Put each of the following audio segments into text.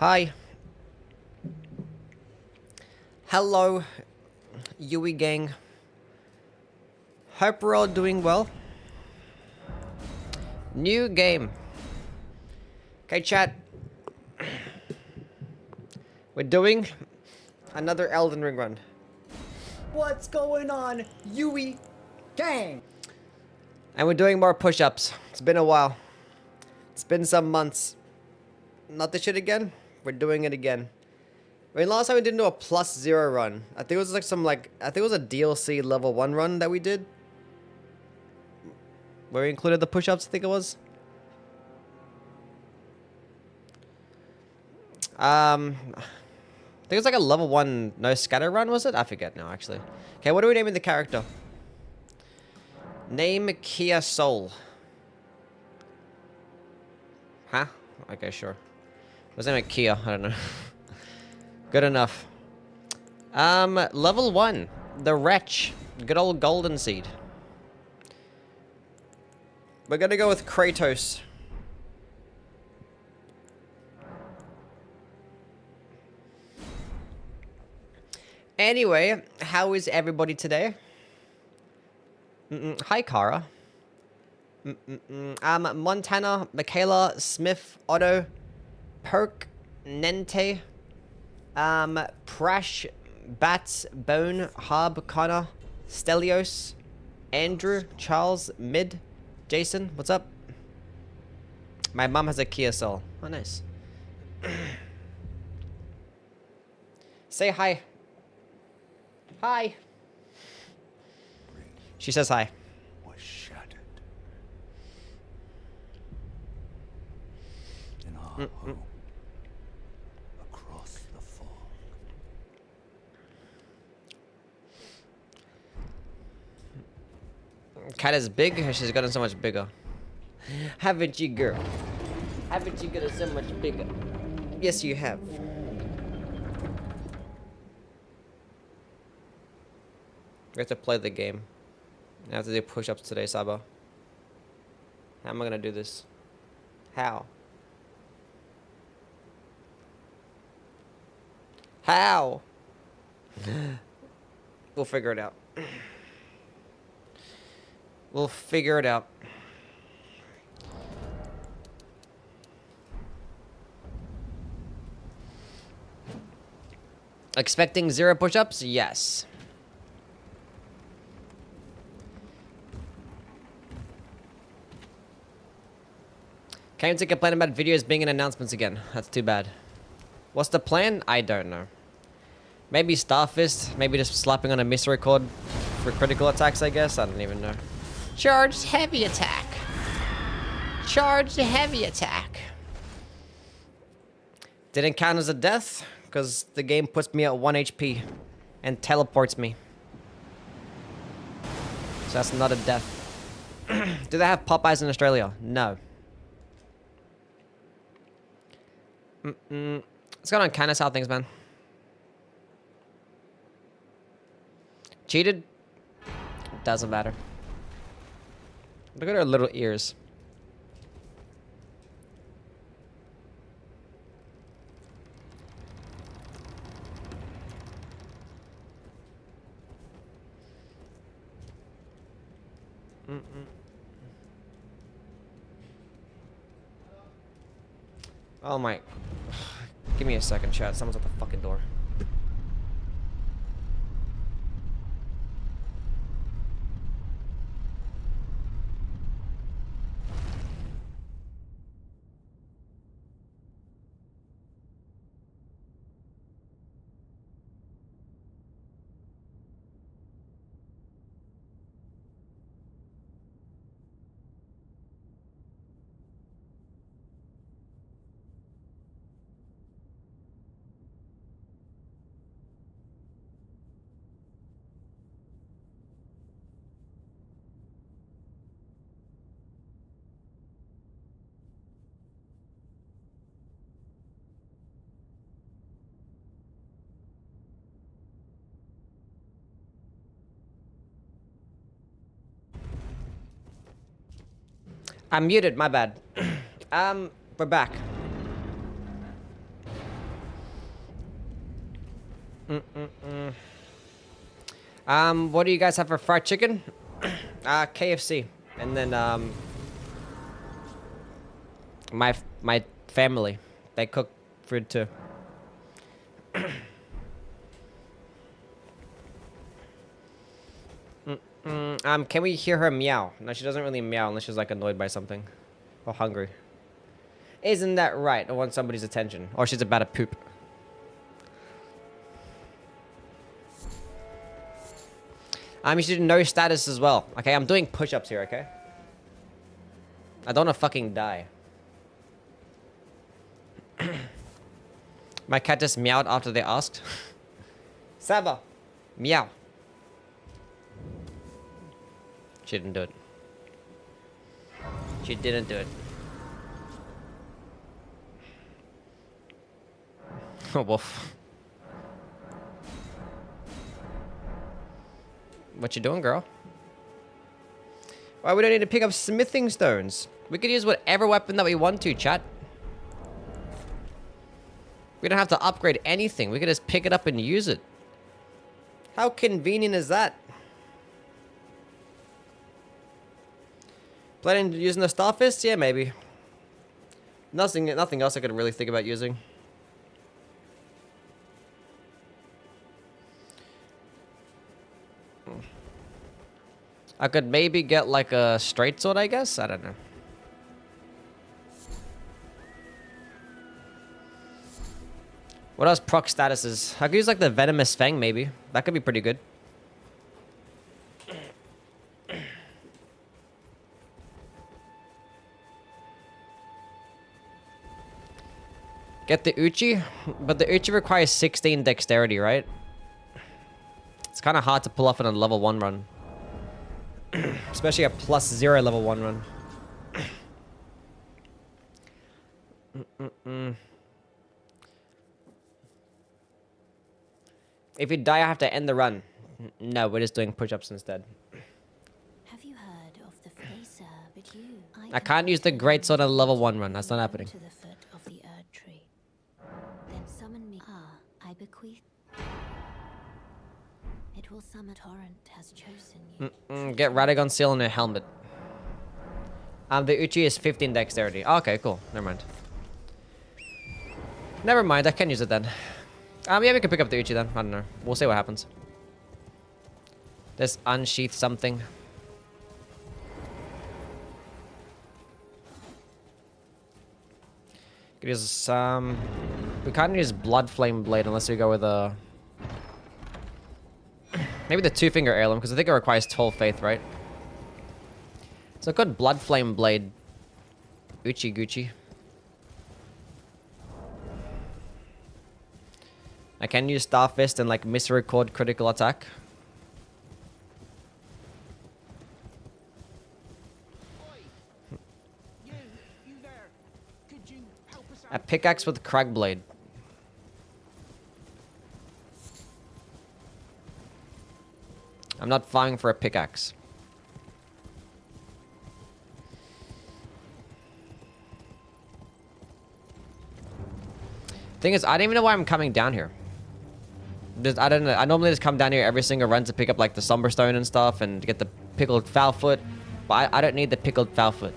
Hi. Hello, Yui gang. Hope we're all doing well. New game. Okay, chat. We're doing another Elden Ring run. What's going on, Yui gang? And we're doing more push-ups. It's been a while. It's been some months. Not this shit again. We're doing it again. I mean, last time we didn't do a +0 run. I think it was like I think it was a DLC level 1 run that we did. Where we included the push-ups, I think it was. I think it was like a level 1 no scatter run, was it? I forget now, actually. Okay, what are we naming the character? Name Kia Soul. Huh? Okay, sure. What's the name of Kia? I don't know. Good enough. Level 1. The Wretch. Good old Golden Seed. We're gonna go with Kratos. Anyway, how is everybody today? Hi, Kara. Montana, Michaela, Smith, Otto, Perk, Nente, Prash, Bats, Bone, Harb, Connor, Stelios, Andrew, Charles, Mid, Jason, what's up? My mom has a Kia Soul. Oh, nice. Say hi. Hi. She says hi. Was shattered in our home across the fog. Cat is big. She's gotten so much bigger. Haven't you, girl? Haven't you gotten so much bigger? Yes, you have. We have to play the game. I have to do push-ups today, Saba. How am I gonna do this? How? How? We'll figure it out. We'll figure it out. Expecting 0 push-ups? Yes. Came to complain about videos being in announcements again. That's too bad. What's the plan? I don't know. Maybe Starfist. Maybe just slapping on a miss record for critical attacks, I guess. I don't even know. Charged heavy attack. Charged heavy attack. Didn't count as a death because the game puts me at 1 HP and teleports me. So that's not a death. Do they have Popeyes in Australia? No. What's going on, Canis? How things, man? Cheated? Doesn't matter. Look at her little ears. Oh my. Give me a second, chat. Someone's at the fucking door. I'm muted, my bad. We're back. What do you guys have for fried chicken? KFC. And then, my family, they cook food too. Can we hear her meow? No, she doesn't really meow unless she's like annoyed by something or hungry. Isn't that right? Or wants somebody's attention, or she's about to poop. You should know status as well. Okay, I'm doing push-ups here, okay? I don't want to fucking die. My cat just meowed after they asked. Saba, meow. She didn't do it. She didn't do it. Oh, woof. What you doing, girl? Why we don't need to pick up smithing stones? We could use whatever weapon that we want to, chat. We don't have to upgrade anything. We could just pick it up and use it. How convenient is that? Planning on using the star fist? Yeah, maybe. Nothing else I could really think about using. I could maybe get like a straight sword, I guess? I don't know. What else proc statuses? I could use like the venomous fang maybe. That could be pretty good. Get the Uchi, but the Uchi requires 16 dexterity, right? It's kind of hard to pull off in a level 1 run. Especially a +0 level 1 run. If you die, I have to end the run. No, we're just doing push-ups instead. Have you heard of the Fraser? But you, I can't use the great sword on a level 1 run. That's not happening. To the foot of the Erd tree. Then summon me. I bequeath. It will summon. Torrent has chosen you. Get Radagon seal in a helmet. The Uchi is 15 dexterity. Oh, okay, cool. Never mind. Never mind. I can use it then. Yeah, we can pick up the Uchi then. I don't know. We'll see what happens. Just unsheath something. Could use some. We can't use Blood Flame Blade unless we go with a. Maybe the 2-finger heirloom, because I think it requires 12 faith, right? So good Blood Flame Blade. Uchi Gucci. I can use Star Fist and like misrecord critical attack. You there. Could you help us A pickaxe with Crag Blade. I'm not vying for a pickaxe. Thing is, I don't even know why I'm coming down here. I don't know. I normally just come down here every single run to pick up like the Somber Stone and stuff and get the pickled Foulfoot. But I don't need the pickled Foulfoot.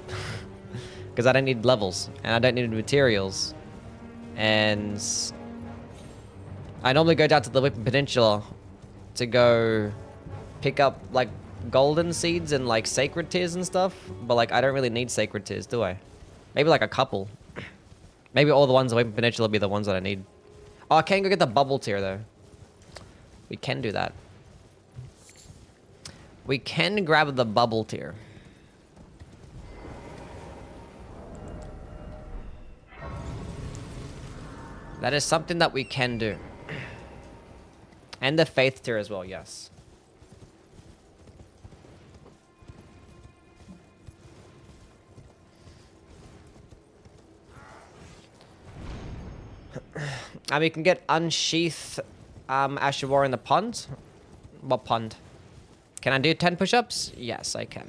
Because I don't need levels. And I don't need materials. And I normally go down to the Whipping Peninsula to go pick up like golden seeds and like sacred tears and stuff. But like I don't really need sacred tears, do I? Maybe like a couple. Maybe all the ones away from Peninsula will be the ones that I need. Oh, I can go get the bubble tier though. We can do that. We can grab the bubble tier. That is something that we can do. And the faith tier as well, yes. And we can get unsheath Ashawar in the pond. What pond? Can I do 10 push-ups? Yes, I can.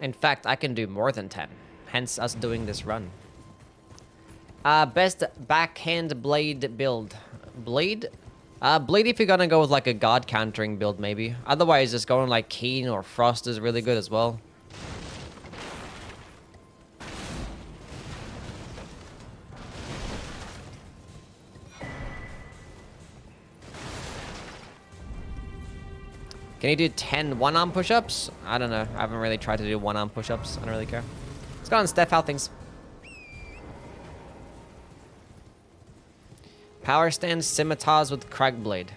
In fact, I can do more than 10. Hence us doing this run. Best backhand blade build. Blade? Blade if you're gonna go with like a guard countering build maybe. Otherwise just going like Keen or Frost is really good as well. Can you do 10 one-arm push-ups? I don't know. I haven't really tried to do one-arm push-ups. I don't really care. Let's go on Steph, how things. Power stand scimitars with crag blade.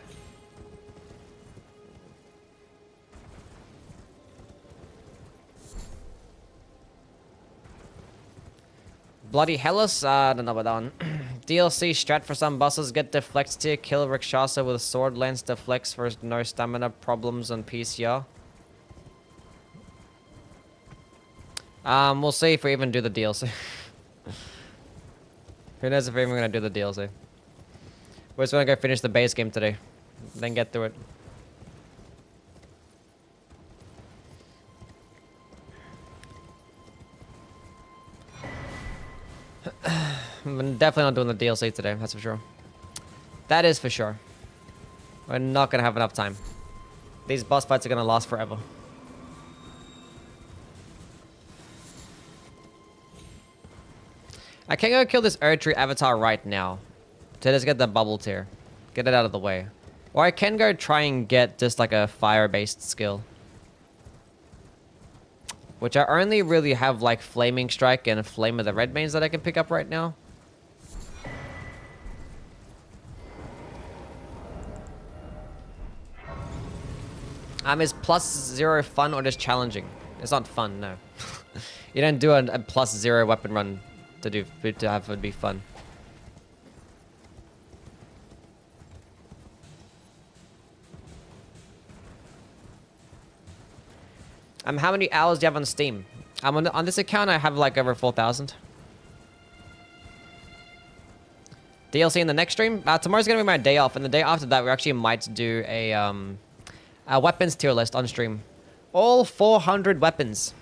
Bloody Hellas? I don't know about that one. DLC strat for some bosses. Get deflects tier. Kill Rakshasa with sword lance deflects for no stamina problems on PCR. We'll see if we even do the DLC. Who knows if we're even gonna do the DLC. We're just gonna go finish the base game today. Then get through it. I'm definitely not doing the DLC today, that's for sure. That is for sure. We're not gonna have enough time. These boss fights are gonna last forever. I can go kill this Erdtree avatar right now. To just get the bubble tier. Get it out of the way. Or I can go try and get just like a fire-based skill. Which I only really have like Flaming Strike and Flame of the Red Mains that I can pick up right now. Is +0 fun or just challenging? It's not fun, no. You don't do a +0 weapon run to have it be fun. How many hours do you have on Steam? On this account, I have like over 4,000. DLC in the next stream? Tomorrow's gonna be my day off, and the day after that, we actually might do a weapons tier list on stream. All 400 weapons.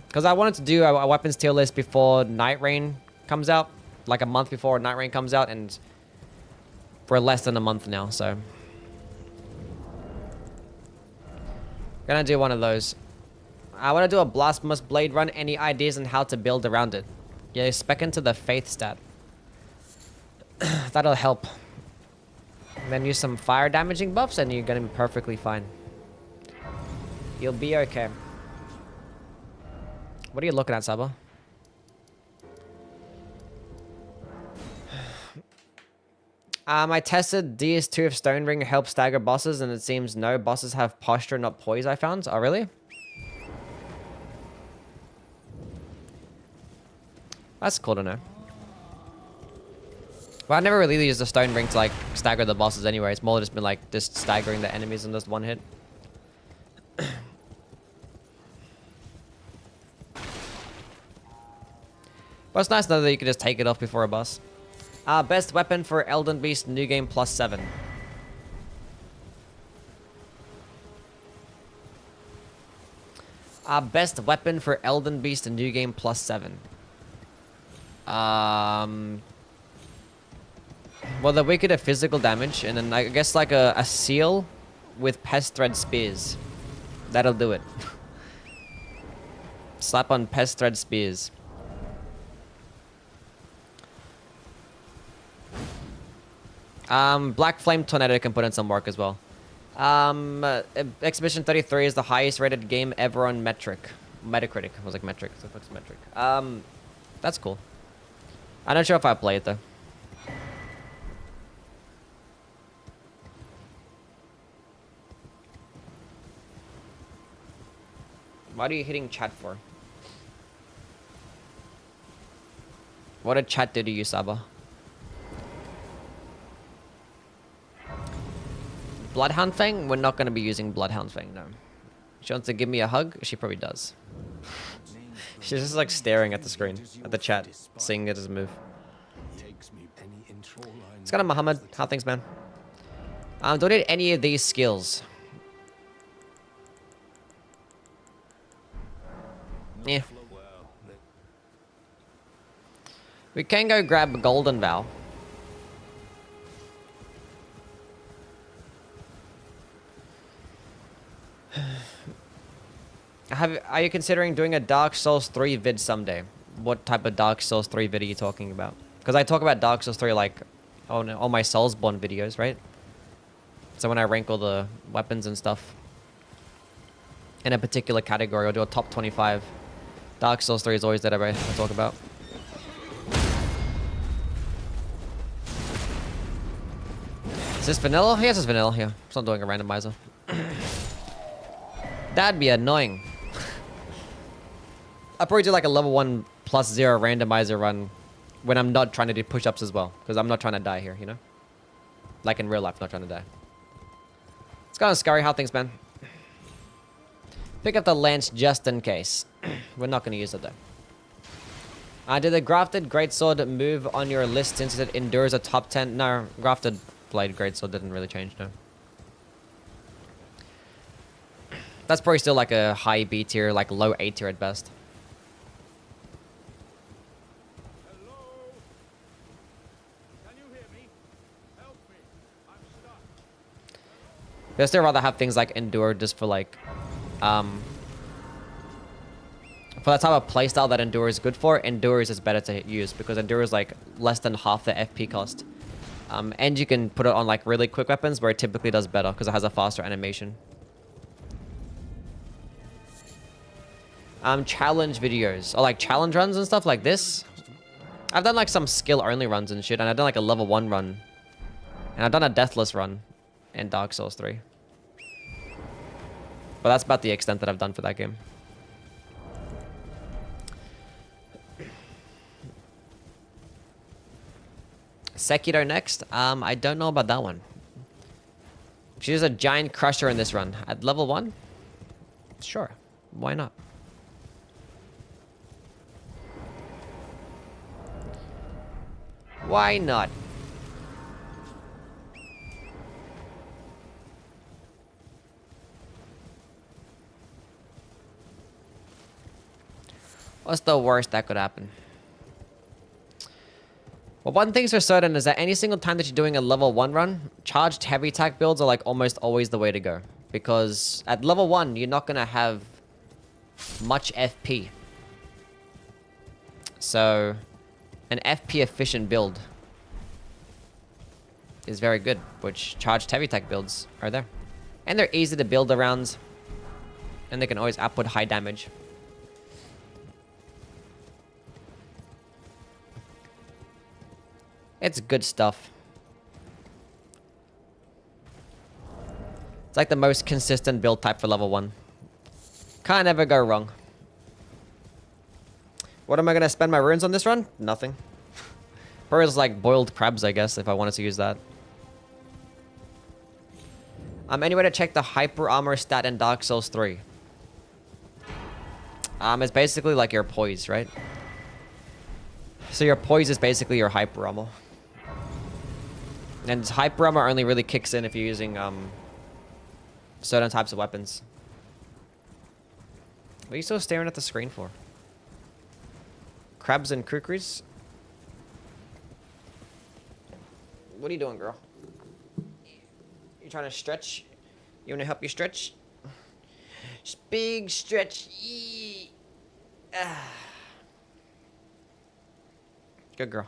Because I wanted to do a weapons tier list before Night Rain comes out. Like a month before Night Rain comes out, and we're less than a month now, so. Gonna do one of those. I want to do a Blasphemous Blade run. Any ideas on how to build around it? Yeah, spec into the Faith stat. That'll help. And then use some fire damaging buffs and you're going to be perfectly fine. You'll be okay. What are you looking at, Saba? I tested DS2 if Stone Ring helps stagger bosses, and it seems no. Bosses have posture, not poise, I found. Oh, really? That's cool to know. Well, I never really used the Stone Ring to, like, stagger the bosses anyway. It's more just been, like, just staggering the enemies in just one hit. But it's nice to know that you can just take it off before a boss. Best weapon for Elden Beast New Game +7. Best weapon for Elden Beast New Game +7. Well, the wicked are physical damage, and then I guess like a seal with pest thread spears. That'll do it. Slap on pest thread spears. Black Flame Tornado can put in some work as well. Exhibition 33 is the highest rated game ever on Metacritic. I was like Metric. So fuck's Metric. That's cool. I'm not sure if I play it though. What are you hitting chat for? What did chat do to you, Saba? Bloodhound Fang? We're not going to be using Bloodhound Fang, no. She wants to give me a hug? She probably does. She's just like staring at the screen, at the chat, seeing it as a move. It's got a Muhammad. How things, man? Don't need any of these skills. Yeah. We can go grab Golden Vow. Are you considering doing a Dark Souls 3 vid someday? What type of Dark Souls 3 vid are you talking about? Because I talk about Dark Souls 3 like on all my Soulsborne videos, right? So when I rank all the weapons and stuff in a particular category, I'll do a top 25. Dark Souls 3 is always that I talk about. Is this vanilla? Yes, it's vanilla. Yeah, it's not doing a randomizer. That'd be annoying. I'll probably do like a level 1 plus 0 randomizer run when I'm not trying to do push-ups as well. Because I'm not trying to die here, you know? Like in real life, not trying to die. It's kind of scary how things been. Pick up the lance just in case. We're not going to use it though. Did the grafted greatsword move on your list since it endures a top 10? No, grafted blade greatsword didn't really change, no. That's probably still like a high B tier, like low A tier at best. Hello? Can you hear me? Help me. I'm stuck. But I'd still rather have things like endure just for like, for the type of playstyle that endure is good for, endures is better to use because endure is like less than half the FP cost. And you can put it on like really quick weapons where it typically does better because it has a faster animation. Challenge videos or like challenge runs and stuff like this. I've done like some skill only runs and shit, and I've done like a level 1 run, and I've done a deathless run in Dark Souls 3. But that's about the extent that I've done for that game. Sekiro next. I don't know about that one. She's a giant crusher in this run at level 1. Sure, why not? Why not? What's the worst that could happen? Well, one thing's for certain is that any single time that you're doing a level 1 run, charged heavy attack builds are like almost always the way to go. Because at level 1, you're not going to have much FP. So an FP efficient build is very good, which charged heavy attack builds are there. And they're easy to build around, and they can always output high damage. It's good stuff. It's like the most consistent build type for level 1. Can't ever go wrong. What am I going to spend my runes on this run? Nothing. Or it's like boiled crabs, I guess, if I wanted to use that. Any way to check the hyper armor stat in Dark Souls 3? It's basically like your poise, right? So your poise is basically your hyper armor. And hyper armor only really kicks in if you're using certain types of weapons. What are you still staring at the screen for? Crabs and kukris? What are you doing, girl? You trying to stretch? You want to help you stretch? Big stretch. Good girl.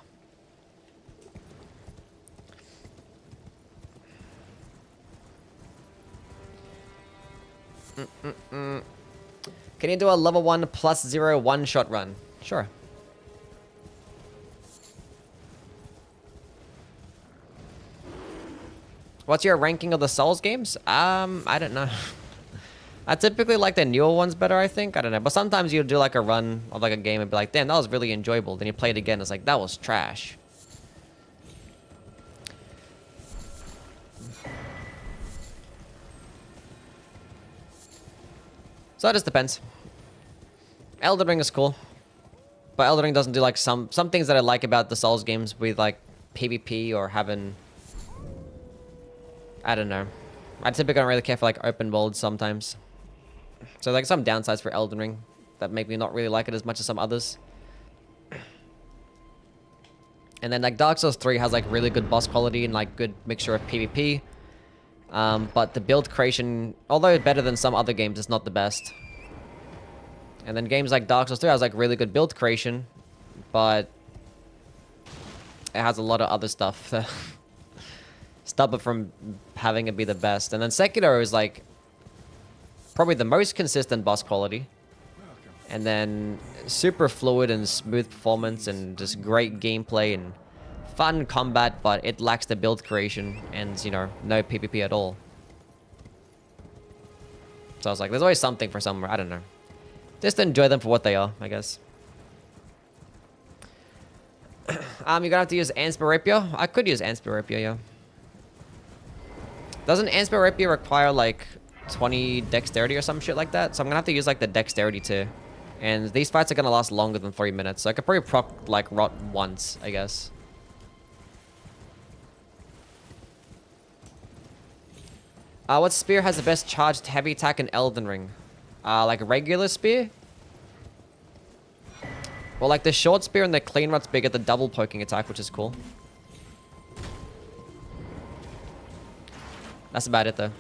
Can you do a level 1 plus 0 one-shot run? Sure. What's your ranking of the Souls games? I don't know. I typically like the newer ones better, I think. I don't know. But sometimes you'll do like a run of like a game and be like, damn, that was really enjoyable. Then you play it again. It's like, that was trash. So it just depends. Elden Ring is cool. But Elden Ring doesn't do like some things that I like about the Souls games with like PvP or having... I don't know. I typically don't really care for like open world sometimes. So like some downsides for Elden Ring that make me not really like it as much as some others. And then like Dark Souls 3 has like really good boss quality and like good mixture of PvP. But the build creation, although better than some other games, is not the best. And then games like Dark Souls 3 has like really good build creation, but it has a lot of other stuff that stop it from having it be the best. And then Sekiro is like probably the most consistent boss quality. And then super fluid and smooth performance and just great gameplay and fun combat, but it lacks the build creation and, you know, no PvP at all. So I was like, there's always something for somewhere. I don't know. Just enjoy them for what they are, I guess. You're gonna have to use Ansper Rapier. I could use Ansper Rapier, yeah. Doesn't Ansper Rapier require like 20 dexterity or some shit like that? So I'm gonna have to use like the dexterity too. And these fights are gonna last longer than 3 minutes, so I could probably proc like rot once, I guess. What spear has the best charged heavy attack in Elden Ring? Like a regular spear? Well, like the short spear and the clean rod spear get the double poking attack, which is cool. That's about it though.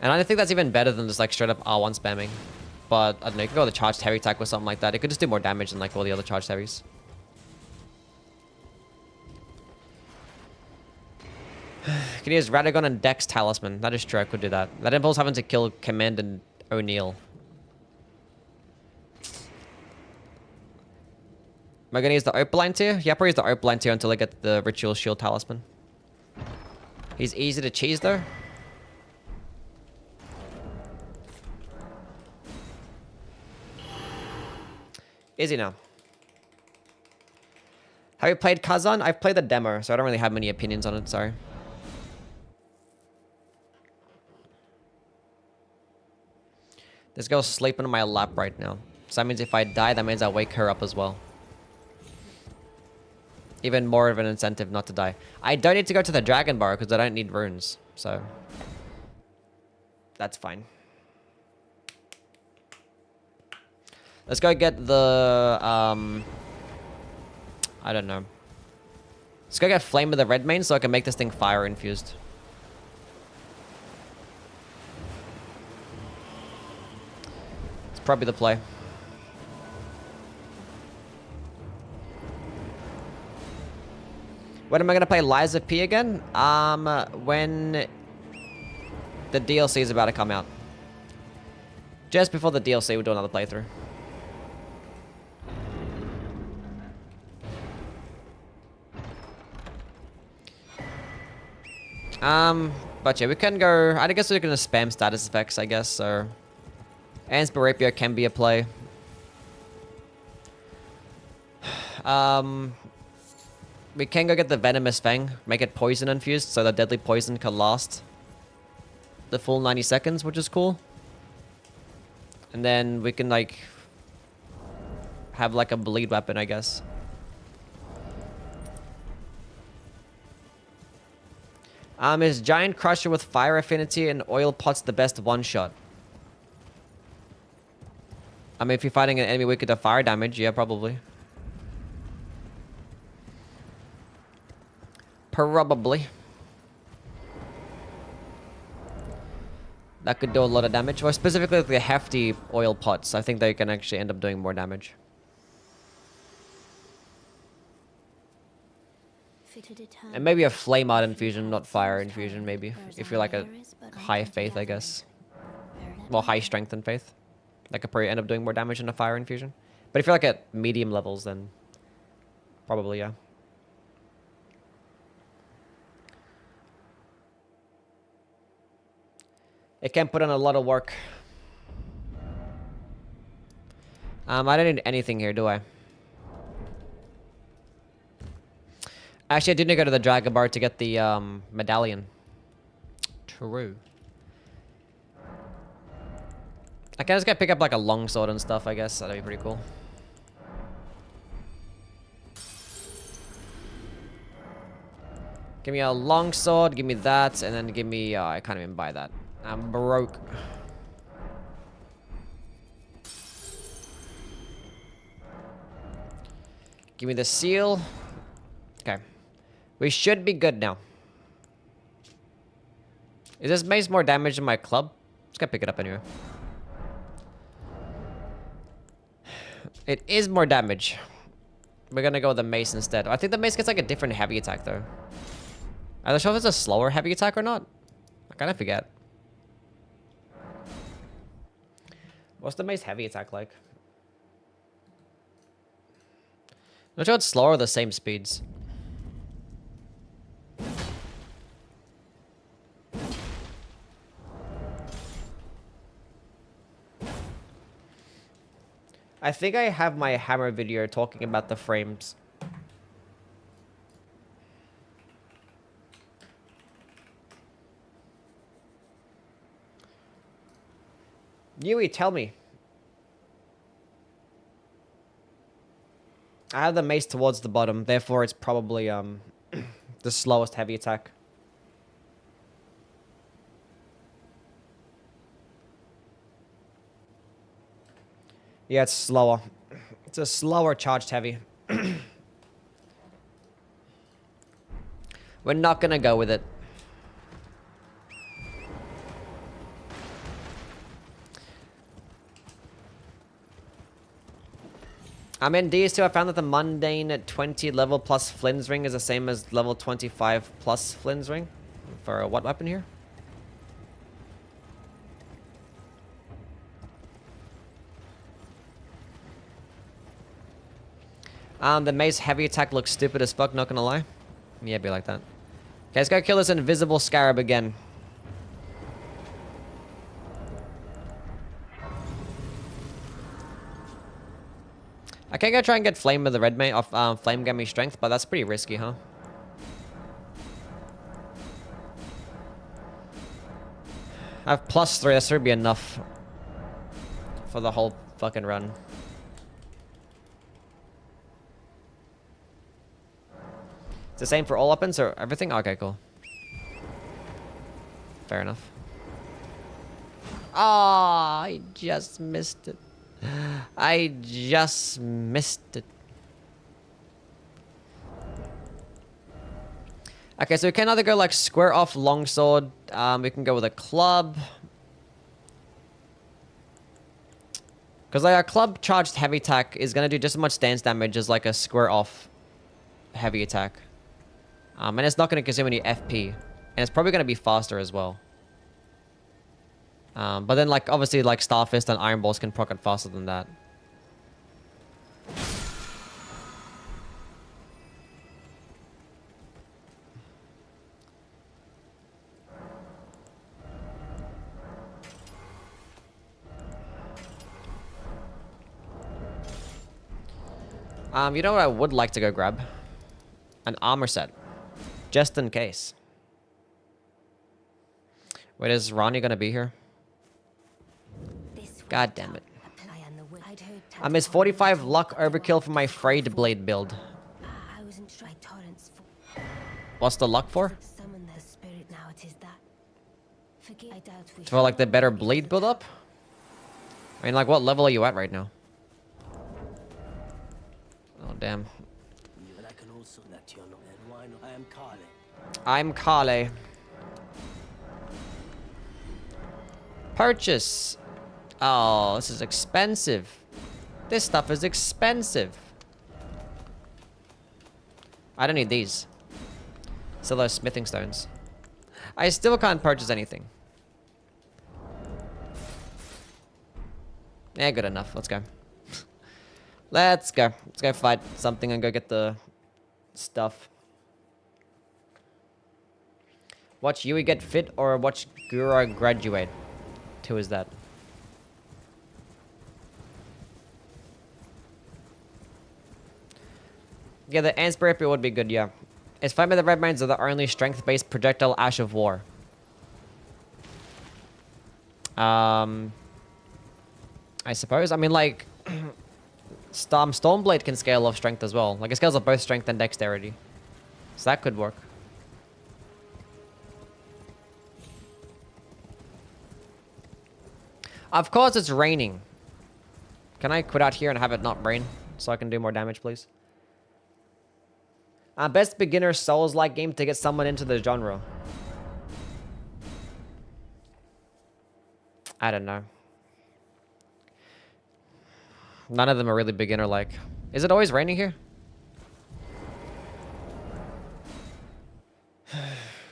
And I don't think that's even better than just like straight up R1 spamming. But I don't know, you can go with a charged heavy attack or something like that. It could just do more damage than like all the other charged heavies. Can use Radagon and Dex Talisman. That is true, I could do that. That involves having to kill Commander O'Neill. Am I gonna use the Opaline tier? Yeah, I'll probably use the Opaline tier until I get the Ritual Shield Talisman. He's easy to cheese though. Is he now? Have you played Kazan? I've played the demo, so I don't really have many opinions on it, sorry. This girl's sleeping on my lap right now. So that means if I die, that means I'll wake her up as well. Even more of an incentive not to die. I don't need to go to the Dragon Bar because I don't need runes, so... That's fine. Let's go get the, I don't know. Let's go get Flame of the Red Mane so I can make this thing fire infused. It's probably the play. When am I gonna play Lies of P again? When the DLC is about to come out. Just before the DLC, we'll do another playthrough. But yeah, we can go... I guess we're gonna spam status effects, I guess, so... Ansper Rapier can be a play. We can go get the Venomous Fang, make it poison infused, so the deadly poison can last the full 90 seconds, which is cool. And then we can, like... have, like, a bleed weapon, I guess. Is Giant Crusher with Fire Affinity and Oil Pots the best one-shot? I mean, if you're fighting an enemy weak to fire damage, yeah, probably. Probably. That could do a lot of damage. Or specifically the hefty oil pots. I think they can actually end up doing more damage. And maybe a flame art infusion, not fire infusion, maybe. If you're like a high faith, I guess. Well, high strength and faith. That could probably end up doing more damage than a fire infusion. But if you're like at medium levels, then probably, yeah. It can put in a lot of work. I don't need anything here, do I? Actually, I did need to go to the Dragon Bar to get the medallion. True. I can just go pick up like a longsword and stuff, I guess. That'd be pretty cool. Give me a longsword, give me that, and then give me... I can't even buy that. I'm broke. Give me the seal. Okay. We should be good now. Is this mace more damage than my club? Just gotta pick it up anyway. It is more damage. We're gonna go with the mace instead. I think the mace gets like a different heavy attack though. I'm not sure if it's a slower heavy attack or not. I kind of forget. What's the mace heavy attack like? I'm not sure it's slower or the same speeds. I think I have my hammer video talking about the frames. Yui, tell me. I have the mace towards the bottom, therefore it's probably the slowest heavy attack. Yeah, it's slower. It's a slower charged heavy. We're not gonna go with it. I'm in DS2. I found that the mundane 20 level plus Flynn's ring is the same as level 25 plus Flynn's ring. For what weapon here? The mace heavy attack looks stupid as fuck, not gonna lie. Yeah, be like that. Okay, let's go kill this invisible scarab again. I can go try and get flame with the red mate off flame gave me strength, but that's pretty risky, huh? I have +3, that should be enough for the whole fucking run. It's the same for all weapons or everything? Okay, cool. Fair enough. Ah, I just missed it. I just missed it. Okay, so we can either go like square off longsword. We can go with a club. Because like a club charged heavy attack is going to do just as much stance damage as like a square off heavy attack. And it's not going to consume any FP. And it's probably going to be faster as well. But then, like, obviously, like, Starfist and Iron Balls can proc it faster than that. You know what I would like to go grab? An armor set. Just in case. Wait, is Ronnie gonna be here? God damn it. I missed 45 luck overkill for my frayed blade build. What's the luck for? For like the better blade build up? I mean, like, what level are you at right now? Oh, damn. I'm Kale. Purchase. Oh, this is expensive. This stuff is expensive. I don't need these. Still those smithing stones. I still can't purchase anything. Yeah, good enough. Let's go. Let's go. Let's go fight something and go get the stuff. Watch Yui get fit or watch Gura graduate. Who is that? Yeah, the Ansbury would be good, yeah. Is fight with the Red Mines are the only strength-based projectile Ash of War. I suppose. I mean, like, Stormblade can scale off strength as well. Like, it scales off both strength and dexterity. So that could work. Of course it's raining. Can I quit out here and have it not rain? So I can do more damage, please? Best beginner Souls-like game to get someone into the genre. I don't know. None of them are really beginner-like. Is it always raining here?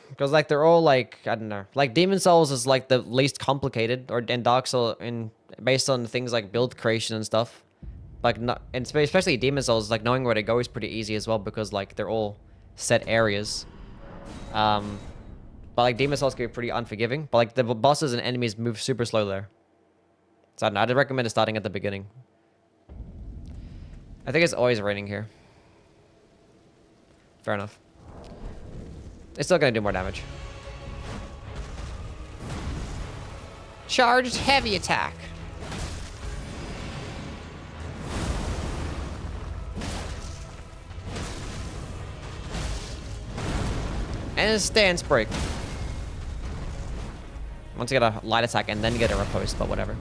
Because like they're all like, I don't know. Like Demon Souls is like the least complicated, and Dark Souls, and based on things like build creation and stuff. Like not, and especially Demon Souls, like knowing where to go is pretty easy as well because like they're all set areas. But like Demon Souls can be pretty unforgiving. But like the bosses and enemies move super slow there. So I don't know, I'd recommend it starting at the beginning. I think it's always raining here. Fair enough. It's still gonna do more damage. Charged heavy attack. And a stance break. Once you get a light attack and then get a riposte, but whatever.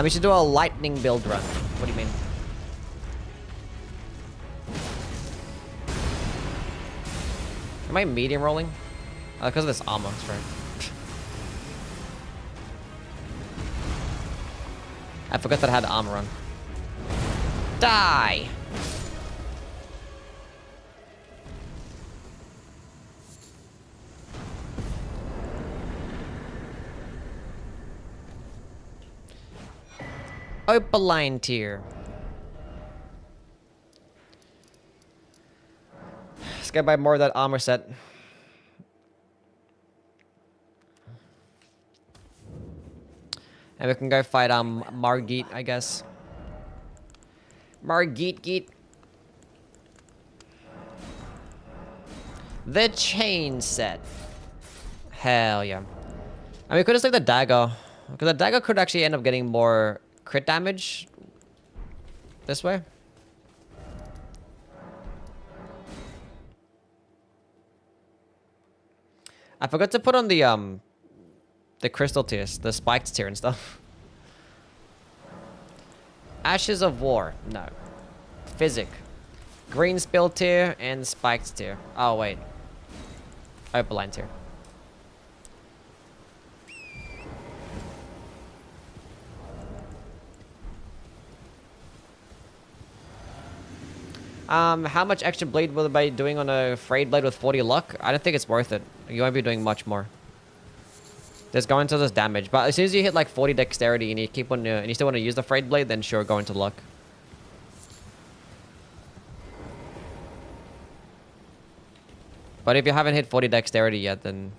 We should do a lightning build run. What do you mean? Am I medium rolling? Because of this armor, that's right. I forgot that I had armor on. Die! Opaline tier. Let's get buy more of that armor set. And we can go fight Margit, I guess. Margit. The chain set. Hell yeah. I mean, we could just take the dagger. Because the dagger could actually end up getting more crit damage this way. I forgot to put on the crystal tiers, the spiked tier and stuff. Ashes of War, no. Physic, green spill tier and spiked tier. Oh wait, opaline tier. How much extra bleed will I be doing on a frayed blade with 40 luck? I don't think it's worth it. You won't be doing much more. Just go into this damage. But as soon as you hit like 40 dexterity and you keep on, and you still want to use the frayed blade, then sure, go into luck. But if you haven't hit 40 dexterity yet, then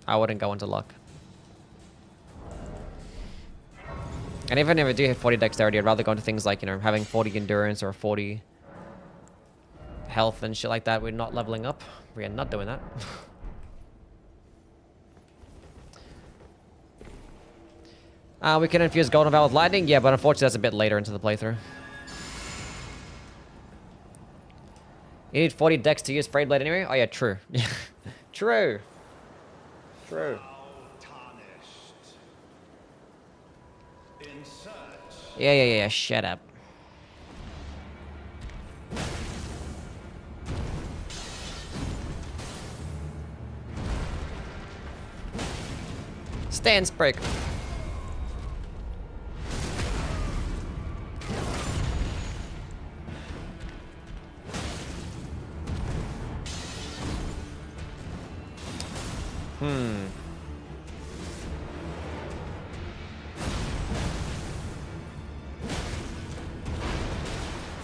I wouldn't go into luck. And even if I do hit 40 dexterity, I'd rather go into things like, you know, having 40 endurance or 40 health and shit like that. We're not leveling up. We are not doing that. We can infuse Golden Veil with Lightning. Yeah, but unfortunately that's a bit later into the playthrough. You need 40 dex to use Frayed Blade anyway? Oh yeah, true. True. True. Yeah, shut up. Stance break.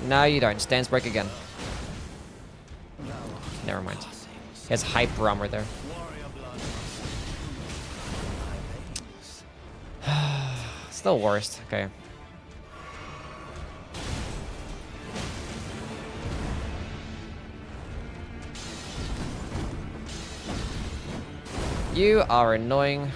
No, you don't. Stance break again. Never mind. He has hyper armor there. It's the worst. Okay. You are annoying.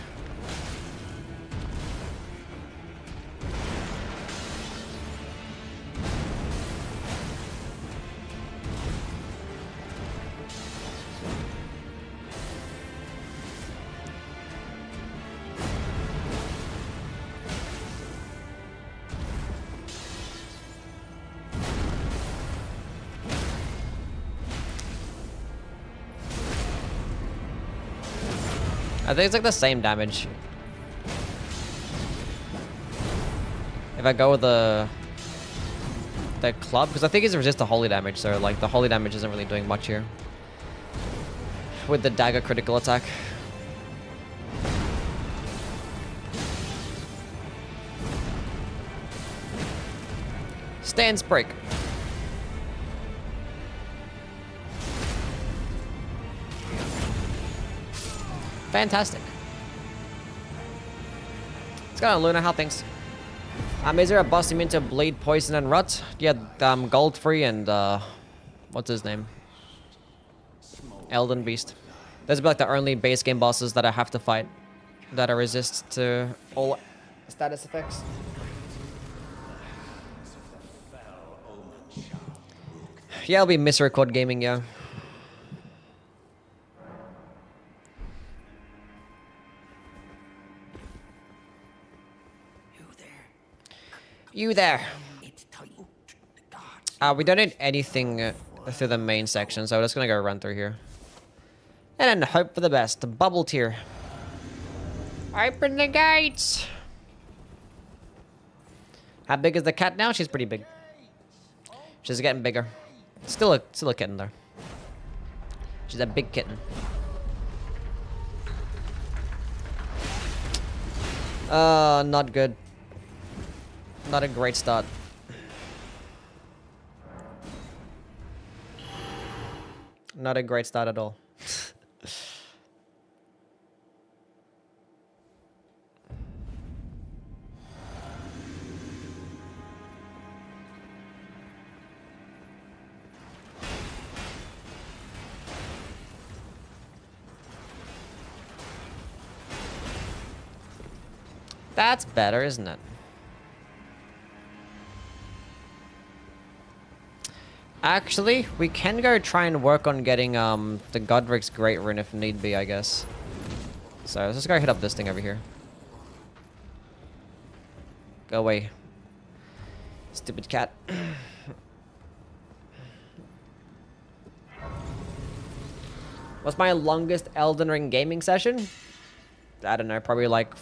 I think it's like the same damage. If I go with the club, because I think he's resist the holy damage, so like the holy damage isn't really doing much here. With the dagger critical attack. Stance break. Fantastic. Let's go on, Luna. How things? Is there a boss immune to bleed, poison, and rot? Yeah, gold free and what's his name? Elden beast. Those are like the only base game bosses that I have to fight that are resist to all status effects. Yeah, it'll be misrecord gaming, yeah. You there. We don't need anything through the main section, so we're just gonna go run through here. And then hope for the best. Bubble tier. Open the gates! How big is the cat now? She's pretty big. She's getting bigger. Still a kitten though. She's a big kitten. Not good. Not a great start. Not a great start at all. That's better, isn't it? Actually, we can go try and work on getting the Godric's Great Rune if need be, I guess. So let's just go hit up this thing over here. Go away. Stupid cat. What's my longest Elden Ring gaming session? I don't know, probably like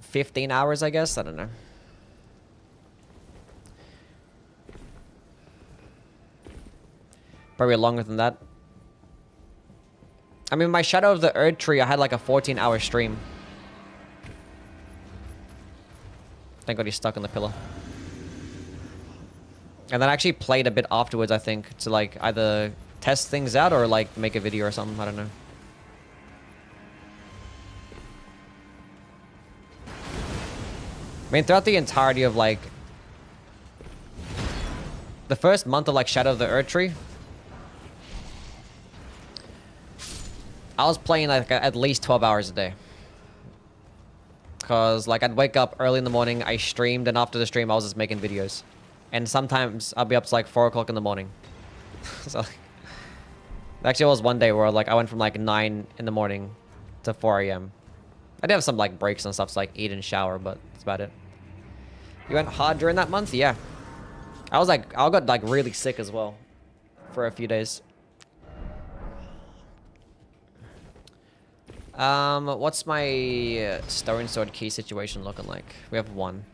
15 hours, I guess. I don't know. Probably longer than that. I mean, my Shadow of the Earth Tree, I had like a 14-hour stream. Thank God he's stuck on the pillar. And then I actually played a bit afterwards, I think, to like either test things out or like make a video or something. I don't know. I mean, throughout the entirety of like the first month of like Shadow of the Earth Tree, I was playing like at least 12 hours a day. Cause like I'd wake up early in the morning, I streamed, and after the stream I was just making videos. And sometimes I'll be up to like 4 o'clock in the morning. So like, actually, it was one day where like I went from like 9 in the morning to 4 a.m. I did have some like breaks and stuff to like eat and shower, but that's about it. You went hard during that month? Yeah. I got like really sick as well for a few days. What's my Stone Sword key situation looking like? We have one.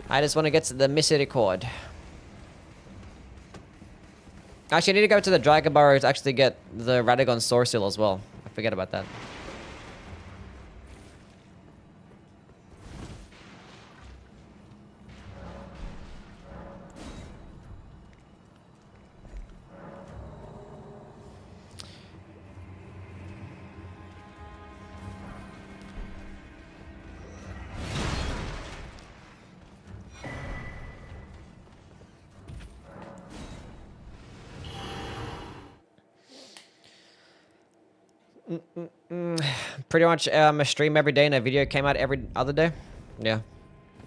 I just want to get to the Misericord. Actually, I need to go to the Dragon Burrow to actually get the Radagon Sword Seal as well. I forget about that. Pretty much a stream every day and a video came out every other day. Yeah.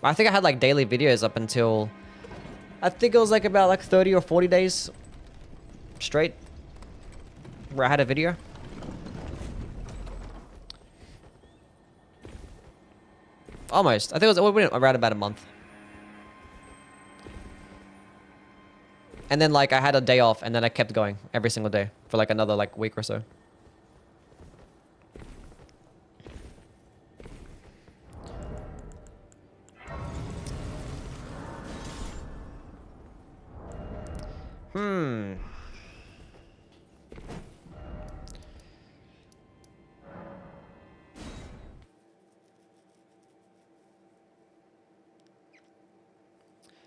I think I had like daily videos up until I think it was like about like 30 or 40 days straight. where I had a video. Almost. I think it was around about a month. And then like I had a day off and then I kept going every single day for like another like week or so.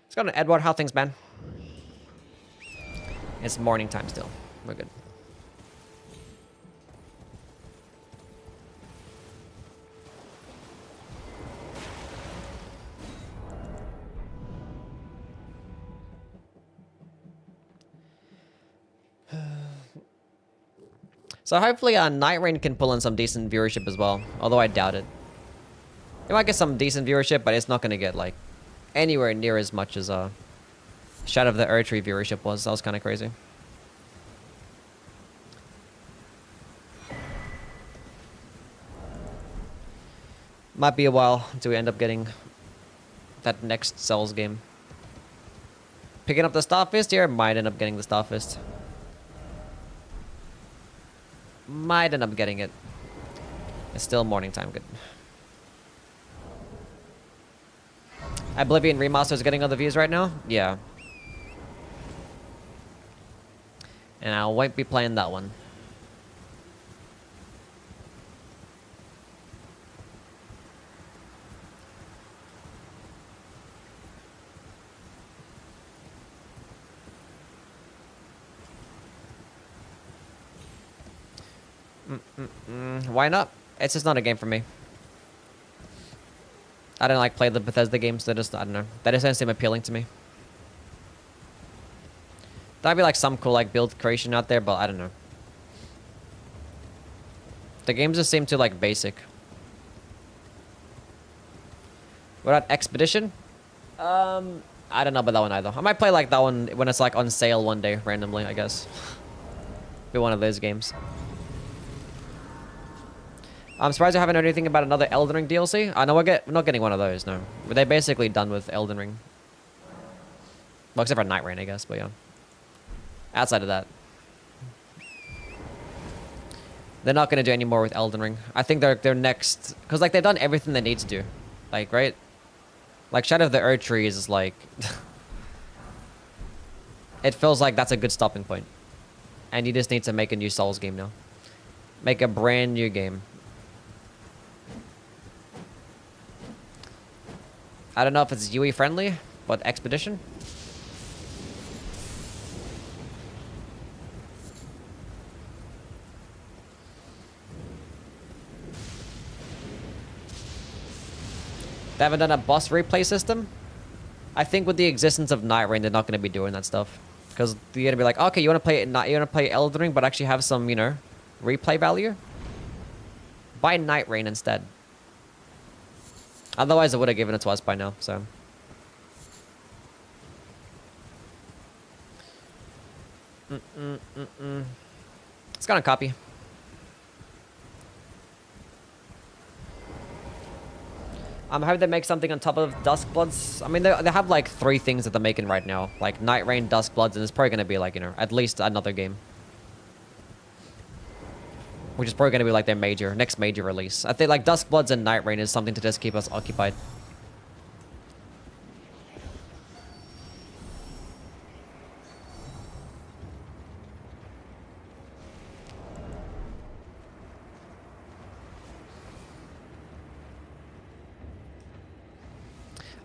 Let's go to Edward. How things, man? It's morning time still. We're good. So hopefully Night Rain can pull in some decent viewership as well. Although I doubt it. It might get some decent viewership, but it's not going to get like anywhere near as much as Shadow of the Erdtree viewership was. That was kind of crazy. Might be a while until we end up getting that next Cells game. Picking up the Starfist here, might end up getting the Starfist. Might end up getting it. It's still morning time, good. Oblivion Remaster is getting all the views right now? Yeah. And I won't be playing that one. Why not? It's just not a game for me. I don't like play the Bethesda games. They just, I don't know. That doesn't seem appealing to me. There'd be like some cool like build creation out there, but I don't know. The games just seem too like basic. What about Expedition? I don't know about that one either. I might play like that one when it's like on sale one day randomly, I guess. Be one of those games. I'm surprised I haven't heard anything about another Elden Ring DLC. I know we're not getting one of those, no. They're basically done with Elden Ring. Well, except for Night Rain, I guess, but yeah. Outside of that. They're not going to do any more with Elden Ring. I think they're next... Because, like, they've done everything they need to do. Like, right? Like, Shadow of the Erdtree is, like... it feels like that's a good stopping point. And you just need to make a new Souls game now. Make a brand new game. I don't know if it's UE friendly, but Expedition? They haven't done a boss replay system? I think with the existence of Night Rain, they're not going to be doing that stuff. Because you're going to be like, okay, you want to play Elden Ring, but actually have some, you know, replay value? Buy Night Rain instead. Otherwise, I would have given it to us by now, so. It's gonna copy. I hope they make something on top of Duskbloods. I mean, they have like 3 things that they're making right now. Like Night Rain, Duskbloods, and it's probably gonna be like, you know, at least another game. Which is probably going to be like their next major release. I think like Duskbloods and Night Rain is something to just keep us occupied.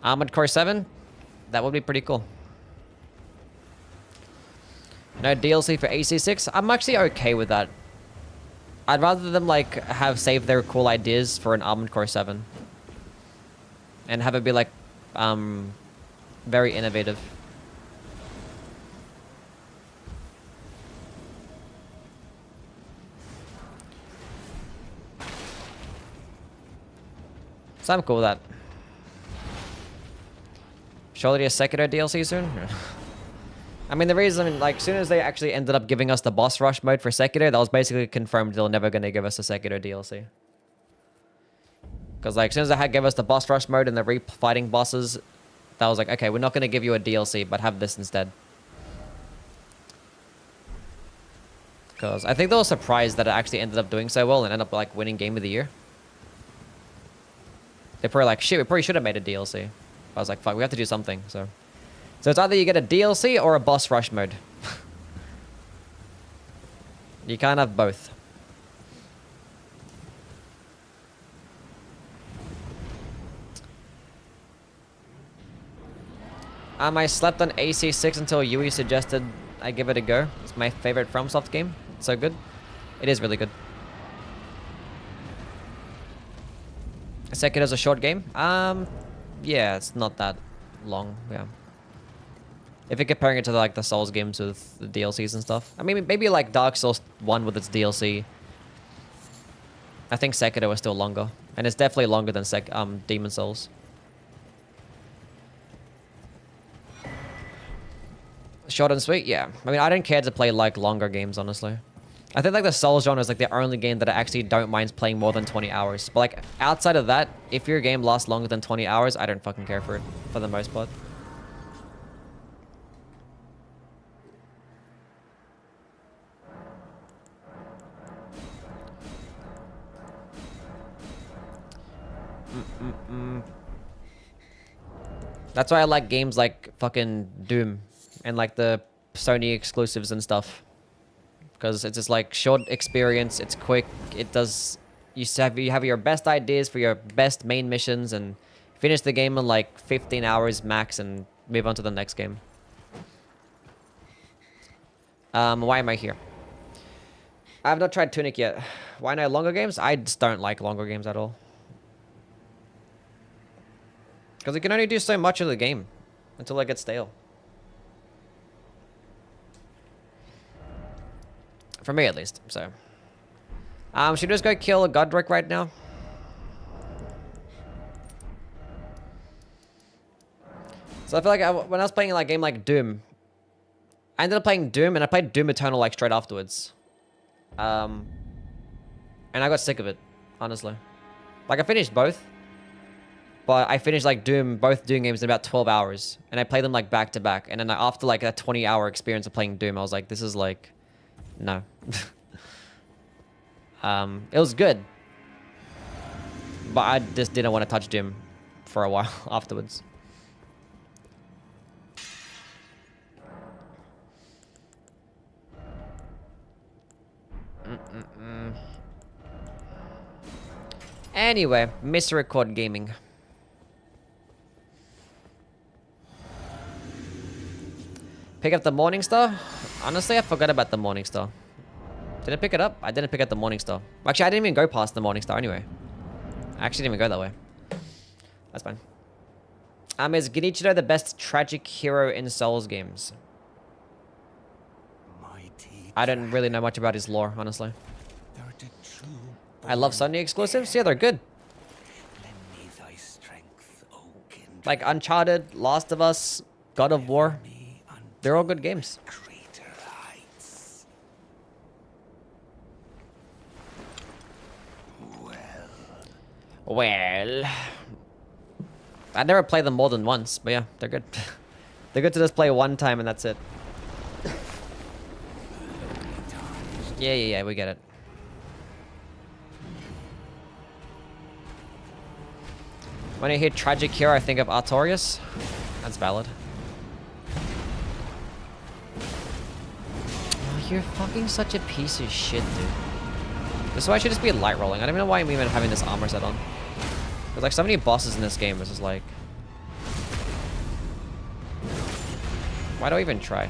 Armored Core 7? That would be pretty cool. No DLC for AC6? I'm actually okay with that. I'd rather them like have saved their cool ideas for an Armored Core 7. And have it be like very innovative. So I'm cool with that. Surely a Sekiro DLC soon? I mean, the reason, like, as soon as they actually ended up giving us the boss rush mode for Sekiro, that was basically confirmed they're never going to give us a Sekiro DLC. Because, like, as soon as they gave us the boss rush mode and the fighting bosses, that was like, okay, we're not going to give you a DLC, but have this instead. Because I think they were surprised that it actually ended up doing so well and ended up, like, winning Game of the Year. They're probably like, shit, we probably should have made a DLC. I was like, fuck, we have to do something, so... So it's either you get a DLC or a boss rush mode. You can't have both. I slept on AC6 until Yui suggested I give it a go. It's my favorite FromSoft game. It's so good. It is really good. Sekiro's a short game. Yeah, it's not that long. Yeah. If you're comparing it to like the Souls games with the DLCs and stuff. I mean, maybe like Dark Souls 1 with its DLC. I think Sekiro is still longer. And it's definitely longer than Demon Souls. Short and sweet? Yeah. I mean, I don't care to play like longer games, honestly. I think like the Souls genre is like the only game that I actually don't mind playing more than 20 hours. But like outside of that, if your game lasts longer than 20 hours, I don't fucking care for it for the most part. That's why I like games like fucking Doom and like the Sony exclusives and stuff. Because it's just like short experience, it's quick, it does... You have your best ideas for your best main missions and finish the game in like 15 hours max and move on to the next game. Why am I here? I have not tried Tunic yet. Why no longer games? I just don't like longer games at all. Because you can only do so much of the game until it gets stale. For me, at least. So, should we just go kill a Godric right now? So I feel like when I was playing like a game like Doom, I ended up playing Doom and I played Doom Eternal like straight afterwards. And I got sick of it, honestly. Like I finished both. But I finished like both Doom games in about 12 hours. And I played them like back to back. And then after like a 20-hour experience of playing Doom, I was like, this is like, no. It was good. But I just didn't want to touch Doom for a while afterwards. Anyway, Misrecord Gaming. Pick up the Morningstar? Honestly, I forgot about the Morningstar. Did I pick it up? I didn't pick up the Morningstar. Actually, I didn't even go past the Morningstar anyway. I actually didn't even go that way. That's fine. Is Genichiro the best tragic hero in Souls games? I don't really know much about his lore, honestly. I love Sony exclusives. Yeah, they're good. Like Uncharted, Last of Us, God of War. They're all good games. Well, I never play them more than once, but yeah, they're good. They're good to just play one time and that's it. Yeah, we get it. When I hear tragic hero, I think of Artorias. That's valid. Oh, you're fucking such a piece of shit, dude. This is why I should just be light rolling. I don't even know why I'm even having this armor set on. There's like so many bosses in this game. This is like... Why do I even try?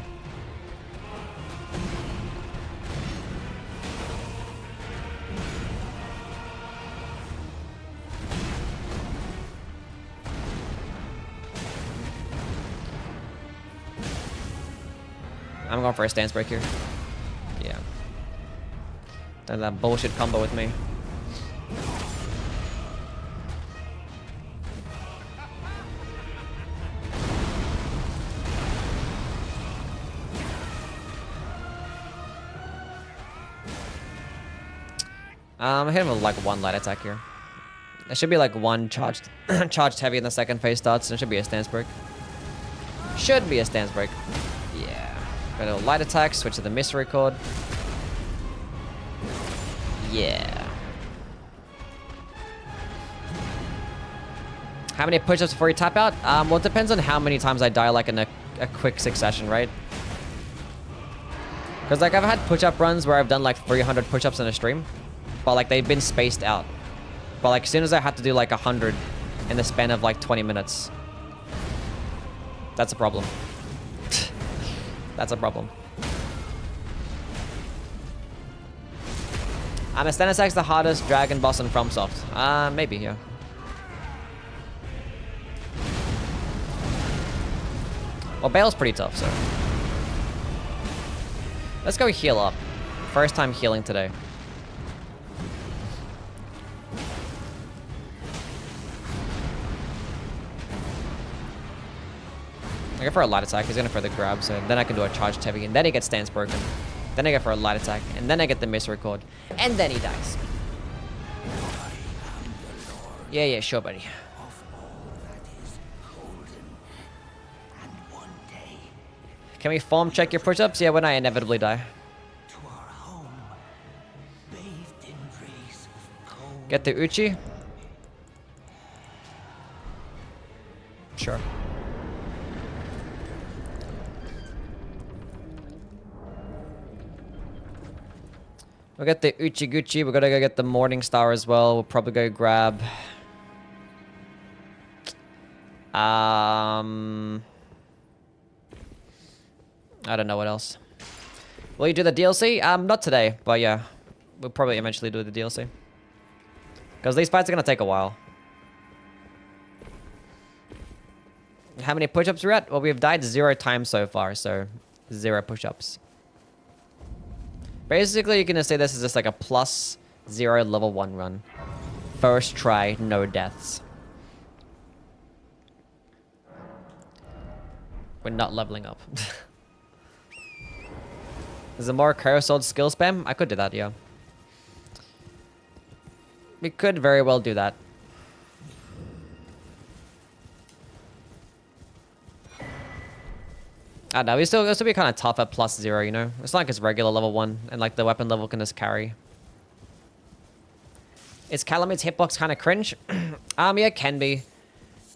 I'm going for a stance break here. Yeah. Done that bullshit combo with me. I hit him with like one light attack here. There should be like one charged charged heavy in the second phase starts, and it should be a stance break. Should be a stance break. Yeah. Got a light attack, switch to the mystery chord. Yeah. How many push-ups before you tap out? Well, it depends on how many times I die, like in a quick succession, right? Because like I've had push-up runs where I've done like 300 push-ups in a stream, but like they've been spaced out. But like as soon as I had to do like 100 in the span of like 20 minutes, that's a problem. That's a problem. Is Thanasax the hardest dragon boss in FromSoft? Maybe, yeah. Well, Bale's pretty tough, so. Let's go heal up. First time healing today. I go for a light attack. He's gonna further grab, so then I can do a charged heavy, and then he gets stance broken. Then I go for a light attack, and then I get the mystery chord, and then he dies. Yeah, sure, buddy. Can we form check your push-ups? Yeah, when I inevitably die. Get the Uchi? Sure. We'll get the Uchi Gucci. We're gonna go get the Morning Star as well. We'll probably go grab... I don't know what else. Will you do the DLC? Not today, but yeah. We'll probably eventually do the DLC. Because these fights are gonna take a while. How many push-ups we're at? Well, we've died 0 times so far, so 0 push-ups. Basically, you can say this is just like a +0 level 1 run. First try, no deaths. We're not leveling up. Is it more carousel skill spam? I could do that, yeah. We could very well do that. I don't know, it'll still be kind of tough at +0, you know? It's not like it's regular level 1, and like the weapon level can just carry. Is Calamid's hitbox kind of cringe? Yeah, it can be.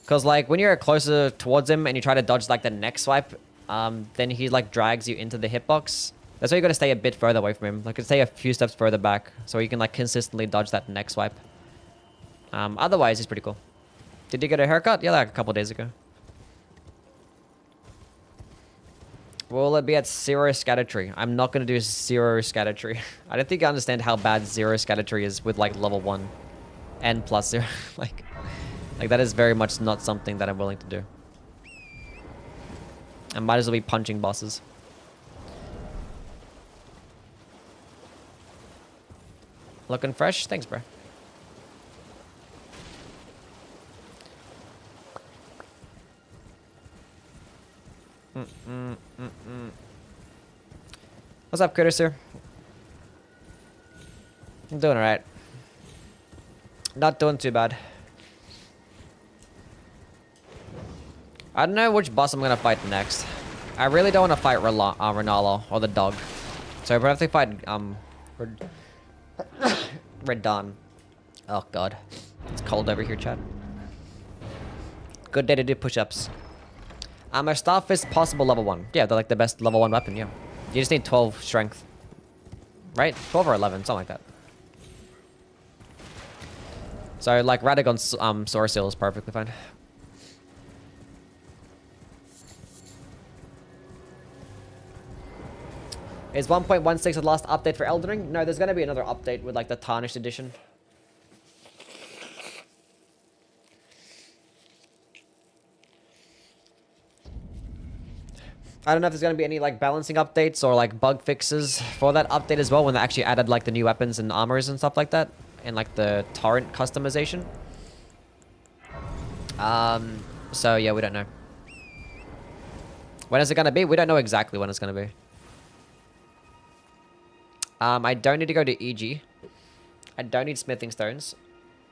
Because like when you're closer towards him and you try to dodge like the next swipe, then he like drags you into the hitbox. That's why you gotta stay a bit further away from him. Like stay a few steps further back so you can like consistently dodge that next swipe. Otherwise, he's pretty cool. Did you get a haircut? Yeah, like a couple days ago. Will it be at 0 scatter tree? I'm not gonna do 0 scatter tree. I don't think I understand how bad 0 scatter tree is with like level 1 and +0. like that is very much not something that I'm willing to do. I might as well be punching bosses. Looking fresh? Thanks, bro. What's up, Curtis? I'm doing alright. Not doing too bad. I don't know which boss I'm gonna fight next. I really don't want to fight Renalo or the dog. So I have to fight Red Dawn. Oh god. It's cold over here, Chad. Good day to do push-ups. Our staff is possible level 1. Yeah, they're like the best level 1 weapon, yeah. You just need 12 strength. Right? 12 or 11, something like that. So like Radagon's Sword Seal is perfectly fine. Is 1.16 the last update for Elden Ring? No, there's gonna be another update with like the Tarnished Edition. I don't know if there's gonna be any like balancing updates or like bug fixes for that update as well when they actually added like the new weapons and armors and stuff like that. And like the torrent customization. So yeah, we don't know. When is it gonna be? We don't know exactly when it's gonna be. I don't need to go to EG. I don't need smithing stones.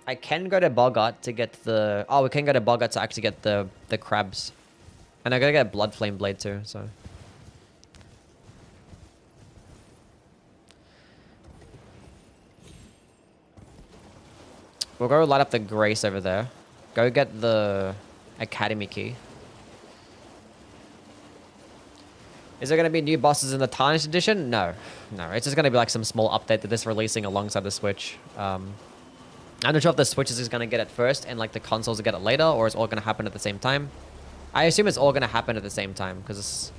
I can go to Bogart to get the... Oh, we can go to Bogart to actually get the crabs. And I gotta get a blood flame blade too, so... We'll go light up the Grace over there. Go get the Academy key. Is there going to be new bosses in the Tarnished Edition? No. No, it's just going to be like some small update that this releasing alongside the Switch. I'm not sure if the Switch is going to get it first and like the consoles will get it later, or it's all going to happen at the same time. I assume it's all going to happen at the same time because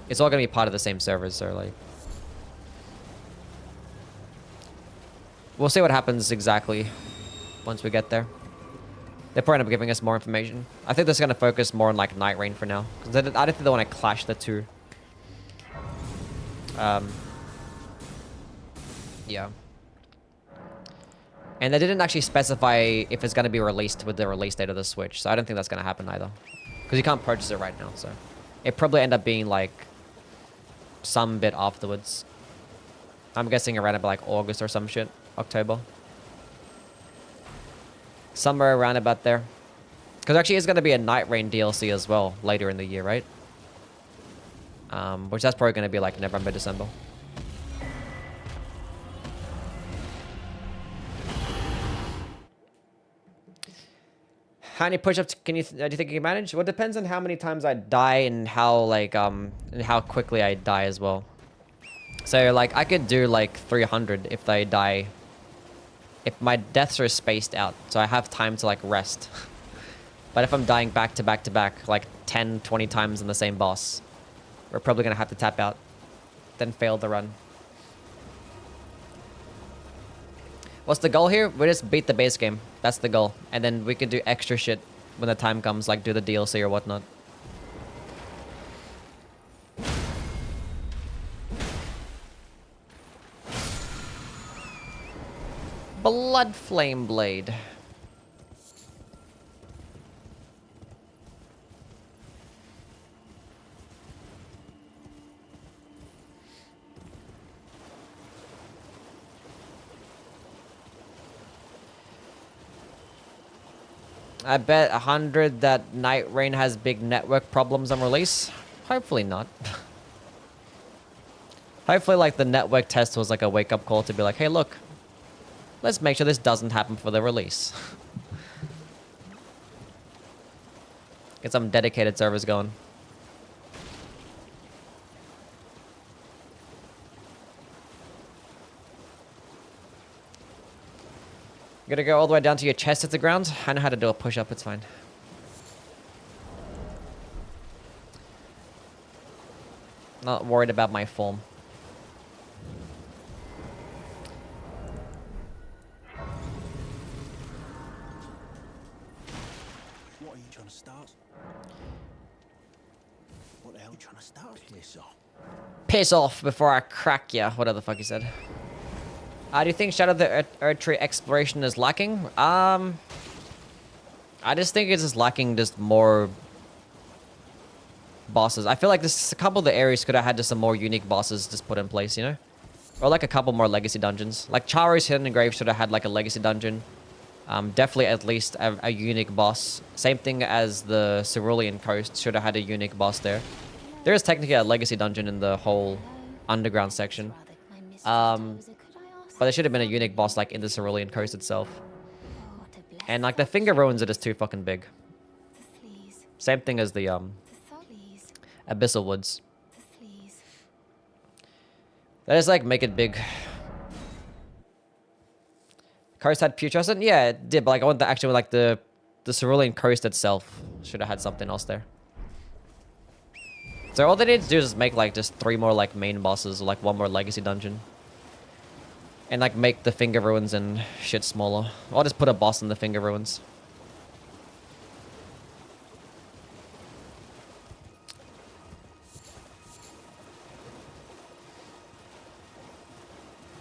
it's all going to be part of the same servers, so like... We'll see what happens exactly once we get there. They'll probably end up giving us more information. I think they're going to focus more on like Night Rain for now. Because I don't think they want to clash the two. Yeah. And they didn't actually specify if it's going to be released with the release date of the Switch. So I don't think that's going to happen either. Because you can't purchase it right now, so... It probably end up being like... some bit afterwards. I'm guessing around about like August or some shit. October. Somewhere around about there. Because actually it's going to be a Night Rain DLC as well later in the year, right? Which that's probably going to be like November, December. How many push-ups do you think you can manage? Well, it depends on how many times I die and how like and how quickly I die as well. So like I could do like 300 if I die. If my deaths are spaced out, so I have time to like rest. But if I'm dying back to back to back, like 10, 20 times in the same boss, we're probably gonna have to tap out, then fail the run. What's the goal here? We just beat the base game. That's the goal. And then we could do extra shit when the time comes, like do the DLC or whatnot. Blood Flame Blade. I bet 100 that Night Rain has big network problems on release. Hopefully not. Hopefully like the network test was like a wake-up call to be like, hey look, let's make sure this doesn't happen for the release. Get some dedicated servers going. You gotta go all the way down to your chest at the ground? I know how to do a push-up, it's fine. Not worried about my form. What are you trying to start? What the hell are you trying to start? Piss off. Piss off before I crack ya, whatever the fuck he said. Do you think Shadow of the Erdtree exploration is lacking? I just think it's just lacking just more bosses. I feel like this a couple of the areas could have had just some more unique bosses just put in place, you know? Or like a couple more legacy dungeons. Like Charo's Hidden Grave should have had like a legacy dungeon. Definitely at least a unique boss. Same thing as the Cerulean Coast should have had a unique boss there. There is technically a legacy dungeon in the whole underground section. But there should have been a unique boss like in the Cerulean Coast itself. And like the Finger Ruins are just too fucking big. Same thing as the Abyssal Woods. That is like make it big. Coast had Putrescent? Yeah, it did, but like I want the actually like the Cerulean Coast itself should have had something else there. So all they need to do is make like just 3 more like main bosses or like 1 more legacy dungeon. And like make the Finger Ruins and shit smaller. I'll just put a boss in the Finger Ruins.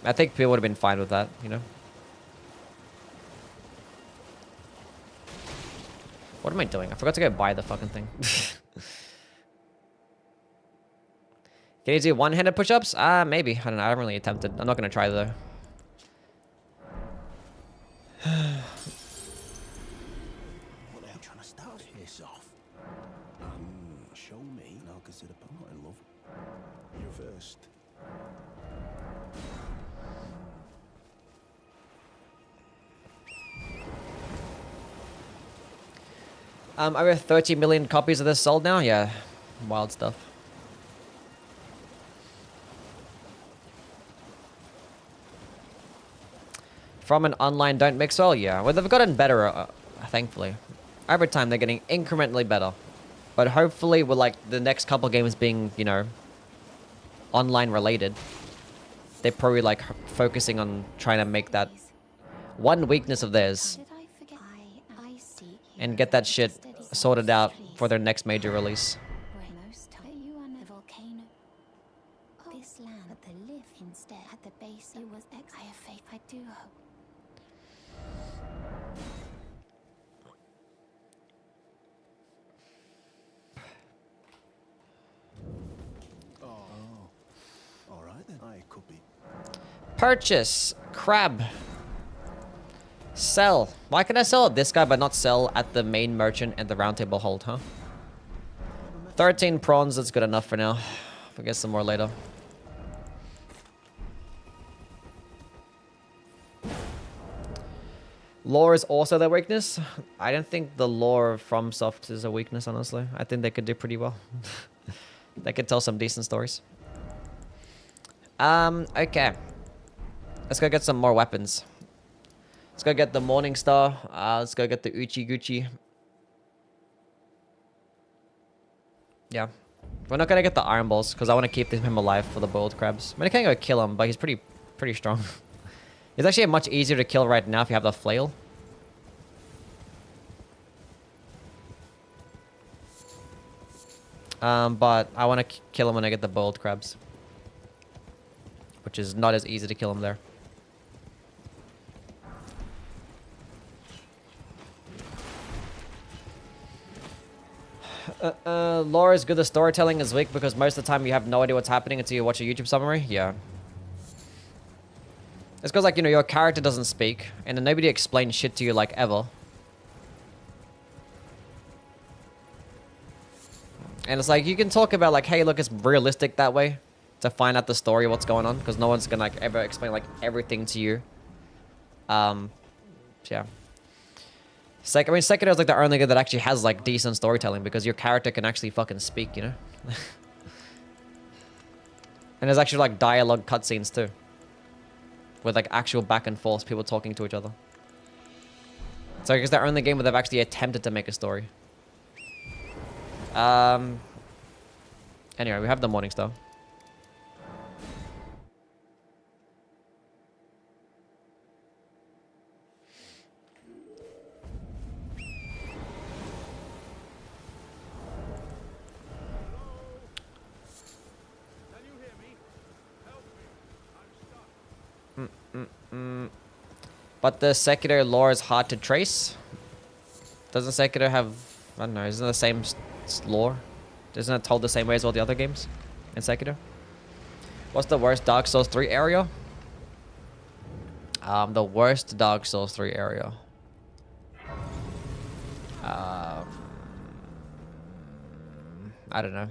I think people would have been fine with that, you know? What am I doing? I forgot to go buy the fucking thing. Can you do one-handed push-ups? Maybe. I don't know. I haven't really attempted. I'm not going to try though. Show me, and I'll consider. I'm not in love. You first. Over 30 million copies of this sold now? Yeah. Wild stuff. From an online don't mix well? Yeah. Well, they've gotten better, thankfully. Over time, they're getting incrementally better. But hopefully, with like the next couple games being, you know, online related, they're probably like focusing on trying to make that one weakness of theirs Did I forget? I seek and get that shit sorted out for their next major release. most time you are the volcano. This land at the live instead at the base. It was I have faith. I do hope. All right then. I could be. Purchase. Crab. Sell. Why can I sell at this guy but not sell at the main merchant and the round table hold, huh? 13 prawns, that's good enough for now. We'll get some more later. Lore is also their weakness. I don't think the lore of FromSoft is a weakness, honestly. I think they could do pretty well. They could tell some decent stories. Okay. Let's go get some more weapons. Let's go get the Morning Star. Let's go get the Uchi Gucci. Yeah. We're not gonna get the Iron Balls because I want to keep him alive for the boiled crabs. I mean, I can't go kill him, but he's pretty strong. He's actually much easier to kill right now if you have the flail. But I want to kill him when I get the boiled crabs. Which is not as easy to kill him there. Lore is good, the storytelling is weak because most of the time you have no idea what's happening until you watch a YouTube summary. Yeah. It's because, like, you know, your character doesn't speak, and then nobody explains shit to you, like, ever. And it's like, you can talk about, like, hey, look, it's realistic that way to find out the story, what's going on, because no one's gonna, like, ever explain, like, everything to you. So yeah. I mean, Sekiro is, like, the only game that actually has, like, decent storytelling, because your character can actually fucking speak, you know? And there's actually, like, dialogue cutscenes, too. With, like, actual back and forth, people talking to each other. So I guess the only game where they've actually attempted to make a story. Anyway, we have the Morning Star. Can you hear me? Help me. I'm stuck. But the Sekiro lore is hard to trace. Doesn't Sekiro have... I don't know, isn't it the same lore? Isn't it told the same way as all the other games in Sekiro? What's the worst Dark Souls 3 area? The worst Dark Souls 3 area. I don't know.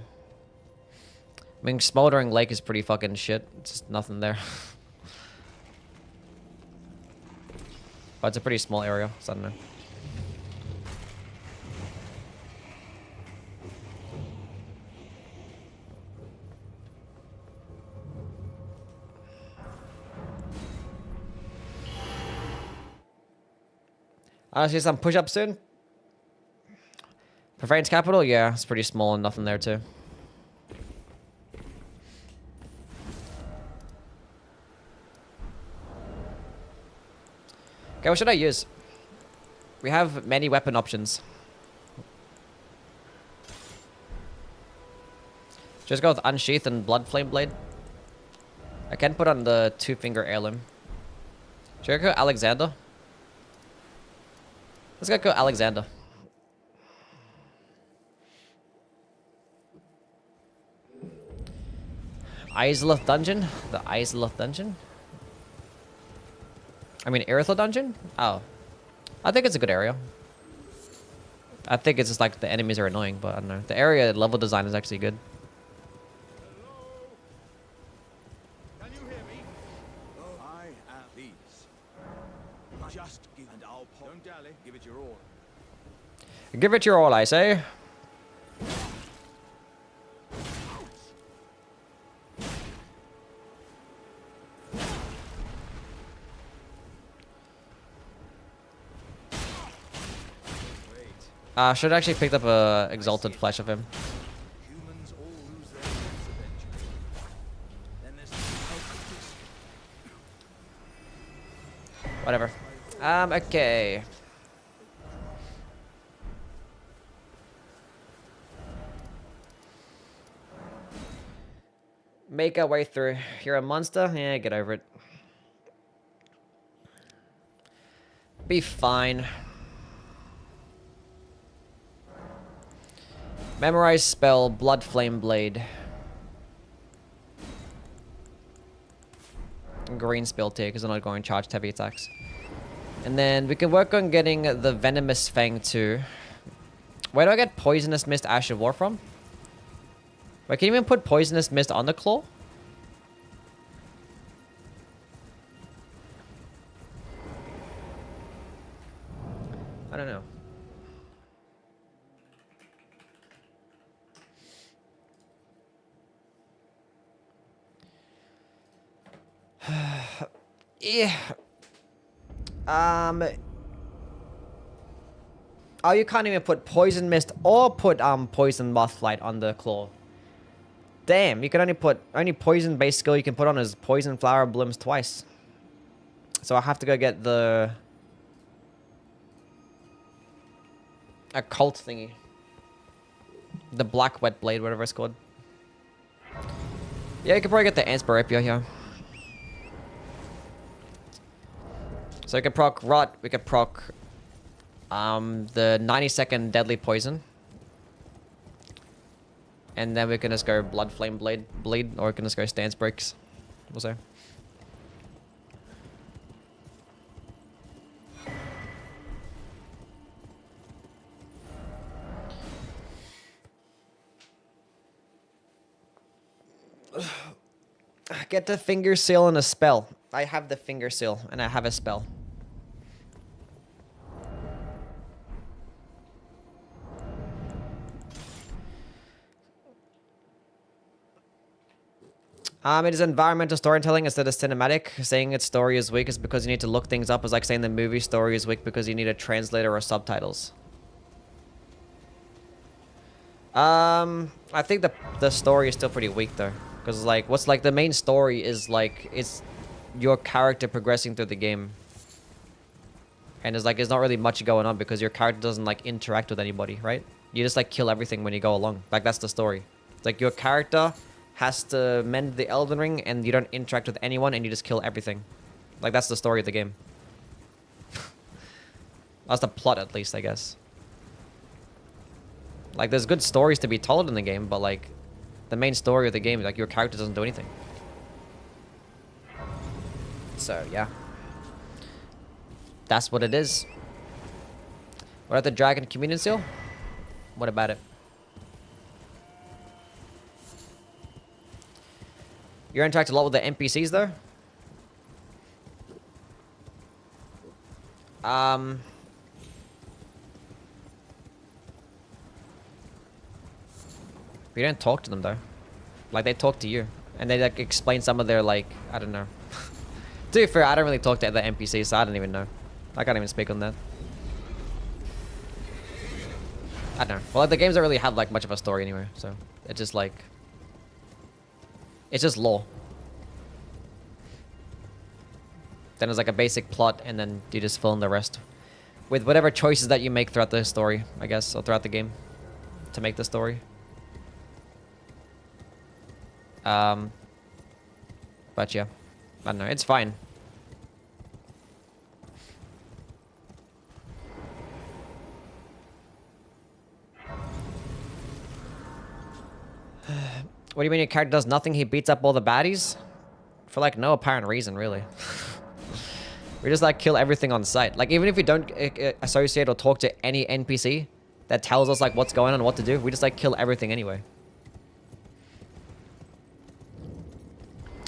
I mean, Smoldering Lake is pretty fucking shit. It's just nothing there. But it's a pretty small area, so I don't know. I see some push-ups soon. Profane's capital? Yeah, it's pretty small and nothing there too. Okay, what should I use? We have many weapon options. Just go with Unsheath and Blood Flame Blade. I can put on the 2-finger heirloom. Should I go Alexander? Let's go Alexander. Isleth Dungeon? The Isleth Dungeon? I mean, Erythel Dungeon? Oh. I think it's a good area. I think it's just like the enemies are annoying, but I don't know. The area level design is actually good. Hello? Can you hear me? I am these. Just give and I'll pop. Don't dally. Give it your all. Give it your all, I say. Should actually picked up a exalted flesh of him. Humans all lose their heads eventually. Then there's Whatever. Okay. Make our way through. You're a monster? Yeah, get over it. Be fine. Memorize spell, Blood Flame Blade. Green spell tier, because I'm not going to charge heavy attacks. And then we can work on getting the Venomous Fang too. Where do I get Poisonous Mist Ash of War from? Wait, can you even put Poisonous Mist on the claw? I don't know. Yeah. Oh, you can't even put Poison Mist or put Poison Mothlight on the claw. Damn, you can only poison based skill you can put on is Poison Flower Blooms twice. So I have to go get the occult thingy. The Black Wet Blade, whatever it's called. Yeah, you can probably get the Anspirapia here. So we can proc Rot, we can proc the 90-second Deadly Poison. And then we can just go Blood Flame Bleed, or we can just go Stance Breaks. We'll say. Get the Finger Seal and a spell. I have the Finger Seal, and I have a spell. It is environmental storytelling instead of cinematic. Saying its story is weak is because you need to look things up. It's like saying the movie story is weak because you need a translator or subtitles. I think the story is still pretty weak though. Because like, what's like the main story is like, it's your character progressing through the game. And it's like, there's not really much going on because your character doesn't like interact with anybody, right? You just like kill everything when you go along. Like that's the story. It's like your character has to mend the Elden Ring and you don't interact with anyone and you just kill everything. Like that's the story of the game. That's the plot at least, I guess. Like there's good stories to be told in the game, but like the main story of the game, like your character doesn't do anything. So yeah. That's what it is. What about the Dragon Communion Seal? What about it? You interact a lot with the NPCs though? You don't talk to them though. Like they talk to you. And they like explain some of their like, I don't know. To be fair, I don't really talk to the NPCs, so I don't even know. I can't even speak on that. I don't know. Well, like, the games don't really have like much of a story anyway, so it's just like, it's just lore. Then there's like a basic plot, and then you just fill in the rest with whatever choices that you make throughout the story, I guess, or throughout the game to make the story. But yeah, I don't know. It's fine. What do you mean your character does nothing? He beats up all the baddies? For like no apparent reason, really. We just like kill everything on sight. Like even if you don't associate or talk to any NPC, that tells us like what's going on and what to do. We just like kill everything anyway.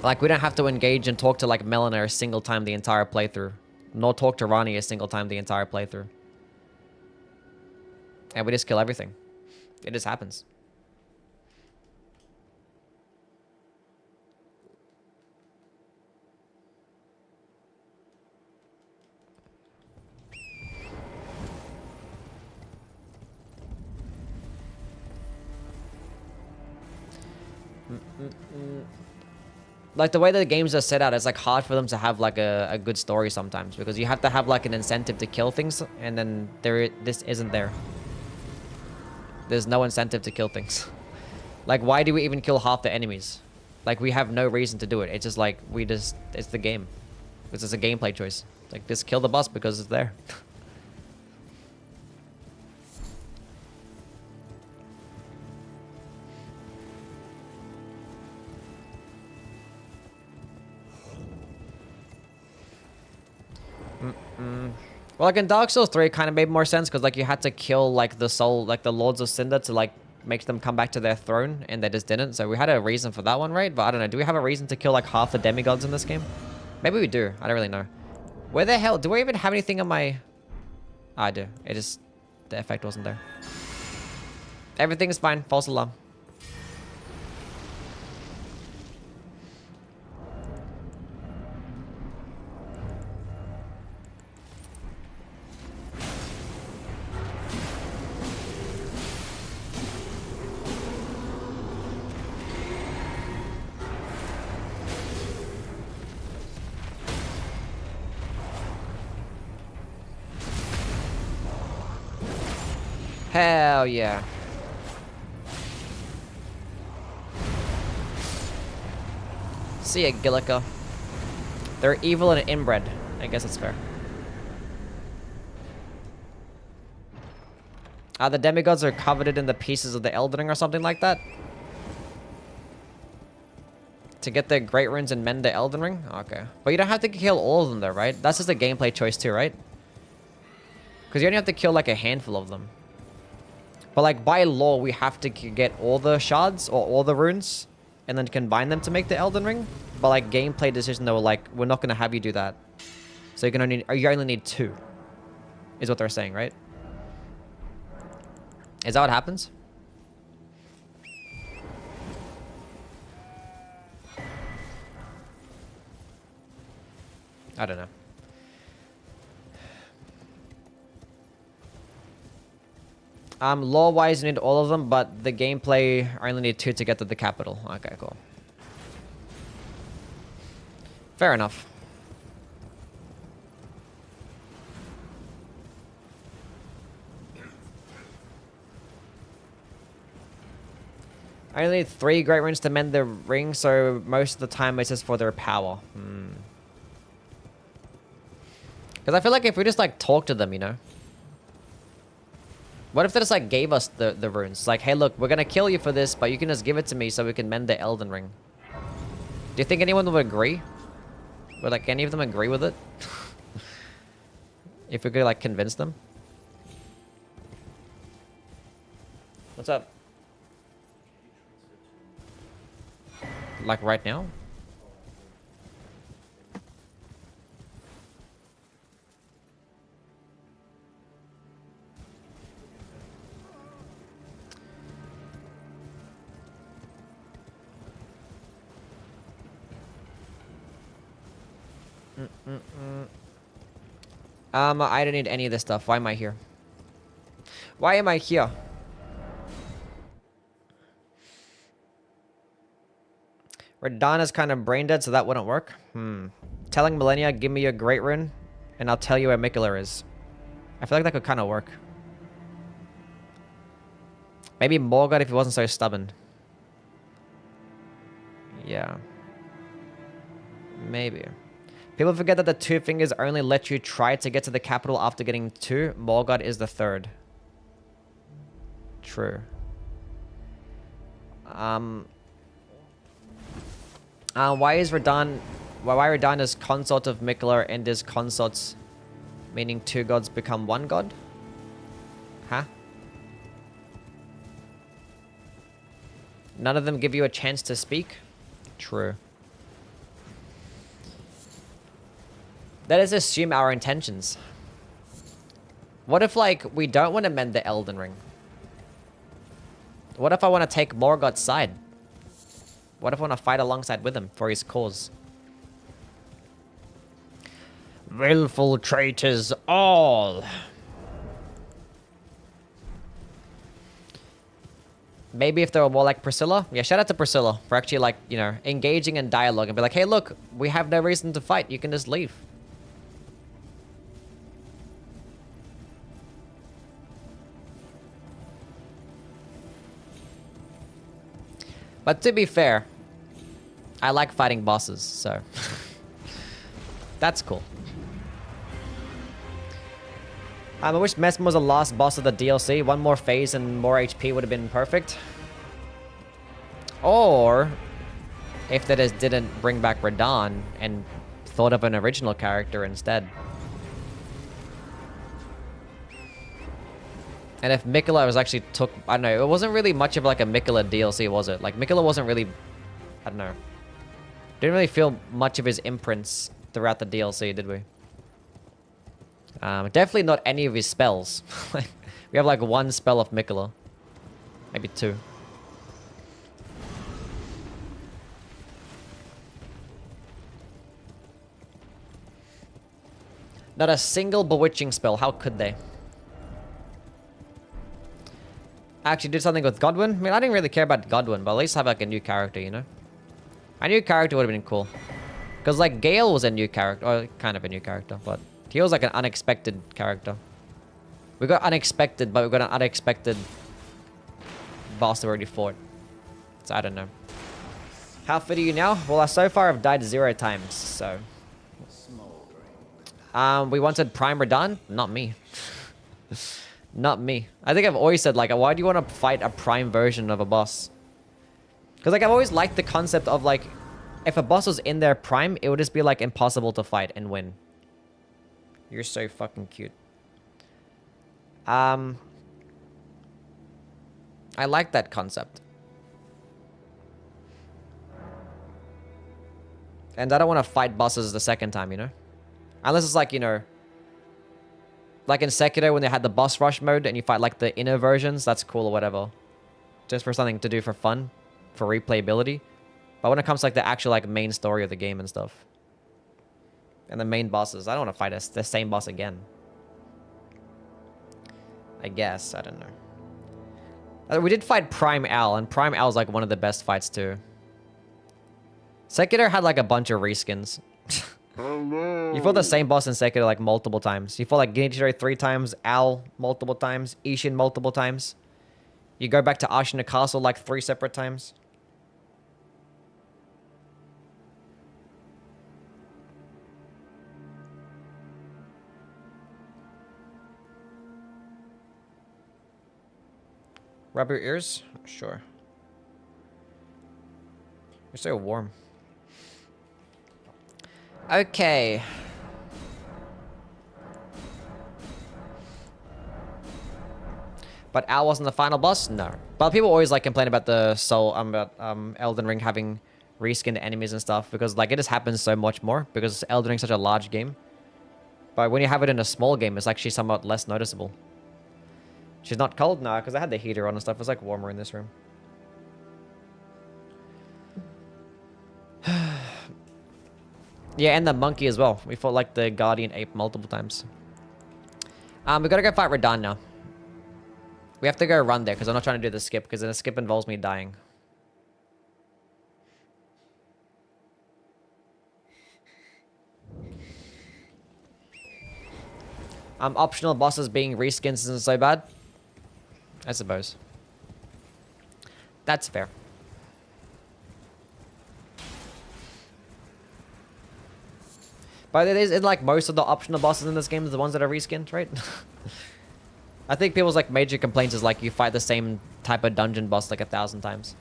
Like we don't have to engage and talk to like Melina a single time the entire playthrough, nor talk to Rani a single time the entire playthrough. And we just kill everything. It just happens. Like the way that the games are set out, it's like hard for them to have like a good story sometimes, because you have to have like an incentive to kill things, and then this isn't there. There's no incentive to kill things. Like, why do we even kill half the enemies? Like, we have no reason to do it. It's just like it's the game. This is a gameplay choice. Like, just kill the boss because it's there. Well, like in Dark Souls 3, it kind of made more sense because like you had to kill like the soul, like the Lords of Cinder to like make them come back to their throne, and they just didn't. So we had a reason for that one, right? But I don't know. Do we have a reason to kill like half the demigods in this game? Maybe we do. I don't really know. Where the hell? Do I even have anything on my... Oh, I do. It just... The effect wasn't there. Everything's fine. False alarm. Hell yeah. See ya, Gillica. They're evil and inbred. I guess it's fair. The demigods are coveted in the pieces of the Elden Ring or something like that? To get the Great Runes and mend the Elden Ring? Okay. But you don't have to kill all of them though, right? That's just a gameplay choice too, right? Because you only have to kill like a handful of them. But like by law, we have to get all the shards or all the runes and then combine them to make the Elden Ring. But like gameplay decision, though, like we're not going to have you do that. So you only need 2 is what they're saying, right? Is that what happens? I don't know. Lore-wise, you need all of them, but the gameplay, I only need 2 to get to the capital. Okay, cool. Fair enough. I only need 3 Great Runes to mend the ring, so most of the time it's just for their power. Because I feel like if we just, like, talk to them, you know? What if they just like gave us the runes? Like, hey, look, we're gonna kill you for this, but you can just give it to me so we can mend the Elden Ring. Do you think anyone would agree? Would like any of them agree with it? If we could like convince them? What's up? Like right now? I don't need any of this stuff. Why am I here? Why am I here? Radana's kind of brain dead, so that wouldn't work. Telling Millennia, give me your Great Rune, and I'll tell you where Mikula is. I feel like that could kind of work. Maybe Morgott if he wasn't so stubborn. Yeah. Maybe. People forget that the 2 fingers only let you try to get to the capital after getting 2. Morgott is the 3rd. True. Why is Radahn... Why Radahn is consort of Mikula and is consorts, meaning 2 gods become 1 god? Huh? None of them give you a chance to speak? True. Let us assume our intentions. What if, like, we don't want to mend the Elden Ring? What if I want to take Morgoth's side? What if I want to fight alongside with him for his cause? Willful traitors all! Maybe if they were more like Priscilla? Yeah, shout out to Priscilla for actually, like, you know, engaging in dialogue and be like, hey, look, we have no reason to fight. You can just leave. But to be fair, I like fighting bosses, so that's cool. I wish Mesmer was the last boss of the DLC. One more phase and more HP would have been perfect. Or if they just didn't bring back Radahn and thought of an original character instead. And if Miquella was actually took... I don't know, it wasn't really much of like a Miquella DLC, was it? Like, Miquella wasn't really... I don't know. Didn't really feel much of his imprints throughout the DLC, did we? Definitely not any of his spells. We have like one spell of Miquella. Maybe two. Not a single bewitching spell. How could they? I actually did something with Godwin. I mean, I didn't really care about Godwin, but at least have like a new character, you know? A new character would have been cool. Because like Gale was a new character, or kind of a new character, but he was like an unexpected character. We got unexpected, but we got an unexpected boss that we already fought. So I don't know. How fit are you now? Well, I so far have died 0 times, so... we wanted Prime Radahn? Not me. Not me. I think I've always said, like, why do you want to fight a Prime version of a boss? Because, like, I've always liked the concept of, like, if a boss was in their Prime, it would just be, like, impossible to fight and win. You're so fucking cute. I like that concept. And I don't want to fight bosses the second time, you know? Unless it's like, you know... Like in Sekiro when they had the boss rush mode and you fight like the inner versions, that's cool or whatever. Just for something to do for fun. For replayability. But when it comes to like the actual like main story of the game and stuff. And the main bosses, I don't want to fight the same boss again. I guess, I don't know. We did fight Prime Al, and Prime Al is like one of the best fights too. Sekiro had like a bunch of reskins. You fought the same boss in Sekiro like multiple times. You fought like Genichiro 3 times, Al multiple times, Ishin multiple times. You go back to Ashina Castle like 3 separate times. Rub your ears? Sure. You're so warm. Okay. But Al wasn't the final boss? No. But people always like complain about the Elden Ring having reskinned enemies and stuff because like it just happens so much more because Elden Ring's such a large game. But when you have it in a small game, it's actually somewhat less noticeable. She's not cold now because I had the heater on and stuff. It's like warmer in this room. Yeah, and the monkey as well. We fought like the guardian ape multiple times. We gotta go fight Radahn now. We have to go run there because I'm not trying to do the skip because then the skip involves me dying. Optional bosses being reskins isn't so bad. I suppose. That's fair. But it is in like most of the optional bosses in this game are the ones that are reskinned, right? I think people's like major complaints is like you fight the same type of dungeon boss like 1,000 times.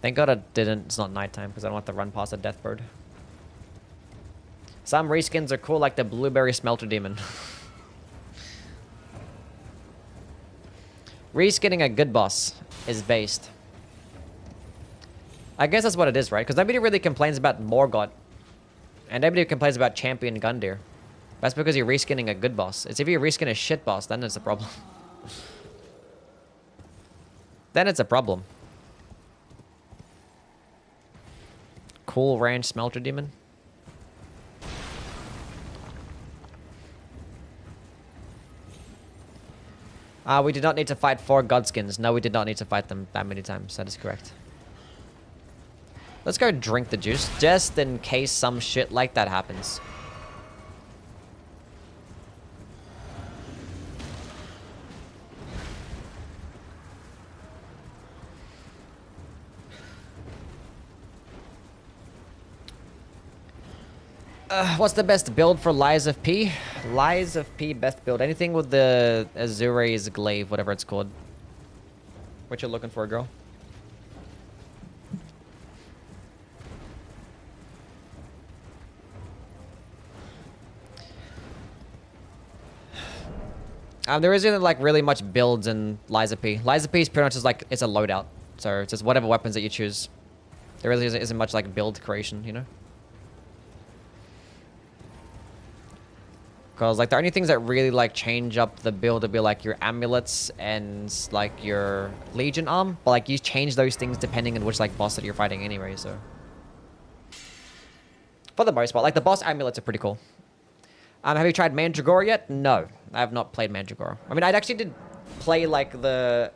Thank God I didn't. It's not nighttime because I don't have to run past a death bird. Some reskins are cool like the blueberry smelter demon. Reskinning a good boss. is based. I guess that's what it is, right? Because nobody really complains about Margit. And nobody complains about Champion Gundyr. That's because you're reskinning a good boss. It's if you reskin a shit boss, then it's a problem. Then it's a problem. Cool range smelter demon. We did not need to fight 4 Godskins. No, we did not need to fight them that many times. That is correct. Let's go drink the juice, just in case some shit like that happens. What's the best build for Lies of P? Lies of P best build. Anything with the Azure's glaive, whatever it's called. What you looking for, girl? There isn't like really much builds in Lies of P. Lies of P is pretty much just like, it's a loadout. So it's just whatever weapons that you choose. There really isn't much like build creation, you know? Because like the only things that really like change up the build would be like your amulets and like your Legion arm. But like you change those things depending on which like boss that you're fighting anyway, so. For the most part, like the boss amulets are pretty cool. Have you tried Mandragora yet? No, I have not played Mandragora. I mean, I actually did play like the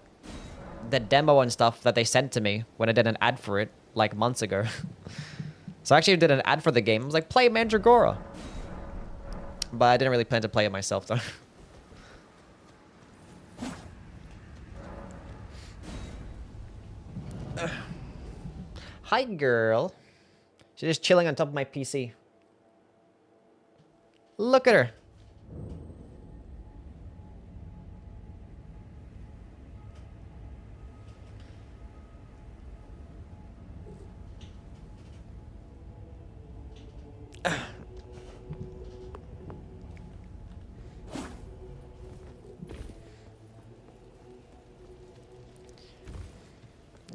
demo and stuff that they sent to me when I did an ad for it like months ago. So I actually did an ad for the game. I was like, play Mandragora. But I didn't really plan to play it myself though. Hi girl. She's just chilling on top of my PC. Look at her.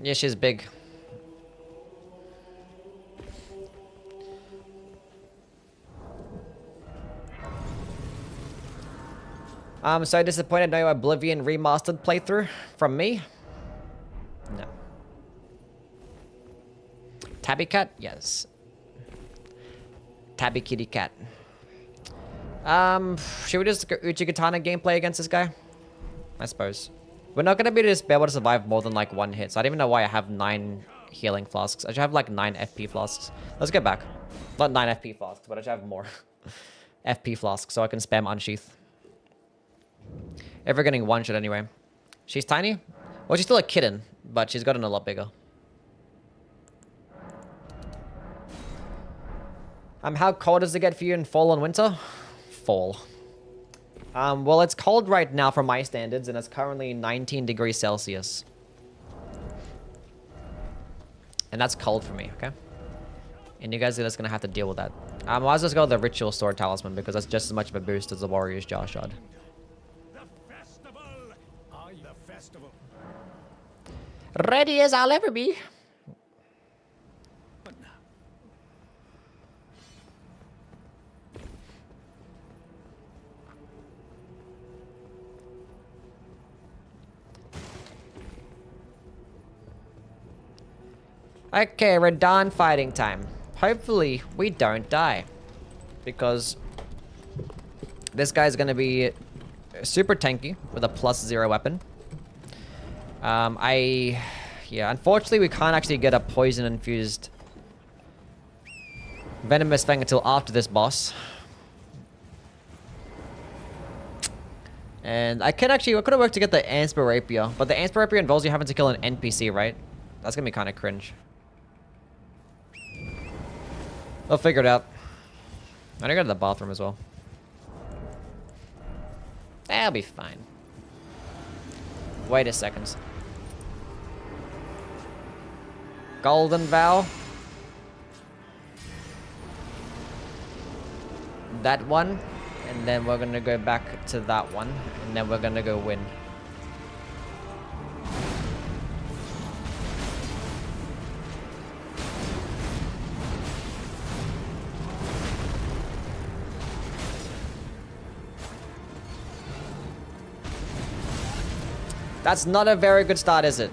Yeah, she's big. I'm so disappointed. No Oblivion remastered playthrough from me. No. Tabby cat? Yes. Tabby kitty cat. Should we just go Uchigatana gameplay against this guy? I suppose. We're not gonna be able to survive more than like 1 hit, so I don't even know why I have 9 healing flasks. I should have like 9 FP flasks. Let's go back. Not 9 FP flasks, but I should have more FP flasks so I can spam unsheath. If we're getting 1 shot anyway. She's tiny? Well, she's still a kitten, but she's gotten a lot bigger. How cold does it get for you in fall and winter? Fall. Well, it's cold right now for my standards, and it's currently 19 degrees Celsius. And that's cold for me, okay? And you guys are just gonna have to deal with that. I'll just go with the Ritual Sword Talisman, because that's just as much of a boost as the Warrior's Jar Shard. Ready as I'll ever be. Okay, we're done fighting time. Hopefully, we don't die. Because this guy's gonna be super tanky with a +0 weapon. Yeah, unfortunately, we can't actually get a poison-infused Venomous Fang until after this boss. And I could have worked to get the Ansper Rapier, but the Ansper Rapier involves you having to kill an NPC, right? That's gonna be kind of cringe. We'll figure it out. I gotta go to the bathroom as well. That'll be fine. Wait a second. Golden Vow. That one. And then we're gonna go back to that one. And then we're gonna go win. That's not a very good start, is it?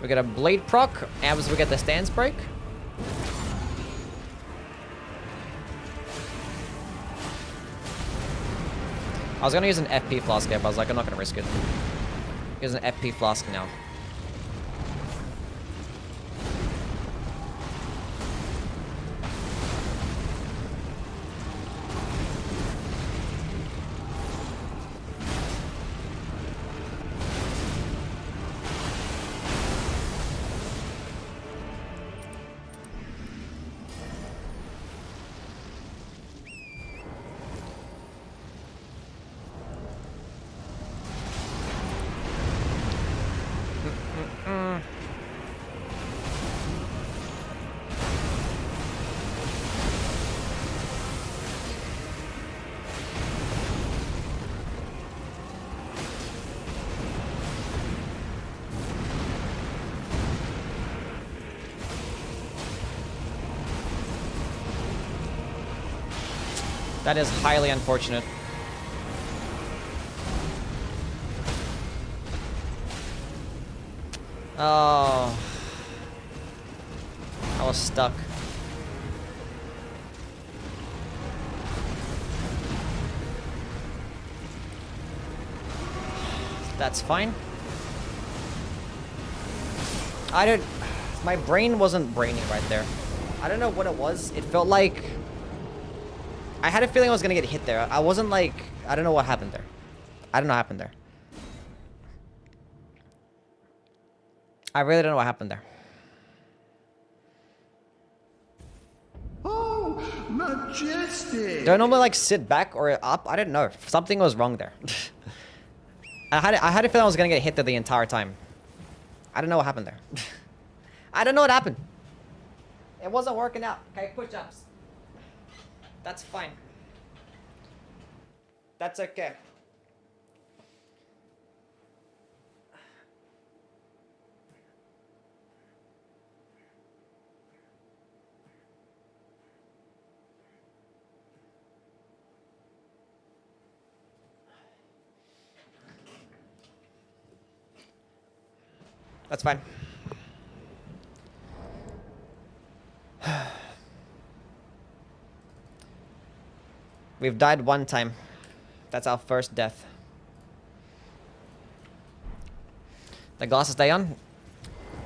We get a blade proc, and we get the stance break. I was gonna use an FP flask here, but I was like, I'm not gonna risk it. Use an FP flask now. That is highly unfortunate. Oh. I was stuck. That's fine. I don't... My brain wasn't braining right there. I don't know what it was. It felt like... I had a feeling I was gonna get hit there. I wasn't like... I don't know what happened there. I don't know what happened there. I really don't know what happened there. Oh, majestic! Do I normally like sit back or up? I don't know. Something was wrong there. I had a feeling I was gonna get hit there the entire time. I don't know what happened there. I don't know what happened. It wasn't working out. Okay, push-ups. That's fine. That's okay. That's fine. We've died one time. That's our first death. The glasses stay on.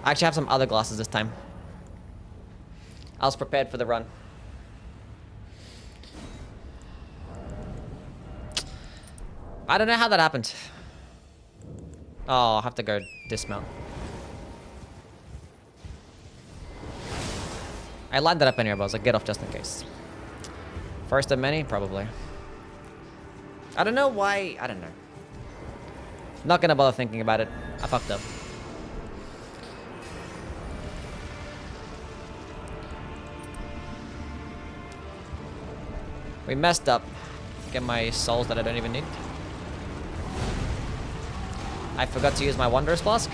I actually have some other glasses this time. I was prepared for the run. I don't know how that happened. Oh, I'll have to go dismount. I lined that up in here, but I was like, get off just in case. First of many? Probably. I don't know why... I don't know. Not gonna bother thinking about it. I fucked up. We messed up. Get my souls that I don't even need. I forgot to use my Wanderer's Flask.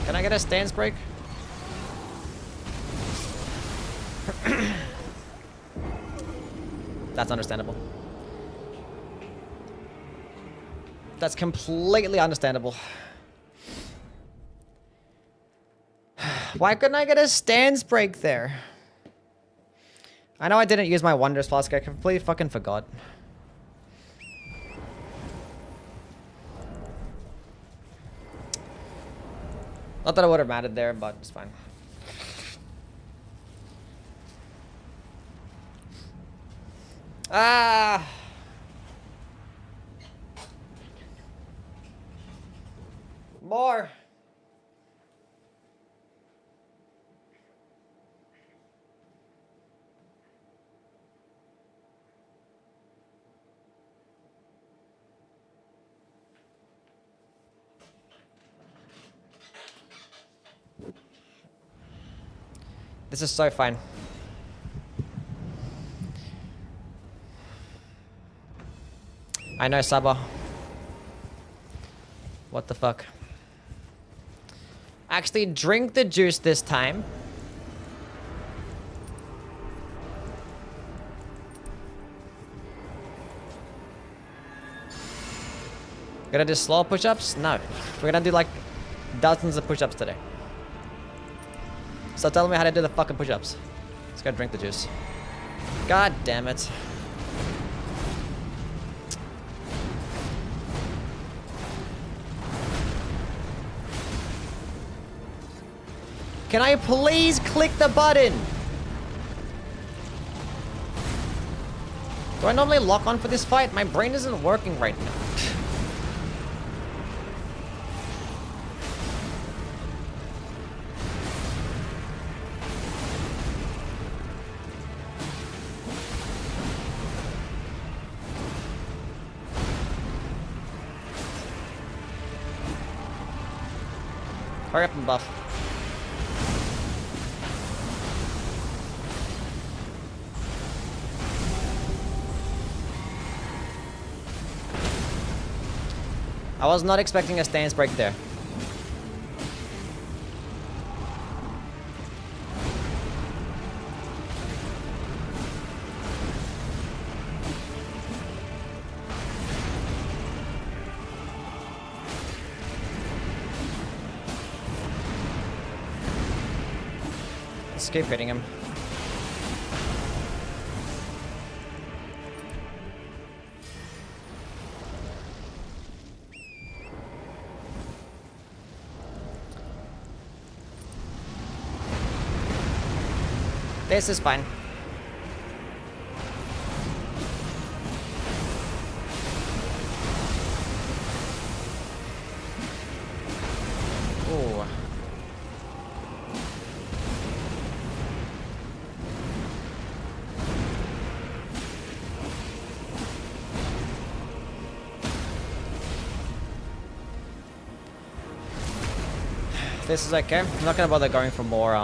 Can I get a stance break? That's understandable. That's completely understandable. Why couldn't I get a stance break there? I know I didn't use my Wonders Flask. I completely fucking forgot. Not that it would have mattered there, but it's fine. Ah! More! This is so fine. I know, Saba. What the fuck? Actually, drink the juice this time. Gonna do slow push-ups? No. We're gonna do like dozens of push-ups today. So tell me how to do the fucking push-ups. Let's go drink the juice. God damn it. Can I please click the button? Do I normally lock on for this fight? My brain isn't working right now. Hurry up and buff. I was not expecting a stance break there. Let's keep hitting him. This is fine. Ooh. This is okay. I'm not gonna bother going for more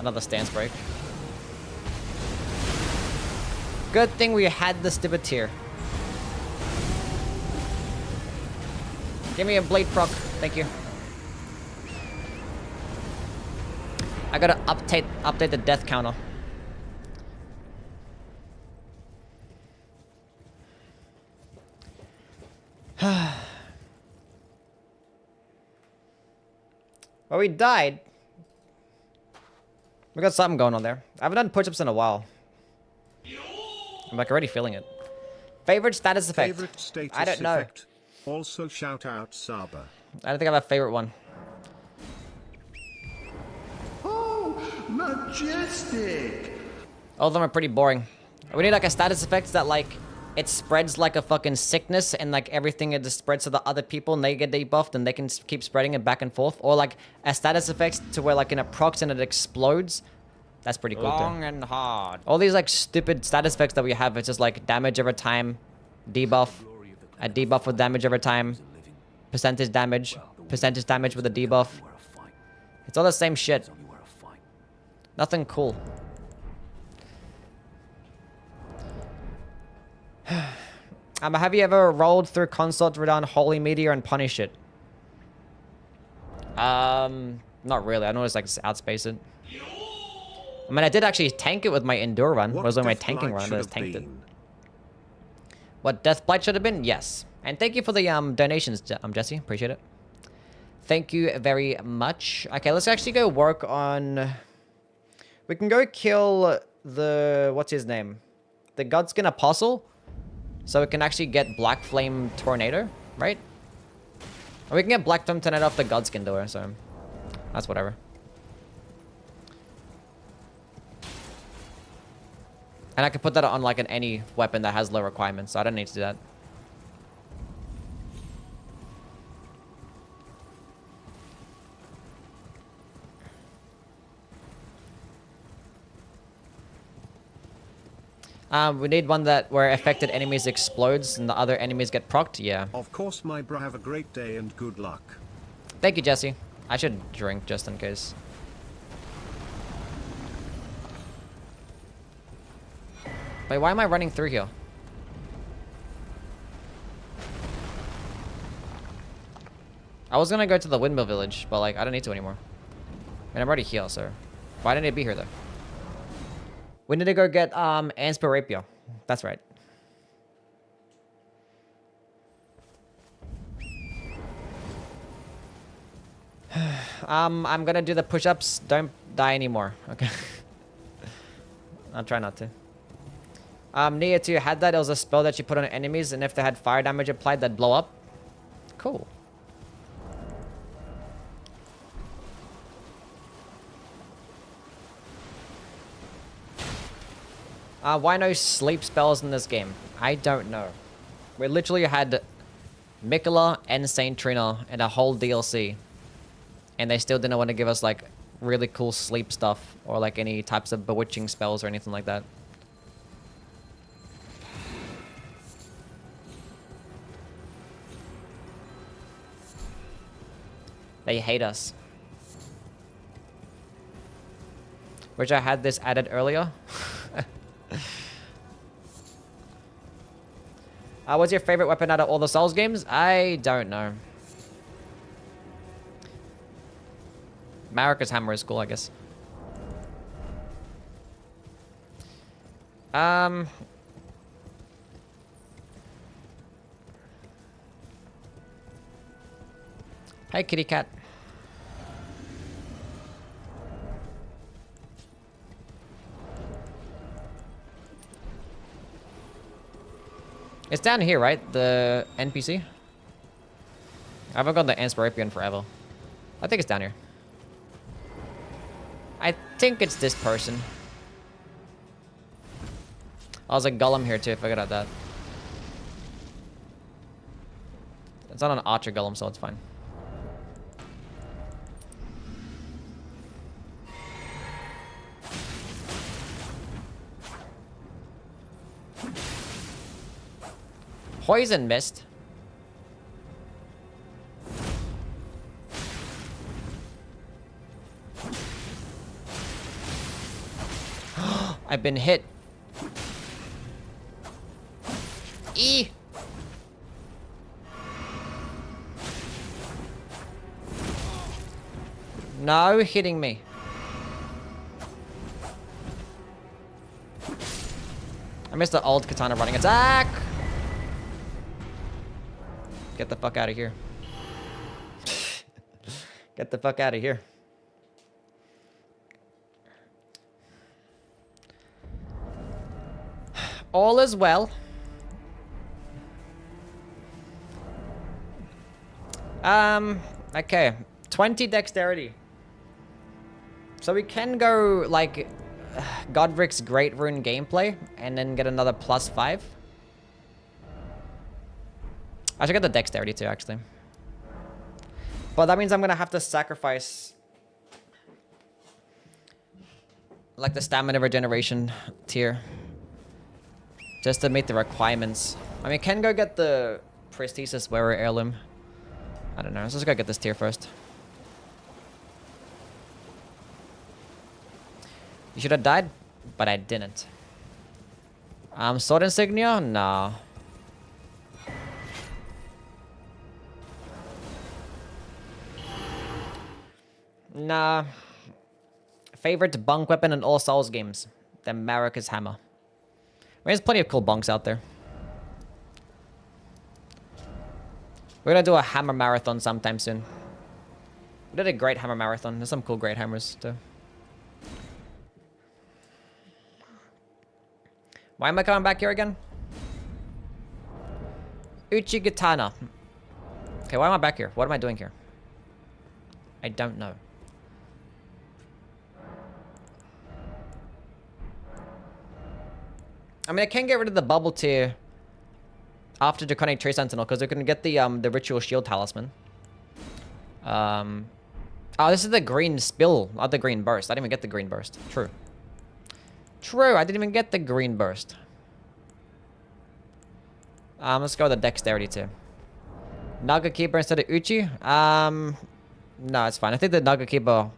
another stance break. Good thing we had the stupid tier. Give me a blade proc. Thank you. I gotta update the death counter. Well, we died. We got something going on there. I haven't done push-ups in a while. I'm like already feeling it. Favorite status effect? Favorite status I don't know. effect. Also shout out Saba. I don't think I have a favorite one. Oh, majestic! All of them are pretty boring. We need like a status effect that like it spreads like a fucking sickness and like everything it just spreads to the other people and they get debuffed and they can keep spreading it back and forth. Or like a status effect to where like in a procs and it explodes. That's pretty cool Long too. and hard. All these like stupid status effects that we have, it's just like damage over time, debuff, a debuff with damage over time, percentage damage with a debuff. It's all the same shit. Nothing cool. Have you ever rolled through consort without Holy Meteor and punish it? Not really. I know it's like outspace it. I mean, I did actually tank it with my Endure run. It was on my tanking run. I just tanked it. What Death Blight should have been? Yes. And thank you for the donations, Jesse. Appreciate it. Thank you very much. Okay, let's actually go work on... We can go kill the... What's his name? The Godskin Apostle. So we can actually get Black Flame Tornado, right? Or we can get Black Flame Tornado off the Godskin door, so... That's whatever. And I can put that on like any weapon that has low requirements, so I don't need to do that. We need one that where affected enemies explodes and the other enemies get procced. Yeah. Of course, my bro. Have a great day and good luck. Thank you, Jesse. I should drink just in case. Wait, why am I running through here? I was gonna go to the windmill village, but like I don't need to anymore. And I'm already here, so why didn't it be here though? We need to go get Ansper Rapier. That's right. I'm gonna do the push-ups. Don't die anymore. Okay. I'll try not to. Nia 2 had that. It was a spell that she put on enemies, and if they had fire damage applied, they'd blow up. Cool. Why no sleep spells in this game? I don't know. We literally had Mikola and Saint Trina and a whole DLC. And they still didn't want to give us like really cool sleep stuff or like any types of bewitching spells or anything like that. They hate us. Wish I had this added earlier. What's your favorite weapon out of all the Souls games? I don't know. Marika's hammer is cool, I guess. Hey, kitty cat. It's down here, right? The NPC? I haven't got the Anspirapian forever. I think it's down here. I think it's this person. I was like Golem here too, I forgot about that. It's not an Archer Golem, so it's fine. Poison Mist. I've been hit. E. No hitting me. I missed the old katana running attack. Get the fuck out of here. Get the fuck out of here. All is well. Okay. 20 dexterity. So we can go, like, Godric's Great Rune gameplay, and then get another +5. I should get the dexterity too, actually. But that means I'm gonna have to sacrifice, like, the stamina regeneration tier. Just to meet the requirements. I mean, can go get the Prosthesis Wearer Heirloom. I don't know. Let's just go get this tier first. You should have died, but I didn't. Sword Insignia? Nah. Nah. Favorite bunk weapon in all Souls games? The Marika's hammer. I mean, there's plenty of cool bunks out there. We're gonna do a hammer marathon sometime soon. We did a great hammer marathon. There's some cool great hammers too. Why am I coming back here again? Uchigatana. Okay, why am I back here? What am I doing here? I don't know. I mean, I can get rid of the bubble tier after Draconic Tree Sentinel because we can get the Ritual Shield Talisman. Oh, this is the green spill, not the green burst. I didn't even get the green burst. True. True, I didn't even get the green burst. Let's go with the Dexterity tier. Naga Keeper instead of Uchi? No, it's fine. I think the Naga Keeper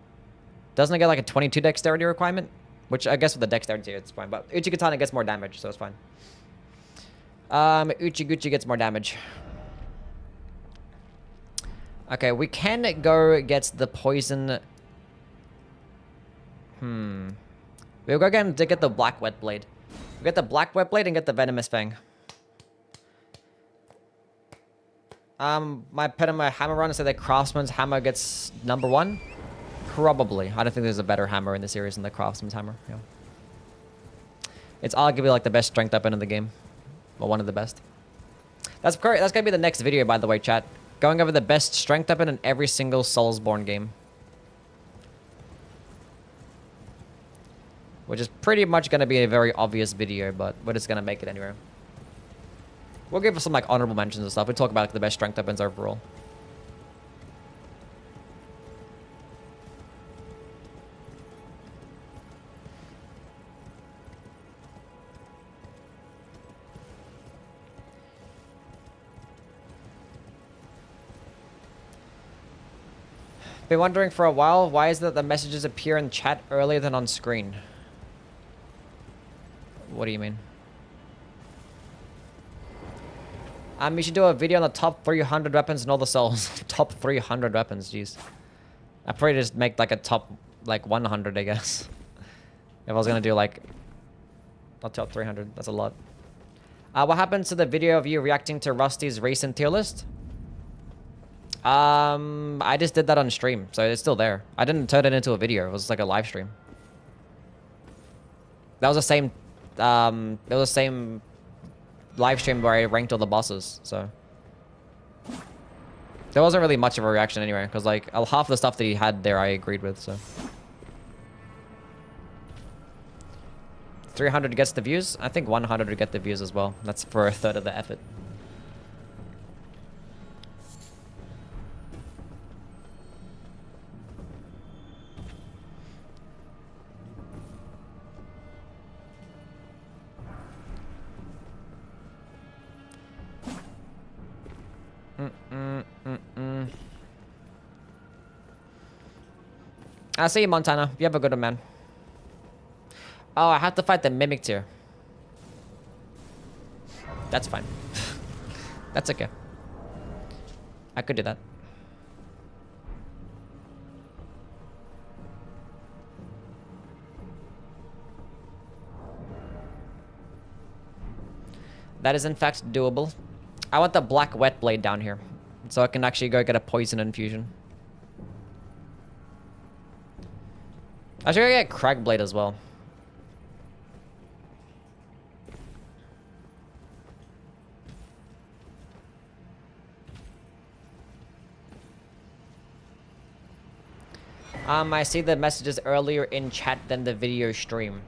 doesn't it get like a 22 Dexterity requirement? Which I guess with the Dexterity tier, it's fine. But Uchi Katana gets more damage, so it's fine. Uchi Gucci gets more damage. Okay, we can go get the poison. We'll go again to get the Black Wet Blade. We'll get the Black Wet Blade and get the Venomous Fang. My pet on my hammer run said that Craftsman's hammer gets #1. Probably. I don't think there's a better hammer in the series than the Craftsman's hammer. Yeah. It's arguably like the best strength weapon in the game. Well, one of the best. That's gonna be the next video, by the way, chat. Going over the best strength weapon in every single Soulsborne game. Which is pretty much gonna be a very obvious video, but we're just gonna make it anyway. We'll give us some like honorable mentions and stuff. We talk about like, the best strength weapons overall. Been wondering for a while, why is it that the messages appear in chat earlier than on screen? What do you mean? You should do a video on the top 300 weapons in all the cells. Top 300 weapons, jeez. I'd probably just make like a top, like 100, I guess. If I was gonna do like, not top 300, that's a lot. What happened to the video of you reacting to Rusty's recent tier list? I just did that on stream, so it's still there. I didn't turn it into a video. It was like a live stream. That was the same, it was the same live stream where I ranked all the bosses, so. There wasn't really much of a reaction anyway, because like half of the stuff that he had there I agreed with, so. 300 gets the views? I think 100 would get the views as well. That's for a third of the effort. I'll see you, Montana. You have a good one, man. Oh, I have to fight the Mimic tier. That's fine. That's okay. I could do that. That is in fact doable. I want the Black Wet Blade down here, so I can actually go get a poison infusion. I should go get Crag Blade as well. I see the messages earlier in chat than the video stream.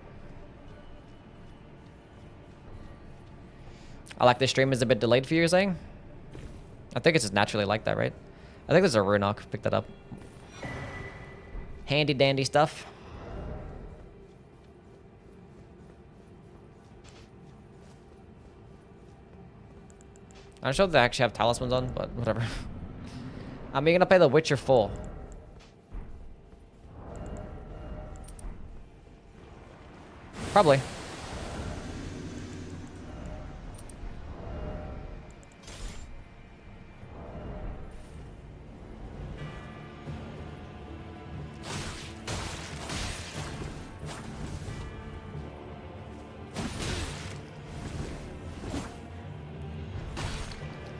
I like the stream is a bit delayed for you, you're saying? I think it's just naturally like that, right? I think there's a rune arc. Pick that up. Handy dandy stuff. I'm not sure if they actually have talismans on, but whatever. You're gonna play The Witcher 4. Probably.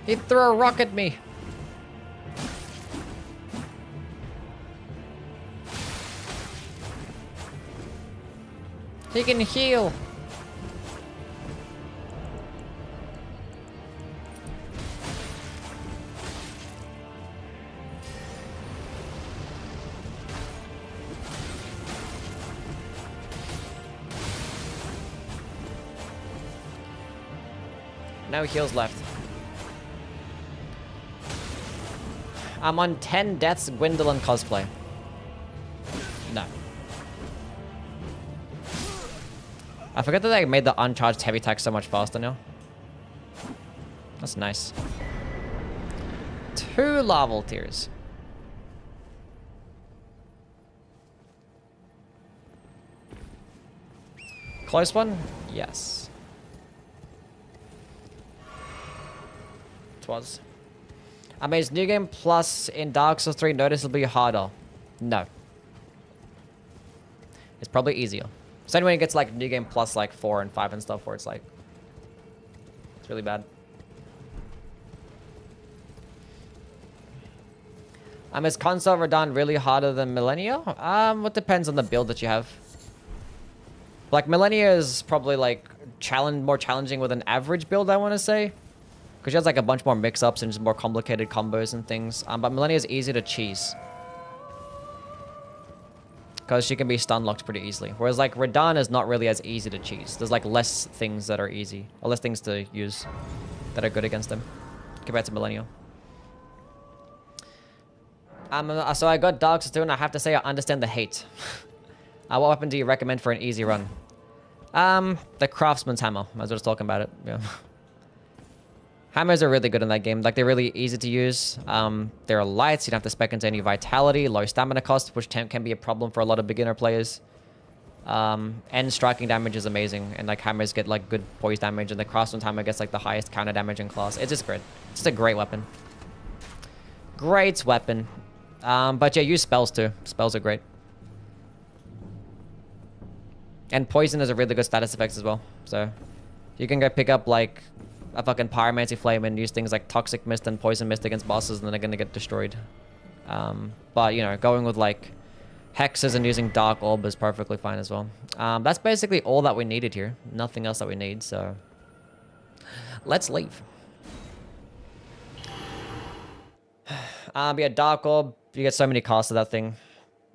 He threw a rock at me. He can heal. No heals left. I'm on 10 deaths Gwendolyn cosplay. No. I forgot that I made the uncharged heavy attack so much faster now. That's nice. 2 lava tears. Close one? Yes. It was. I mean, is New Game Plus in Dark Souls 3 noticeably harder? No. It's probably easier. So anyway, it gets like New Game Plus like 4 and 5 and stuff where it's like... It's really bad. Is Console Radahn really harder than Millennia? It depends on the build that you have. Like, Millennia is probably like more challenging with an average build, I want to say. Because she has like a bunch more mix-ups and just more complicated combos and things. But Millennia is easy to cheese. Because she can be stun locked pretty easily. Whereas like Radahn is not really as easy to cheese. There's like less things that are easy. Or less things to use that are good against him. Compared to Millennia. So I got Dark Souls 2 and I have to say I understand the hate. What weapon do you recommend for an easy run? The Craftsman's Hammer. I was just talking about it. Yeah. Hammers are really good in that game. Like, they're really easy to use. They're light, so you don't have to spec into any vitality. Low stamina cost, which can be a problem for a lot of beginner players. And striking damage is amazing. And, like, hammers get, like, good poise damage. And the Craftsman's Hammer gets, like, the highest counter damage in class. It's just great. It's just a great weapon. Great weapon. But yeah, use spells, too. Spells are great. And poison is a really good status effect as well. So, you can go pick up, like... a fucking Pyromancy Flame and use things like Toxic Mist and Poison Mist against bosses and then they're gonna get destroyed. But, you know, going with, like, Hexes and using Dark Orb is perfectly fine as well. That's basically all that we needed here. Nothing else that we need, so... let's leave. Yeah, Dark Orb, you get so many casts of that thing.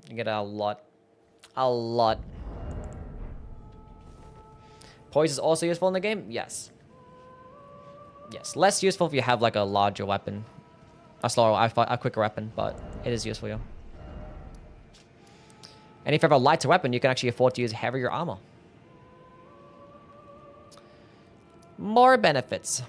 You get a lot. A lot. Poise is also useful in the game? Yes. Yes, less useful if you have like a larger weapon. A quicker weapon, but it is useful, yeah. And if you have a lighter weapon, you can actually afford to use heavier armor. More benefits.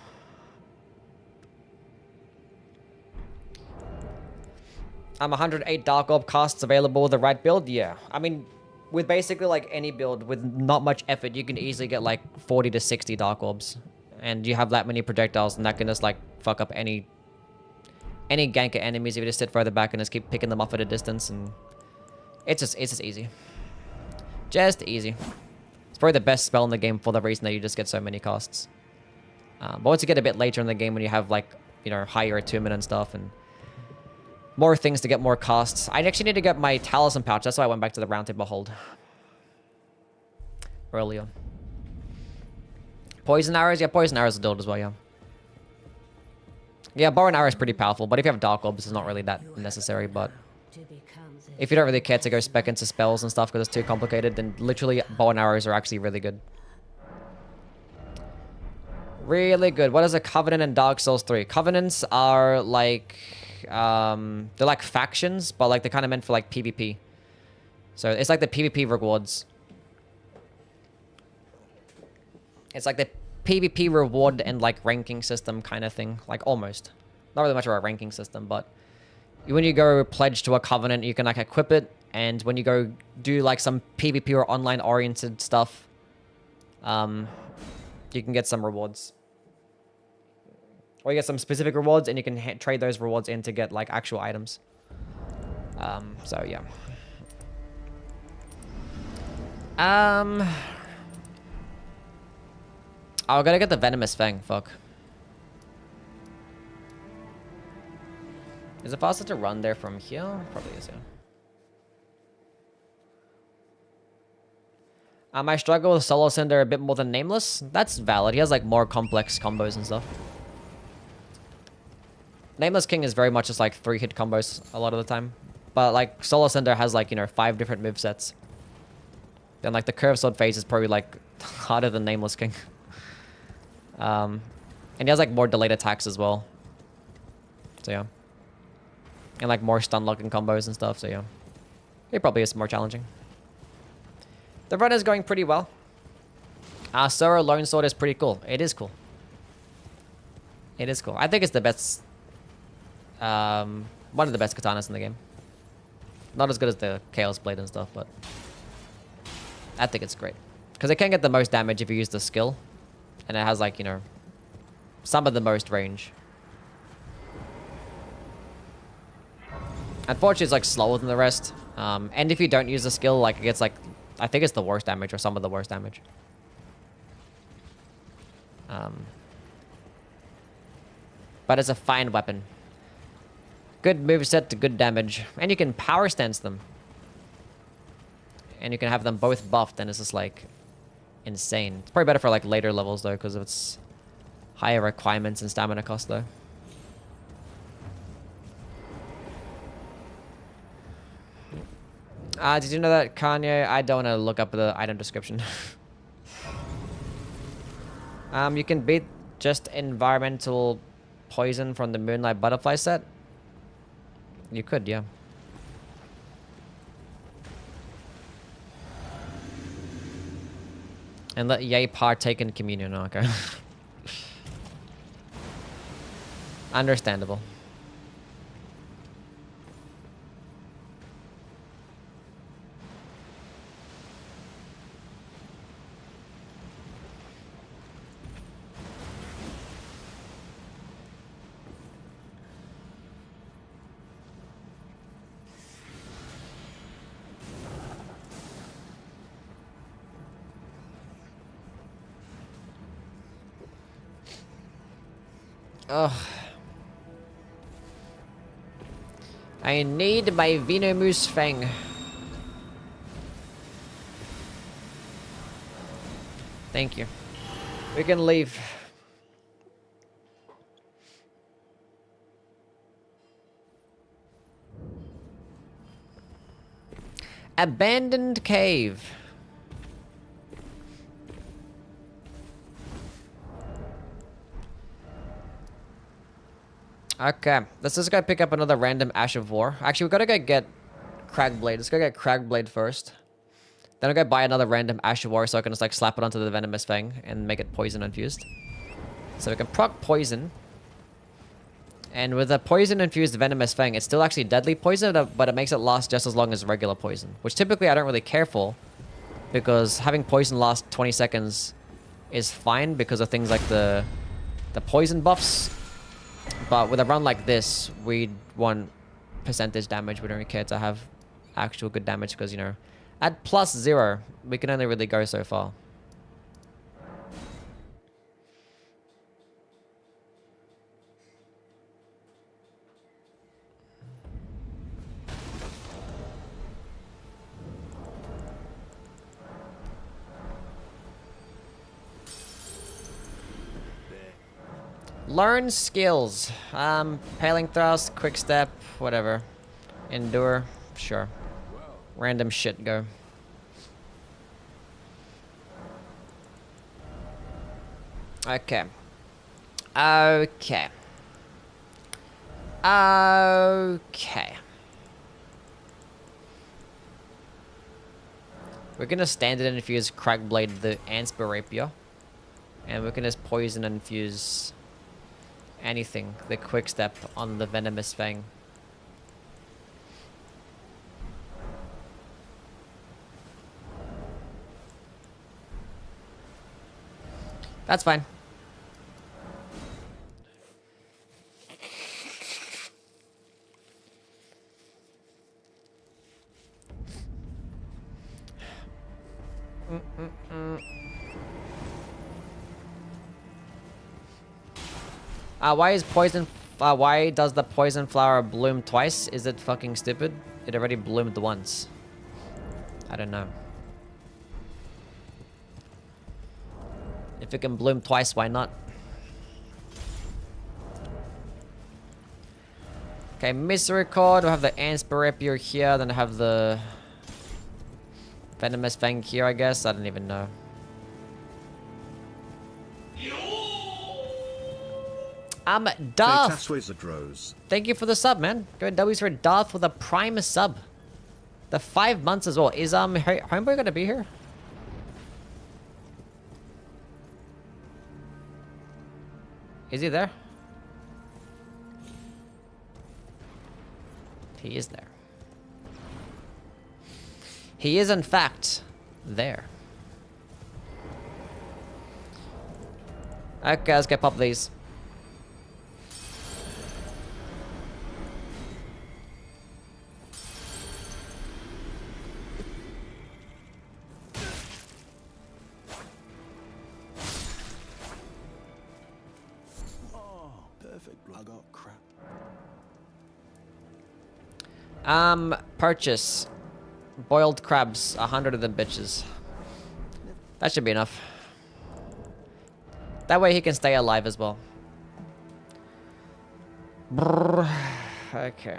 I'm 108 Dark Orb casts available with the right build? Yeah. I mean, with basically like any build with not much effort, you can easily get like 40 to 60 Dark Orbs. And you have that many projectiles, and that can just, like, fuck up any gank of enemies if you just sit further back and just keep picking them off at a distance, and it's just easy. Just easy. It's probably the best spell in the game for the reason that you just get so many casts. But once you get a bit later in the game when you have, like, you know, higher attunement and stuff, and more things to get more casts. I actually need to get my Talisman pouch. That's why I went back to the Round Table Hold earlier. Poison arrows? Yeah, poison arrows are build as well, yeah. Yeah, bow and arrow is pretty powerful, but if you have Dark Orbs, it's not really that necessary, but... if you don't really care to go spec into spells and stuff because it's too complicated, then literally bow and arrows are actually really good. Really good. What is a Covenant in Dark Souls 3? Covenants are like... they're like factions, but like they're kind of meant for like PvP. So it's like the PvP rewards. It's like the PvP reward and like ranking system kind of thing. Like almost. Not really much of a ranking system, but when you go pledge to a covenant, you can like equip it. And when you go do like some PvP or online oriented stuff, you can get some rewards. Or you get some specific rewards and you can trade those rewards in to get like actual items. So yeah. I gotta get the Venomous Fang, fuck. Is it faster to run there from here? Probably is, yeah. I struggle with Solo Cinder a bit more than Nameless. That's valid. He has like more complex combos and stuff. Nameless King is very much just like 3-hit combos a lot of the time. But like Solo Cinder has like, you know, 5 different movesets. Then like the Curved Sword phase is probably like harder than Nameless King. And he has like more delayed attacks as well. So yeah. And like more stun locking combos and stuff, so yeah. It probably is more challenging. The run is going pretty well. Sora Lone Sword is pretty cool. It is cool. It is cool. I think it's the best... one of the best katanas in the game. Not as good as the Chaos Blade and stuff, but... I think it's great. Because it can get the most damage if you use the skill. And it has like, you know... some of the most range. Unfortunately, it's like slower than the rest. And if you don't use the skill, like it gets like... I think it's the worst damage or some of the worst damage. But it's a fine weapon. Good moveset to good damage. And you can power stance them. And you can have them both buffed, and it's just like... insane. It's probably better for like later levels though, because of its higher requirements and stamina cost though. Did you know that, Kanye? I don't want to look up the item description. You can beat just environmental poison from the Moonlight Butterfly set. You could, yeah. And let Yay partake in communion, okay. Understandable. Ugh. I need my Venomous Fang. Thank you. We can leave. Abandoned cave. Okay, let's just go pick up another random Ash of War. Actually, we gotta go get Cragblade. Let's go get Cragblade first. Then I'll go buy another random Ash of War so I can just like slap it onto the Venomous Fang and make it poison infused. So we can proc poison. And with a poison infused Venomous Fang, it's still actually deadly poison, but it makes it last just as long as regular poison. Which typically I don't really care for, because having poison last 20 seconds is fine because of things like the poison buffs. But with a run like this, we want percentage damage. We don't really care to have actual good damage because, you know, at +0, we can only really go so far. Learn skills. Paling thrust, quick step, whatever. Endure, sure. Random shit go. Okay. Okay. Okay. We're gonna standard infuse Cragblade the Anspir Rapier. And we're gonna just poison infuse anything, the quick step on the Venomous Fang. That's fine. Why does the poison flower bloom twice? Is it fucking stupid? It already bloomed once. I don't know. If it can bloom twice, why not? Okay, Misericord. We'll have the Anspir Rapier here. Then I have the Venomous Fang here, I guess. I don't even know. Darth. Fate Wizard Rose. Thank you for the sub, man. Go W's for Darth with a prime sub. The 5 months as well. Is Homeboy gonna be here? Is he there? He is there. He is in fact there. Okay, let's get pop these. Oh, perfect. I got crap. Purchase. Boiled crabs, 100 of them bitches. That should be enough. That way he can stay alive as well. Brrr. Okay.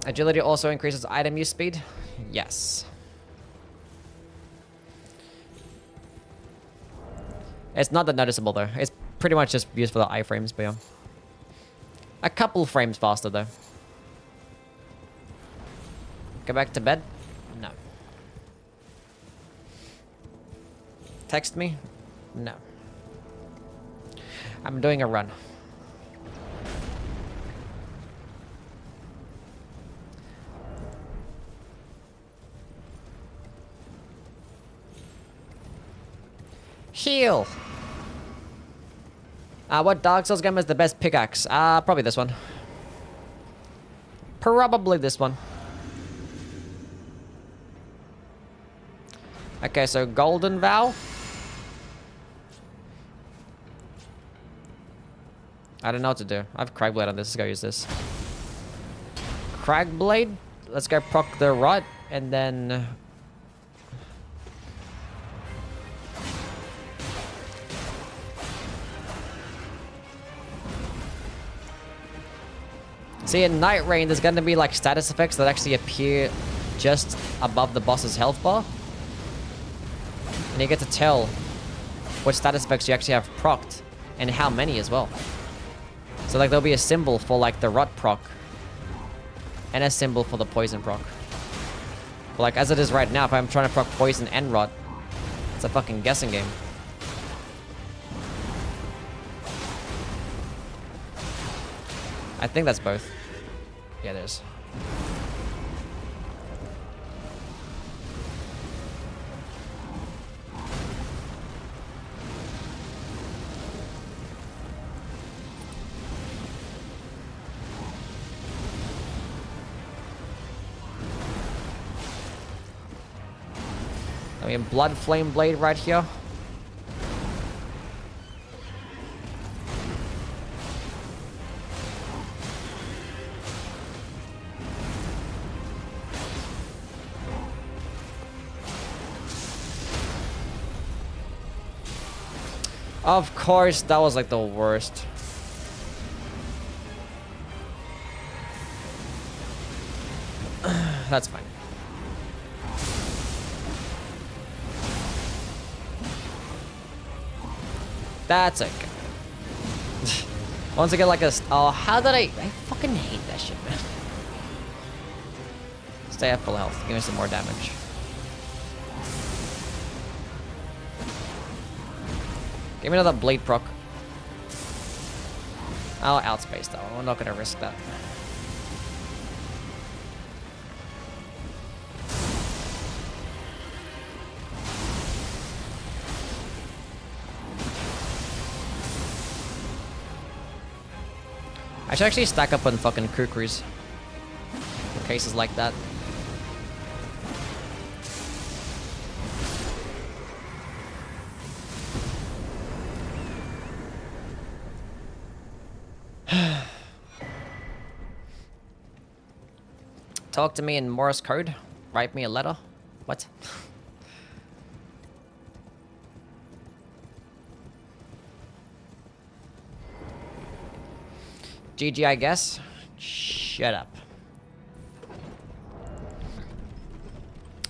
Agility also increases item use speed? Yes. It's not that noticeable though. It's pretty much just used for the iframes, but yeah. A couple frames faster though. Go back to bed? No. Text me? No. I'm doing a run. Heal. What Dark Souls game is the best pickaxe? Probably this one. Probably this one. Okay, so Golden Vow. I don't know what to do. I have Cragblade on this. Let's go use this. Cragblade. Let's go proc the rot and then... See, in Night Rain, there's gonna be like status effects that actually appear just above the boss's health bar. And you get to tell what status effects you actually have procced and how many as well. So like there'll be a symbol for like the rot proc and a symbol for the poison proc. But like as it is right now, if I'm trying to proc poison and rot, it's a fucking guessing game. I think that's both. Yeah, there's. I mean, Blood Flame Blade right here. Of course, that was like the worst. That's fine. That's okay. Once I get like a... Oh, how did I fucking hate that shit, man. Stay at full health. Give me some more damage. Give me another blade proc. I'll outspace though. I'm not gonna risk that. I should actually stack up on fucking kukris for cases like that. Talk to me in Morse code. Write me a letter. What? GG, I guess. Shut up.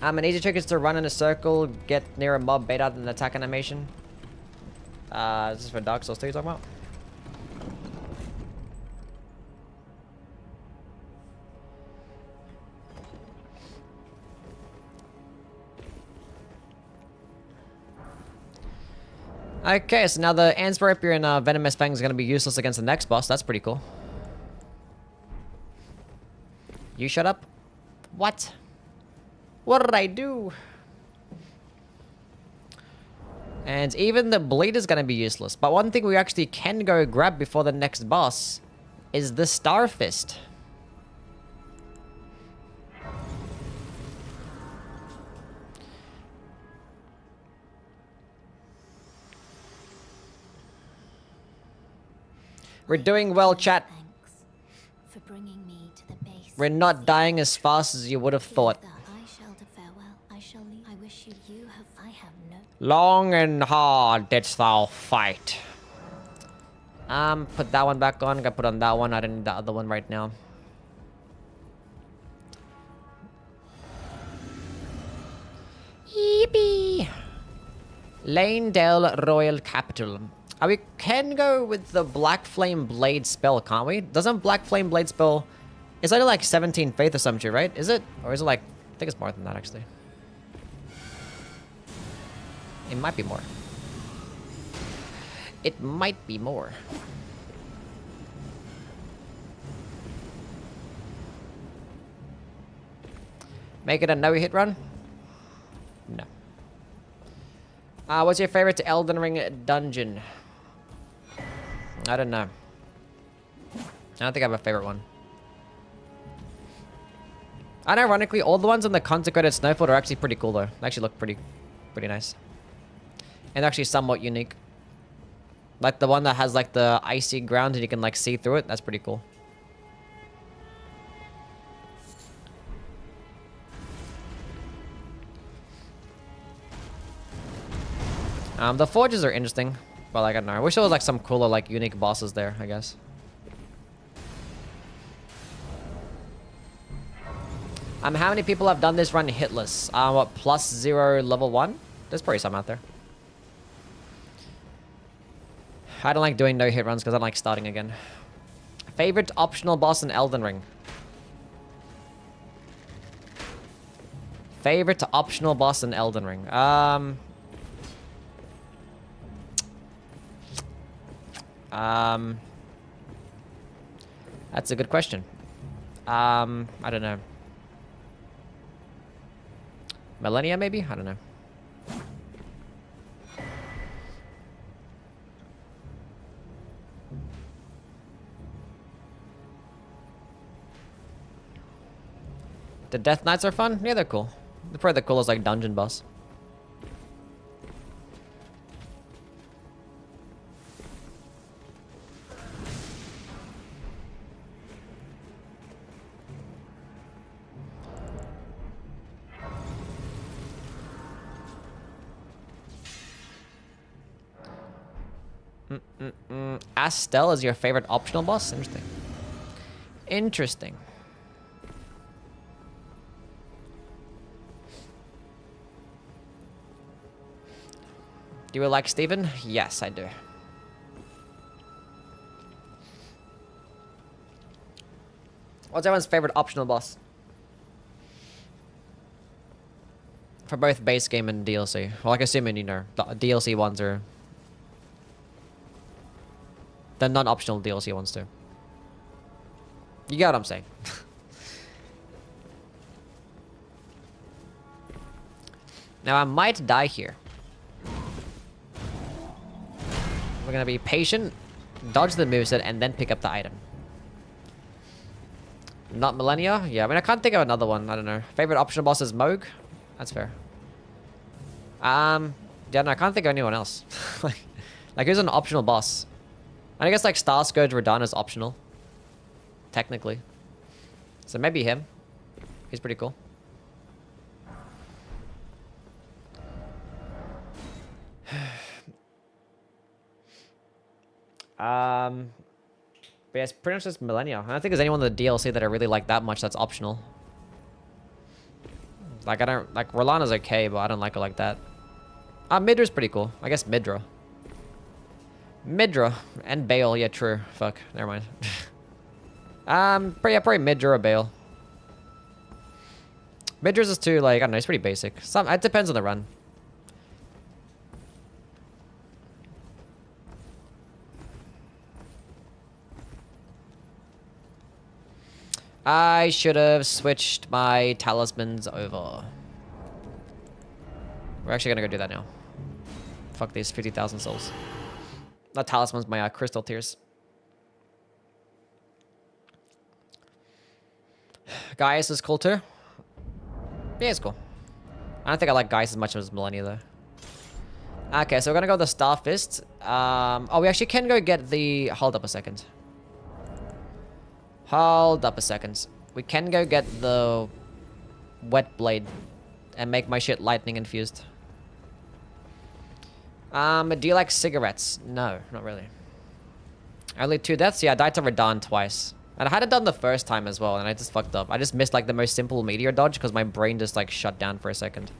An easy trick is to run in a circle, get near a mob, bait out an attack animation. Is this for Dark Souls 2 you're talking about? Okay, so now the Ansper and Venomous Fang is going to be useless against the next boss. That's pretty cool. You shut up. What? What did I do? And even the bleed is going to be useless. But one thing we actually can go grab before the next boss is the Star Fist. We're doing well, chat. Thanks for bringing me to the base. We're not dying as fast as you would have thought. I shall to farewell. I shall leave. I wish you have. I have no. Long and hard didst thou fight. Put that one back on. Gotta put on that one. I don't need the other one right now. Yippee! Lanedale Royal Capital. We can go with the Black Flame Blade spell, can't we? Doesn't Black Flame Blade spell... It's only like 17 faith or something, right? Is it? Or is it like... I think it's more than that, actually. It might be more. It might be more. Make it a no-hit run? No. What's your favorite Elden Ring dungeon? I don't know. I don't think I have a favorite one. Unironically, all the ones in the Consecrated Snowfield are actually pretty cool, though. They actually look pretty nice. And actually somewhat unique. Like the one that has like the icy ground and you can like see through it. That's pretty cool. The forges are interesting. But like, I don't know. I wish there was like some cooler, like unique bosses there, I guess. How many people have done this run hitless? What, +0 level 1? There's probably some out there. I don't like doing no hit runs because I don't like starting again. Favorite optional boss in Elden Ring? Favorite optional boss in Elden Ring? That's a good question. I don't know. Millennia, maybe? I don't know. The Death Knights are fun? Yeah, they're cool. They're probably the coolest, like, dungeon boss. Astel is your favorite optional boss? Interesting. Interesting. Do you like Steven? Yes, I do. What's everyone's favorite optional boss? For both base game and DLC. Well, like assuming, you know, the DLC ones are... The non-optional DLC ones too. You get what I'm saying. Now I might die here. We're gonna be patient, dodge the moveset, and then pick up the item. Not Millennia? Yeah, I mean I can't think of another one, I don't know. Favorite optional boss is Moog? That's fair. Yeah, no, I can't think of anyone else. like who's an optional boss? And I guess like Star Scourge Radahn is optional. Technically. So maybe him. He's pretty cool. But yeah, it's pretty much just Millennia. I don't think there's anyone in the DLC that I really like that much that's optional. Like, I don't... Like, Rolana's okay, but I don't like her like that. Midra's pretty cool. I guess Midra. Midra. And Bale. Yeah, true. Fuck. Never mind. Probably Midra or Bale. Midra's is too, like, I don't know, it's pretty basic. It depends on the run. I should have switched my talismans over. We're actually gonna go do that now. Fuck these 50,000 souls. Not talismans, my crystal tears. Gaius is cool too. Yeah, it's cool. I don't think I like Gaius as much as Millennia though. Okay, so we're gonna go with the Star Fist. Oh, we actually can go get the... Hold up a second. Hold up a second. We can go get the Wet Blade and make my shit lightning infused. Do you like cigarettes? No, not really. Only 2 deaths? Yeah, I died to Radahn twice. And I had it done the first time as well, and I just fucked up. I just missed like the most simple meteor dodge because my brain just like shut down for a second.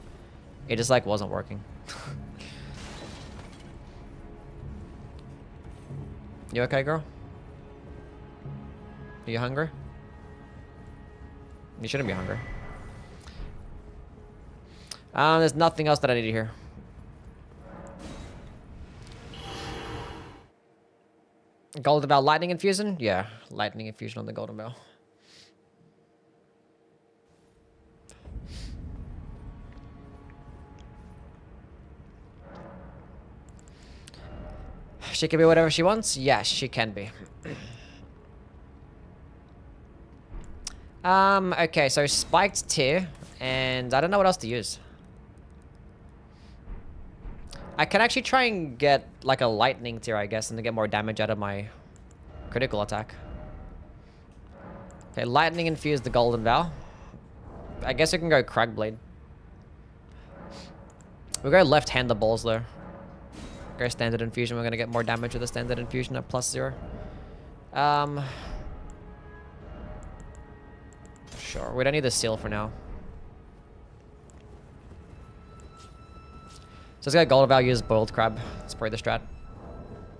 It just like wasn't working. You okay, girl? Are you hungry? You shouldn't be hungry. There's nothing else that I need to hear. Golden Bell lightning infusion? Yeah, lightning infusion on the Golden Bell. She can be whatever she wants? Yes, she can be. Okay, so spiked tier, and I don't know what else to use. I can actually try and get like a lightning tier, I guess, and to get more damage out of my critical attack. Okay, lightning infuse the Golden Vow. I guess we can go Cragblade. We'll go left-hander balls though. Go standard infusion. We're gonna get more damage with the standard infusion at +0. Sure, we don't need the seal for now. So let's go Golden Vow, use Boiled Crab. That's probably the strat.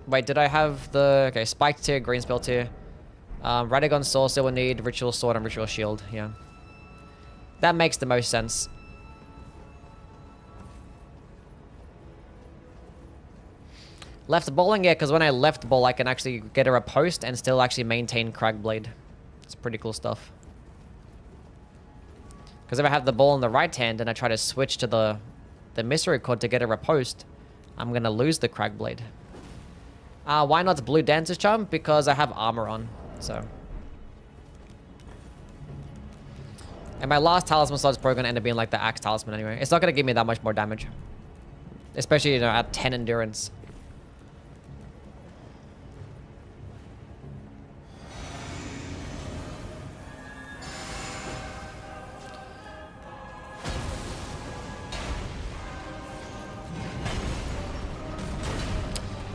Wait, did I have the... Okay, Spiked tier, Green Spell tier. Radagon Sword still will need Ritual Sword and Ritual Shield, yeah. That makes the most sense. Left bowling, yeah, because when I left bowl, I can actually get a riposte and still actually maintain Cragblade. It's pretty cool stuff. Because if I have the ball in the right hand and I try to switch to the Misericord to get a riposte, I'm going to lose the Cragblade. Why not Blue Dancer's Charm? Because I have armor on, so. And my last talisman slot is probably going to end up being like the Axe Talisman anyway. It's not going to give me that much more damage. Especially, you know, at 10 endurance.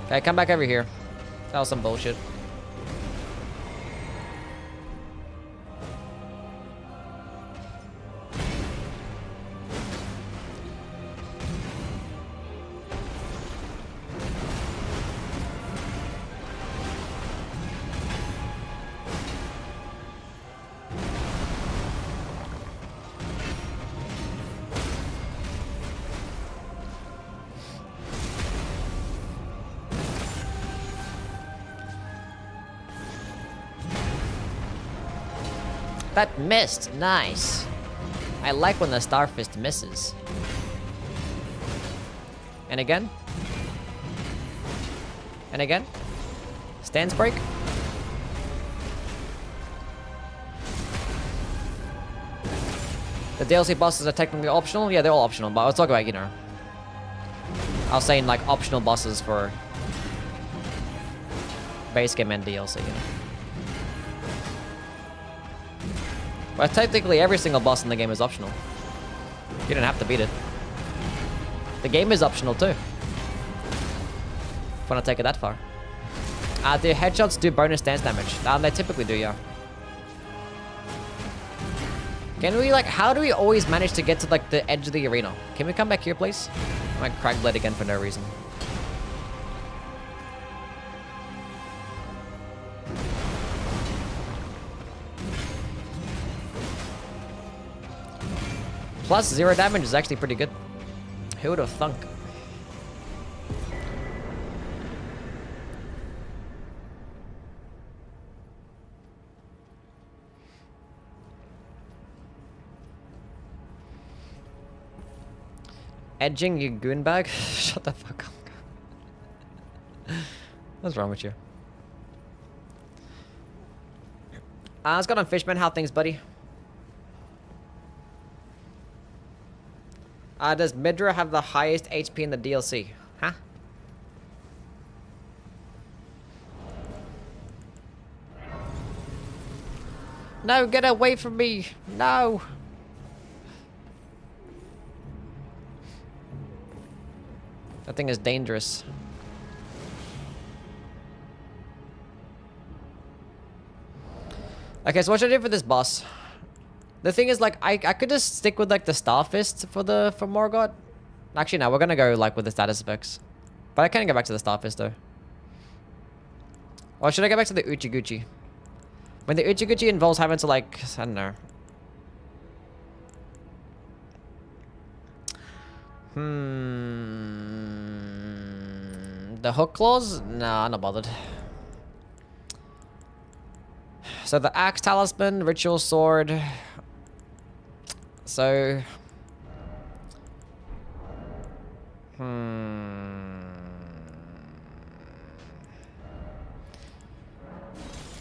Okay, come back over here. That was some bullshit. That missed. Nice. I like when the Starfist misses. And again. And again. Stance break. The DLC bosses are technically optional? Yeah, they're all optional, but I was talking about, you know. I was saying, like, optional bosses for base game and DLC, you know. But technically every single boss in the game is optional. You don't have to beat it. The game is optional too. If you want to take it that far. Do headshots do bonus dance damage? They typically do, yeah. Can we, like, how do we always manage to get to, like, the edge of the arena? Can we come back here, please? I'm like Cragblade again for no reason. Plus 0 damage is actually pretty good. Who would have thunk? Edging, you goonbag? Shut the fuck up. What's wrong with you? Let's go on Fishman. How things, buddy? Does Midra have the highest HP in the DLC? Huh? No, get away from me! No! That thing is dangerous. Okay, so what should I do for this boss? The thing is, like, I could just stick with, like, the Star Fist for Margit. Actually, no, we're gonna go, like, with the status effects. But I can't go back to the Star Fist, though. Or should I go back to the Uchi-Guchi? When the Uchi-Guchi involves having to, like, I don't know. The hook claws? Nah, I'm not bothered. So the axe talisman, ritual sword. So so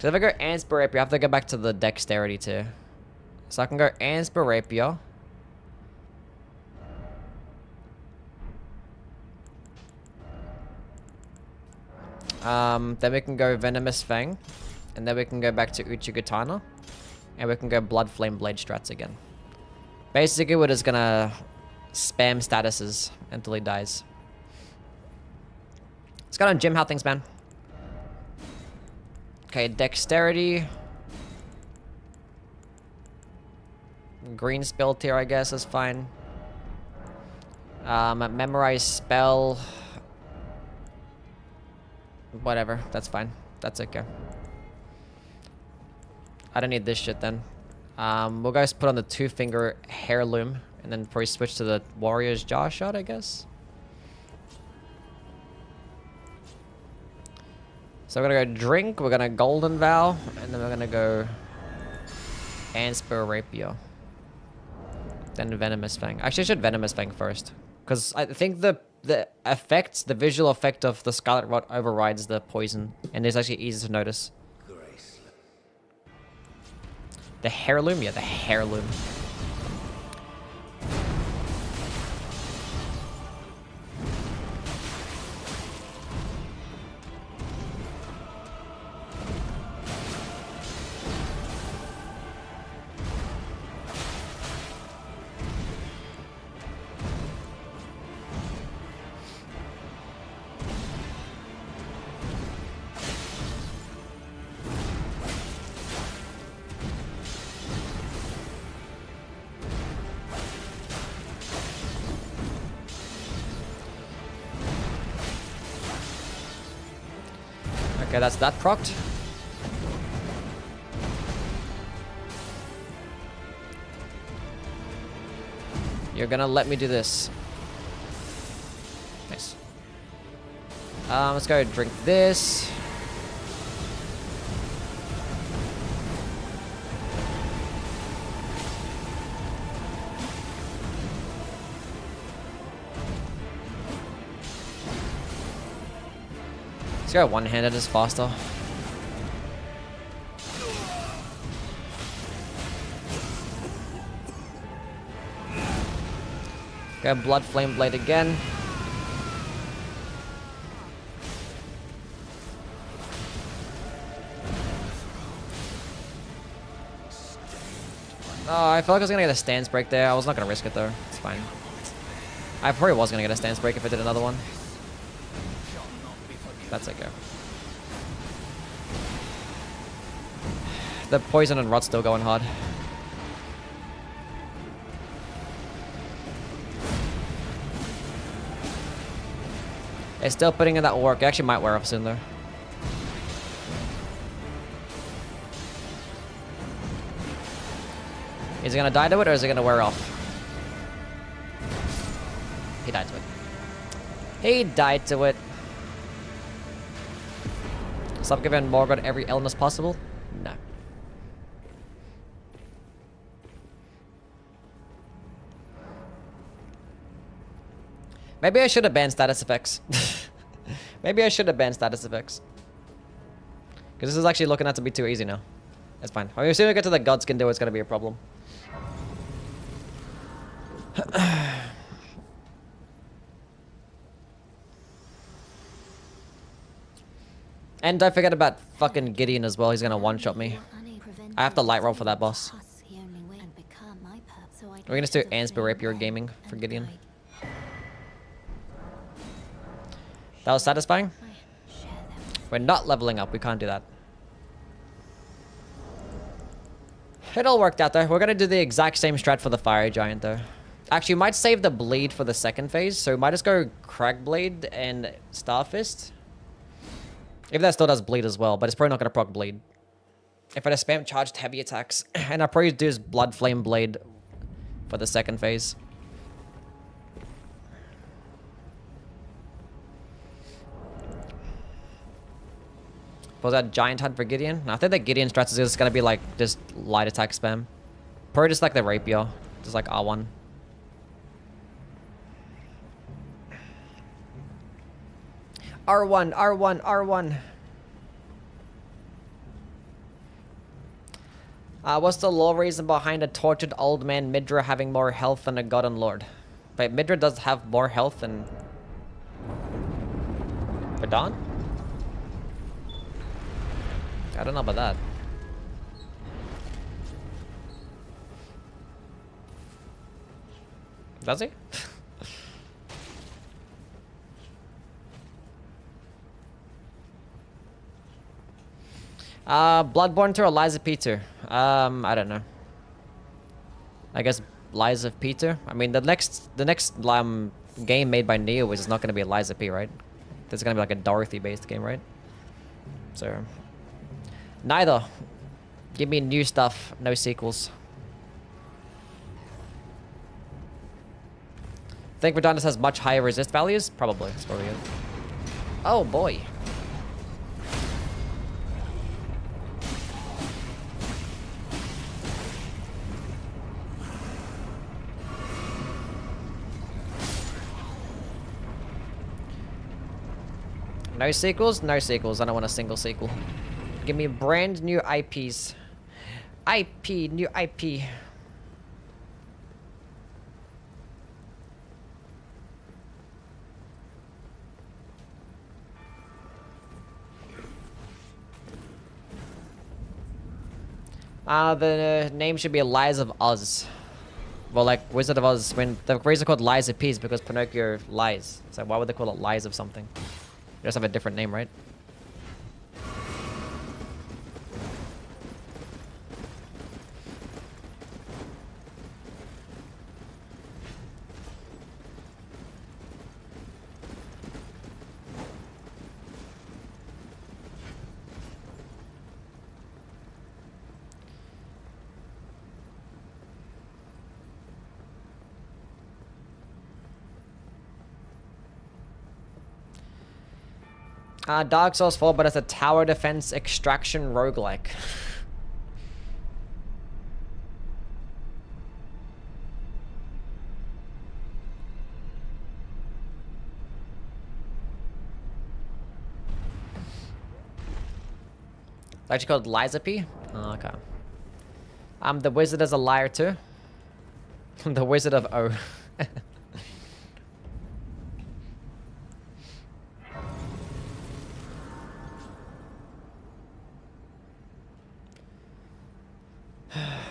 if I go Ansper Rapier, I have to go back to the dexterity too. So I can go Ansper Rapier. Then we can go Venomous Fang. And then we can go back to Uchigatana. And we can go Blood Flame Blade strats again. Basically, we're just gonna spam statuses until he dies. Let's go on Jim. How things, man? Okay, Dexterity. Green spell tier, I guess, is fine. Memorize spell. Whatever, that's fine. That's okay. I don't need this shit then. We'll guys put on the 2-finger heirloom and then probably switch to the warrior's jaw shot, I guess. So we're gonna go drink, we're gonna golden vow, and then we're gonna go Ansper Rapier. Then Venomous Fang. Actually, I should Venomous Fang first. Because I think the effects, the visual effect of the Scarlet Rot overrides the poison. And it's actually easy to notice. The heirloom? Yeah, the heirloom. Okay, that's that procced. You're gonna let me do this. Nice. Let's go drink this. Let's go one-handed is faster. Go Blood Flame Blade again. Oh, I felt like I was gonna get a stance break there. I was not gonna risk it though. It's fine. I probably was gonna get a stance break if I did another one. That's okay. The poison and rot's still going hard. It's still putting in that work. It actually might wear off soon though. Is he gonna die to it or is it gonna wear off? He died to it. He died to it. Stop giving Margit every illness possible? No. Maybe I should have banned status effects. Maybe I should have banned status effects. Because this is actually looking out to be too easy now. It's fine. I mean, as soon as we get to the Godskin do, it's going to be a problem. And don't forget about fucking Gideon as well. He's going to one-shot me. I have to light roll for that boss. We're going to do Ansper Rapier Gaming for Gideon. That was satisfying? We're not leveling up. We can't do that. It all worked out though. We're going to do the exact same strat for the Fire Giant though. Actually, we might save the Bleed for the second phase. So we might just go Cragblade and Starfist. If that still does Bleed as well. But it's probably not going to proc Bleed. If I just spam charged heavy attacks. And I'll probably do Blood Flame Blade for the second phase. Was that Giant Hunt for Gideon? No, I think that Gideon strats is just gonna be like just light attack spam. Probably just like the Rapier. Just like R1. R1, R1, R1. What's the lore reason behind a tortured old man Midra having more health than a god and lord? Wait, Midra does have more health than Verdun? I don't know about that. Does he? Bloodborne to Eliza Peter. I don't know. I guess Lies of Peter. I mean, the next game made by Neo is not going to be Eliza P, right? This is going to be like a Dorothy-based game, right? So, neither. Give me new stuff, no sequels. Think Redondus has much higher resist values? Probably. That's probably it. Oh boy. No sequels? No sequels. I don't want a single sequel. Give me brand new IPs. New IP. The name should be Lies of Oz. Well, like Wizard of Oz, when the reason called Lies of P is because Pinocchio lies. So why would they call it Lies of something? They just have a different name, right? Dark Souls 4, but it's a tower defense extraction roguelike. It's actually called Liza P? Oh, okay. The wizard is a liar too. The Wizard of O.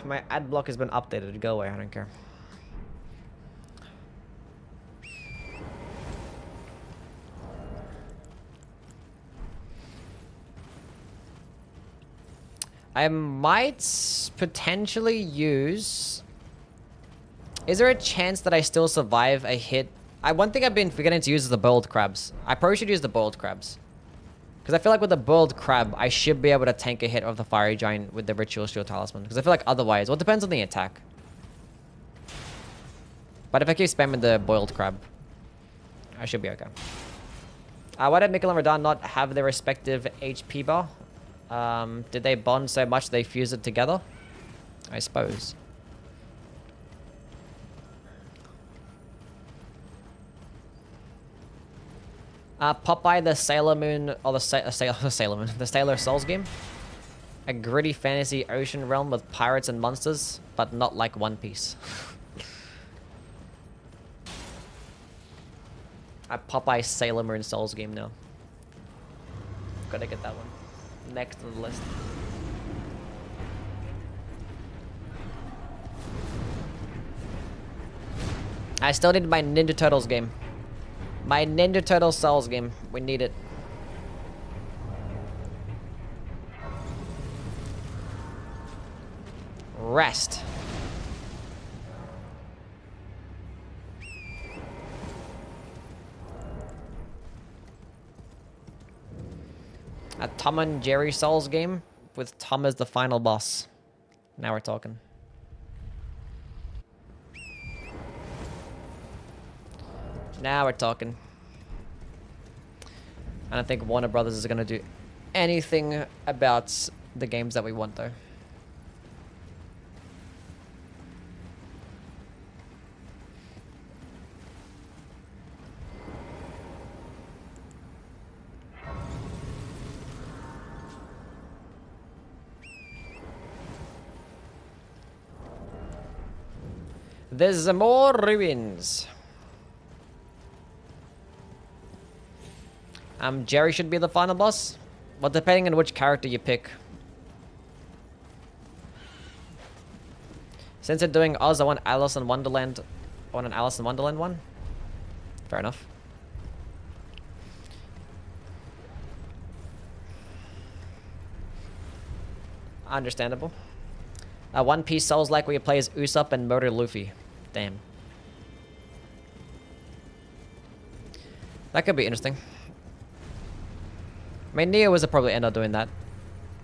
My ad block has been updated. Go away, I don't care. I might potentially use... Is there a chance that I still survive a hit? One thing I've been forgetting to use is the boiled crabs. I probably should use the boiled crabs. Because I feel like with the boiled crab, I should be able to tank a hit of the fiery giant with the ritual shield talisman. Because I feel like otherwise, well, it depends on the attack. But if I keep spamming the boiled crab, I should be okay. Why did Mikkel and Radahn not have their respective HP bar? Did they bond so much they fuse it together? I suppose. Popeye the Sailor Moon, or the Sailor Moon, the Sailor Souls game. A gritty fantasy ocean realm with pirates and monsters, but not like One Piece. A Popeye Sailor Moon Souls game now. Gotta get that one. Next on the list. I still need my Ninja Turtles game. My Ninja Turtles Souls game. We need it. Rest. A Tom and Jerry Souls game with Tom as the final boss. Now we're talking. Now we're talking. I don't think Warner Brothers is going to do anything about the games that we want, though. There's more ruins. Jerry should be the final boss. Well, depending on which character you pick. Since they're doing Oz, I want Alice in Wonderland. I want an Alice in Wonderland one. Fair enough. Understandable. One Piece Souls like where you play as Usopp and murder Luffy. Damn. That could be interesting. I mean, Neo was probably end up doing that.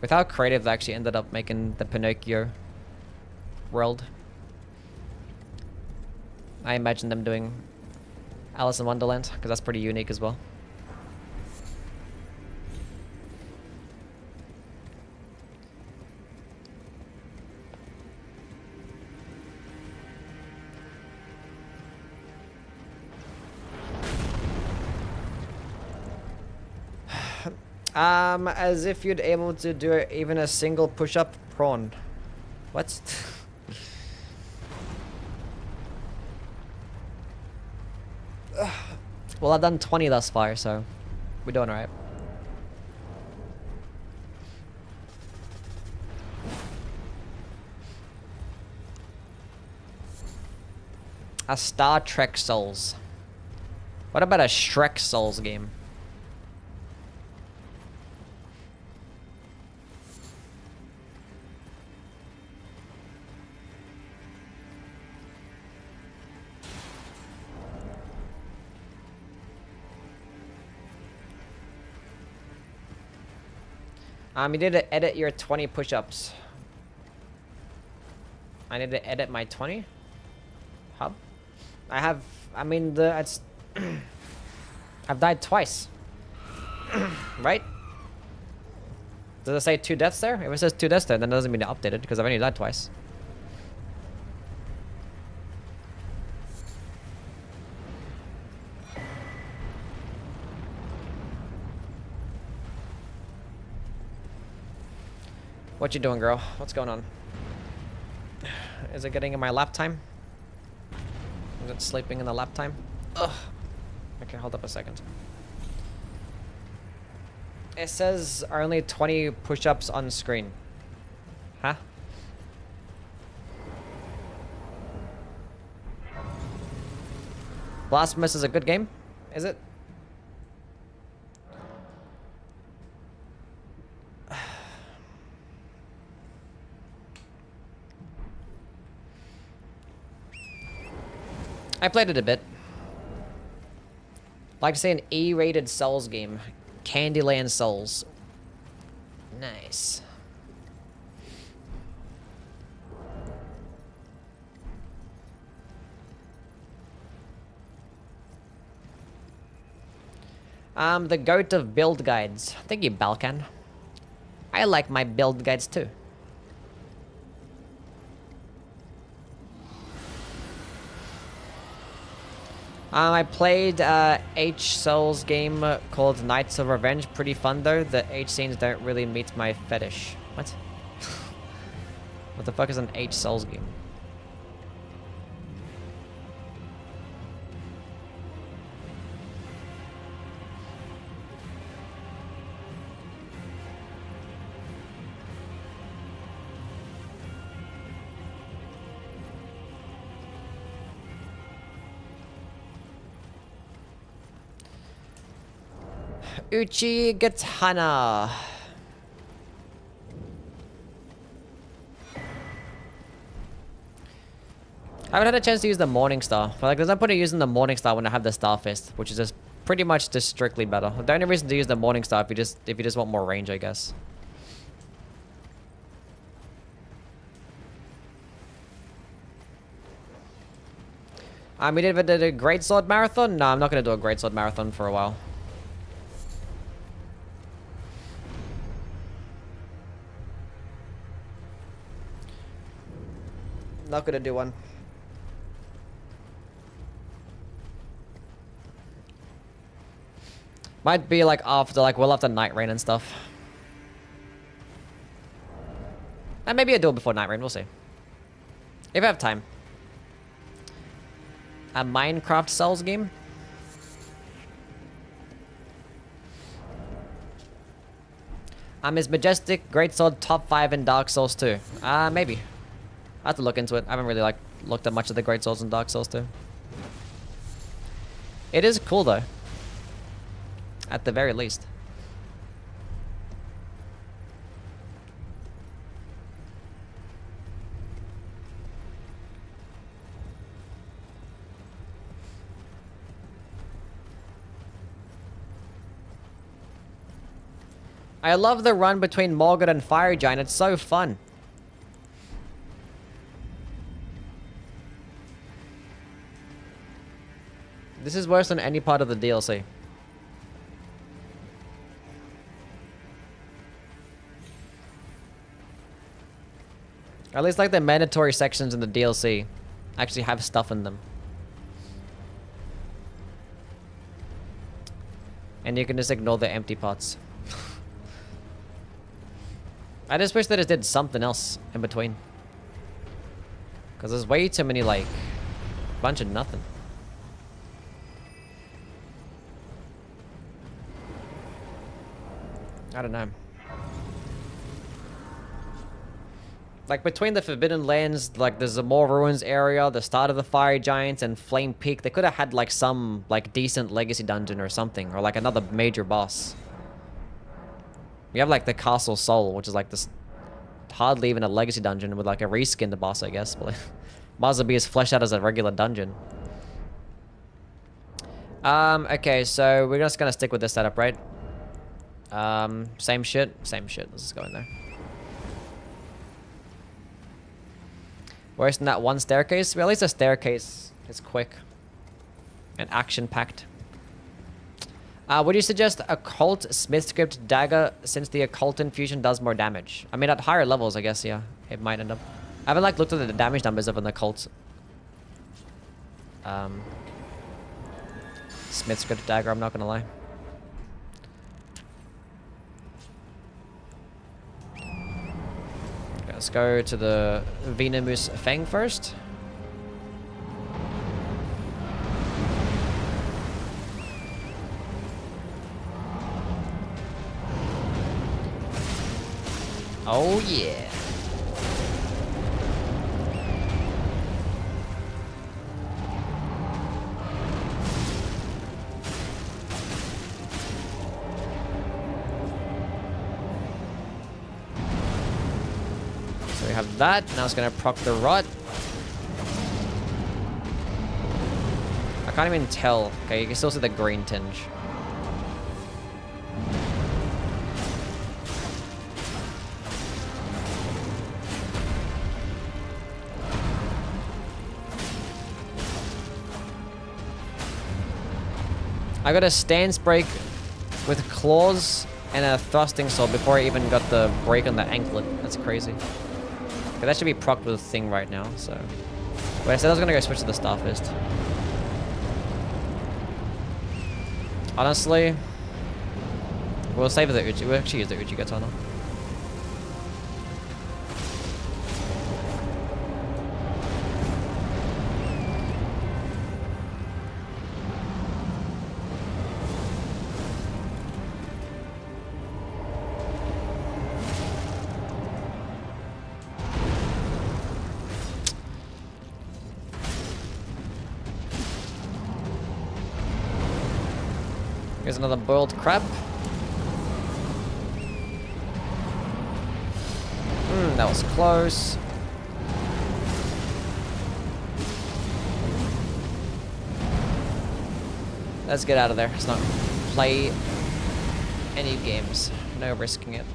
With how creative they actually ended up making the Pinocchio world. I imagine them doing Alice in Wonderland, because that's pretty unique as well. As if you'd able to do even a single push-up prawn. What? Well, I've done 20 thus far, so we're doing alright. A Star Trek Souls. What about a Shrek Souls game? You need to edit your 20 push-ups. I need to edit my 20? Hub? I mean, it's... I've died twice. Right? Does it say 2 deaths there? If it says 2 deaths there, then it doesn't mean to update it, because I've only died twice. What you doing, girl? What's going on? Is it getting in my lap time? Is it sleeping in the lap time? Ugh. Okay, hold up a second. It says only 20 push-ups on screen. Huh? Blasphemous is a good game, is it? I played it a bit. Like to say an E-rated Souls game. Candyland Souls. Nice. The goat of build guides. Thank you, Balkan. I like my build guides too. I played H Souls game called Knights of Revenge. Pretty fun though. The H scenes don't really meet my fetish. What? What the fuck is an H Souls game? Uchigatana. I haven't had a chance to use the Morning Star. But like, there's no point in using the Morning Star when I have the Starfist, which is just pretty much just strictly better. The only reason to use the Morning Star if you just want more range, I guess. We did a Great Sword Marathon? No, I'm not gonna do a Great Sword Marathon for a while. Not gonna do one. Might be like after, like, well after Night Rain and stuff. And maybe I'll do it before Night Rain, we'll see. If I have time. A Minecraft Souls game? Is Majestic Greatsword top 5 in Dark Souls 2? Maybe. I have to look into it. I haven't really like looked at much of the Great Souls in Dark Souls 2. It is cool though. At the very least. I love the run between Margit and Fire Giant. It's so fun. This is worse than any part of the DLC. At least like the mandatory sections in the DLC actually have stuff in them. And you can just ignore the empty parts. I just wish that it did something else in between. Because there's way too many, like, bunch of nothing. I don't know. Like, between the Forbidden Lands, like, the Zamor Ruins area, the start of the Fire Giants, and Flame Peak, they could have had, like, some, like, decent legacy dungeon or something. Or, like, another major boss. We have, like, the Castle Soul, which is, like, this... hardly even a legacy dungeon with, like, a reskinned boss, I guess. But might as well be as fleshed out as a regular dungeon. Okay, so we're just gonna stick with this setup, right? Same shit? Same shit. Let's just go in there. Worse than that one staircase? Well, at least the staircase is quick. And action-packed. Would you suggest Occult Smith Script Dagger since the Occult Infusion does more damage? I mean, at higher levels, I guess, yeah. It might end up... I haven't, like, looked at the damage numbers of an Occult... Smith Script Dagger, I'm not gonna lie. Let's go to the Venomous Fang first. Oh yeah. have that. Now it's gonna proc the rot. I can't even tell. Okay, you can still see the green tinge. I got a stance break with claws and a thrusting sword before I even got the break on the anklet. That's crazy. Okay, that should be procced with a thing right now, so... Wait, I said I was gonna go switch to the Starfist. Honestly... We'll save the Uchi. We'll actually use the Uchi Katana. Here's another boiled crab. That was close. Let's get out of there. Let's not play any games. No risking it.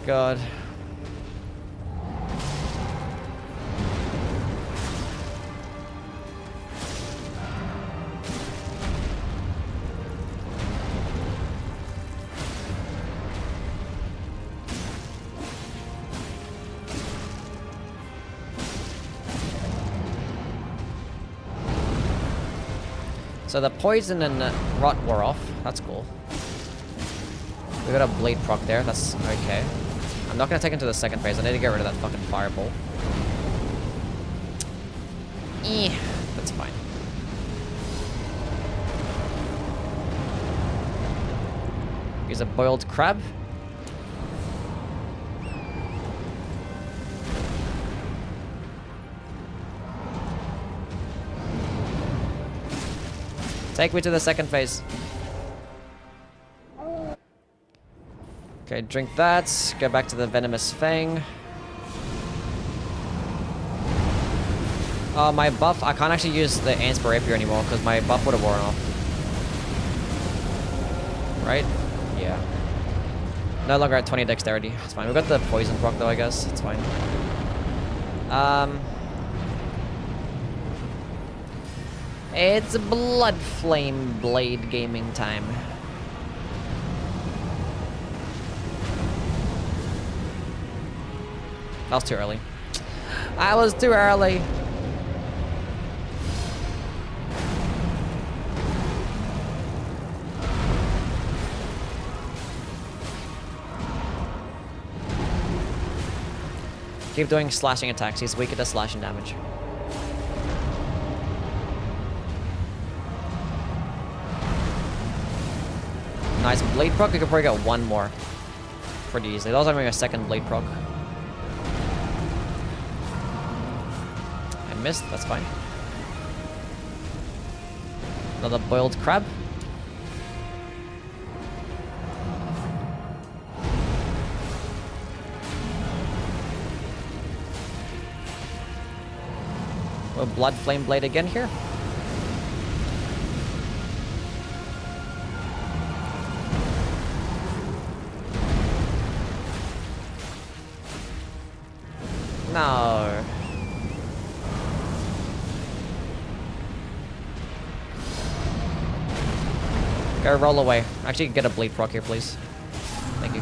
God. So the poison and the rot wore off. That's cool. We got a blade proc there. That's okay. I'm not gonna take him to the second phase. I need to get rid of that fucking fireball. That's fine. Here's a boiled crab. Take me to the second phase. Okay, drink that. Go back to the venomous fang. Oh, my buff. I can't actually use the Ansper Rapier anymore because my buff would have worn off. Right? Yeah. No longer at 20 dexterity. It's fine. We've got the poison proc though, I guess. It's fine. It's Blood Flame Blade gaming time. That was too early. I was too early. Keep doing slashing attacks. He's weaker to slashing damage. Nice blade proc. We could probably get one more pretty easily. That was only a second blade proc. I missed. That's fine. Another boiled crab. A blood flame blade again here. No. Go roll away. Actually, get a bleed proc here, please. Thank you.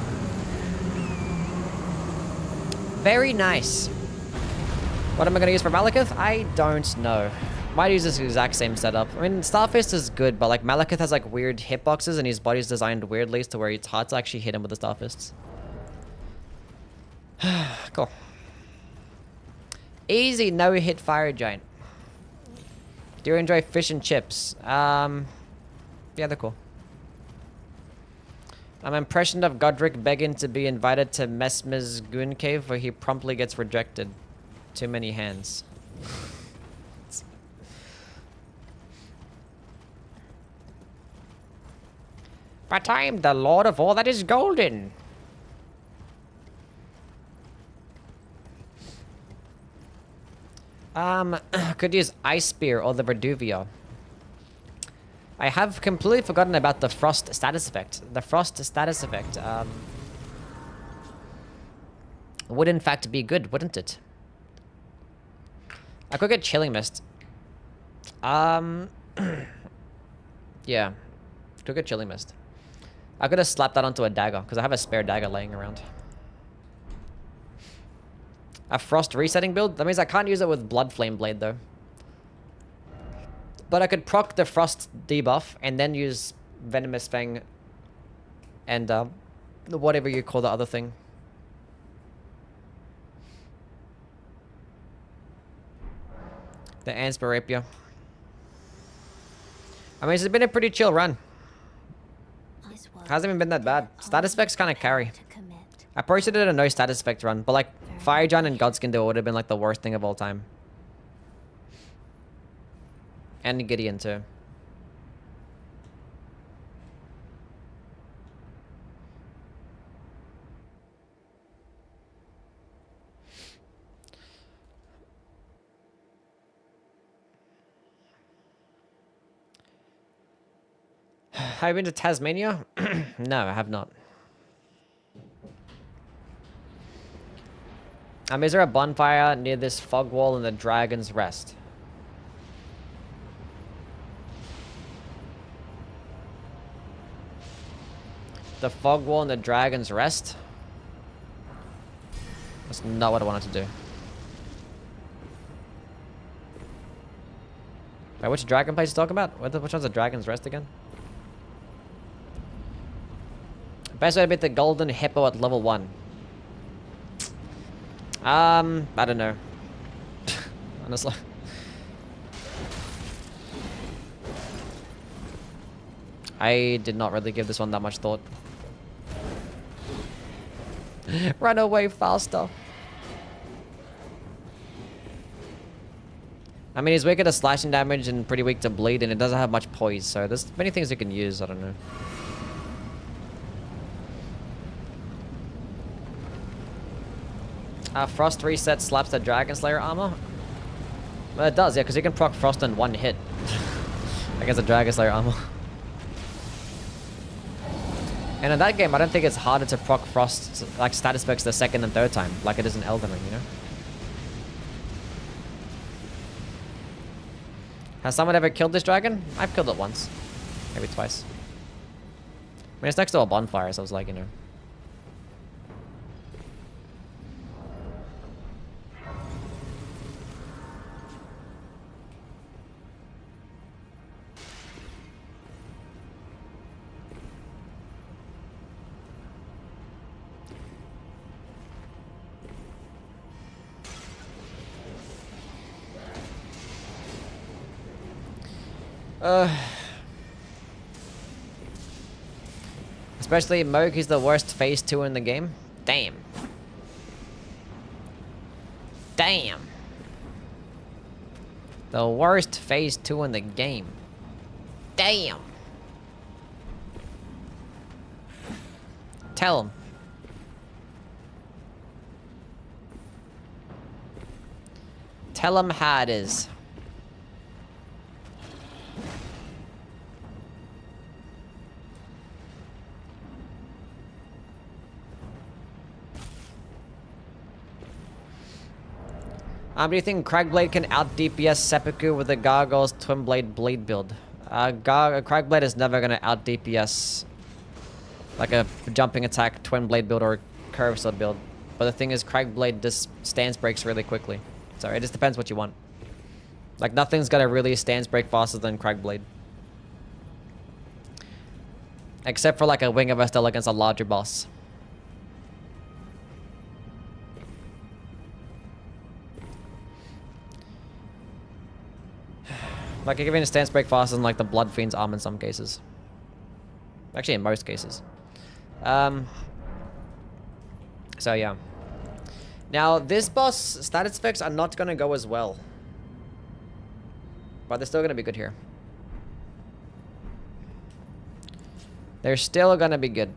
Very nice. What am I going to use for Malekith? I don't know. Might use this exact same setup. I mean, Starfist is good, but like Malekith has like weird hitboxes and his body's designed weirdly to where it's hard to actually hit him with the Starfists. Cool. Easy, no hit fire giant. Do you enjoy fish and chips? Yeah, they're cool. I'm impressioned of Godric begging to be invited to Messmer's Goon Cave where he promptly gets rejected. Too many hands. But I am the lord of all that is golden. Could use Ice Spear or the Verduvio. I have completely forgotten about the Frost status effect. The Frost status effect, would in fact be good, wouldn't it? I could get Chilling Mist. Yeah. Could get Chilling Mist. I could have slapped that onto a dagger, because I have a spare dagger laying around. A Frost resetting build? That means I can't use it with Blood Flame Blade, though. But I could proc the Frost debuff, and then use Venomous Fang and, whatever you call the other thing. The Ansper Rapier. I mean, it's been a pretty chill run. Hasn't even been that bad. Status effects kind of carry. I probably should have did a no status effect run, but like Fire Giant and Godskin Duo would have been like the worst thing of all time. And Gideon too. Have you been to Tasmania? No, I have not. Is there a bonfire near this fog wall in the Dragon's Rest? The fog wall in the Dragon's Rest? That's not what I wanted to do. Wait, which dragon place you talking about? Which one's the Dragon's Rest again? Best way to beat the golden hippo at level 1. I don't know. Honestly. I did not really give this one that much thought. Run away faster. I mean, he's weak to slashing damage and pretty weak to bleed, and it doesn't have much poise, so there's many things you can use, I don't know. Frost reset slaps the Dragon Slayer armor? Well, it does, yeah, because you can proc Frost in one hit against the Dragon Slayer armor. And in that game, I don't think it's harder to proc Frost, like, status effects the second and third time, like it is in Elden Ring, you know? Has someone ever killed this dragon? I've killed it once. Maybe twice. I mean, it's next to a bonfire, so I was like, you know. Especially Moog, he's the worst phase 2 in the game. Damn. Damn. The worst phase 2 in the game. Damn. Tell him. Tell him how it is. Do you think Cragblade can out DPS Seppuku with the Gargoyle's Twin Blade Bleed build? Cragblade is never gonna out DPS like a jumping attack Twin Blade build or Curve Sword build. But the thing is, Cragblade just stance breaks really quickly. So it just depends what you want. Like nothing's gonna really stance break faster than Cragblade. Except for like a Wing of Estelle against a larger boss. Like, you're giving a stance break faster than, like, the Blood Fiend's arm in some cases. Actually, in most cases. So, yeah. Now, this boss status effects are not going to go as well. But they're still going to be good here. They're still gonna be good.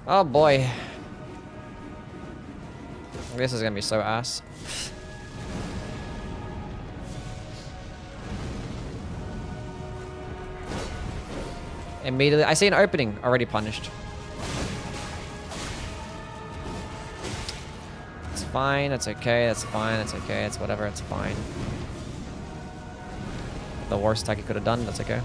Oh boy. This is gonna be so ass. Immediately, I see an opening. Already punished. It's fine. It's okay. It's fine. It's okay. It's whatever. It's fine. The worst attack he could have done. That's okay.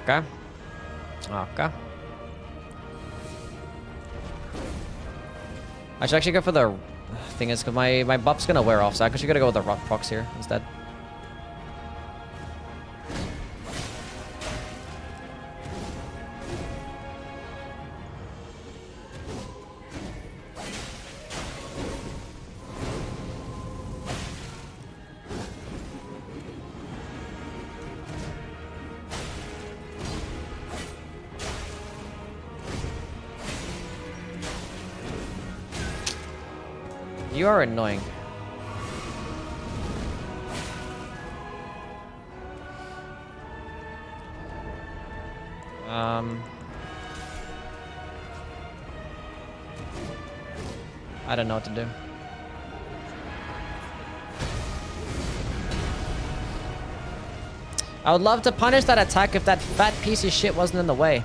Okay. Okay. I should actually go for the thing is because my buff's gonna wear off, so I actually gotta go with the rock procs here instead. You are annoying. I don't know what to do. I would love to punish that attack if that fat piece of shit wasn't in the way.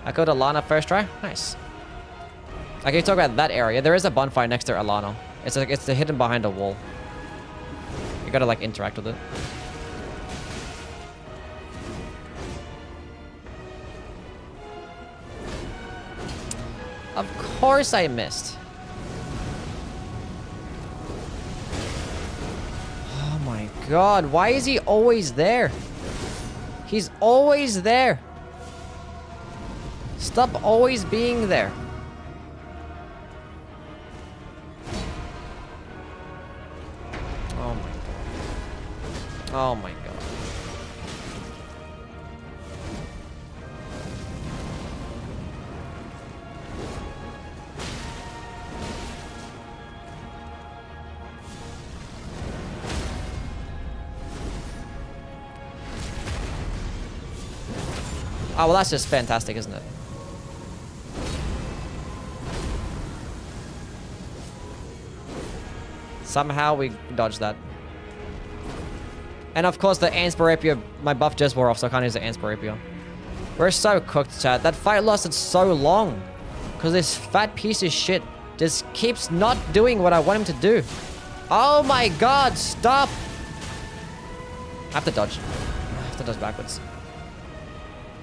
I go to Lana first try. Nice. Okay, talk about that area. There is a bonfire next to Alano. It's like it's hidden behind a wall. You gotta like interact with it. Of course I missed. Oh my god, why is he always there? He's always there. Stop always being there. Oh my god. Oh my god. Oh, well, that's just fantastic, isn't it? Somehow we dodged that. And of course, the Ansper Rapier, my buff just wore off, so I can't use the Ansper Rapier. We're so cooked, chat. That fight lasted so long. Because this fat piece of shit just keeps not doing what I want him to do. Oh my god, stop! I have to dodge. I have to dodge backwards.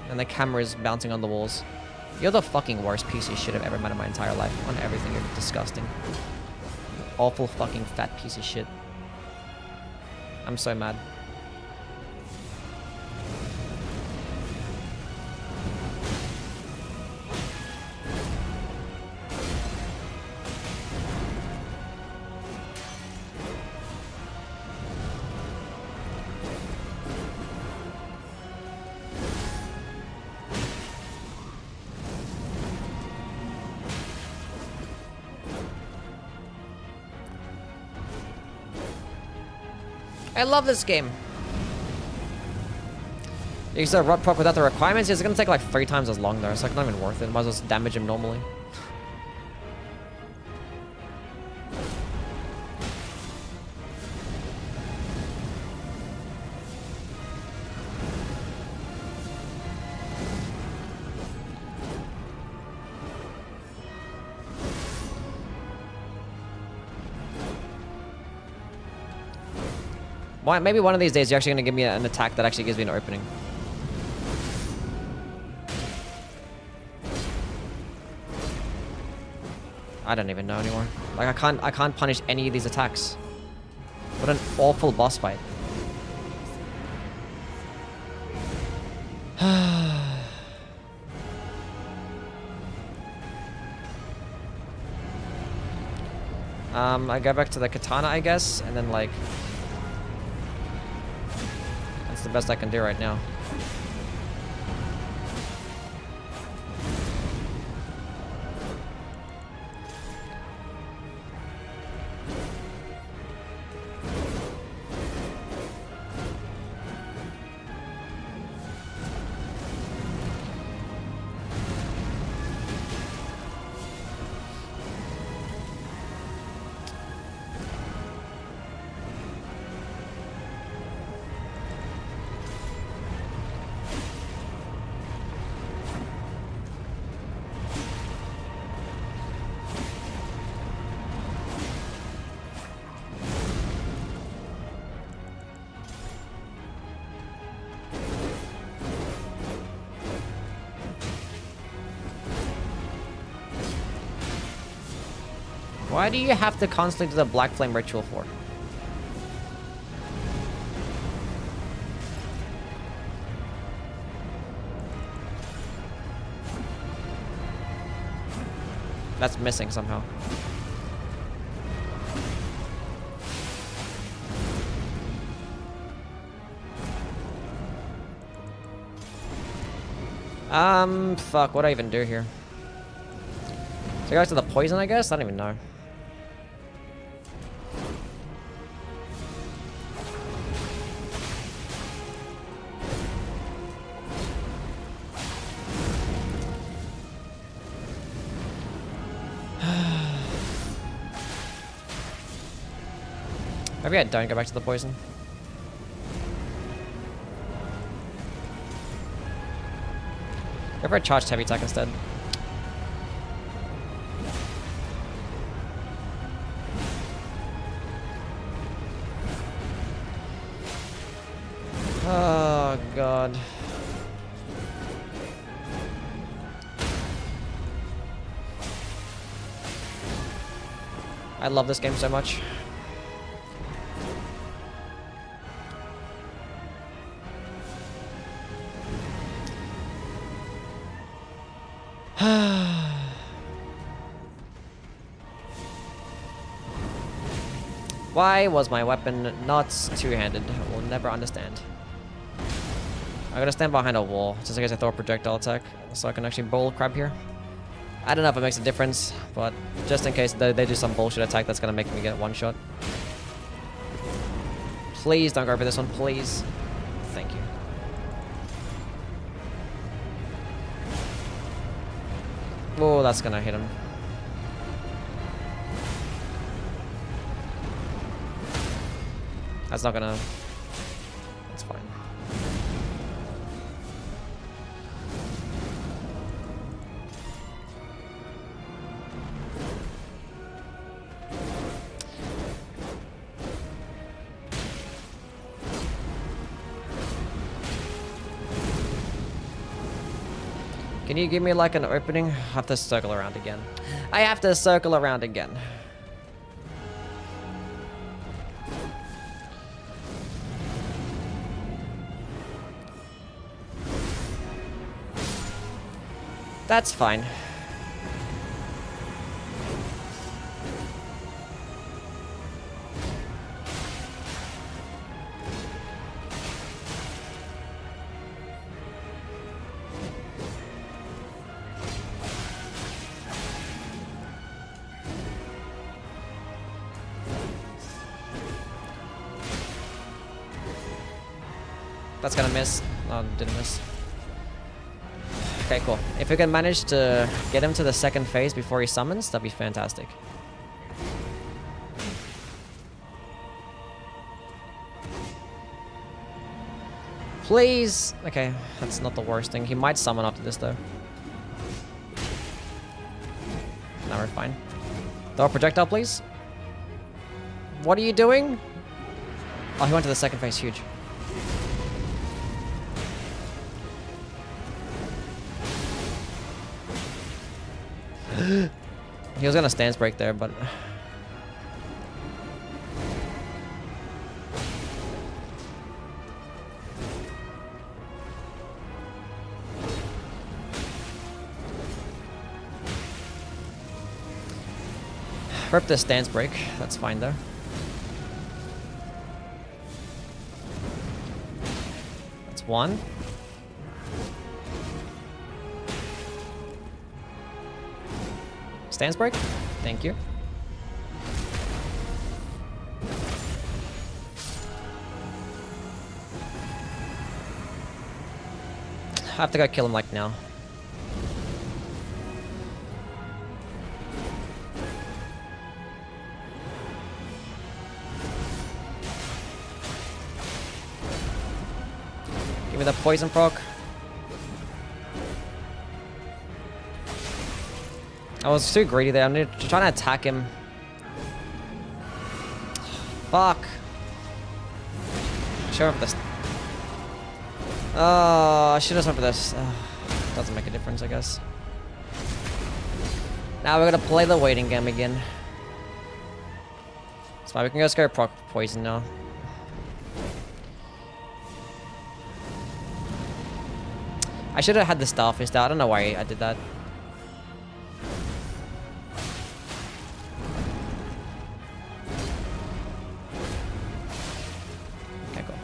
And the camera is bouncing on the walls. You're the fucking worst piece of shit I've ever met in my entire life. On everything, you're disgusting. Awful fucking fat piece of shit. I'm so mad. I love this game. You use a rod prop without the requirements? It's gonna take like 3 times as long though. It's like not even worth it. Might as well just damage him normally. Maybe one of these days you're actually going to give me an attack that actually gives me an opening. I don't even know anymore. Like I can't punish any of these attacks. What an awful boss fight. I go back to the katana, I guess, and then like... That's the best I can do right now. Why do you have to constantly do the black flame ritual for? That's missing somehow. Fuck, what do I even do here? So go to the poison, I guess? I don't even know. Maybe I don't go back to the poison. Go for a charged heavy attack instead. Oh god. I love this game so much. Why was my weapon not two-handed? I will never understand. I'm gonna stand behind a wall, just in case I throw a projectile attack, so I can actually bull crab here. I don't know if it makes a difference, but just in case they do some bullshit attack that's gonna make me get one shot. Please don't go for this one, please. Thank you. Oh, that's gonna hit him. That's not gonna... That's fine. Can you give me like an opening? I have to circle around again. I have to circle around again. That's fine. That's gonna miss. No, didn't miss. Okay, cool. If we can manage to get him to the second phase before he summons, that'd be fantastic. Please! Okay, that's not the worst thing. He might summon after this, though. Now we're fine. Throw a projectile, please. What are you doing? Oh, he went to the second phase. Huge. He was gonna stance break there, but... Rip this stance break. That's fine though. That's one. Stance break. Thank you. I have to go kill him like now. Give me the poison proc. I was too greedy there. I'm trying to attack him. Fuck. Sure for this. Oh, I should have went for this. Doesn't make a difference, I guess. Now we're gonna play the waiting game again. It's fine. We can just go proc poison now. I should have had the Starfist out. I don't know why I did that. Okay, cool.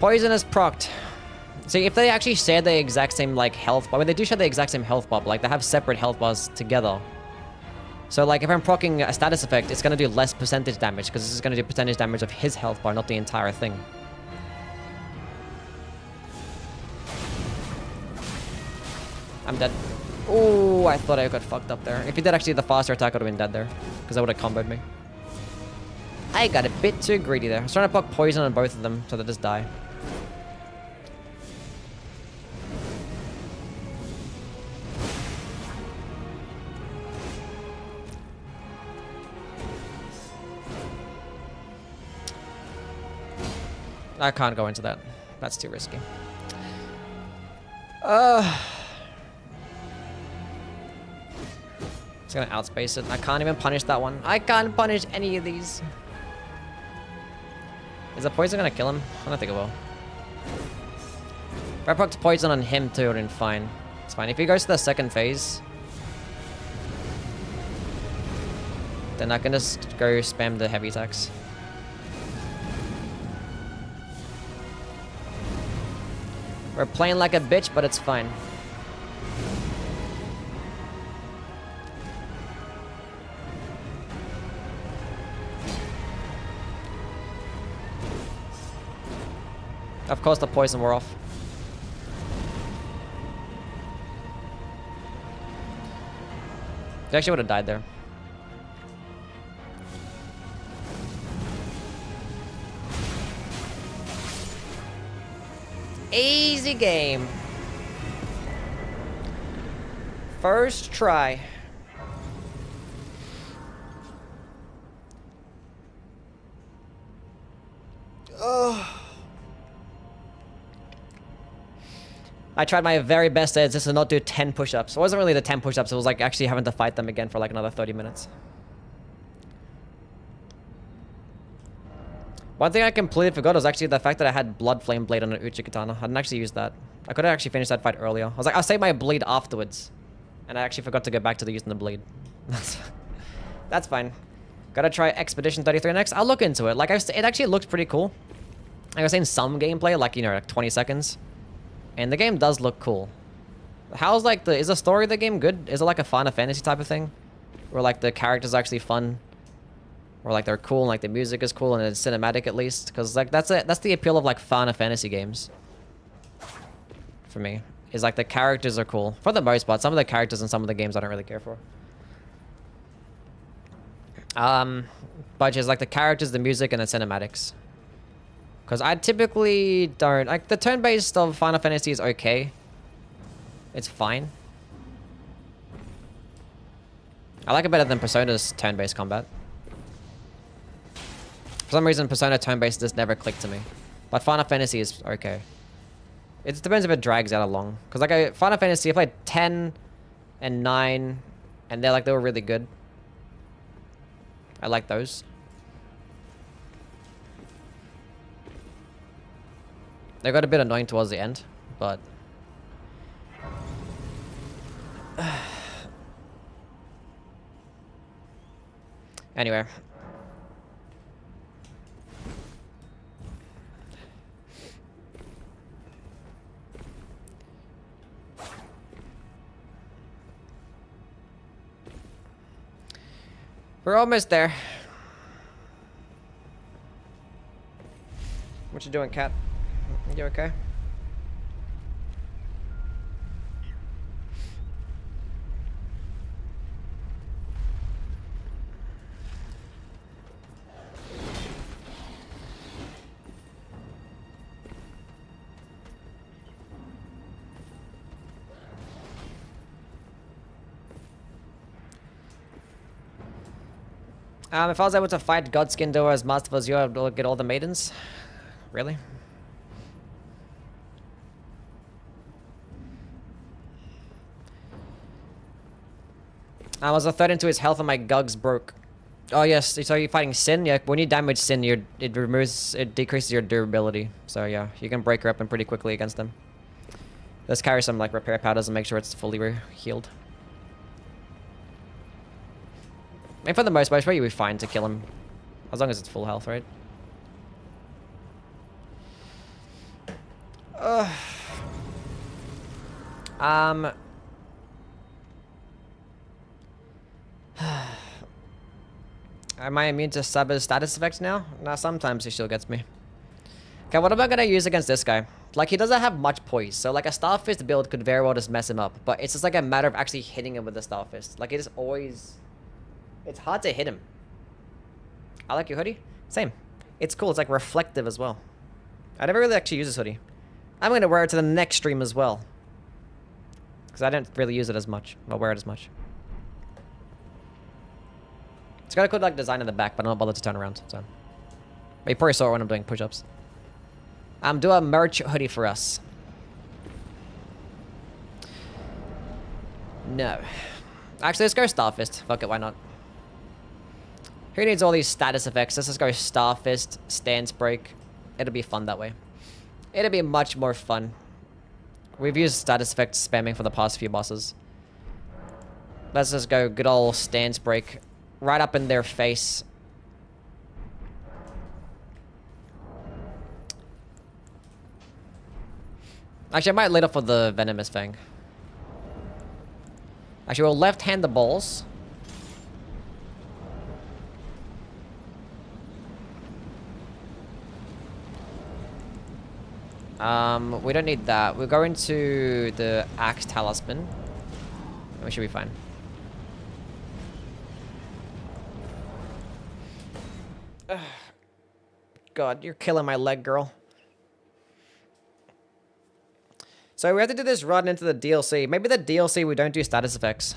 Poison is procced. See, if they actually share the exact same, like, health bar, I mean, they do share the exact same health bar, but, like, they have separate health bars together. So, like, if I'm proccing a status effect, it's gonna do less percentage damage, because this is gonna do percentage damage of his health bar, not the entire thing. I'm dead. Oh, I thought I got fucked up there. If he did actually the faster attack, I would have been dead there, because that would have comboed me. I got a bit too greedy there. I was trying to proc poison on both of them, so they just die. I can't go into that. That's too risky. It's gonna outspace it. I can't even punish that one. I can't punish any of these. Is the poison gonna kill him? I don't think it will. If I procced poison on him too, then fine. It's fine. If he goes to the second phase, then I can just go spam the heavy attacks. We're playing like a bitch, but it's fine. Of course the poison wore off. They actually would have died there. Easy game. First try. Oh. I tried my very best to just not do 10 push-ups. It wasn't really the 10 push-ups, it was like actually having to fight them again for like another 30 minutes. One thing I completely forgot was actually the fact that I had Blood Flame Blade on an Uchi Katana. I didn't actually use that. I could have actually finished that fight earlier. I was like, I'll save my bleed afterwards. And I actually forgot to go back to the using the bleed. That's fine. Gotta try Expedition 33 next. I'll look into it. Like, it actually looks pretty cool. Like, I've seen some gameplay, like, you know, like 20 seconds. And the game does look cool. How's, like, is the story of the game good? Is it like a Final Fantasy type of thing? Where, like, the characters are actually fun? Or like they're cool and like the music is cool and it's cinematic at least, because like that's the appeal of like Final Fantasy games. For me, is like the characters are cool for the most part. Some of the characters in some of the games I don't really care for. But just like the characters, the music, and the cinematics. Because I typically don't like the turn-based of Final Fantasy is okay. It's fine. I like it better than Persona's turn-based combat. For some reason, Persona turn-based just never clicked to me. But Final Fantasy is okay. It depends if it drags out long. Because like Final Fantasy, I played 10 and 9, and they were really good. I like those. They got a bit annoying towards the end, but... Anyway. We're almost there. What you doing, cat? You okay? If I was able to fight Godskin Door as master as you, I would get all the maidens. Really? I was a third into his health and my gugs broke. Oh yes, so you're fighting Sin? Yeah, when you damage Sin, it decreases your durability. So yeah, you can break her up pretty quickly against them. Let's carry some like repair powders and make sure it's fully healed. And for the most part, it's probably fine to kill him. As long as it's full health, right? Am I immune to Saba's status effects now? Nah, sometimes he still gets me. Okay, what am I gonna use against this guy? Like, he doesn't have much poise, so like a Starfist build could very well just mess him up. But it's just like a matter of actually hitting him with the Starfist. Like, it is always... It's hard to hit him. I like your hoodie. Same. It's cool. It's like reflective as well. I never really actually use this hoodie. I'm going to wear it to the next stream as well. Because I don't really use it as much. Well, wear it as much. It's got a cool like design in the back, but I don't bother to turn around. So, but you probably saw it when I'm doing push-ups. Do a merch hoodie for us. No. Actually, let's go Starfist. Fuck it, why not? Who needs all these status effects? Let's just go Starfist, Stance Break. It'll be fun that way. It'll be much more fun. We've used status effects spamming for the past few bosses. Let's just go good old Stance Break. Right up in their face. Actually, I might lead up for the Venomous Fang. Actually, we'll left-hand the balls. We don't need that. We're going to the Axe Talisman. We should be fine. God, you're killing my leg, girl. So we have to do this run into the DLC. Maybe the DLC we don't do status effects.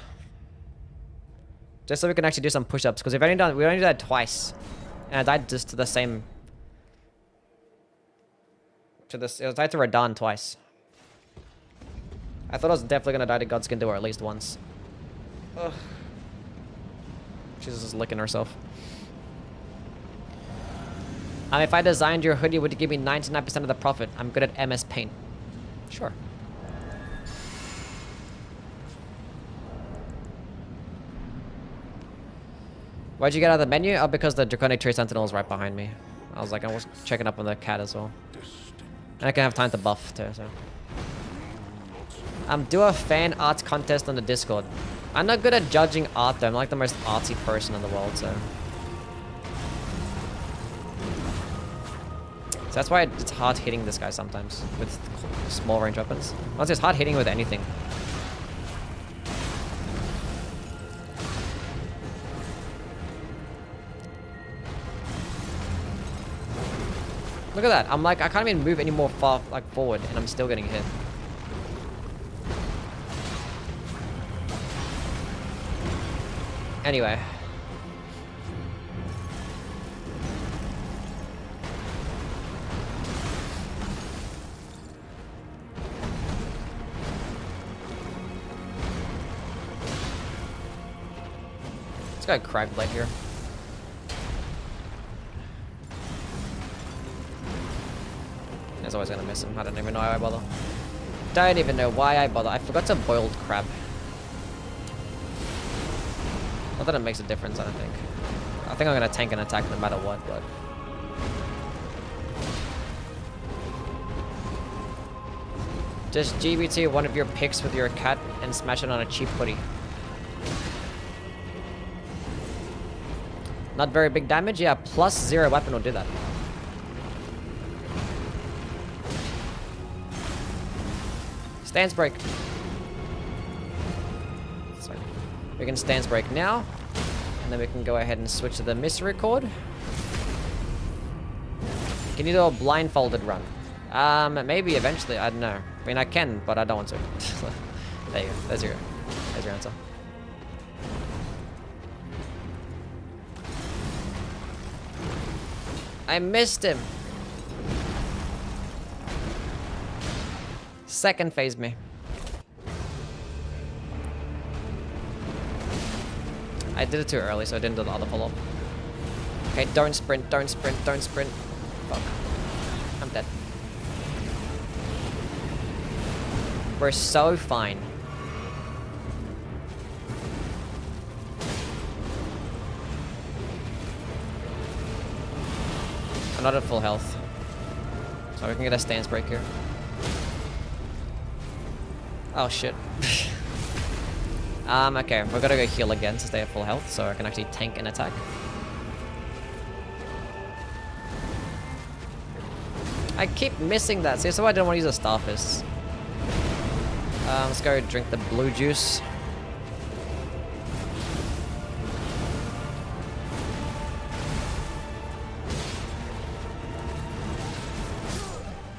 Just so we can actually do some push-ups. Because we only did that twice. And I died just to the same... It was died to Radahn twice. I thought I was definitely going to die to Godskin Door at least once. Ugh. She's just licking herself. If I designed your hoodie, would you give me 99% of the profit? I'm good at MS Paint. Sure. Why'd you get out of the menu? Oh, because the Draconic Tree Sentinel is right behind me. I was checking up on the cat as well. And I can have time to buff too, so. Do a fan art contest on the Discord. I'm not good at judging art though. I'm like the most artsy person in the world, so. So that's why it's hard hitting this guy sometimes with small range weapons. Honestly, it's hard hitting with anything. Look at that. I'm like, I can't even move any more far, like, forward, and I'm still getting hit. Anyway. Let's go Crag Blade here. He's always gonna miss him. I don't even know why I bother. Don't even know why I bother. I forgot to boiled crab. Not that it makes a difference, I don't think. I think I'm gonna tank an attack no matter what, but... Just GBT one of your picks with your cat and smash it on a cheap hoodie. Not very big damage? Yeah, +0 weapon will do that. Stance break. Sorry. We can stance break now. And then we can go ahead and switch to the mystery chord. Can you do a blindfolded run? Maybe eventually, I don't know. I mean, I can, but I don't want to. There you go. There's your answer. I missed him. Second phase me. I did it too early, so I didn't do the other follow-up. Okay, don't sprint, don't sprint, don't sprint. Fuck. I'm dead. We're so fine. I'm not at full health. So we can get a stance break here. Oh shit. Okay, we're gonna go heal again to stay at full health, so I can actually tank an attack. I keep missing that. See, so I don't want to use a Starfist. Let's go drink the blue juice.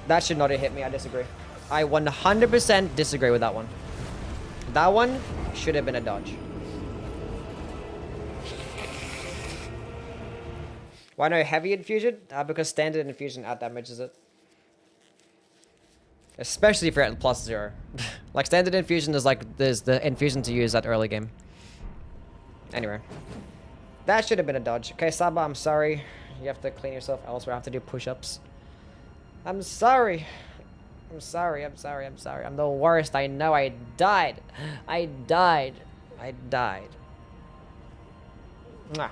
That should not have hit me, I disagree. I 100% disagree with that one. That one should have been a dodge. Why no heavy infusion? Because standard infusion out damages it. Especially if you're at +0. Like, standard infusion is like, there's the infusion to use at early game. Anyway. That should have been a dodge. Okay, Saba, I'm sorry. You have to clean yourself elsewhere. I have to do push-ups. I'm sorry. I'm sorry, I'm sorry, I'm sorry. I'm the worst. I know. I died. I died. I died. Mwah.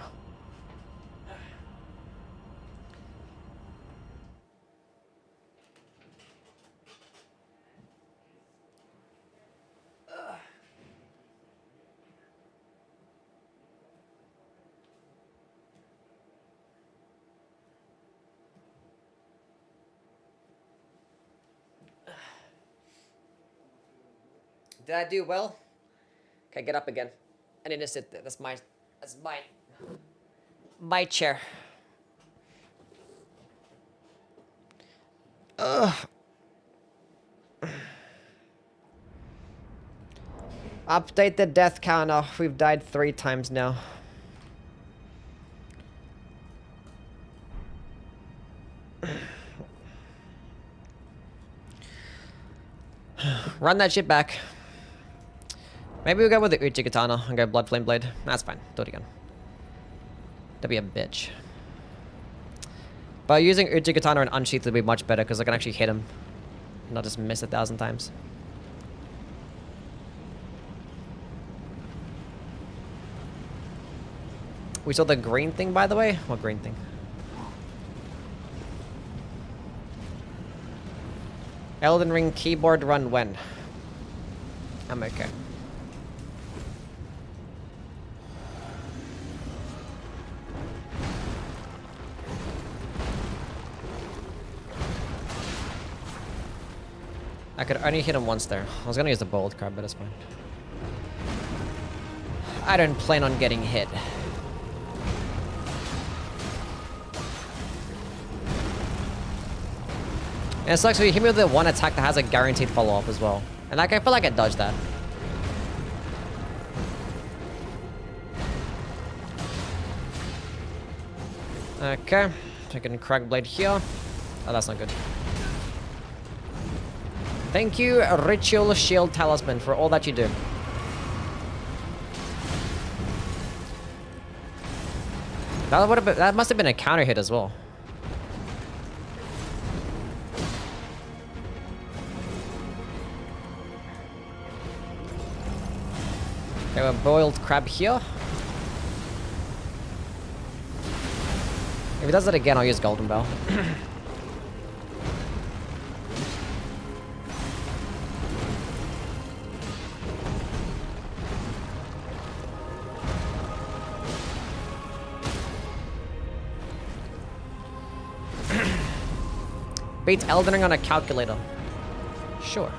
Did I do well? Okay, get up again. I need to sit there. That's my chair. Ugh. Update the death counter. We've died 3 times now. Run that shit back. Maybe we'll go with the Uchi Katana and go Blood Flame Blade. That's fine. Do it again. That'd be a bitch. But using Uchi Katana and Unsheath would be much better because I can actually hit him. Not just miss 1,000 times. We saw the green thing, by the way. What green thing? Elden Ring keyboard run when? I'm okay. I could only hit him once there. I was gonna use the bold card, but it's fine. I don't plan on getting hit. And it sucks when you hit me with the one attack that has a guaranteed follow-up as well. And like, I feel like I dodged that. Okay. Taking Crack Blade here. Oh, that's not good. Thank you, Ritual Shield Talisman, for all that you do. That must have been a counter hit as well. Okay, a boiled crab here. If he does that again, I'll use Golden Bell. Beats Elden Ring on a calculator. Sure.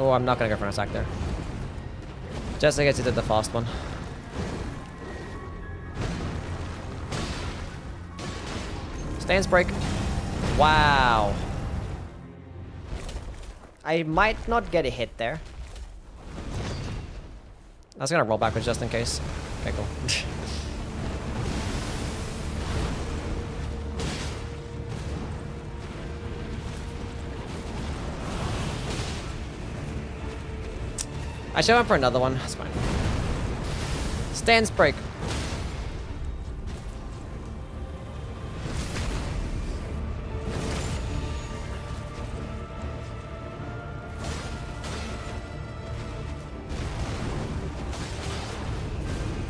Oh, I'm not gonna go for an attack there. Just in case he did the fast one. Stance break. Wow. I might not get a hit there. I was gonna roll backwards just in case. Okay, cool. I should have went for another one. That's fine. Stance break.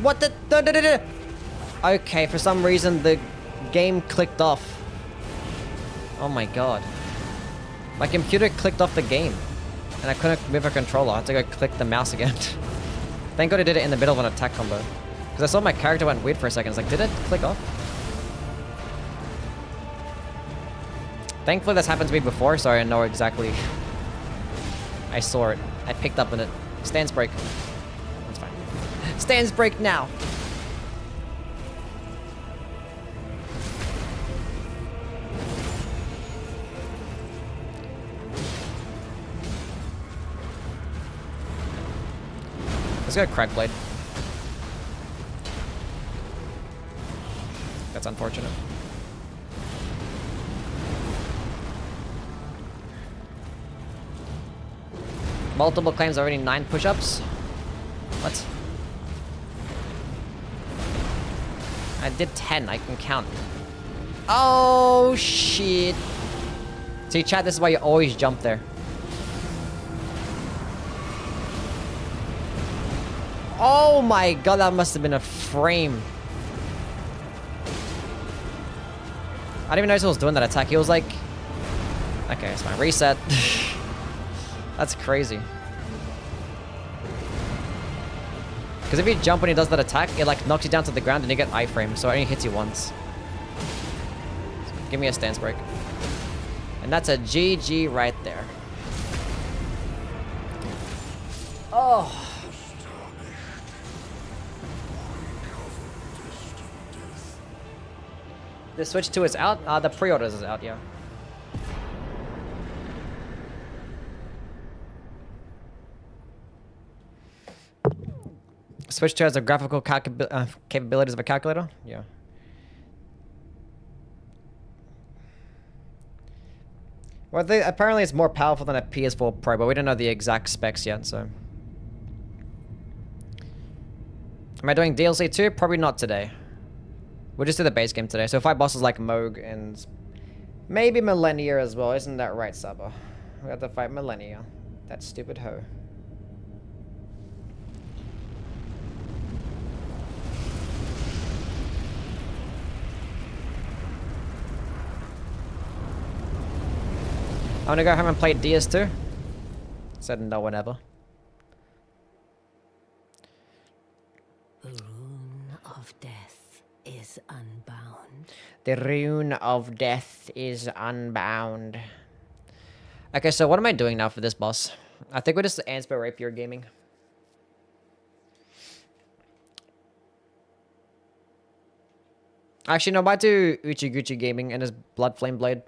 What the? Okay, for some reason the game clicked off. Oh my god. My computer clicked off the game. And I couldn't move a controller. I had to go click the mouse again. Thank god I did it in the middle of an attack combo. Because I saw my character went weird for a second. It's like, did it click off? Thankfully this happened to me before, so I know exactly. I saw it. I picked up on it. Stance break. That's fine. Stance break now! Let's go Crack Blade. That's unfortunate. Multiple claims already 9 push-ups. What? I did 10, I can count. Oh shit. See chat, this is why you always jump there. Oh my god, that must have been a frame. I didn't even notice he was doing that attack. He was like... Okay, it's fine. Reset. That's crazy. Because if you jump when he does that attack, it like knocks you down to the ground and you get iframe, so it only hits you once. So give me a stance break. And that's a GG right there. Oh. The Switch 2 is out? The pre-orders is out, yeah. Switch 2 has the graphical capabilities of a calculator? Yeah. Well, apparently it's more powerful than a PS4 Pro, but we don't know the exact specs yet, so... Am I doing DLC too? Probably not today. We'll just do the base game today. So fight bosses like Moog and maybe Millennia as well. Isn't that right, Saba? We have to fight Millennia. That stupid hoe. I want to go home and play DS2. Said no one ever. The rune of death is unbound. Okay, so what am I doing now for this boss? I think we're just Ansper Rapier gaming. Actually, no, I might do Uchi gaming and his Blood Flame Blade.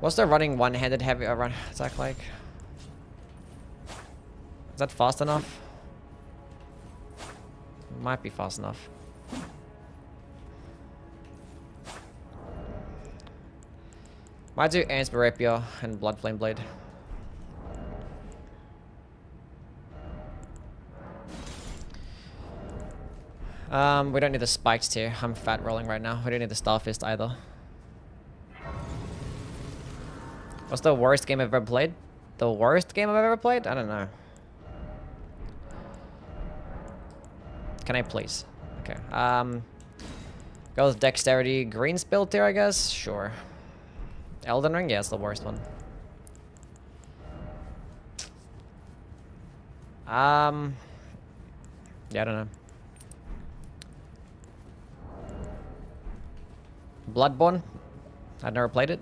What's the running one-handed heavy run attack like? Is that fast enough? Might be fast enough. Might do Ansper Rapier and Blood Flame Blade. We don't need the spikes tier. I'm fat rolling right now. We don't need the Starfist either. What's the worst game I've ever played? The worst game I've ever played? I don't know. Can I please? Okay. Go with dexterity. Green spell tier, I guess? Sure. Elden Ring? Yeah, it's the worst one. Yeah, I don't know. Bloodborne? I've never played it.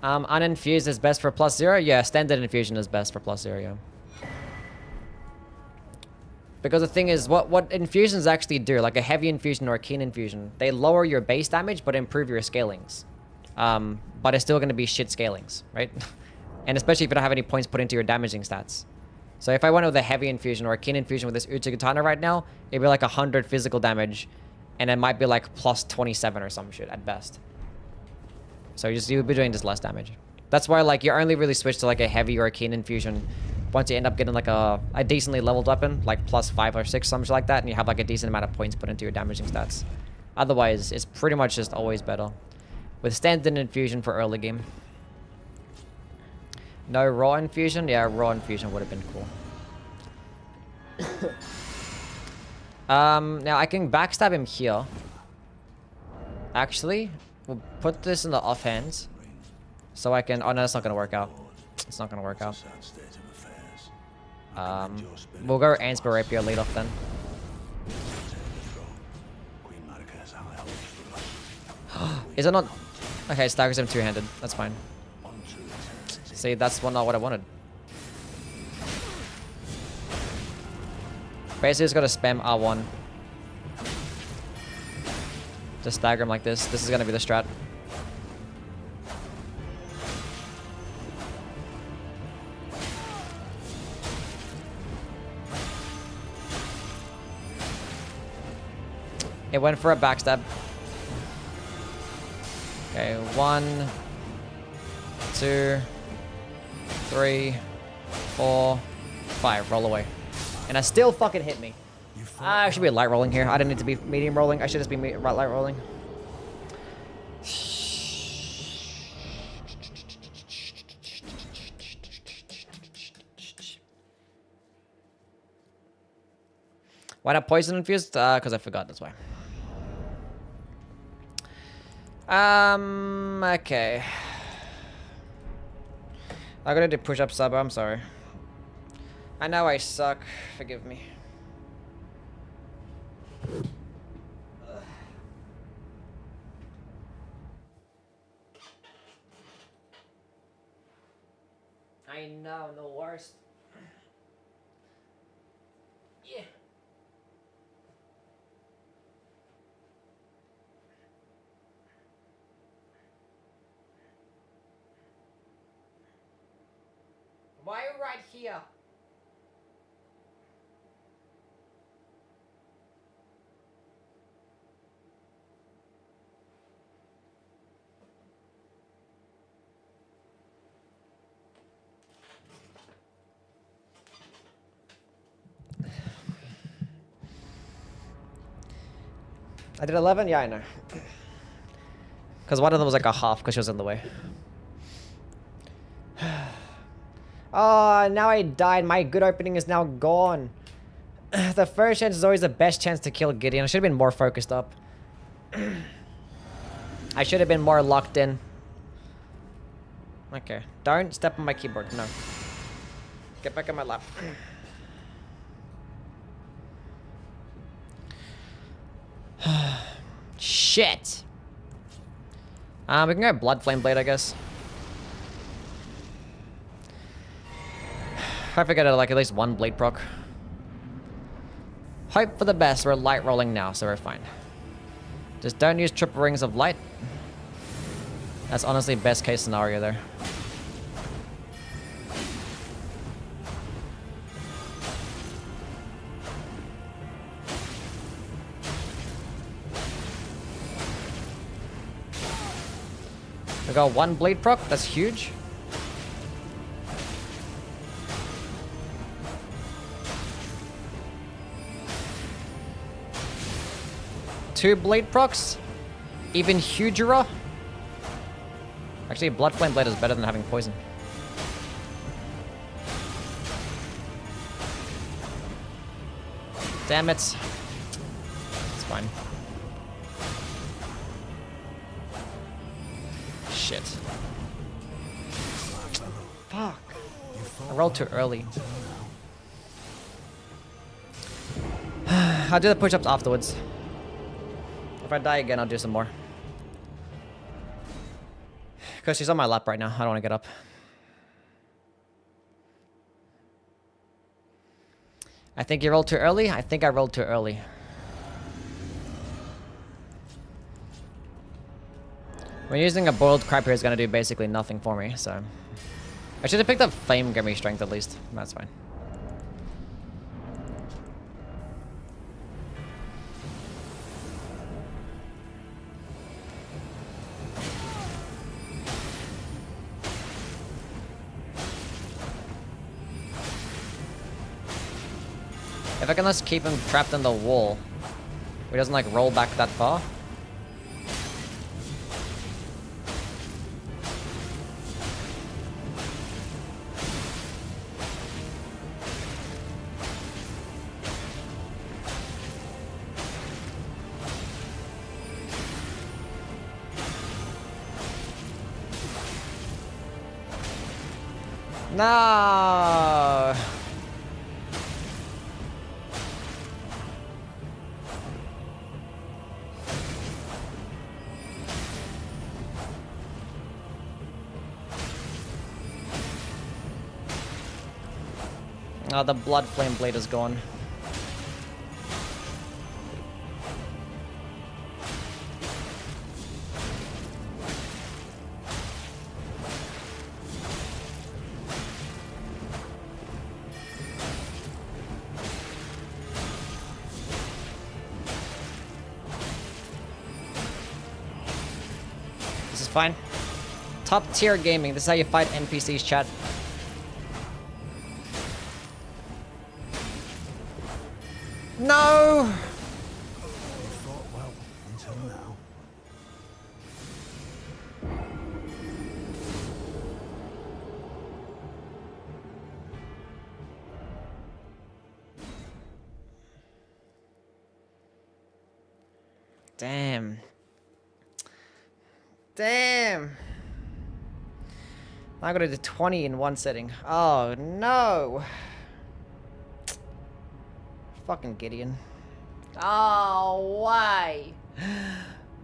Uninfused is best for +0? Yeah, standard infusion is best for +0, yeah. Because the thing is, what infusions actually do, like a heavy infusion or a keen infusion, they lower your base damage but improve your scalings. But it's still going to be shit scalings, right? And especially if you don't have any points put into your damaging stats. So if I went with a heavy infusion or a keen infusion with this Uchigatana right now, it'd be like 100 physical damage, and it might be like +27 or some shit at best. So you'll be doing just less damage. That's why like you only really switch to like a heavy or a keen infusion once you end up getting like a decently leveled weapon, like +5 or 6, something like that, and you have like a decent amount of points put into your damaging stats. Otherwise, it's pretty much just always better. With standard infusion for early game. No raw infusion? Yeah, raw infusion would have been cool. Now I can backstab him here. Actually, we'll put this in the offhands. So I can... Oh, no, that's not going to work out. It's not going to work out. We'll go Ansper Rapier lead off then. Is it not... Okay, staggers him two-handed. That's fine. See, that's not what I wanted. Basically, just gotta spam R1. Just stagger him like this. This is gonna be the strat. It went for a backstab. Okay, 1, 2, 3, 4, 5. Roll away. And I still fucking hit me. I should be light rolling here. I didn't need to be medium rolling. I should just be light rolling. Why not poison infused? Because I forgot, that's why. Okay. I'm gonna do push-up sub, I'm sorry. I know I suck, forgive me. I know, I'm the worst. Yeah. Why are you right here? I did 11? Yeah, I know. Because one of them was like a half because she was in the way. Oh, now I died. My good opening is now gone. The first chance is always the best chance to kill Gideon. I should have been more focused up. I should have been more locked in. Okay. Don't step on my keyboard. No. Get back in my lap. Shit. We can go Blood Flame Blade, I guess. I figured out like at least one blade proc. Hope for the best. We're light rolling now, so we're fine. Just don't use triple rings of light. That's honestly best case scenario there. We got one blade proc. That's huge. 2 blade procs? Even huger? Actually, Blood Flame Blade is better than having poison. Damn it. It's fine. Shit. Fuck. I rolled too early. I'll do the push-ups afterwards. If I die again, I'll do some more. Because she's on my lap right now. I don't want to get up. I think you rolled too early. I think I rolled too early. When using a boiled crab here is going to do basically nothing for me, so... I should have picked up Flame Grimmy Strength at least. That's fine. If I can just keep him trapped in the wall, he doesn't like roll back that far. No. Oh, the Blood Flame Blade is gone. This is fine. Top tier gaming. This is how you fight NPCs, chat. No! You fought well until now. Damn. Damn. I gotta do 20 in one setting. Oh no. Fucking Gideon. Oh, why?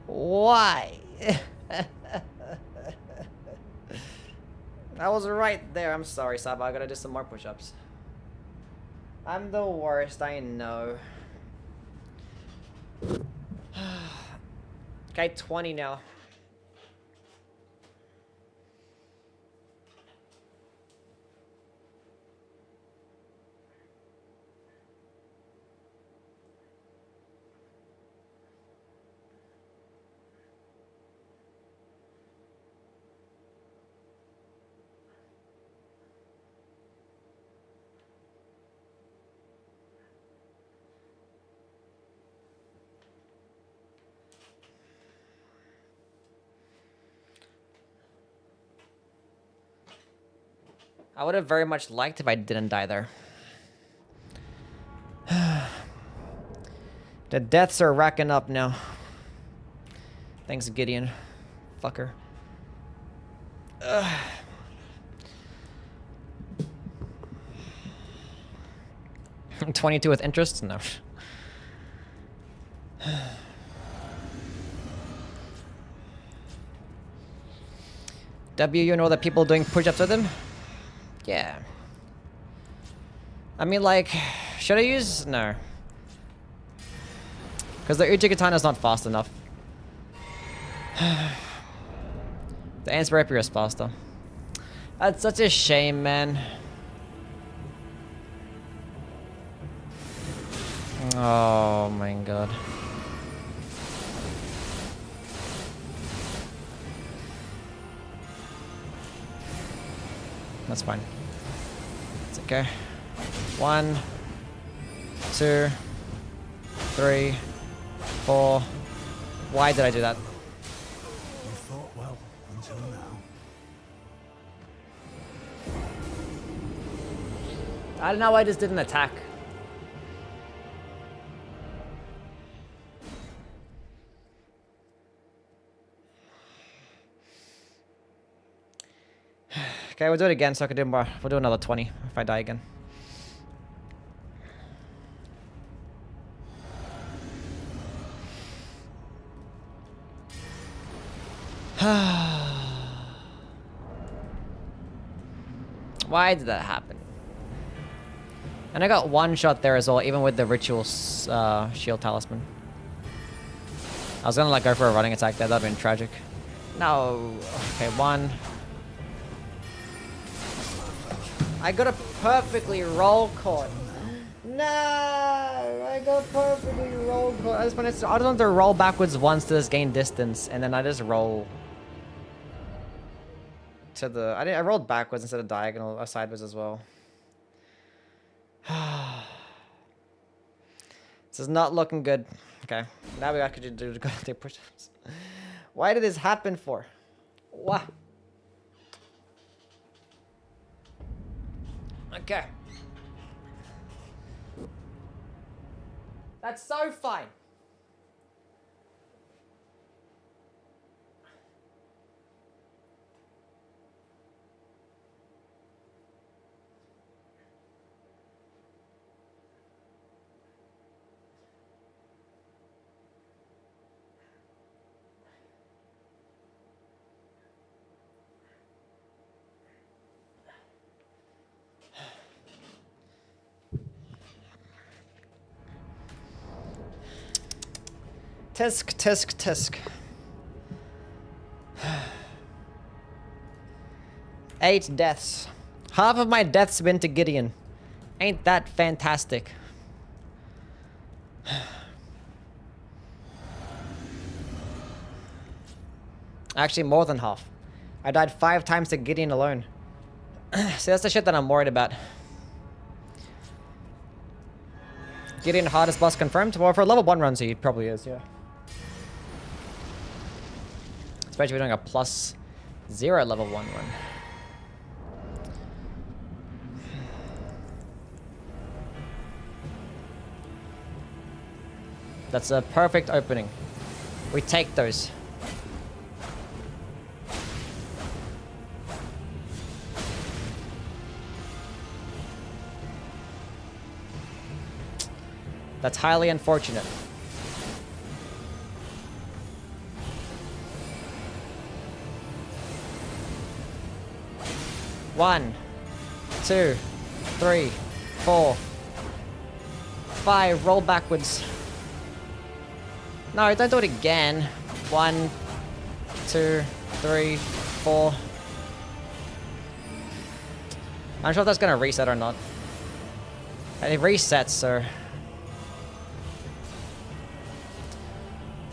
Why? I was right there. I'm sorry, Saba. I gotta do some more push-ups. I'm the worst, I know. Okay, 20 now. I would have very much liked if I didn't die there. The deaths are racking up now. Thanks, Gideon. Fucker. Ugh. I'm 22 with interest? No. W, you know the people doing push-ups with him? Yeah. I mean, like, should I use? No. Because the Uchigatana is not fast enough. The Ants Rapier is faster. That's such a shame, man. Oh my god. That's fine. It's okay. 1, 2, 3, 4, Why did I do that? You fought well until now. I don't know why I just didn't attack. Okay, we'll do it again so I can do more. We'll do another 20 if I die again. Why did that happen? And I got one shot there as well, even with the ritual shield talisman. I was gonna like go for a running attack there. That'd been tragic. No. Okay, one. I got a perfectly roll caught. No, I got perfectly roll caught. I just wanted to roll backwards once to just gain distance, and then I just roll to the. I rolled backwards instead of diagonal or sideways as well. This is not looking good. Okay, now we actually do the push-ups. Why did this happen for? What? Okay. That's so fine. Tisk, tisk, tisk. 8 deaths. Half of my deaths been to Gideon. Ain't that fantastic? Actually, more than half. I died 5 times to Gideon alone. See, that's the shit that I'm worried about. Gideon hardest boss confirmed? Well, for level 1 runs, he probably is, yeah. Especially if we're doing a +0 level 1 run. That's a perfect opening. We take those. That's highly unfortunate. One, 2, 3, 4, 5. Roll backwards. No, don't do it again. 1, 2, 3, 4. I'm not sure if that's gonna reset or not. It resets, so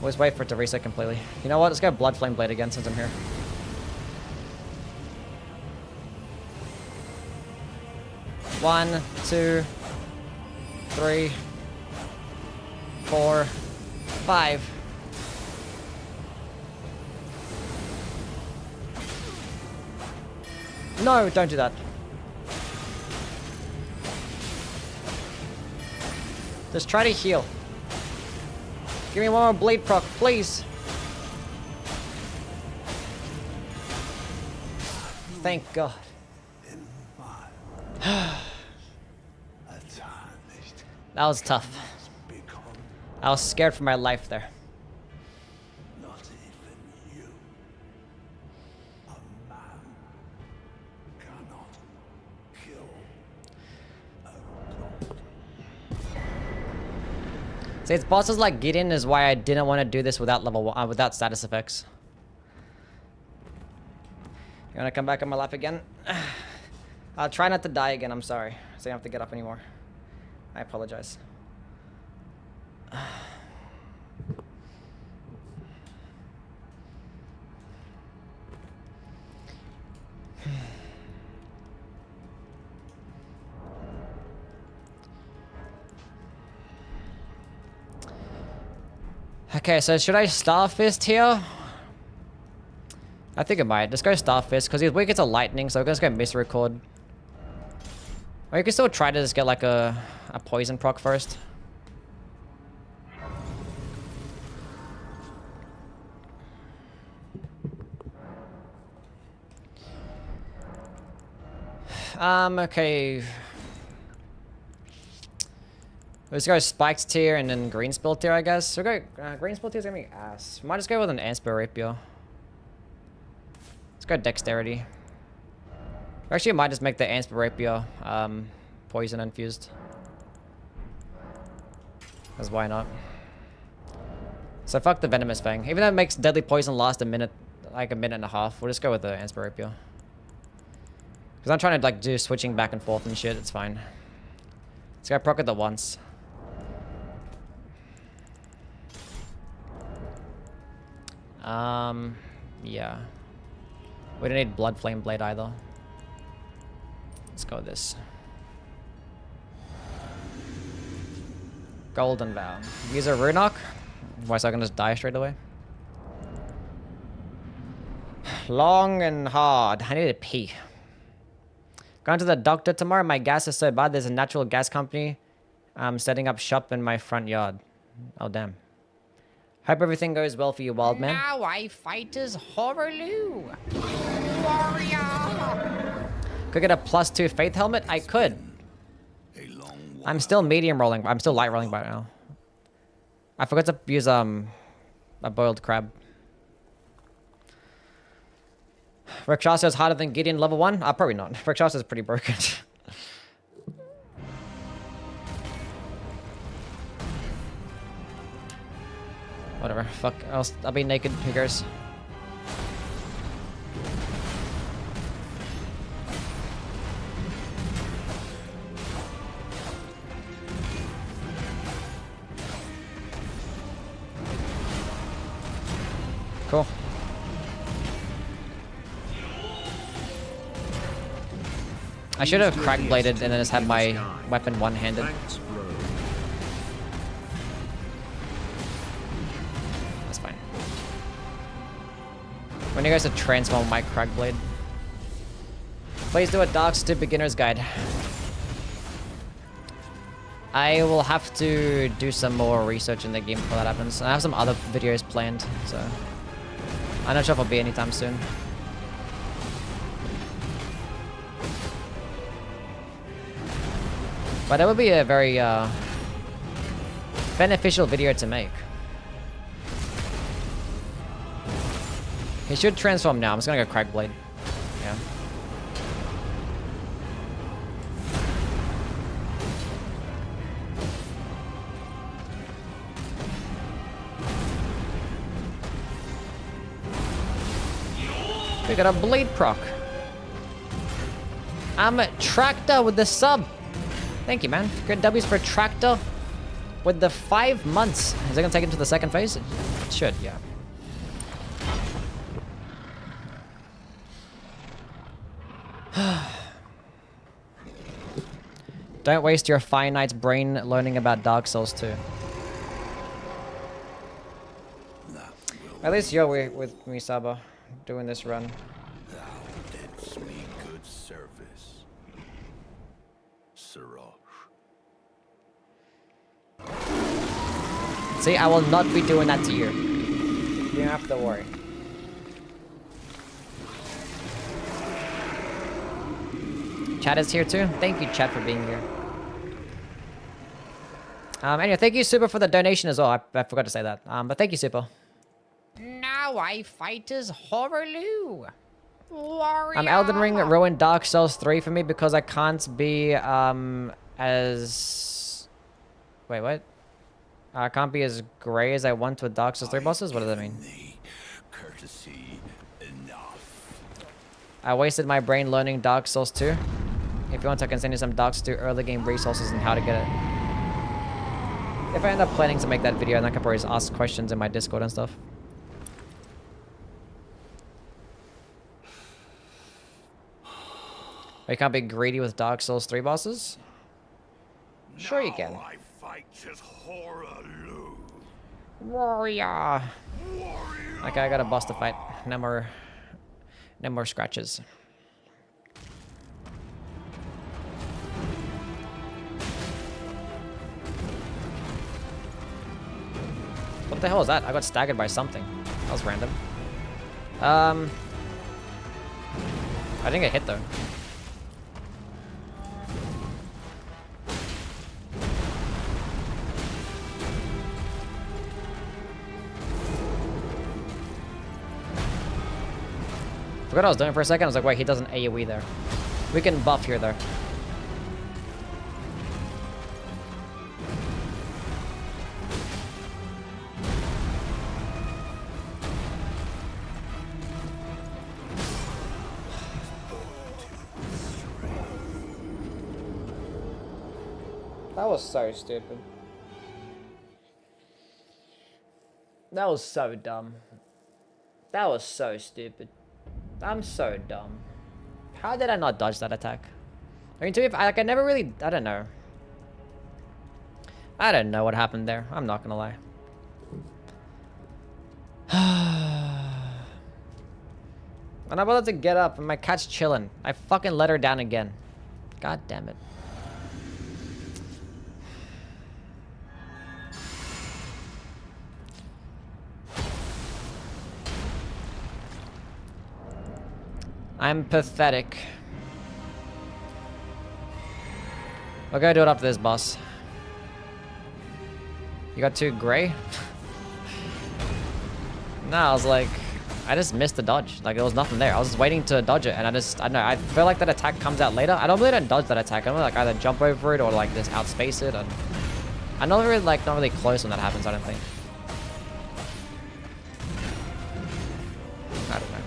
always wait for it to reset completely. You know what? Let's go Blood Flame Blade again since I'm here. One, 2, 3, 4, 5. No, don't do that. Just try to heal. Give me one more bleed proc, please. Thank God. That was tough. I was scared for my life there. Not even you. A man cannot kill a god. See, it's bosses like Gideon is why I didn't want to do this without level 1, without status effects. You wanna come back on my lap again? I'll try not to die again, I'm sorry. So you don't have to get up anymore. I apologize. Okay, so should I Starfist here? I think I might. Let's go Starfist, because he's weak to lightning, so let's go Misericord. Or you can still try to just get like a poison proc first. Okay. Let's go Spiked tier and then Green Spill tier, I guess. We'll go, Green Spill tier's gonna be ass. Might just go with an Anspir Rapier. Let's go Dexterity. Actually, I might just make the Anspir Rapier poison infused. Because why not? So fuck the Venomous Fang. Even though it makes deadly poison last a minute, like a minute and a half, we'll just go with the Anspir Rapier. Because I'm trying to like do switching back and forth and shit, it's fine. Let's go proc it at once. Yeah. We don't need Blood Flame Blade either. Let's go with this. Golden Vow. Use a Runok. Why, so I can just die straight away? Long and hard. I need to pee. Going to the doctor tomorrow. My gas is so bad. There's a natural gas company setting up shop in my front yard. Oh, damn. Hope everything goes well for you, wild man. Now I fight as Horaloo. Warrior. Could get a +2 faith helmet? I could. I'm still medium rolling. I'm still light rolling by now. I forgot to use a boiled crab. Rakshasa is harder than Gideon level 1? Probably not. Rakshasa is pretty broken. Whatever. Fuck. I'll be naked. Who cares? Cool. I should have crack bladed and then just had my weapon one-handed. Thanks, bro. That's fine. When you guys to transform my crack blade, please do a Dark Souls beginner's guide. I will have to do some more research in the game before that happens. I have some other videos planned, so I'm not sure if I'll be anytime soon. But that would be a very beneficial video to make. He should transform now. I'm just gonna go Crack Blade. Yeah. We got a Blade proc. I'm a Tractor with the sub. Thank you, man. Good W's for Tractor with the 5 months. Is it gonna take him to the second phase? It should, yeah. Don't waste your finite brain learning about Dark Souls 2. At least you're with me, Saba, doing this run. Thou didst me good service, Siraj. See, I will not be doing that to you. You don't have to worry. Chad is here too. Thank you, Chad, for being here. Anyway, thank you, Super, for the donation as well. I forgot to say that. But thank you, Super. Now I fight as Horaloo. Warrior. Elden Ring ruined Dark Souls 3 for me because I can't be as... Wait, what? I can't be as grey as I want with Dark Souls 3 bosses? What does that mean? Courtesy enough. I wasted my brain learning Dark Souls 2. If you want, I can send you some Dark Souls 2 early game resources and how to get it. If I end up planning to make that video, then I can probably just ask questions in my Discord and stuff. You can't be greedy with Dark Souls 3 bosses? Sure you can. Now I fight as Horaloo. Warrior. Okay, I got a boss to fight. No more scratches. What the hell is that? I got staggered by something. That was random. I didn't get hit though. Forgot what I was doing for a second. I was like, wait, he doesn't AoE there. We can buff here though. That was so stupid. That was so dumb. That was so stupid. I'm so dumb. How did I not dodge that attack? I mean, to me, I never really, I don't know. I don't know what happened there. I'm not gonna lie. And I'm about to get up and my cat's chilling. I fucking let her down again. God damn it. I'm pathetic. We'll go do it after this, boss. You got 2 gray? No, I was like, I just missed the dodge. Like, there was nothing there. I was just waiting to dodge it, and I don't know. I feel like that attack comes out later. I don't dodge that attack. I don't like either jump over it or like just outspace it. And I'm not really not really close when that happens. I don't think. I don't know.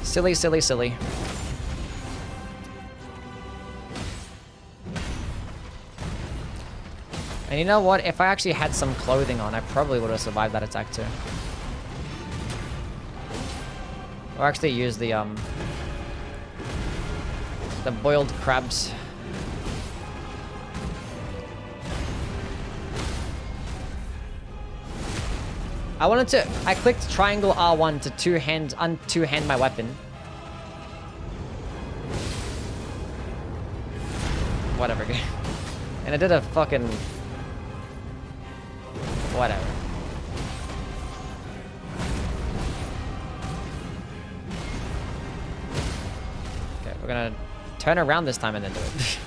Silly, silly, silly. And you know what? If I actually had some clothing on, I probably would have survived that attack too. Or actually use the boiled crabs. I clicked triangle R1 to two-hand my weapon. Whatever. And I did a fucking... Whatever. Okay, we're gonna turn around this time and then do it.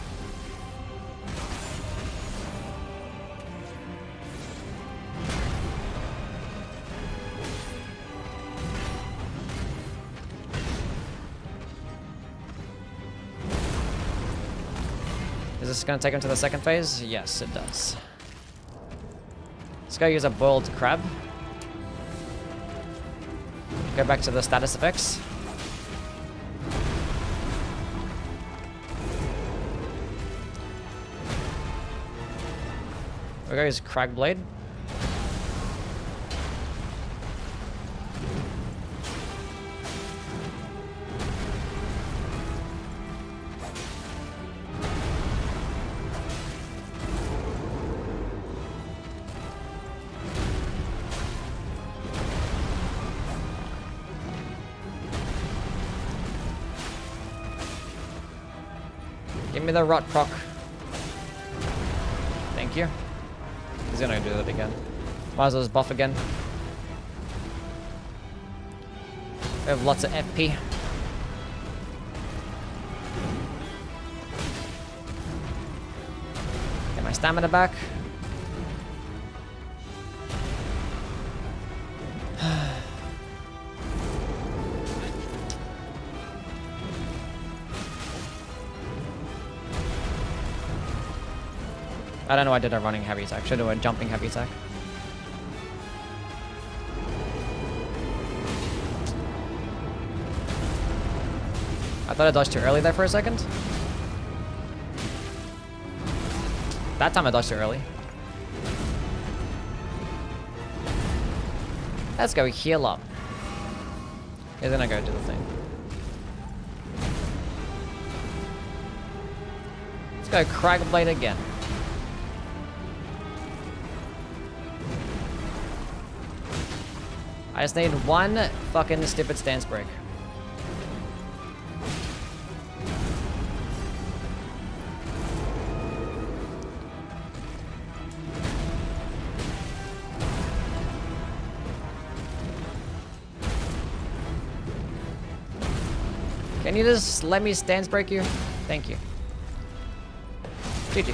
Is this gonna take him to the second phase? Yes, it does. Let's go use a boiled crab. Go back to the status effects. We're gonna use Crag Blade. Give me the rot proc. Thank you. He's gonna do that again. Might as well just buff again. We have lots of FP. Get my stamina back. I don't know why I did a running heavy attack. Should do a jumping heavy attack. I thought I dodged too early there for a second. That time I dodged too early. Let's go heal up. He's gonna go do the thing. Let's go Cragblade again. I just need one fucking stupid stance break. Can you just let me stance break you? Thank you. GG.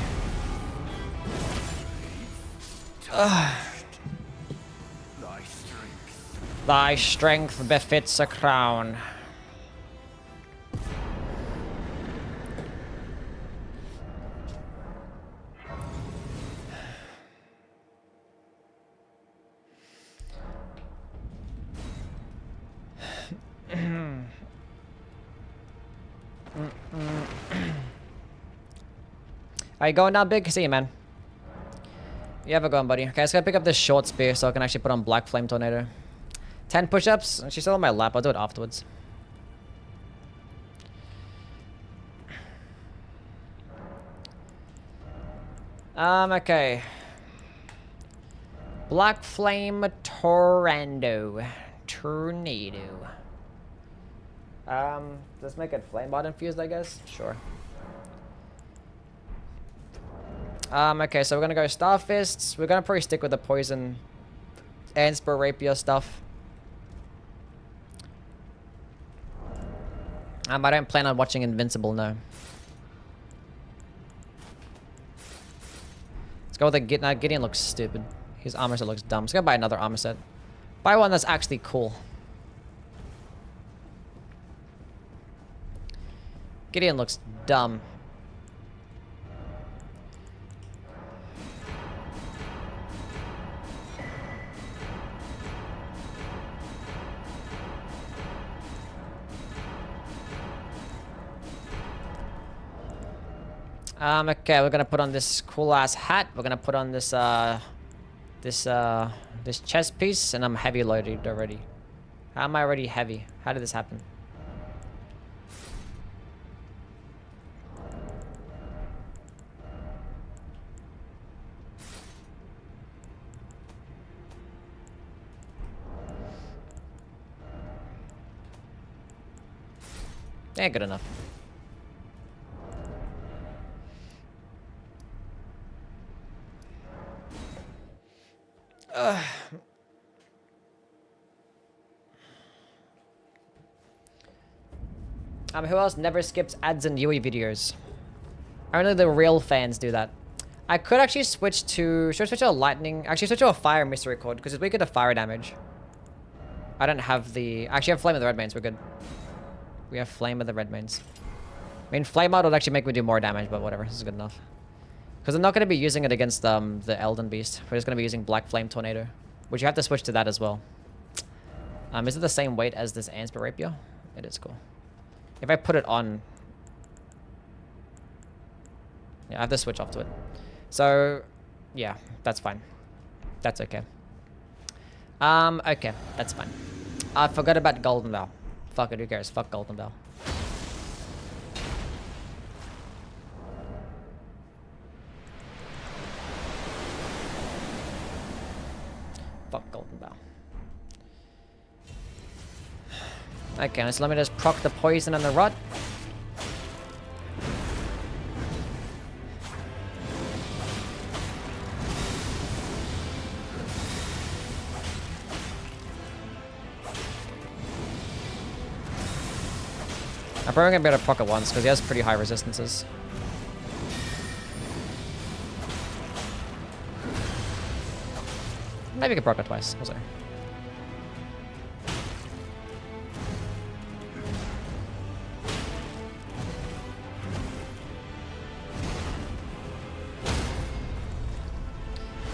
Thy strength befits a crown. Are you going now, Big? See you, man. You have a going, buddy. Okay, I just gotta pick up this short spear so I can actually put on Black Flame Tornado. 10 push-ups. She's still on my lap. I'll do it afterwards. Okay. Black Flame Tornado. Let's make it Flame Bot infused, I guess? Sure. Okay, so we're gonna go Star Fists. We're gonna probably stick with the Poison and Spur Rapier stuff. I don't plan on watching Invincible, no. Let's go with the Gideon. Gideon looks stupid. His armor set looks dumb. Let's go buy another armor set. Buy one that's actually cool. Gideon looks dumb. Okay, we're gonna put on this cool ass hat. We're gonna put on this this chest piece, and I'm heavy loaded already. How am I already heavy? How did this happen? Yeah, good enough. Who else never skips ads and Yui videos? Only the real fans do that. I could actually switch to... Should I switch to a lightning? Actually, switch to a fire mystery cord, because it's weaker to fire damage. I don't have the... Actually, I have Flame of the Red Mains. We're good. We have Flame of the Red Mains. I mean, Flame Out would actually make me do more damage, but whatever. This is good enough. Because I'm not going to be using it against the Elden Beast. We're just going to be using Black Flame Tornado. Which you have to switch to that as well. Is it the same weight as this Ansper Rapier? It is cool. If I put it on... Yeah, I have to switch off to it. So, yeah, that's fine. That's okay. Okay, that's fine. I forgot about Golden Bow. Fuck it, who cares? Fuck Golden Bow. Fuck Golden Bow. Okay, so let me just proc the poison and the rot. I'm probably gonna be able to proc it once because he has pretty high resistances. Maybe we can proc it twice. We'll see.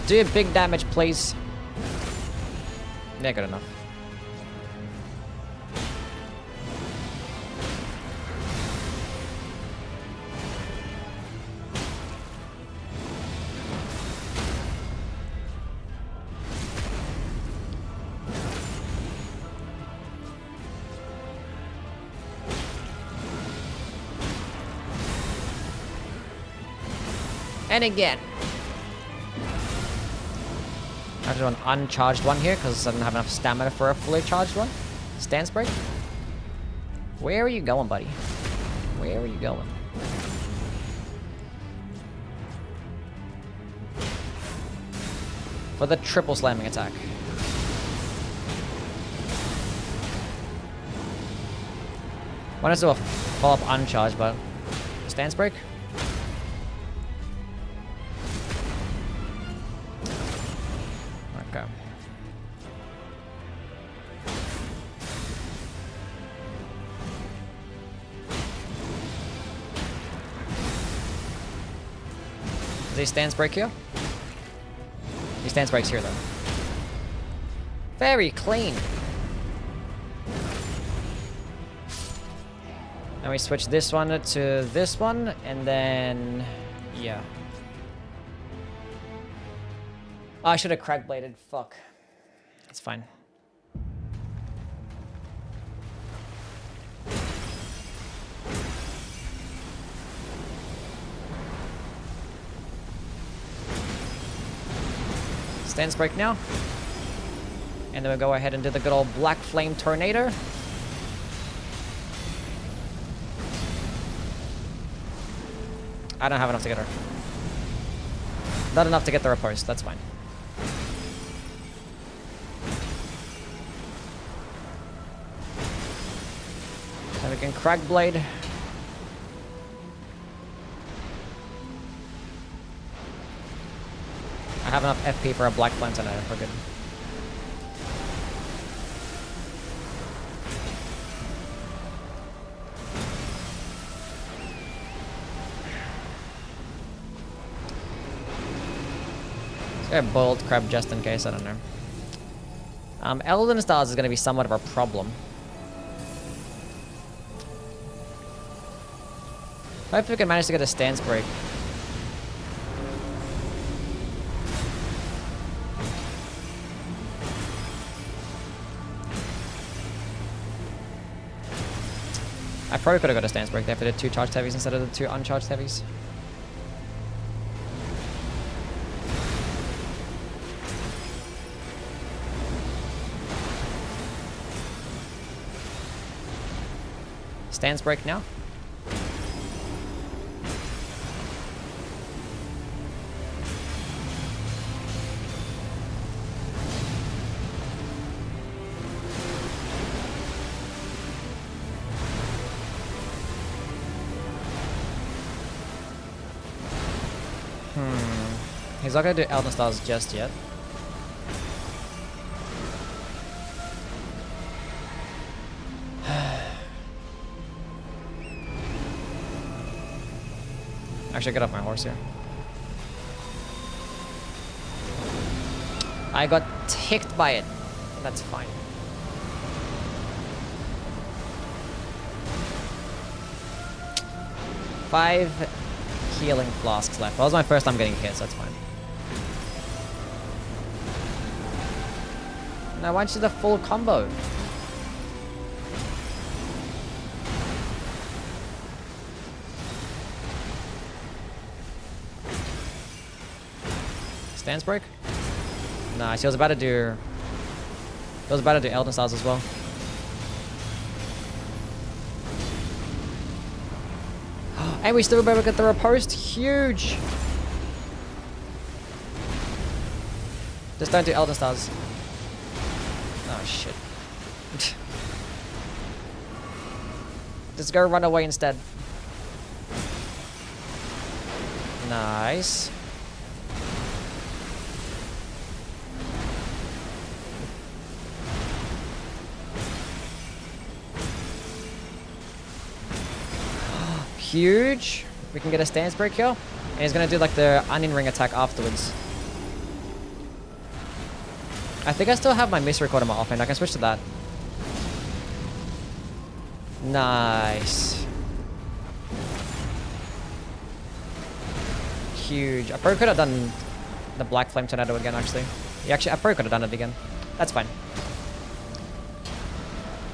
Do big damage, please. Yeah, good enough. And again. I have to do an uncharged one here because I don't have enough stamina for a fully charged one. Stance break. Where are you going, buddy? Where are you going? For the triple slamming attack. Wanted to do a follow-up uncharge, but stance break. Okay. Does he stance break here? He stance breaks here though. Very clean. Now we switch this one to this one, and then yeah. Oh, I should have crack bladed. Fuck. It's fine. Stance break now. And then we'll go ahead and do the good old Black Flame Tornado. I don't have enough to get her. Not enough to get the riposte, that's fine. Then we can crack blade. I have enough FP for a Black Flame Tornado, we're good. Let's go Boiled Crab just in case, I don't know. Elden Stars is going to be somewhat of a problem. Hopefully we can manage to get a stance break. I probably could have got a stance break there if I did 2 charged heavies instead of the 2 uncharged heavies. Stance break now. He's not gonna do Elden Stars just yet. Actually, get off my horse here. I got ticked by it. That's fine. Five healing flasks left. That was my first time getting hit, so that's fine. Now, why don't you do the full combo? Stance break? Nah, she was about to do... She was about to do Elden Stars as well. And we still be able to get the riposte. Huge! Just don't do Elden Stars. Oh, shit. Just go run away instead. Nice. Huge. We can get a stance break here. And he's going to do like the onion ring attack afterwards. I think I still have my misrecord on my offhand. I can switch to that. Nice. Huge. I probably could have done the Black Flame Tornado again, actually. Yeah, actually, I probably could have done it again. That's fine.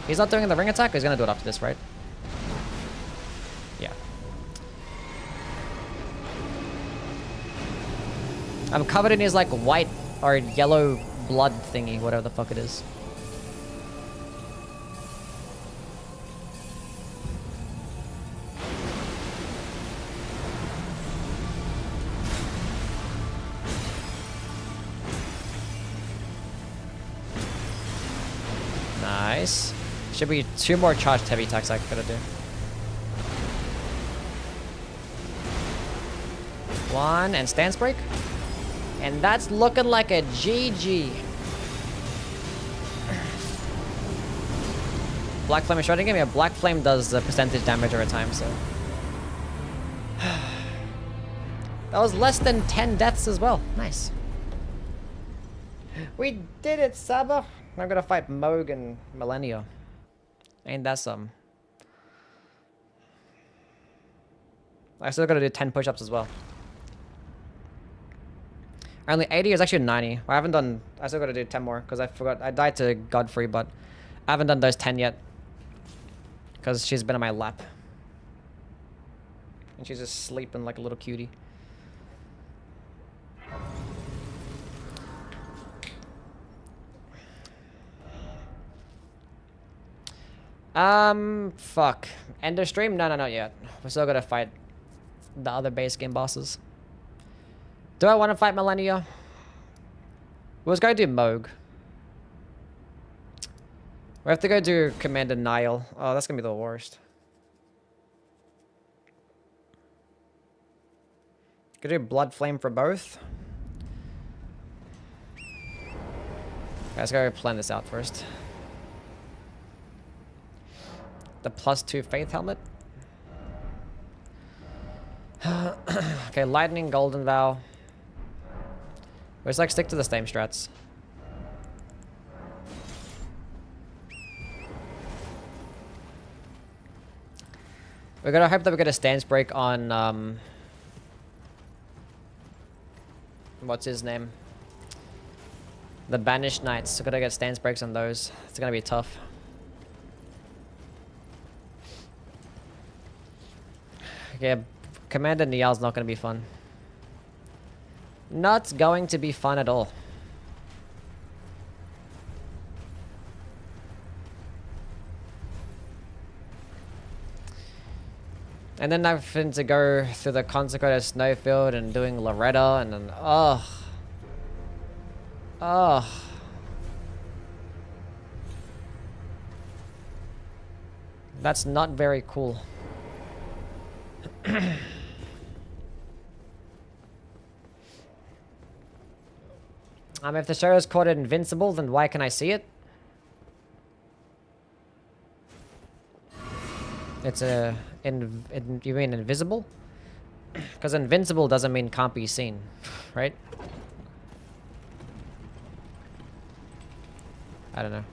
He's not doing the ring attack, or he's going to do it after this, right? Yeah. I'm covered in his like white or yellow blood thingy, whatever the fuck it is. Nice. Should be 2 more charged heavy attacks I gotta do. 1 and stance break. And that's looking like a GG. Black Flame is shredding him. Yeah, Black Flame does the percentage damage over time, so. That was less than 10 deaths as well. Nice. We did it, Saba. I'm gonna fight Moog and Millennia. Ain't that some? I still gotta do 10 push-ups as well. Only 80 is actually 90. I haven't done... I still gotta do 10 more, because I forgot... I died to Godfrey, but I haven't done those 10 yet. Because she's been on my lap. And she's just sleeping like a little cutie. Fuck. Ender stream? No, not yet. We're still gonna fight the other base game bosses. Do I want to fight Millennia? We was going to do Moog. We have to go do Commander Nile. Oh, that's gonna be the worst. Could do Blood Flame for both. Okay, let's go plan this out first. The +2 Faith Helmet. Okay, Lightning, Golden Vow. We just like stick to the same strats. We're gonna hope that we get a stance break on what's his name? The Banished Knights. We're gonna get stance breaks on those. It's gonna be tough. Okay, Commander Nial's not gonna be fun. Not going to be fun at all. And then I've been to go through the Consecrated Snowfield and doing Loretta and then, ugh. Ugh. That's not very cool. If the show is called Invincible, then why can I see it? It's a... you mean invisible? Because invincible doesn't mean can't be seen, right? I don't know.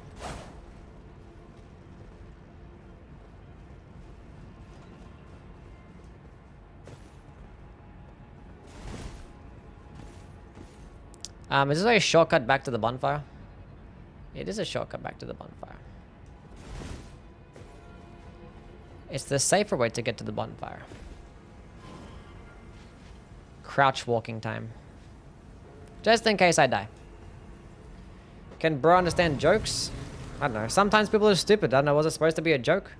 Is this a shortcut back to the bonfire? It is a shortcut back to the bonfire. It's the safer way to get to the bonfire. Crouch walking time. Just in case I die. Can bro understand jokes? I don't know. Sometimes people are stupid. I don't know. Was it supposed to be a joke?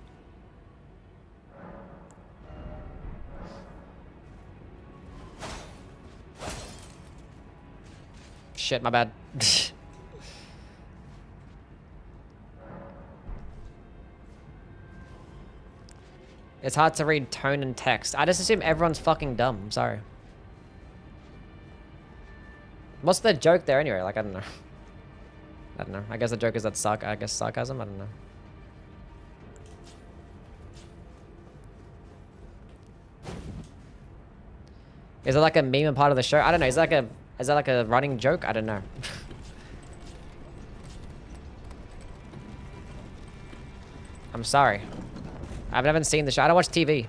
Shit, my bad. It's hard to read tone and text. I just assume everyone's fucking dumb. I'm sorry. What's the joke there anyway? Like, I don't know. I don't know. I guess the joke is that sarcasm. I don't know. Is it like a meme and part of the show? I don't know. Is that like a running joke? I don't know. I'm sorry. I haven't seen the show. I don't watch TV.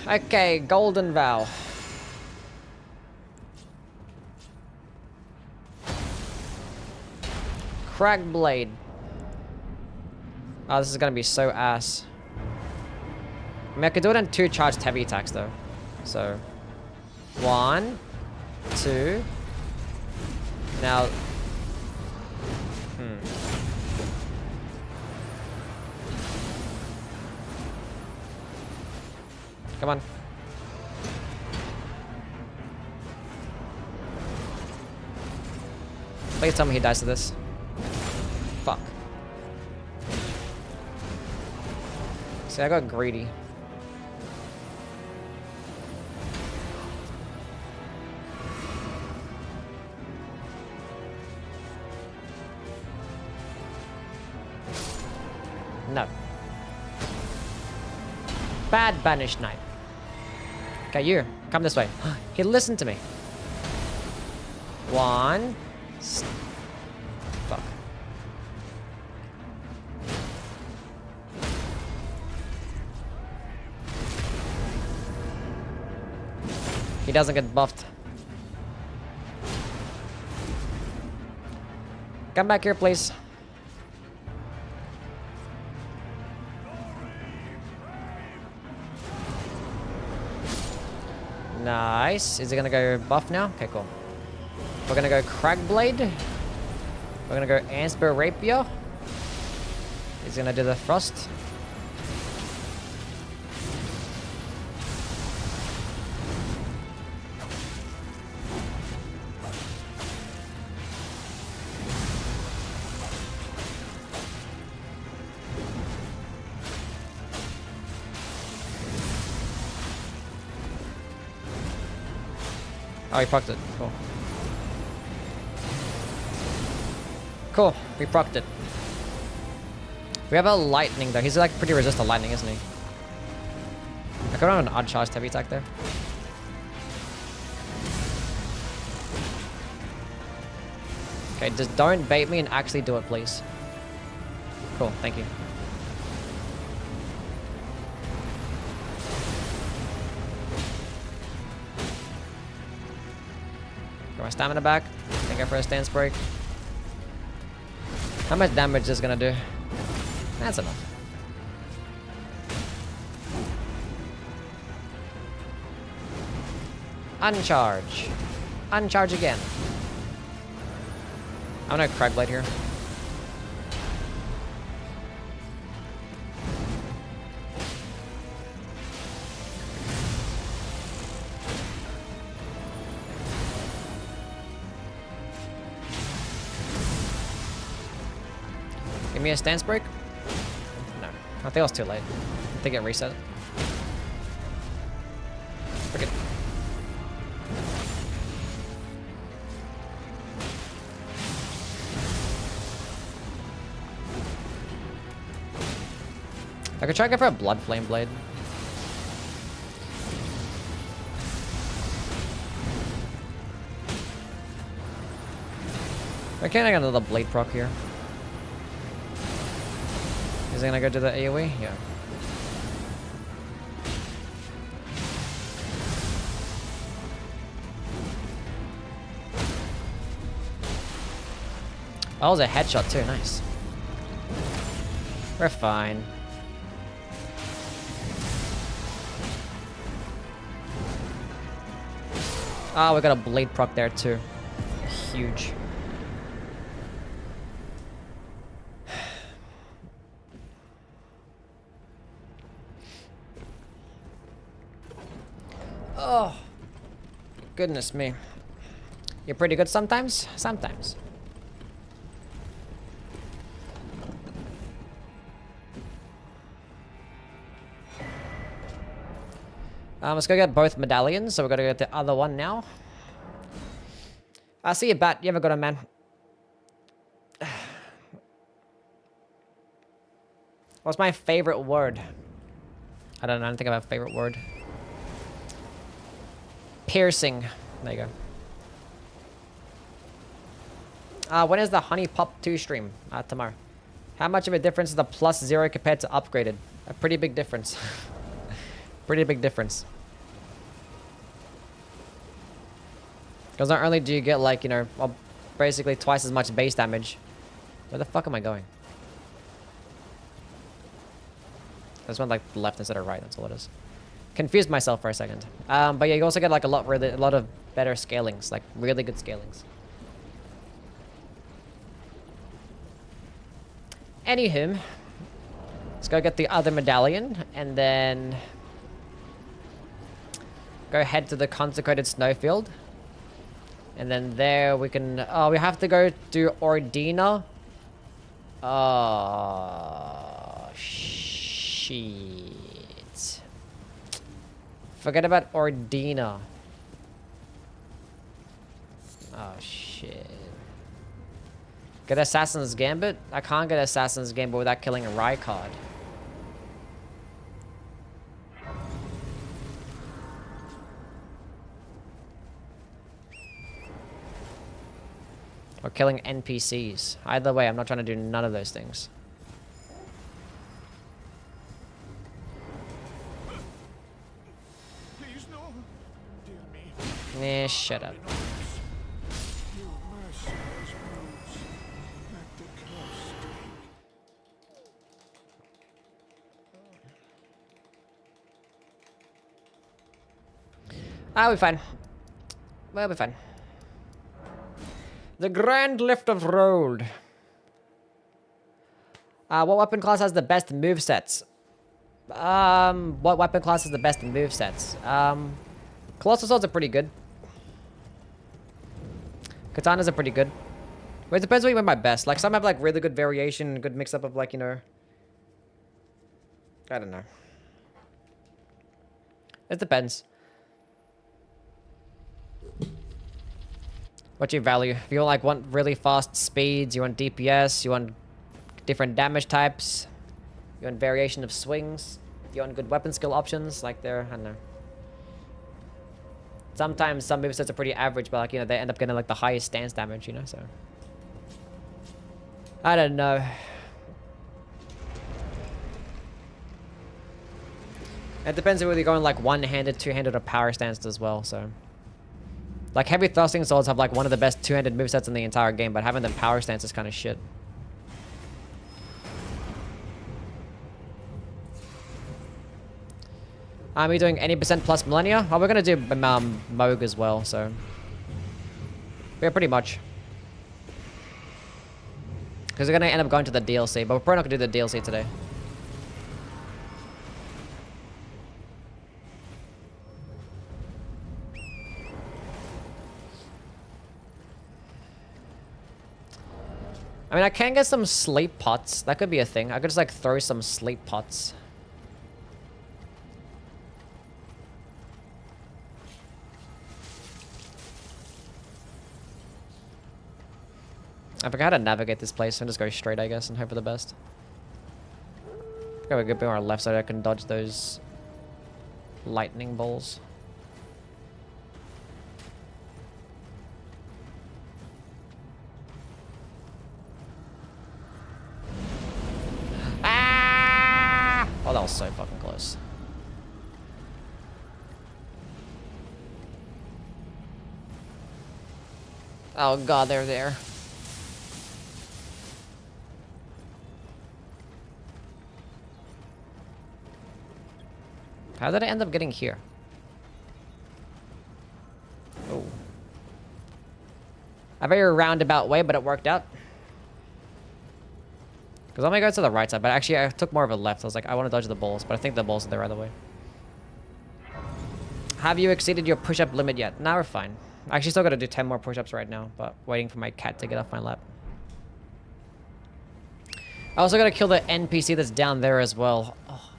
Okay, Golden Vow. Crag Blade. Oh, this is gonna be so ass. I mean, I could do it in 2 charged heavy attacks though. So, 1, 2. Now, Come on. Please tell me he dies to this. Fuck. See, I got greedy. No. Bad banished knight. Okay, you. Come this way. He listened to me. 1. Fuck. He doesn't get buffed. Come back here, please. Nice. Is he gonna go buff now? Okay, cool. We're gonna go Cragblade. We're gonna go Ansper Rapier. He's gonna do the Frost. Oh, he procced it. Cool. Cool. We procced it. We have a lightning though. He's like pretty resistant to lightning, isn't he? I could have an odd charged heavy attack there. Okay, just don't bait me and actually do it, please. Cool, thank you. Got my stamina back. Thank you for a stance break. How much damage is this gonna do? That's enough. Uncharge. Uncharge again. I'm gonna Cragblade here. Give me a stance break? No. I think I was too late. I think it reset. Frick it. I could try to go for a Blood Flame Blade. Why can't I get another Blade proc here? Is he gonna go to the AoE? Yeah. Oh, it was a headshot too, nice. We're fine. Ah, we got a blade proc there too. Huge. Oh, goodness me. You're pretty good sometimes? Sometimes. Let's go get both medallions, so we're gonna get the other one now. I see you, Bat. You ever got a man? What's my favorite word? I don't know. I don't think I have a favorite word. Piercing. There you go. When is the Honey Pop 2 stream? Tomorrow. How much of a difference is the +0 compared to upgraded? A pretty big difference. Pretty big difference. Because not only do you get, like, you know, well, basically twice as much base damage. Where the fuck am I going? This one like left instead of right. That's all it is. Confused myself for a second. But yeah, you also get like a lot of better scalings, like really good scalings. Anywho, let's go get the other medallion and then go head to the consecrated snowfield. And then there we can... Oh, we have to go to Ordina. Oh, shit. Forget about Ordina. Oh, shit. Get Assassin's Gambit? I can't get Assassin's Gambit without killing a Rykard. Or killing NPCs. Either way, I'm not trying to do none of those things. Please no. Dear me. Nah, shut up. Your merciless moves. Let the curse stay. I'll be fine. We'll be fine. The Grand Lift of Road. What weapon class has the best movesets? What weapon class has the best movesets? Colossal Swords are pretty good. Katanas are pretty good. Well, it depends what you mean by best. Like, some have, like, really good variation, good mix-up of, like, you know... I don't know. It depends. What you value. If you want really fast speeds, you want DPS, you want different damage types, you want variation of swings, you want good weapon skill options, like they're, I don't know. Sometimes some movesets are pretty average, but like, you know, they end up getting like the highest stance damage, you know, so. I don't know. It depends on whether you're going like one-handed, two-handed, or power stance as well, so. Like, heavy thrusting swords have, like, one of the best two-handed movesets in the entire game, but having them power stance is kind of shit. Are we doing any percent plus Millennia? Oh, we're gonna do Moog as well, so... Yeah, pretty much. Because we're gonna end up going to the DLC, but we're probably not gonna do the DLC today. I mean, I can get some sleep pots. That could be a thing. I could just, like, throw some sleep pots. I forgot how to navigate this place, so I'll just go straight, I guess, and hope for the best. Got a good bit on our left so I can dodge those lightning bolts. Oh, that was so fucking close. Oh god, they're there. How did I end up getting here? Oh. A very roundabout way, but it worked out. Because I'm gonna go to the right side, but actually I took more of a left. I was like, I want to dodge the balls, but I think the balls are there either way. Have you exceeded your push-up limit yet? Now we're fine. I actually still gotta do 10 more push-ups right now, but waiting for my cat to get off my lap. I also gotta kill the NPC that's down there as well. Oh.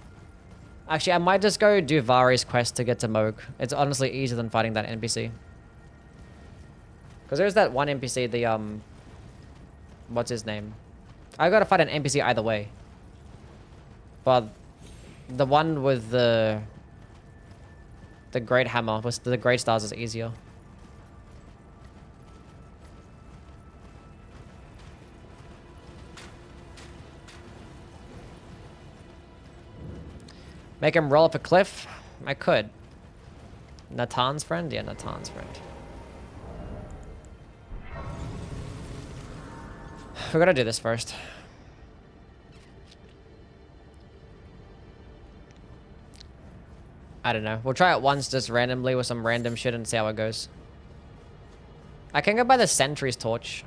Actually, I might just go do Vari's quest to get to Moog. It's honestly easier than fighting that NPC. Because there's that one NPC, the, what's his name? I gotta fight an NPC either way. But the one with the Great Hammer, with the Great Stars, is easier. Make him roll up a cliff? I could. Natan's friend? Yeah, Natan's friend. We're gonna do this first. I don't know. We'll try it once just randomly with some random shit and see how it goes. I can go by the sentry's torch.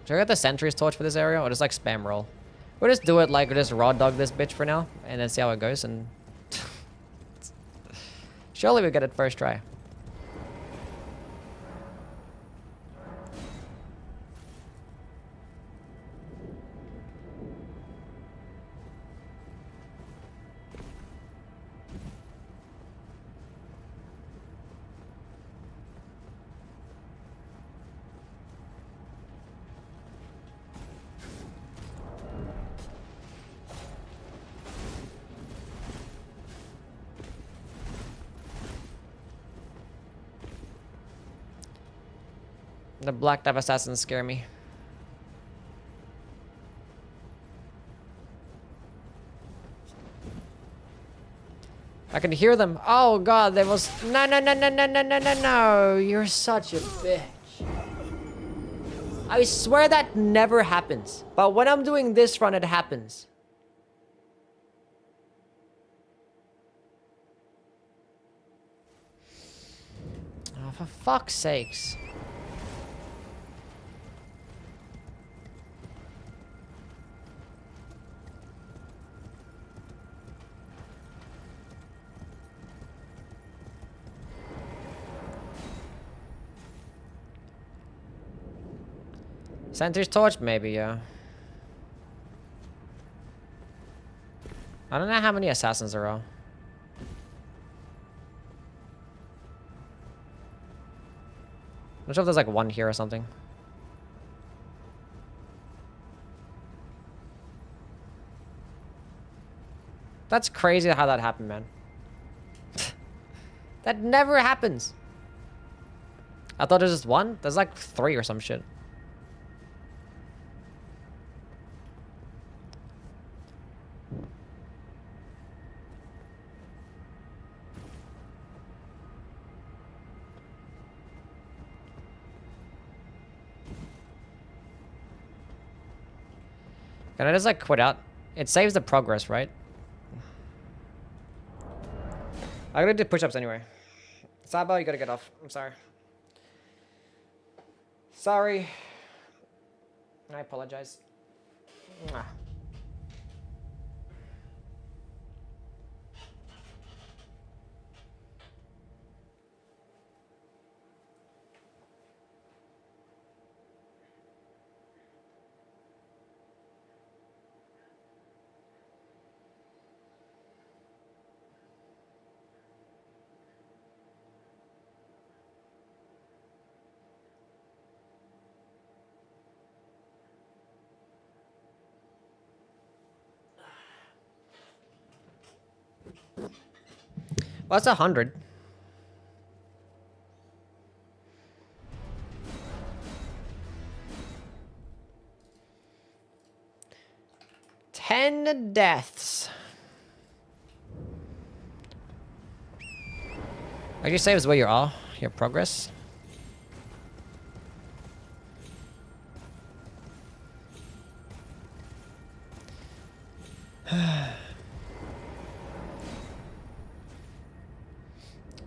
Should I get the sentry's torch for this area or just like spam roll? We'll just do it like we'll just raw dog this bitch for now and then see how it goes and surely we get it first try. The black type assassins scare me. I can hear them. Oh god, there was no. You're such a bitch. I swear that never happens. But when I'm doing this run, it happens. Oh, for fuck's sakes. Sentry's torch, maybe, yeah. I don't know how many assassins there are. I'm not sure if there's like one here or something. That's crazy how that happened, man. That never happens. I thought there's just one. There's like 3 or some shit. Can I just like quit out? It saves the progress, right? I gotta do push-ups anyway. Saba, you gotta get off. I'm sorry. Sorry. I apologize. Mwah. Well, that's 100. Ten deaths. Actually saves where you are, your progress.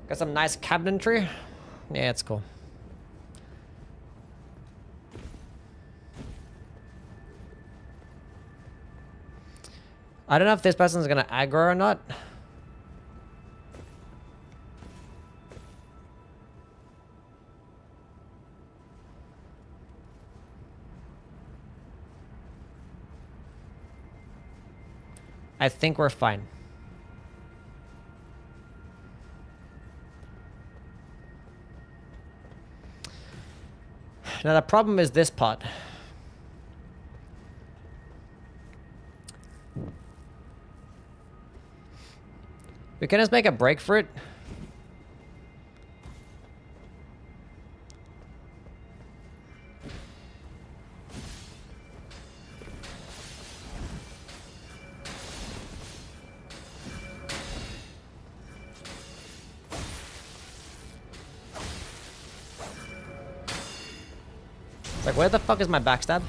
Got some nice cabinetry. Yeah, it's cool. I don't know if this person's gonna aggro or not. I think we're fine. Now the problem is this part. We can just make a break for it. Like, where the fuck is my backstab?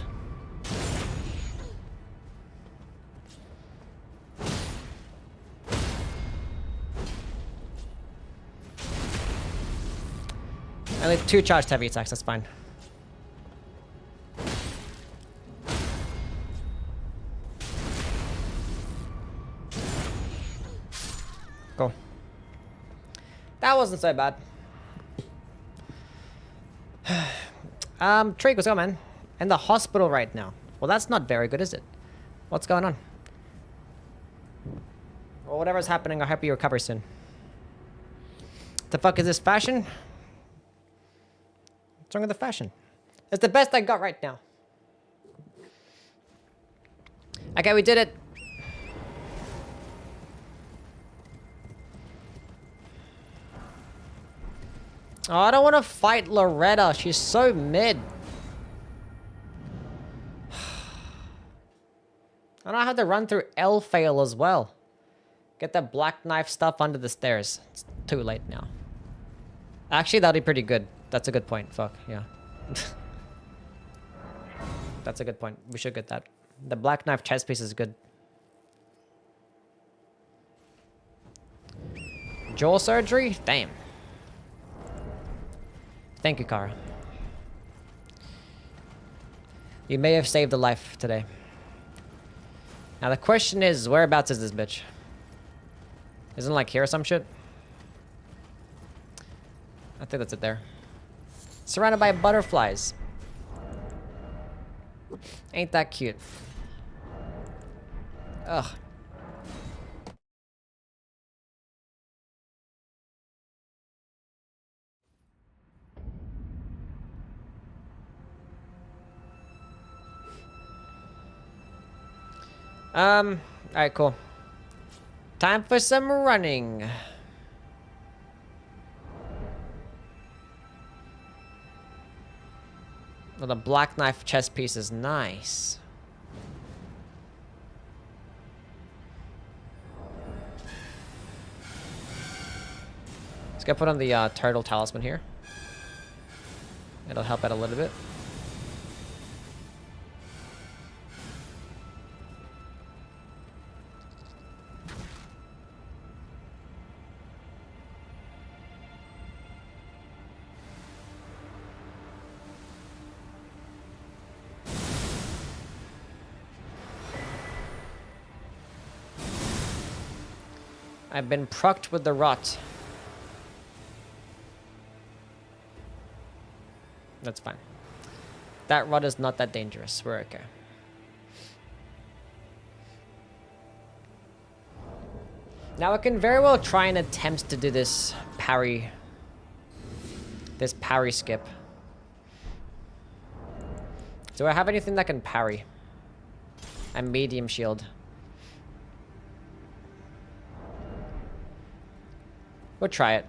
Only 2 charged heavy attacks, that's fine. Cool. That wasn't so bad. Trig, what's going on, man? In the hospital right now. Well, that's not very good, is it? What's going on? Well, whatever's happening, I hope you recover soon. The fuck is this fashion? What's wrong with the fashion? It's the best I got right now. Okay, we did it. Oh, I don't want to fight Loretta. She's so mid. I don't have to run through L-Fail as well. Get the black knife stuff under the stairs. It's too late now. Actually, that'd be pretty good. That's a good point. Fuck, yeah. That's a good point. We should get that. The black knife chest piece is good. Jaw surgery? Damn. Thank you, Kara. You may have saved a life today. Now the question is, whereabouts is this bitch? Isn't it like here or some shit? I think that's it there. Surrounded by butterflies. Ain't that cute? Ugh. Alright, cool. Time for some running. Well, the black knife chest piece is nice. Let's go put on the turtle talisman here. It'll help out a little bit. I've been procced with the rot. That's fine. That rot is not that dangerous. We're okay. Now I can very well try and attempt to do this parry. This parry skip. Do I have anything that can parry? A medium shield. We'll try it.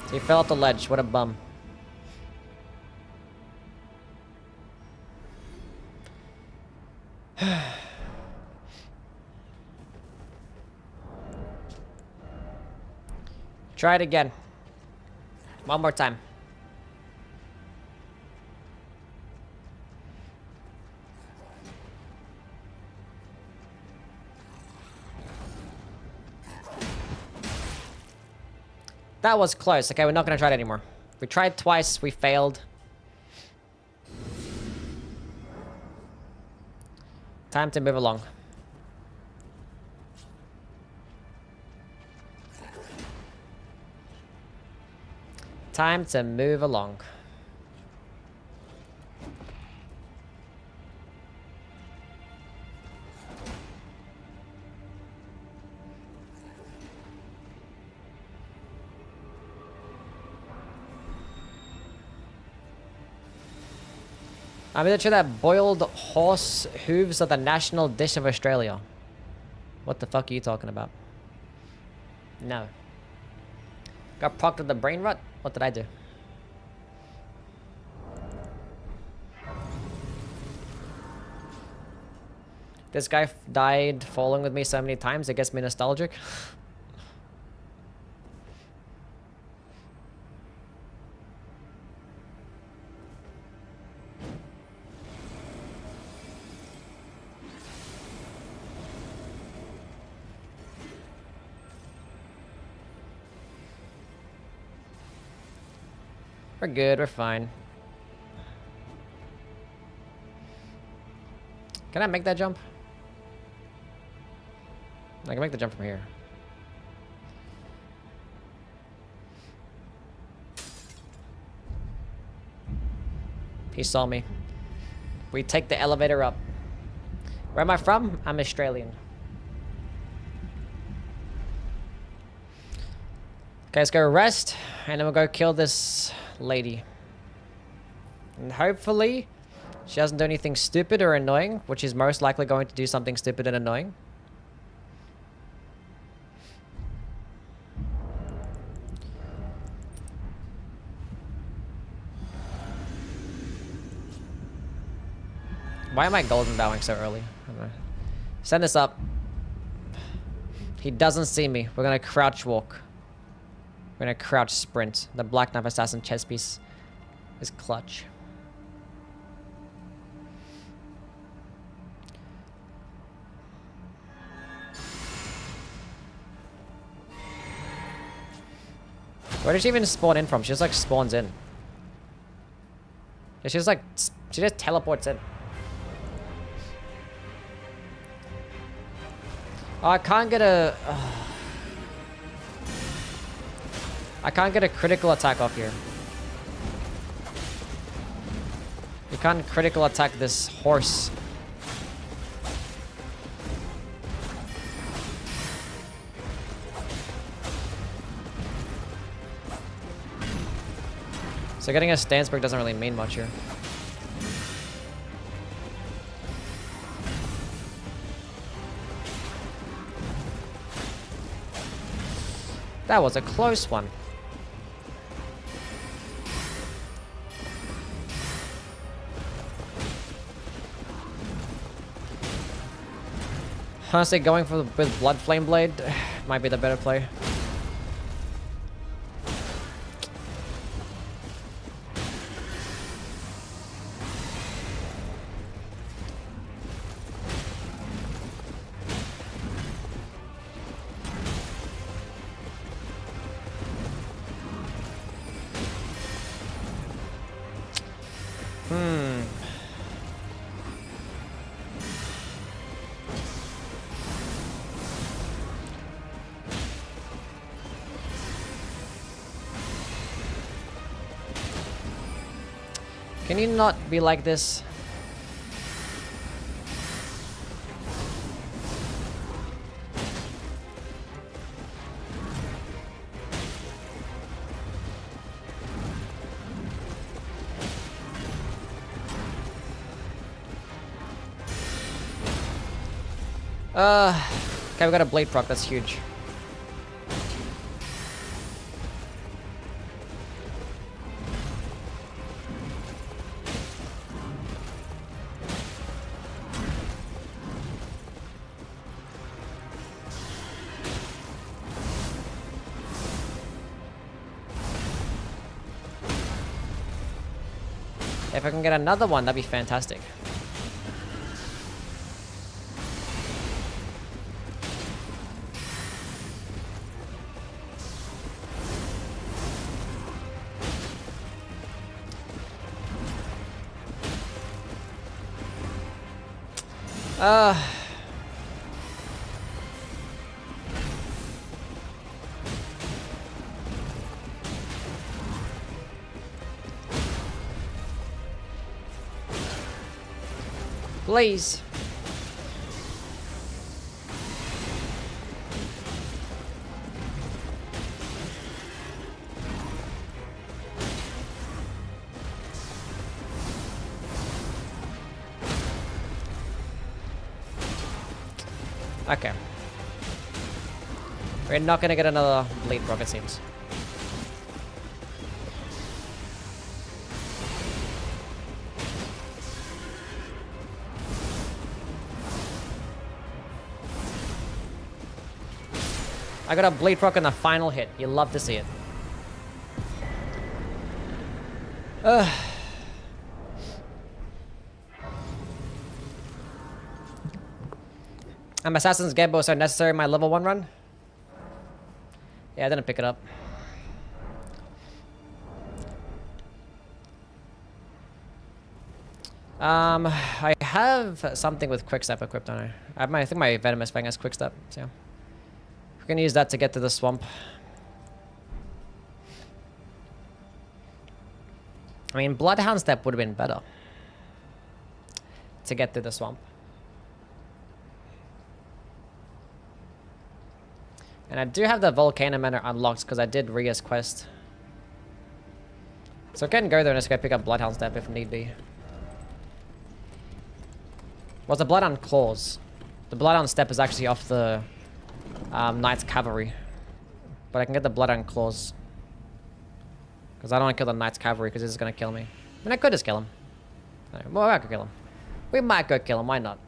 So he fell off the ledge. What a bum. Try it again. One more time. That was close. Okay, we're not gonna try it anymore. We tried twice, we failed. Time to move along. Time to move along. I'm gonna try that boiled horse hooves are the national dish of Australia. What the fuck are you talking about? No. Got procced with the brain rot? What did I do? This guy died falling with me so many times, it gets me nostalgic. We're good, we're fine. Can I make that jump? I can make the jump from here. He saw me. We take the elevator up. Where am I from? I'm Australian. Okay, let's go rest, and then we'll go kill this lady. And hopefully, she doesn't do anything stupid or annoying, which is most likely going to do something stupid and annoying. Why am I golden bowing so early? I don't know. Send this up. He doesn't see me. We're gonna crouch walk. We're gonna crouch sprint. The Black Knife Assassin chess piece is clutch. Where did she even spawn in from? She just like spawns in. Yeah, she just teleports in. Oh, I can't get a... I can't get a critical attack off here. You can't critical attack this horse. So getting a stance break doesn't really mean much here. That was a close one. Honestly, going for with Blood Flame Blade might be the better play. Can you not be like this? Okay, we got a blade proc, that's huge. If I can get another one, that'd be fantastic. Please. Okay. We're not gonna get another blade proc, it seems. I got a blade proc in the final hit. You love to see it. Assassin's Gebo, so necessary in my level 1 run? Yeah, I didn't pick it up. I have something with quickstep equipped, don't I? I think my venomous fang has quickstep, so yeah. We're gonna use that to get to the swamp. I mean, Bloodhound Step would have been better to get to the swamp. And I do have the Volcano Manor unlocked because I did Ria's quest. So I can go there and just go pick up Bloodhound Step if need be. What's the Bloodhound Claws? The Bloodhound Step is actually off the Knight's Cavalry. But I can get the Bloodhound Claws. Because I don't want to kill the Knight's Cavalry because this is going to kill me. I mean, I could just kill him. Well, I could kill him. We might go kill him, why not?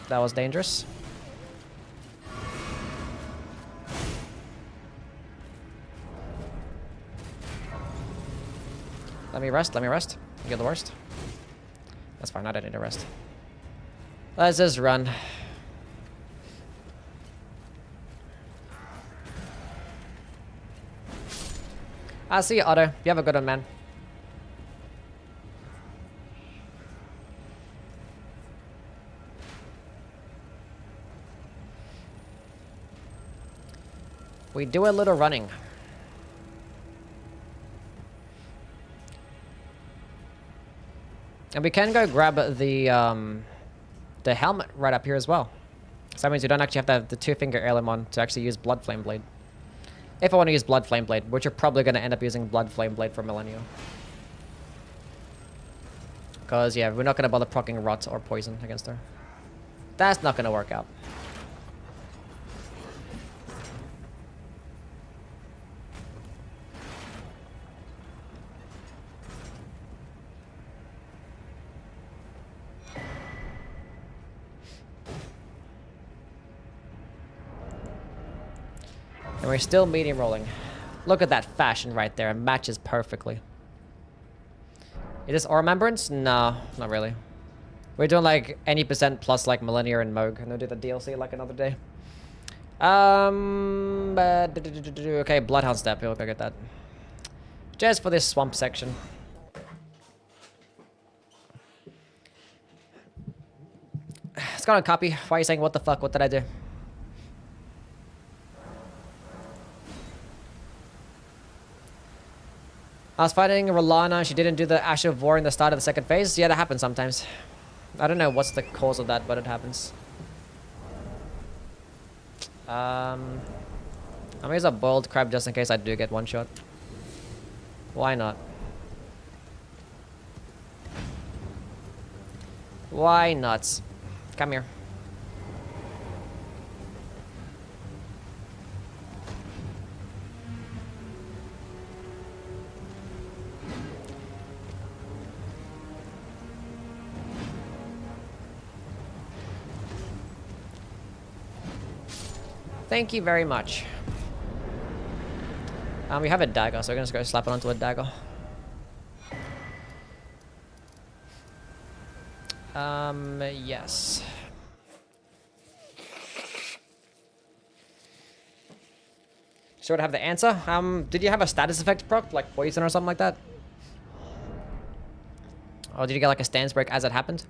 That was dangerous. Let me rest, let me rest. You're the worst. That's fine, I don't need to rest. Let's just run. I'll see you, Otto. You have a good one, man. We do a little running. And we can go grab the helmet right up here as well. So that means you don't actually have to have the 2-finger heirloom on to actually use Blood Flame Blade. If I want to use Blood Flame Blade, which you're probably going to end up using Blood Flame Blade for Millennial. Because, yeah, we're not going to bother proccing Rot or Poison against her. That's not going to work out. And we're still medium rolling. Look at that fashion right there. It matches perfectly. Is this Aura Remembrance? No, not really. We're doing like any percent plus like Millennial and Moog. And we'll do the DLC like another day. Okay, Bloodhound Step. We'll go get that. Just for this swamp section. It's got a copy. Why are you saying what the fuck? What did I do? I was fighting Rolana. She didn't do the Ash of War in the start of the second phase. Yeah, that happens sometimes. I don't know what's the cause of that, but it happens. I'm gonna use a boiled crab just in case I do get one shot. Why not? Why not? Come here. Thank you very much. We have a dagger, so we're gonna just go slap it onto a dagger. Yes. Sure to have the answer. Did you have a status effect proc, like poison or something like that? Or did you get like a stance break as it happened?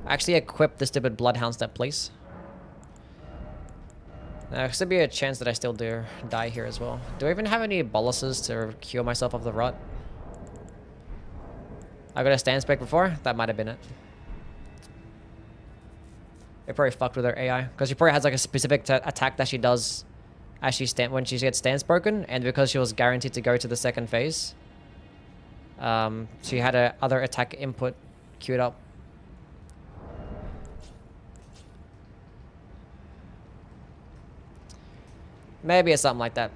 Actually equip the stupid Bloodhound Step, please. There should be a chance that I still do die here as well. Do I even have any boluses to cure myself of the rot? I got a stance break before? That might have been it. It probably fucked with her AI. Because she probably has like a specific attack that she does as when she gets stance broken. And because she was guaranteed to go to the second phase, she had a other attack input queued up. Maybe it's something like that.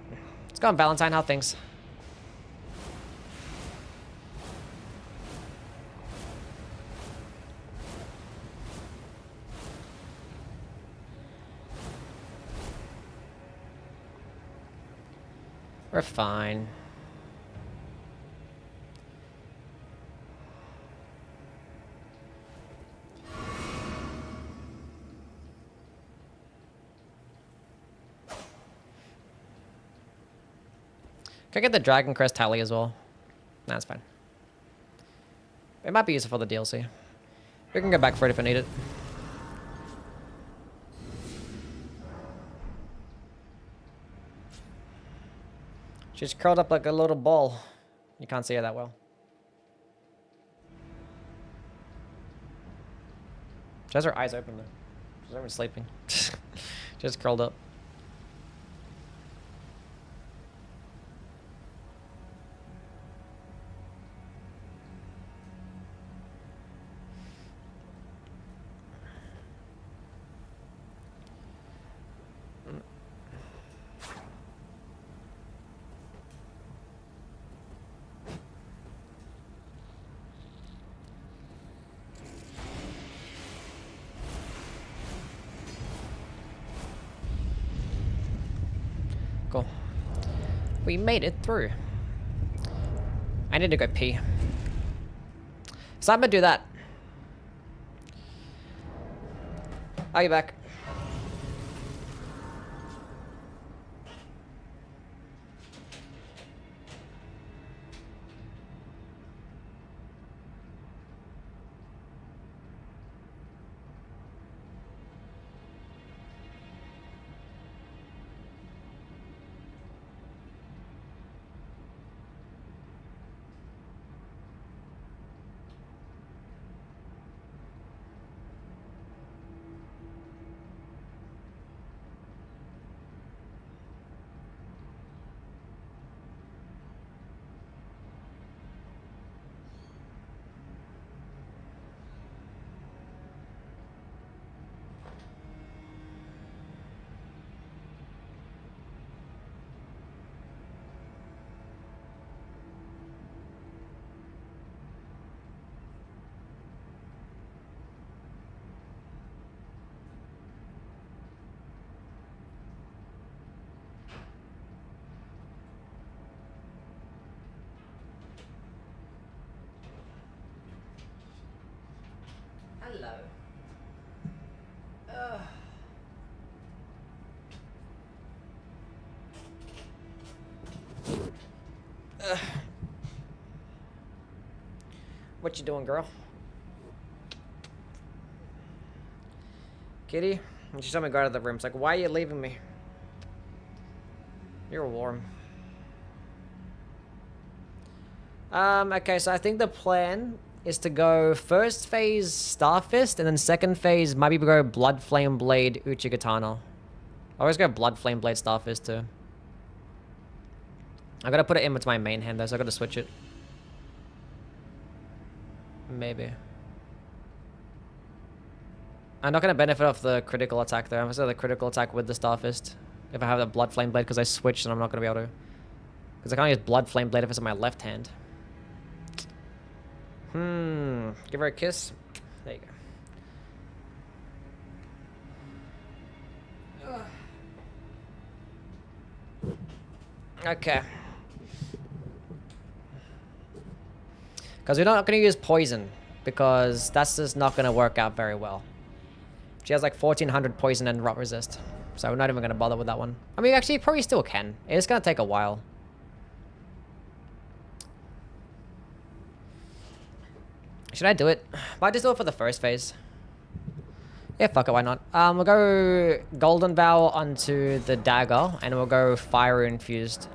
Let's go on, Valentine. How things? We're fine. Can I get the Dragon Crest tally as well? Nah, that's fine. It might be useful for the DLC. We can go back for it if I need it. She's curled up like a little ball. You can't see her that well. She has her eyes open though. She's not even sleeping. Just curled up. Cool. We made it through. I need to go pee. So I'm gonna do that. I'll be back. Hello. What you doing, girl? Kitty? And she saw me go out of the room. It's like, why are you leaving me? You're warm. Okay, so I think the plan is to go first phase Starfist, and then second phase maybe we go Blood Flame Blade Uchigatana. I always go Blood Flame Blade Starfist too. I gotta put it in with my main hand though, so I gotta switch it. Maybe. I'm not gonna benefit off the critical attack though. I'm gonna say the critical attack with the Starfist. If I have the Blood Flame Blade, because I switched and I'm not gonna be able to. Because I can't use Blood Flame Blade if it's in my left hand. Give her a kiss. There you go. Okay. Because we're not going to use poison, because that's just not going to work out very well. She has like 1400 poison and rot resist, so we're not even going to bother with that one. I mean, actually, probably still can. It's going to take a while. Should I do it? Might just do it for the first phase. Yeah, fuck it, why not? We'll go Golden Vow onto the dagger, and we'll go Fire Infused.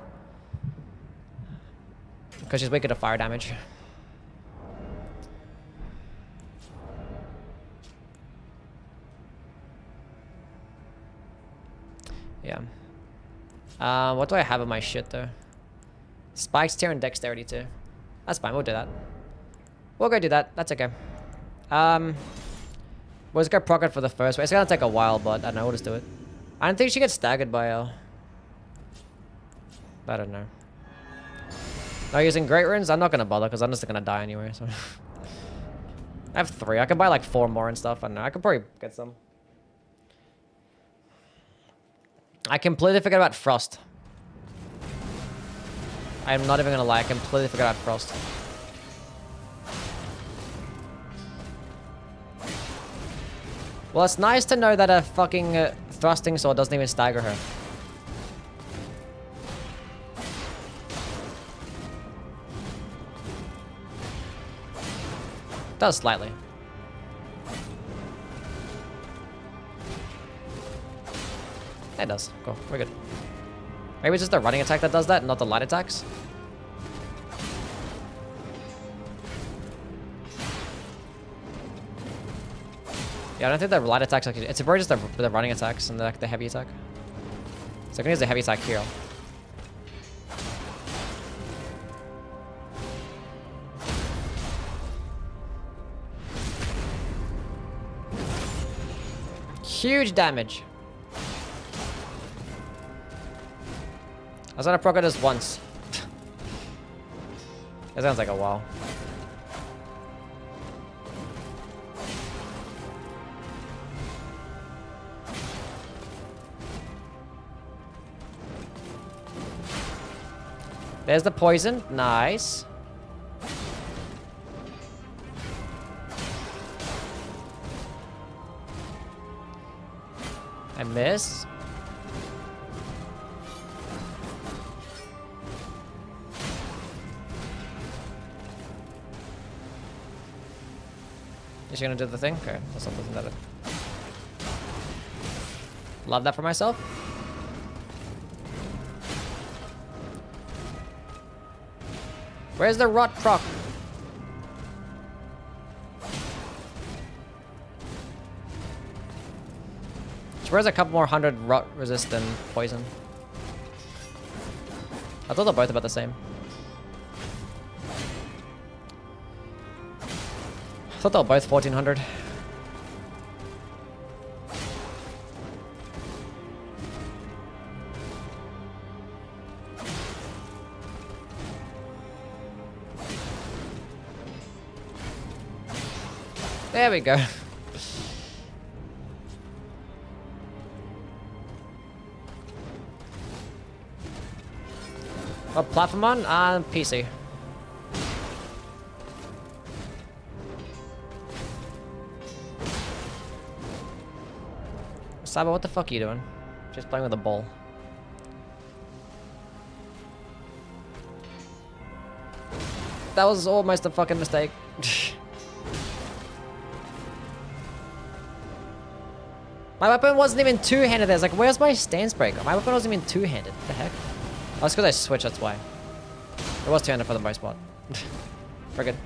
Because she's weaker to fire damage. Yeah. What do I have in my shit, though? Spikes, Tear, and Dexterity, too. That's fine, we'll do that. We'll go do that. That's okay. We'll just go proc it for the first one. It's gonna take a while, but I don't know. We'll just do it. I don't think she gets staggered by I don't know. No, using Great Runes? I'm not gonna bother because I'm just gonna die anyway. So I have 3. I can buy like 4 more and stuff. I don't know. I could probably get some. I completely forgot about Frost. I'm not even gonna lie. I completely forgot about Frost. Well, it's nice to know that a fucking thrusting sword doesn't even stagger her. Does slightly. It does. Cool. We're good. Maybe it's just the running attack that does that, not the light attacks. Yeah, I don't think the light attacks actually. It's probably just the running attacks and the heavy attack. So I can use the heavy attack here. Huge damage. I was gonna proc this once. That sounds like a while. There's the poison. Nice. I missed. Is she gonna do the thing? Okay, that's not looking at it. Love that for myself. Where's the rot proc? Where's a couple more 100 rot resistant poison? I thought they're both about the same. I thought they were both 1400. There we go. What platform on? PC. Saba, what the fuck are you doing? Just playing with a ball. That was almost a fucking mistake. My weapon wasn't even two-handed. There's like, where's my stance breaker? My weapon wasn't even two-handed. What the heck? Oh, it's because I switched, that's why. It was two-handed for the most part. We're good.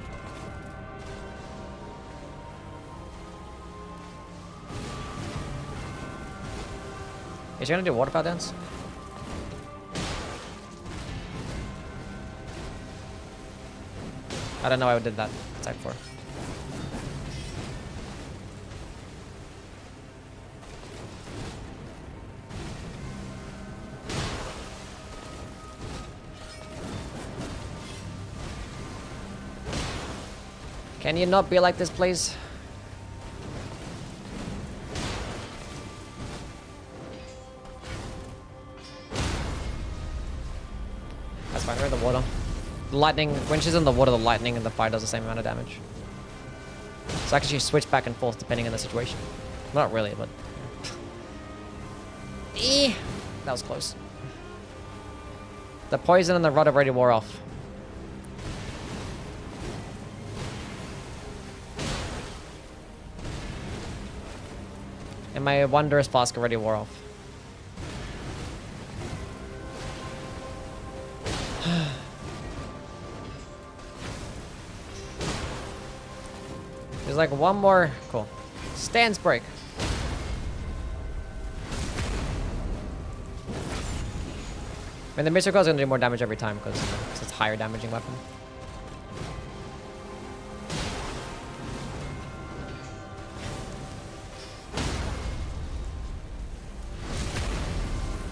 Is she gonna do waterfowl dance? I don't know why I did that attack for. Can you not be like this, please? That's fine, we're in the water. The lightning, when she's in the water, the lightning and the fire does the same amount of damage. So actually you switch back and forth depending on the situation. Not really, but... that was close. The poison and the rod have already wore off. And my wondrous flask already wore off. There's like one more. Cool. Stance break. I mean, the Mr. Claw is going to do more damage every time because it's a higher damaging weapon.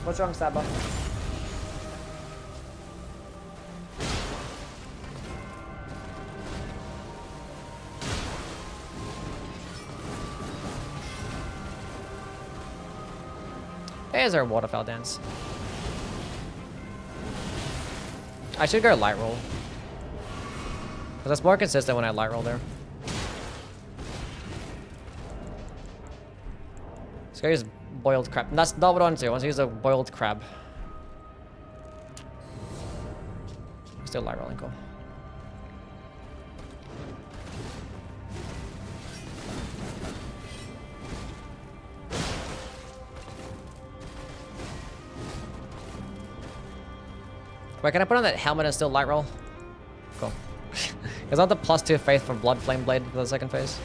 What's wrong, Saba? There's our waterfowl dance. I should go light roll. Because that's more consistent when I light roll there. Let's go use boiled crab. That's not what I want to do. I want to use a boiled crab. Still light rolling, cool. Wait, can I put on that helmet and still light roll? Cool. Is that the +2 faith from Blood Flame Blade for the second phase?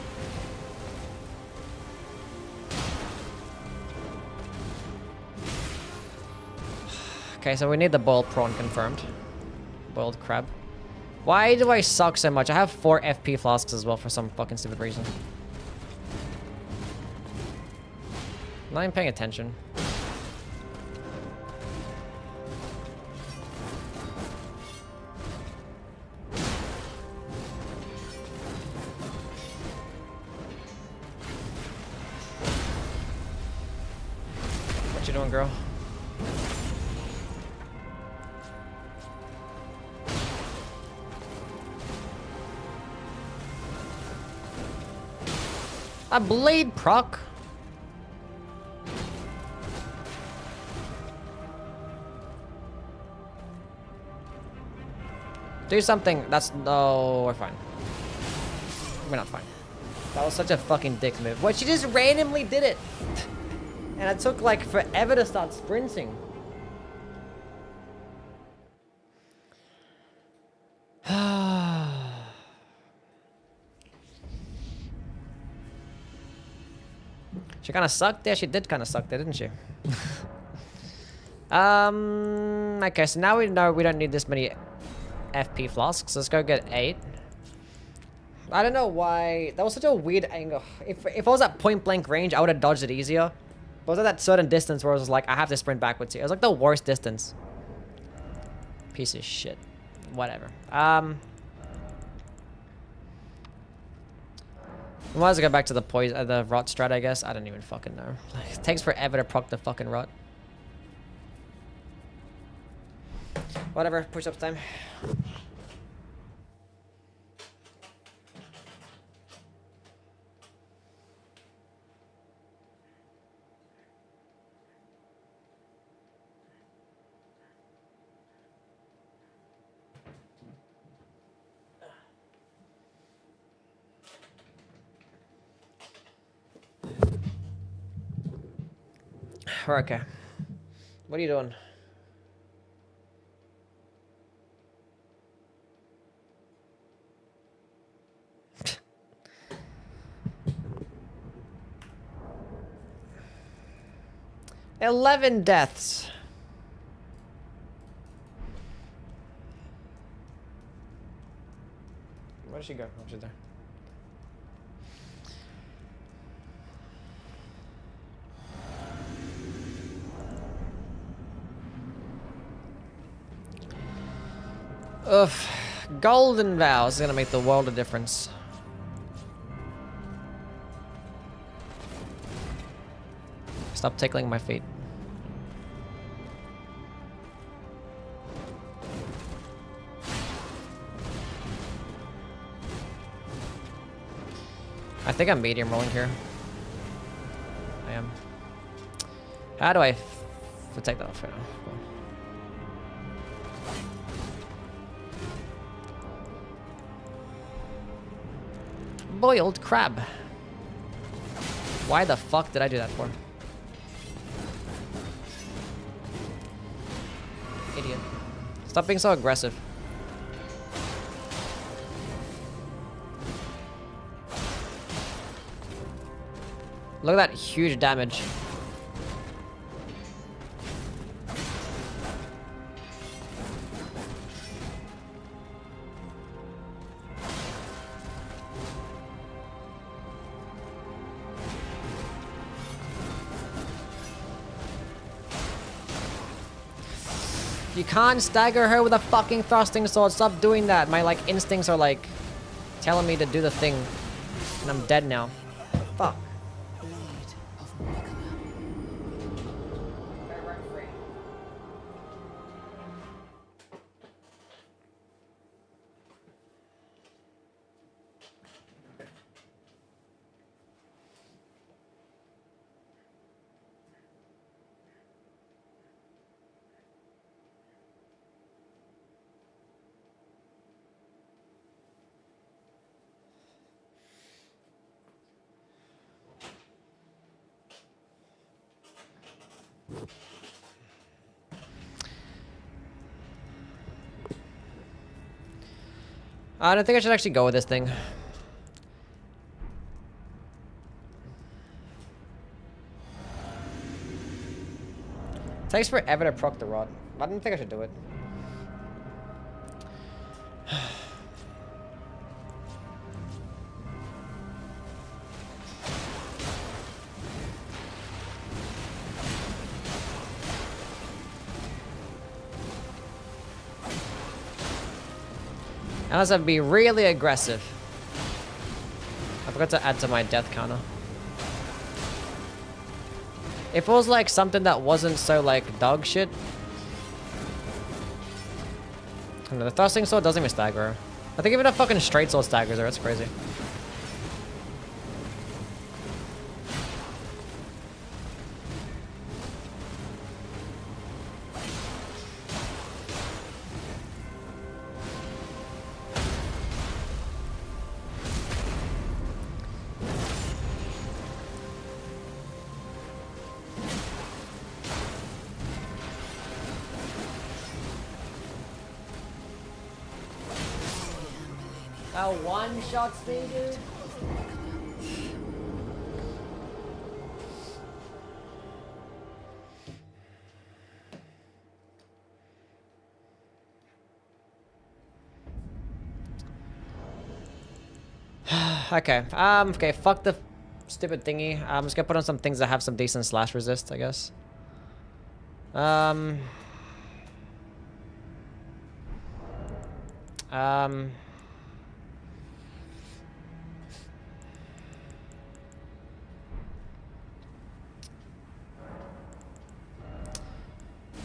Okay, so we need the boiled prawn confirmed. Boiled crab. Why do I suck so much? I have 4 FP flasks as well for some fucking stupid reason. I'm not even paying attention. What you doing, girl? A blade proc? Do something. That's... No, we're fine. We're not fine. That was such a fucking dick move. What? She just randomly did it. And it took like forever to start sprinting. She kind of sucked there. She did kind of suck there, didn't she? Okay, so now we know we don't need this many FP flasks. Let's go get 8. I don't know why. That was such a weird angle. If I was at point blank range, I would have dodged it easier. But I was at that certain distance where I was like, I have to sprint backwards here. It was like the worst distance. Piece of shit. Whatever. We might as well go back to the poison, the rot strat, I guess. I don't even fucking know. Like, it takes forever to proc the fucking rot. Whatever, push-ups time. We're okay. What are you doing? $11 deaths. Where did she go? Oh, she's there. Ugh. Golden Vows is gonna make the world of difference. Stop tickling my feet. I think I'm medium rolling here. I am. How do I take that off right now? Cool. Boiled crab. Why the fuck did I do that for? Idiot. Stop being so aggressive. Look at that huge damage. You can't stagger her with a fucking thrusting sword. Stop doing that. My like instincts are like telling me to do the thing. And I'm dead now. Fuck. I don't think I should actually go with this thing. Takes forever to proc the rod. I don't think I should do it. Unless I'd be really aggressive. I forgot to add to my death counter. If it was like something that wasn't so like dog shit. I don't know, the thrusting sword doesn't even stagger her. I think even a fucking straight sword staggers her, that's crazy. One-shot me, dude. Okay. Okay, fuck the stupid thingy. I'm just gonna put on some things that have some decent slash resist, I guess.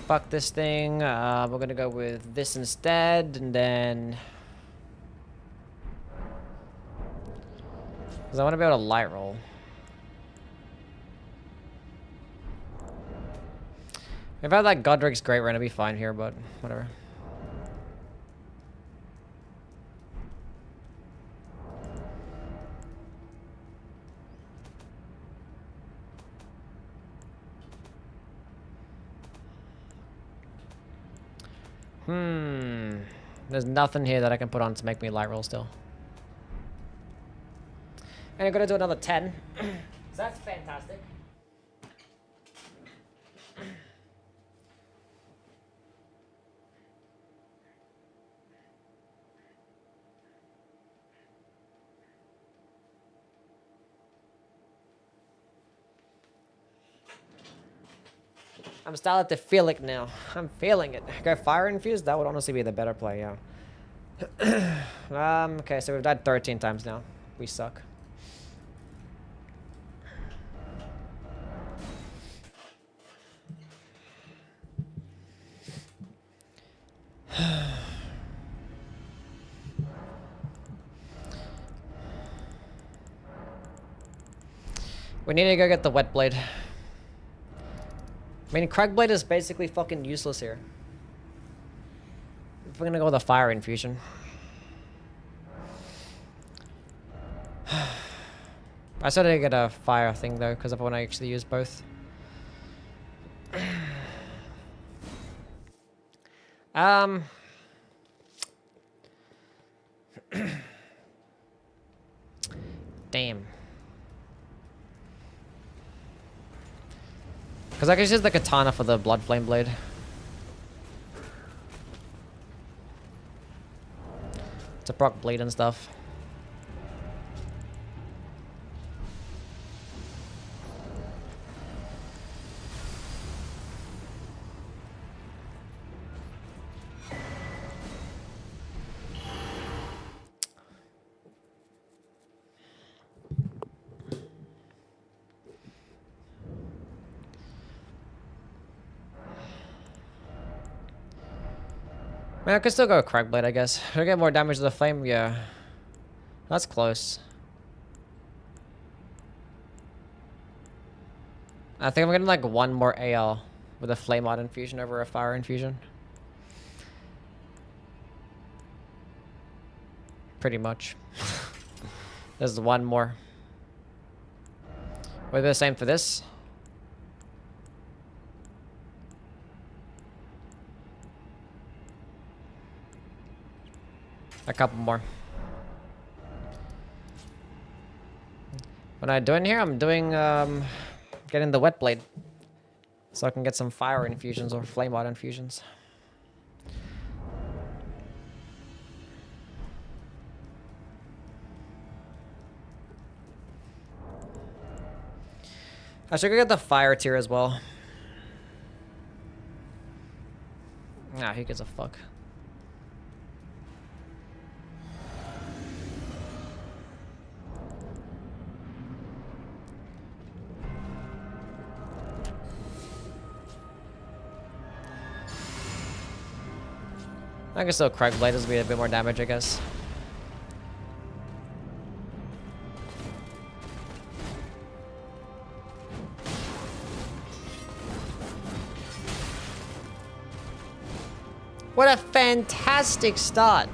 Fuck this thing. We're gonna go with this instead, and then... Because I want to be able to light roll. If I had like Godric's Great Run, I'd be fine here, but whatever. There's nothing here that I can put on to make me light roll still. And I'm gonna do another 10. So that's fantastic. I'm starting to feel it now. I'm feeling it. Go fire infused? That would honestly be the better play, yeah. Okay, so we've died 13 times now. We suck. We need to go get the wet blade. I mean, Cragblade is basically fucking useless here. If we're gonna go with a fire infusion. I started to get a fire thing though, because I want to actually use both. Damn. Because I can just use the katana for the blood flame blade. To proc bleed and stuff. I mean, I could still go Cragblade, I guess. Should I get more damage to the flame? Yeah. That's close. I think I'm getting like one more AL with a flame art infusion over a fire infusion. Pretty much. There's one more. Will it be the same for this? A couple more. What am I doing here? I'm doing, getting the wet blade. So I can get some fire infusions or flame water infusions. I should go get the fire tier as well. Nah, who gives a fuck? I guess so. Craig Blade will be a bit more damage, I guess. What a fantastic start!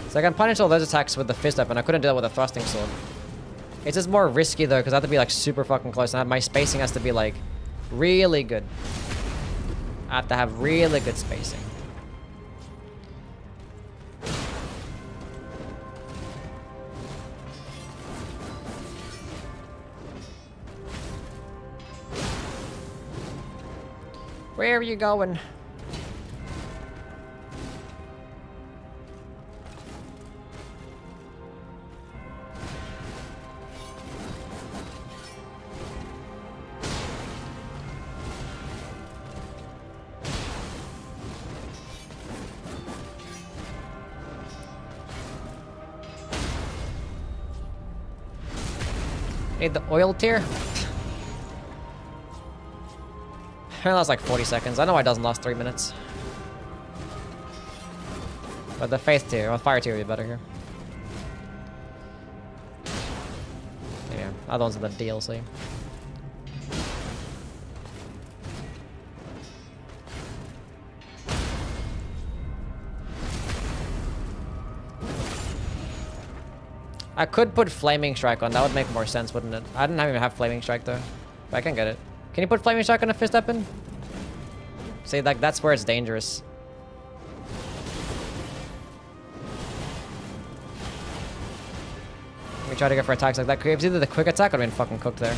So I can punish all those attacks with the fist weapon. I couldn't do that with a thrusting sword. It's just more risky though, because I have to be like super fucking close, and my spacing has to be like really good. I have to have really good spacing. Where are you going? Need the oil tier? It lasts like 40 seconds. I know it doesn't last 3 minutes. But the faith tier, or fire tier would be better here. Yeah, other ones in the DLC. I could put Flaming Strike on. That would make more sense, wouldn't it? I didn't even have Flaming Strike though. But I can get it. Can you put Flaming Strike on a fist weapon? See, like, that's where it's dangerous. Let me try to go for attacks like that. It was either the quick attack or I'd been fucking cooked there.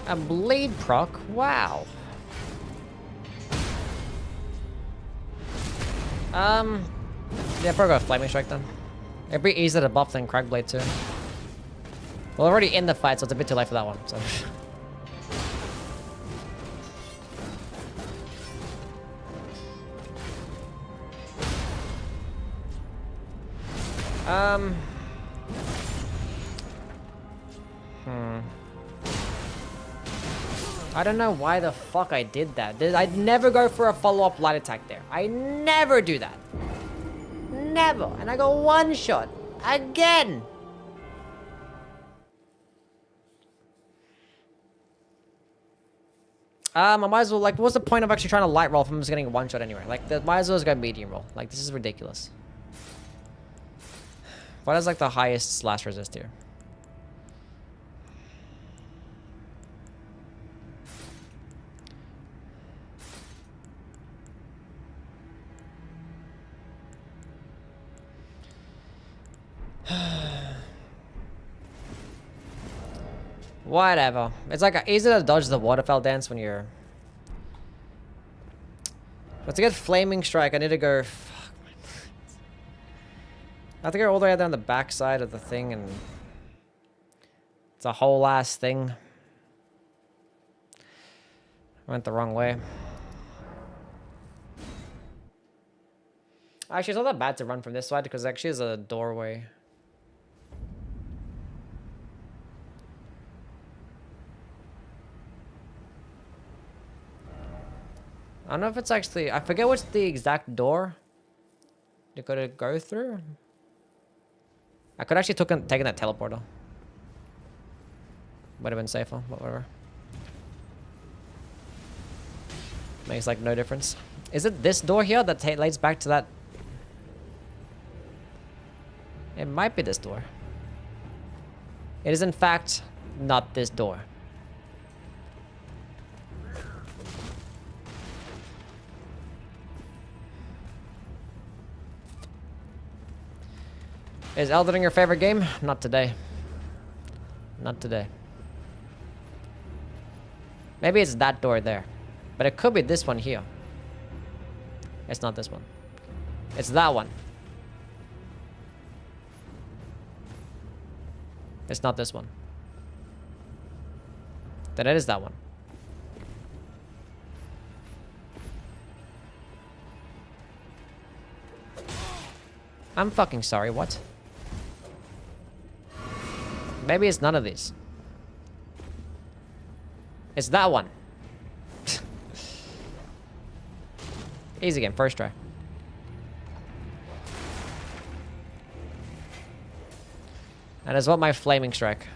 A blade proc? Wow. Yeah, probably go Flaming Strike then. It'd be easier to buff than Crag Blade too. Well, we're already in the fight, so it's a bit too late for that one. So. I don't know why the fuck I did that. I'd never go for a follow-up light attack there. I never do that. Never. And I go one shot. Again. I might as well, like, what's the point of actually trying to light roll if I'm just getting one shot anyway? Like, might as well just go medium roll. Like, this is ridiculous. What is, like, the highest slash resist here? Whatever. It's like easy to dodge the waterfowl dance when you're... But to get Flaming Strike, I need to go... Fuck. I have to go all the way down the back side of the thing, and... It's a whole ass thing. I went the wrong way. Actually, it's not that bad to run from this side, because actually there's a doorway. I don't know if it's actually... I forget what's the exact door you gotta go through. I could actually taken that teleporter. Would have been safer, but whatever. Makes like no difference. Is it this door here that leads back to that? It might be this door. It is in fact not this door. Is Elden your favorite game? Not today. Not today. Maybe it's that door there. But it could be this one here. It's not this one. It's that one. It's not this one. Then it is that one. I'm fucking sorry, what? Maybe it's none of these. It's that one. Easy game, first try. That is what my flaming strike.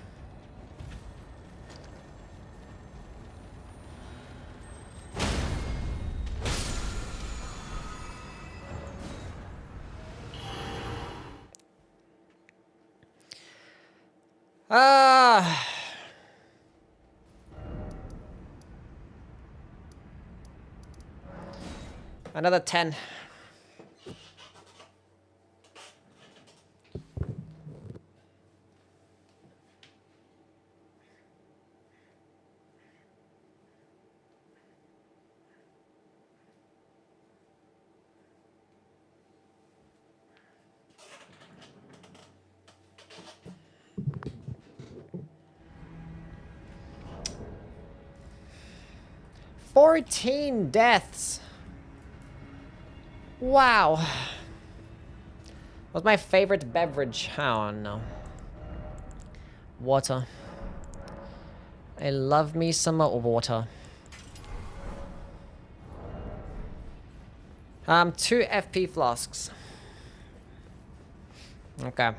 Another 10. "14 deaths. Wow. What's my favorite beverage? I don't know. Water. I love me some water. 2 FP flasks. Okay.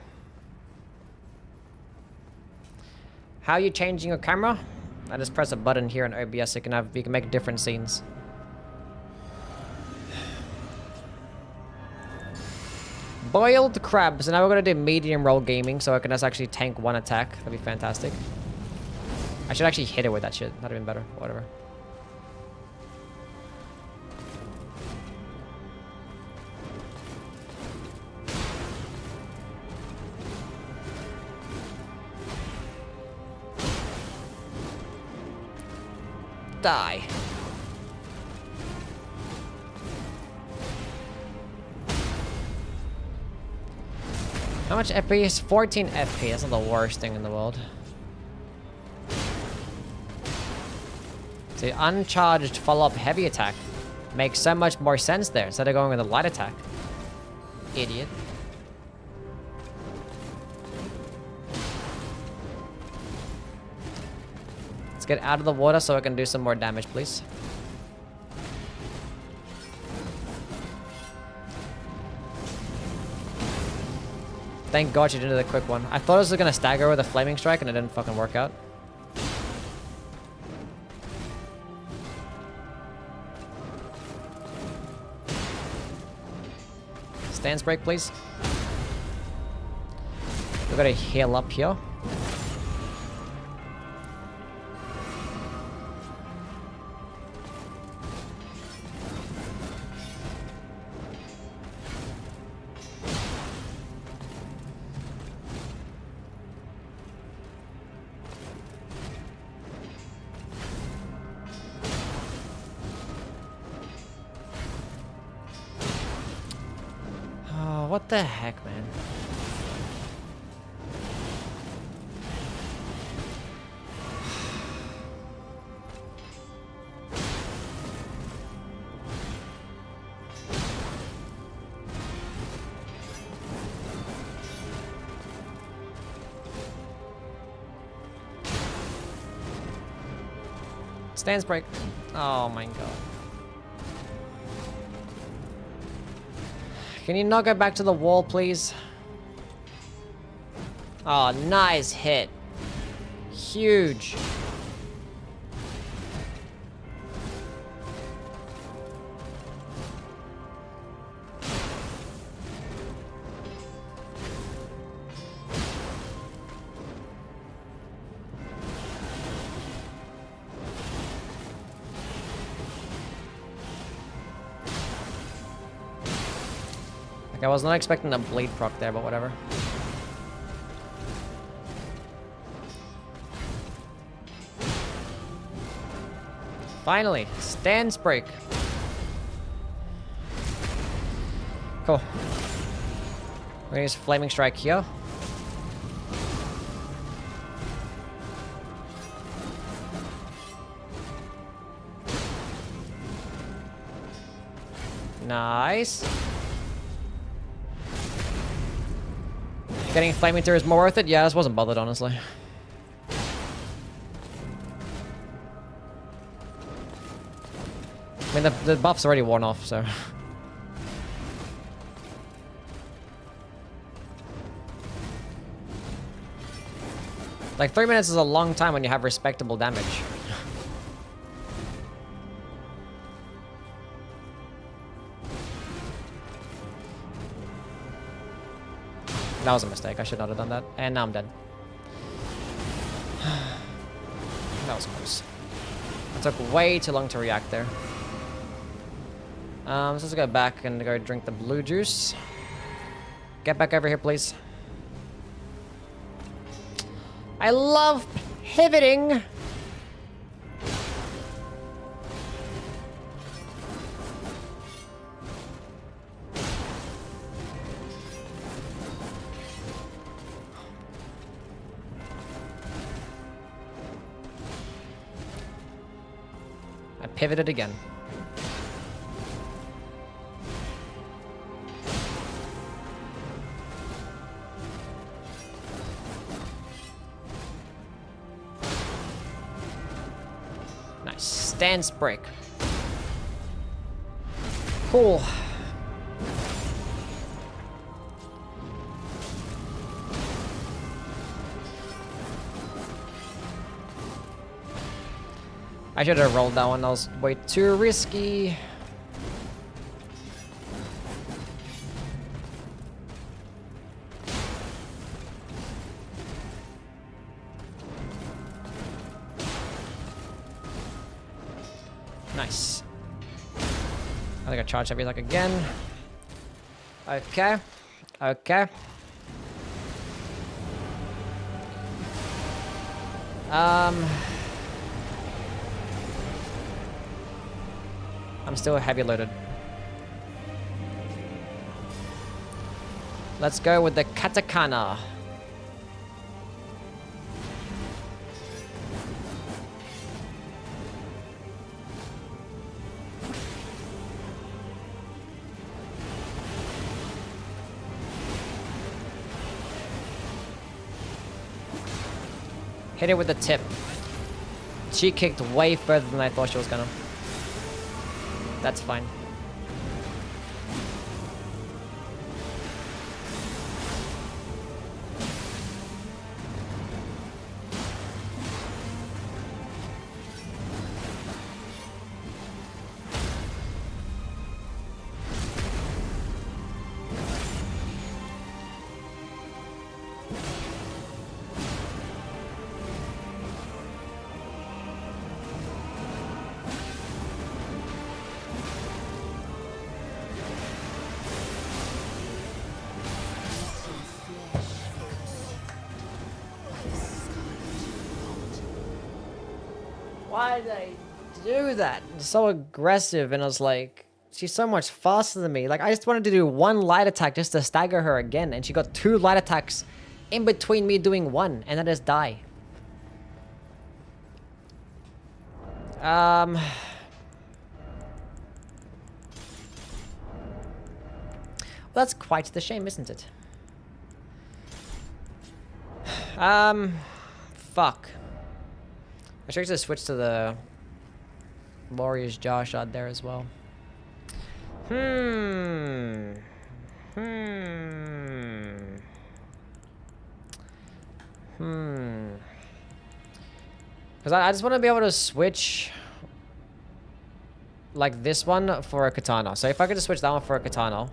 How are you changing your camera? I just press a button here in OBS. You can make different scenes. Boiled crab. So now we're gonna do medium roll gaming, so I can just actually tank 1 attack. That'd be fantastic. I should actually hit it with that shit. That'd have been better. Whatever. Die. How much FP is 14 FP? That's not the worst thing in the world. See, uncharged follow-up heavy attack makes so much more sense there instead of going with a light attack. Idiot. Let's get out of the water so I can do some more damage, please. Thank God you did the quick one. I thought I was gonna stagger with a flaming strike and it didn't fucking work out. Stance break, please. We gotta heal up here. What the heck, man? Stance break. Oh my god. Can you not go back to the wall, please? Oh, nice hit. Huge. Like, I was not expecting a bleed proc there, but whatever. Finally, stance break. Cool. We're gonna use Flaming Strike here. Nice. Getting Flaming is more worth it? Yeah, this wasn't bothered, honestly. I mean, the buff's already worn off, so... Like, 3 minutes is a long time when you have respectable damage. That was a mistake. I should not have done that. And now I'm dead. That was close. It took way too long to react there. Let's just go back and go drink the blue juice. Get back over here, please. I love pivoting. I pivoted again. Nice. Stance break. Cool. I should have rolled that one. That was way too risky. Nice. I think I charged every luck again. Okay. Okay. I'm still heavy loaded. Let's go with the katakana. Hit it with the tip. She kicked way further than I thought she was gonna. That's fine. Why did I do that? It's so aggressive, and I was like, she's so much faster than me. Like, I just wanted to do one light attack just to stagger her again, and she got 2 light attacks in between me doing one, and then just die. Well, that's quite the shame, isn't it? Fuck. I should just switch to the Warrior's Jaw shot there as well. Because I just want to be able to switch like this one for a katana. So if I could just switch that one for a katana,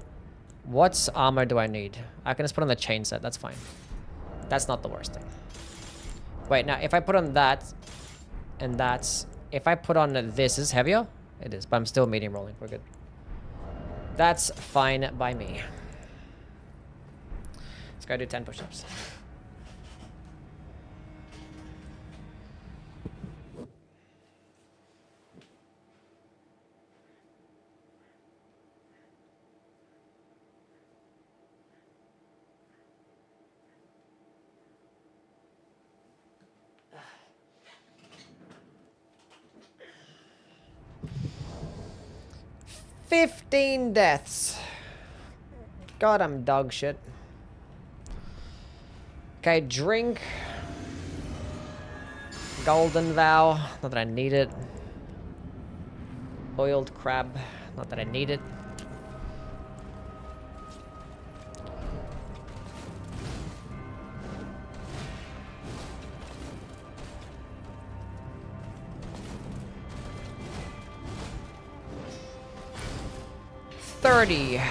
what armor do I need? I can just put on the chain set. That's fine. That's not the worst thing. Wait, now if I put on that, and that's... If I put on this, is heavier? It is, but I'm still medium rolling. We're good. That's fine by me. Let's go do 10 push-ups. "15 deaths. God, I'm dog shit. Okay, drink. Golden vow. Not that I need it. Boiled crab. Not that I need it. $30.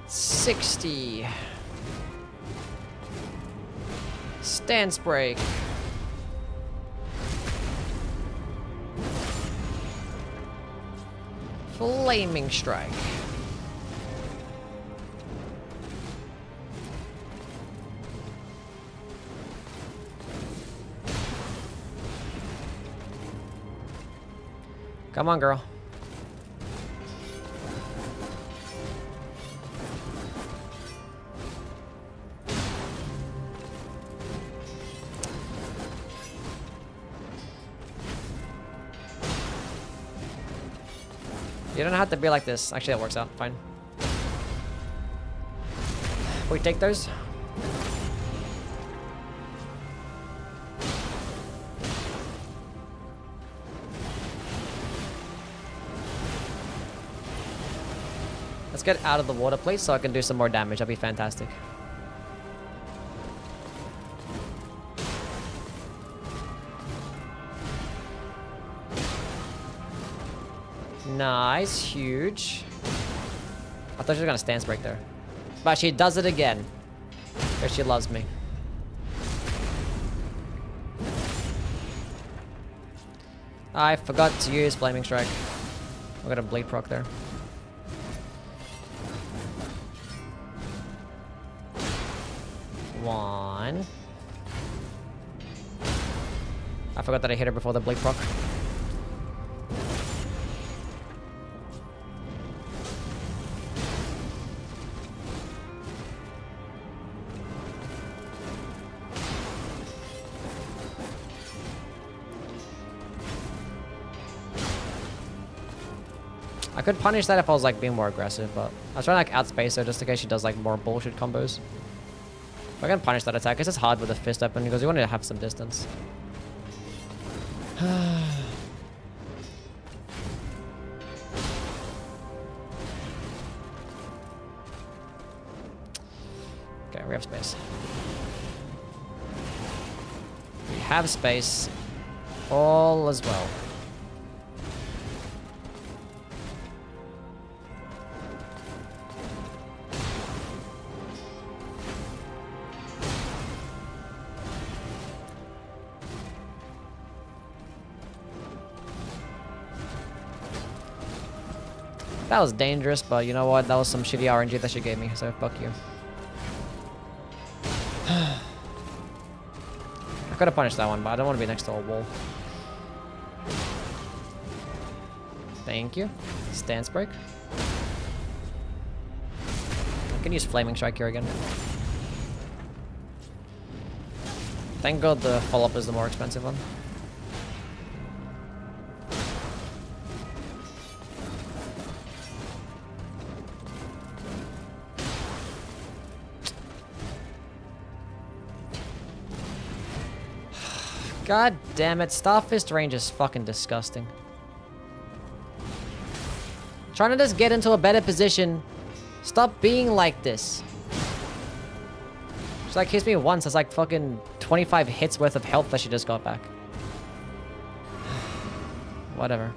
60. Stance break. Flaming strike. Come on, girl. You don't have to be like this. Actually, that works out fine. We take those. Let's get out of the water, please, so I can do some more damage. That'd be fantastic. Nice, huge. I thought she was gonna stance break there. But she does it again. Because she loves me. I forgot to use Flaming Strike. I got a bleed proc there. One. I forgot that I hit her before the bleed proc. I could punish that if I was like being more aggressive, but I was trying to like outspace her just in case she does like more bullshit combos. I can punish that attack because it's hard with the fist open because you want to have some distance. Okay, we have space. We have space. All as well. That was dangerous, but you know what? That was some shitty RNG that she gave me, so fuck you. I could have punished that one, but I don't want to be next to a wall. Thank you. Stance break. I can use Flaming Strike here again. Thank God the follow-up is the more expensive one. God damn it, Starfist range is fucking disgusting. Trying to just get into a better position. Stop being like this. She like hits me once, it's like fucking 25 hits worth of health that she just got back. Whatever.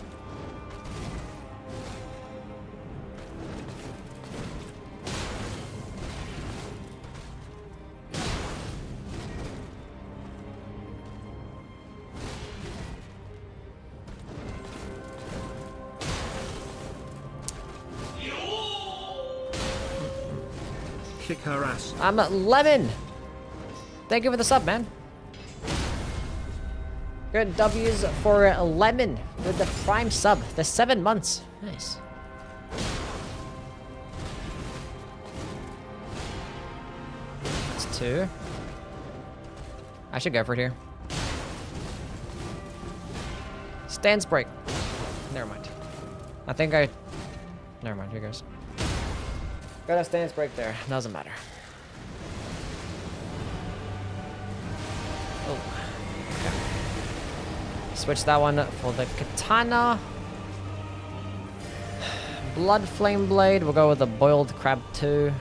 kick her ass. I'm at Lemon. Thank you for the sub, man. Good W's for Lemon with the prime sub. The 7 months. Nice. That's 2. I should go for it here. Stance break. Never mind. I think I... Never mind, here goes. Got a stance break there. Doesn't matter. Oh. Okay. Switch that one for the katana. Blood flame blade. We'll go with the boiled crab 2.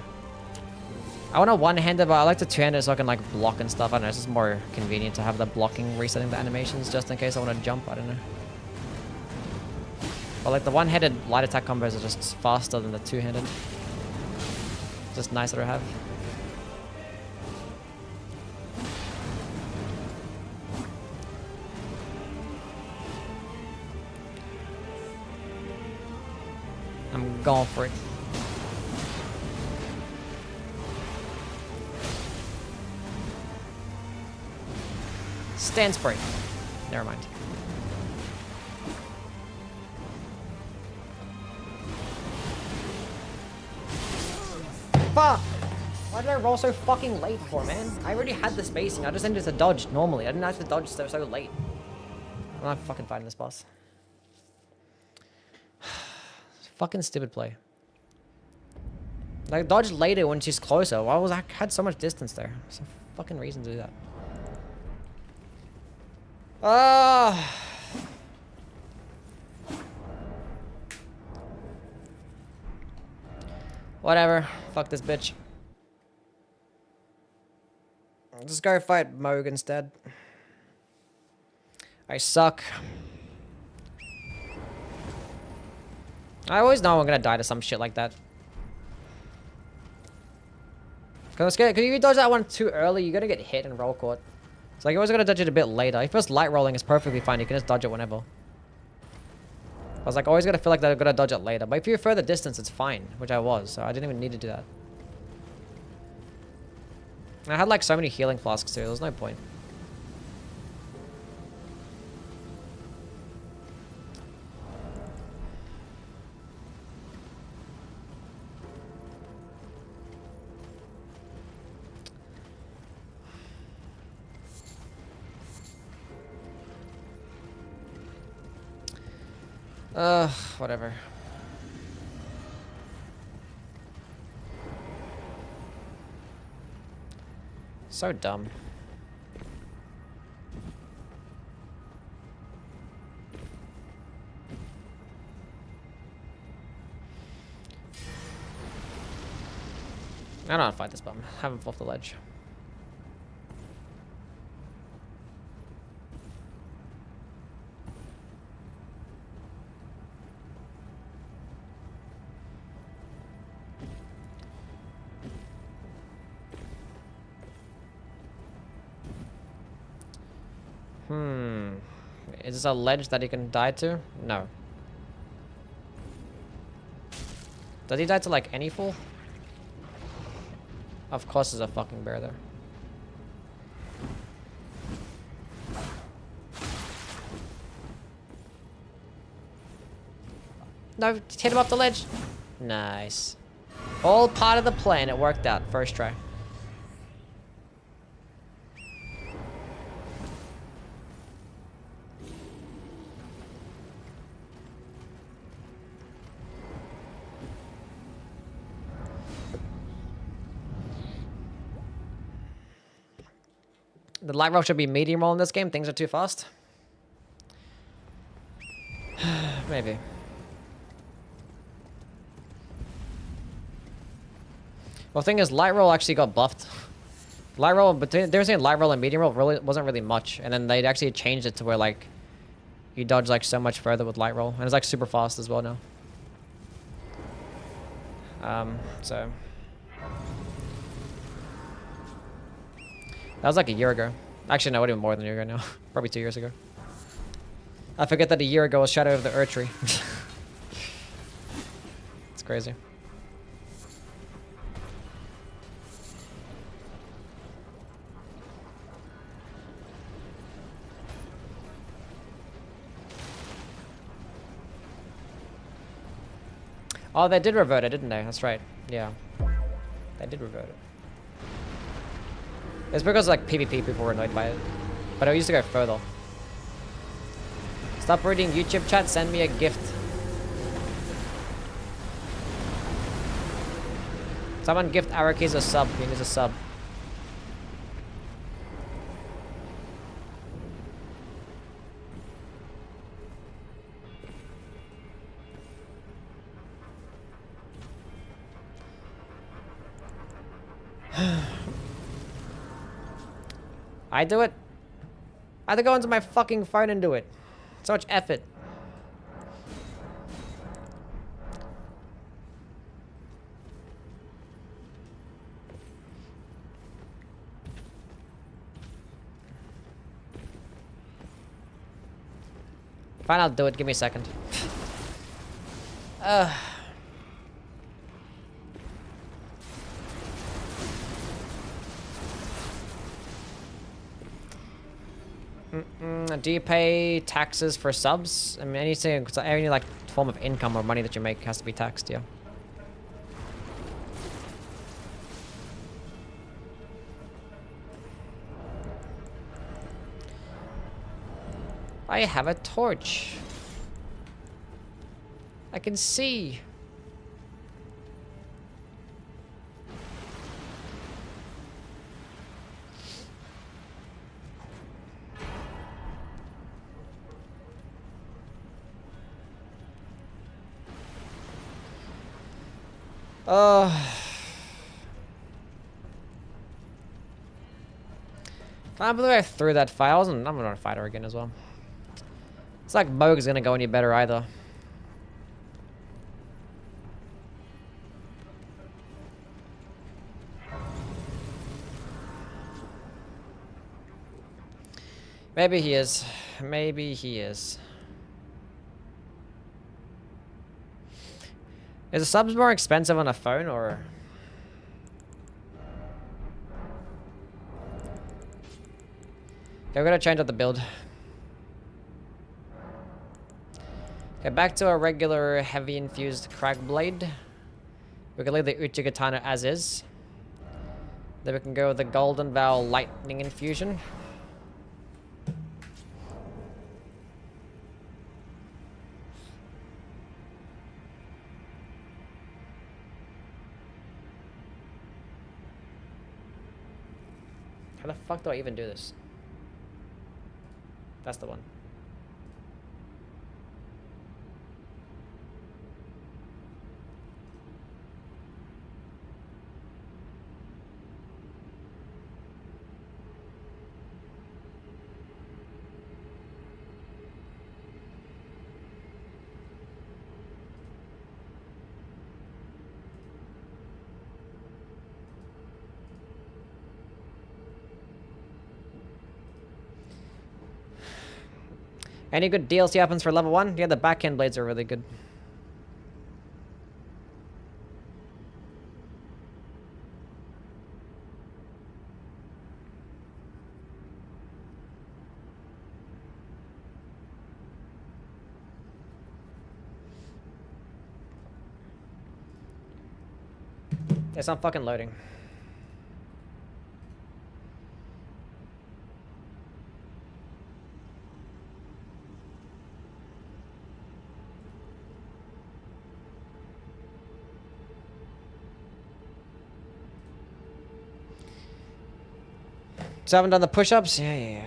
I want a one-handed, but I like the two-handed so I can like block and stuff. I don't know. It's just more convenient to have the blocking resetting the animations just in case I want to jump. I don't know. But like the one-handed light attack combos are just faster than the two-handed. Just nicer to have. I'm going for it. Stance break. Never mind. Fuck! Why did I roll so fucking late for, man? I already had the spacing. I just ended to dodge normally. I didn't have to dodge so late. I'm not fucking fighting this boss. Fucking stupid play. Like, dodge later when she's closer. Why was I had so much distance there? There's no fucking reason to do that. Ah. Whatever. Fuck this bitch. I'll just go fight Moog instead. I suck. I always know I'm gonna die to some shit like that. Cause if you dodge that one too early, you're gonna get hit and roll caught. So like, you always gotta dodge it a bit later. If it's light rolling, it's perfectly fine. You can just dodge it whenever. I was like, always gotta feel like that I'm gonna dodge it later. But if you're further distance, it's fine, which I was. So I didn't even need to do that. And I had like so many healing flasks too. There was no point. Whatever. So dumb. I don't want to fight this bum. Have him fall off the ledge. Is this a ledge that he can die to? No. Does he die to like any fool? Of course there's a fucking bear there. No, just hit him off the ledge. Nice. All part of the plan. It worked out. First try. The light roll should be medium roll in this game. Things are too fast. Maybe. Well, the thing is, light roll actually got buffed. Light roll, but they were saying light roll and medium roll really wasn't really much, and then they actually changed it to where like you dodge like so much further with light roll, and it's like super fast as well now. So. That was like a year ago. Actually, no, even more than a year ago now. Probably 2 years ago. I forget that a year ago was Shadow of the Erdtree. It's crazy. Oh, they did revert it, didn't they? That's right. Yeah. They did revert it. It's because like PvP people were annoyed by it. But I used to go further. Stop reading YouTube chat, send me a gift. Someone gift Arakis a sub. He needs a sub. I do it. I have to go into my fucking phone and do it. So much effort. Fine, I'll do it. Give me a second. Do you pay taxes for subs? I mean, any like form of income or money that you make has to be taxed, yeah. I have a torch. I can see. I believe I threw that file. I'm gonna fight her again as well. It's like Moog is gonna go any better either. Maybe he is. Maybe he is. Is the subs more expensive on a phone or? Okay, we're gonna change up the build. Okay, back to a regular heavy infused crag blade. We can leave the Uchigatana as is. Then we can go with the Golden Vow lightning infusion. How the fuck do I even do this? That's the one. Any good DLC happens for level 1? Yeah, the backhand blades are really good. It's not fucking loading. So I haven't done the push-ups? Yeah.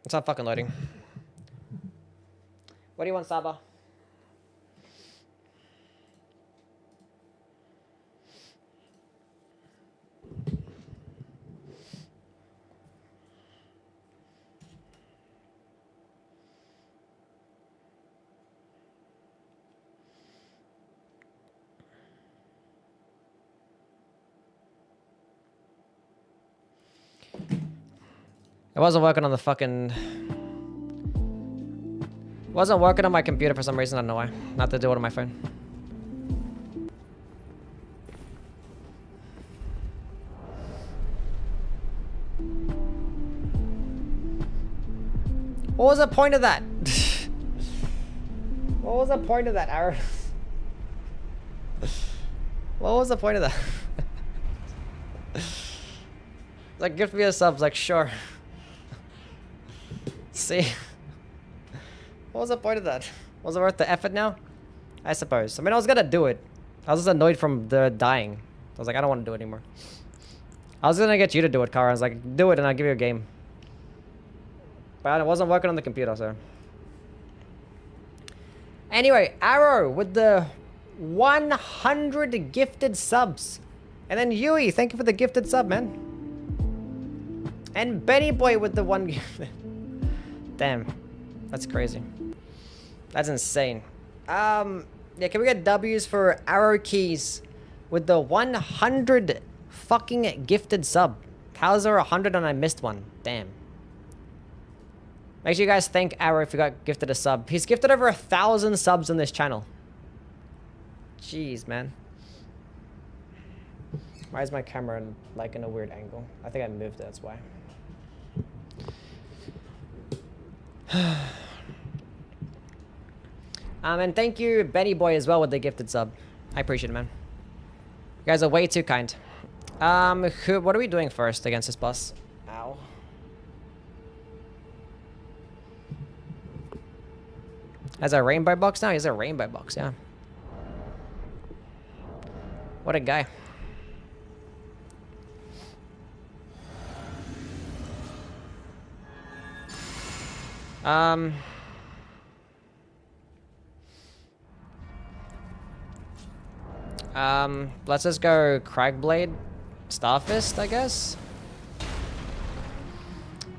It's not fucking loading. What do you want, Saba? It wasn't working on the fucking... It wasn't working on my computer for some reason, I don't know why. Not to do it on my phone. What was the point of that? What was the point of that, Aaron? What was the point of that? Like, gift me a sub. Like, sure. See? What was the point of that? Was it worth the effort now? I suppose. I mean, I was gonna do it. I was just annoyed from the dying. I was like, I don't want to do it anymore. I was gonna get you to do it, Kara. I was like, do it and I'll give you a game. But it wasn't working on the computer, so. Anyway, Arrow with the 100 gifted subs. And then Yui, thank you for the gifted sub, man. And Benny Boy with the 1 gifted. Damn. That's crazy. That's insane. Yeah, can we get W's for Arrow Keys with the 100 fucking gifted sub? How's there 100 and I missed one? Damn. Make sure you guys thank Arrow if you got gifted a sub. He's gifted over 1,000 subs on this channel. Jeez, man. Why is my camera like in a weird angle? I think I moved it, that's why. And thank you, Benny Boy, as well with the gifted sub. I appreciate it, man. You guys are way too kind. What are we doing first against this boss? Ow. Has a rainbow box now? He has a rainbow box, yeah. What a guy. Let's just go Cragblade, Starfist, I guess.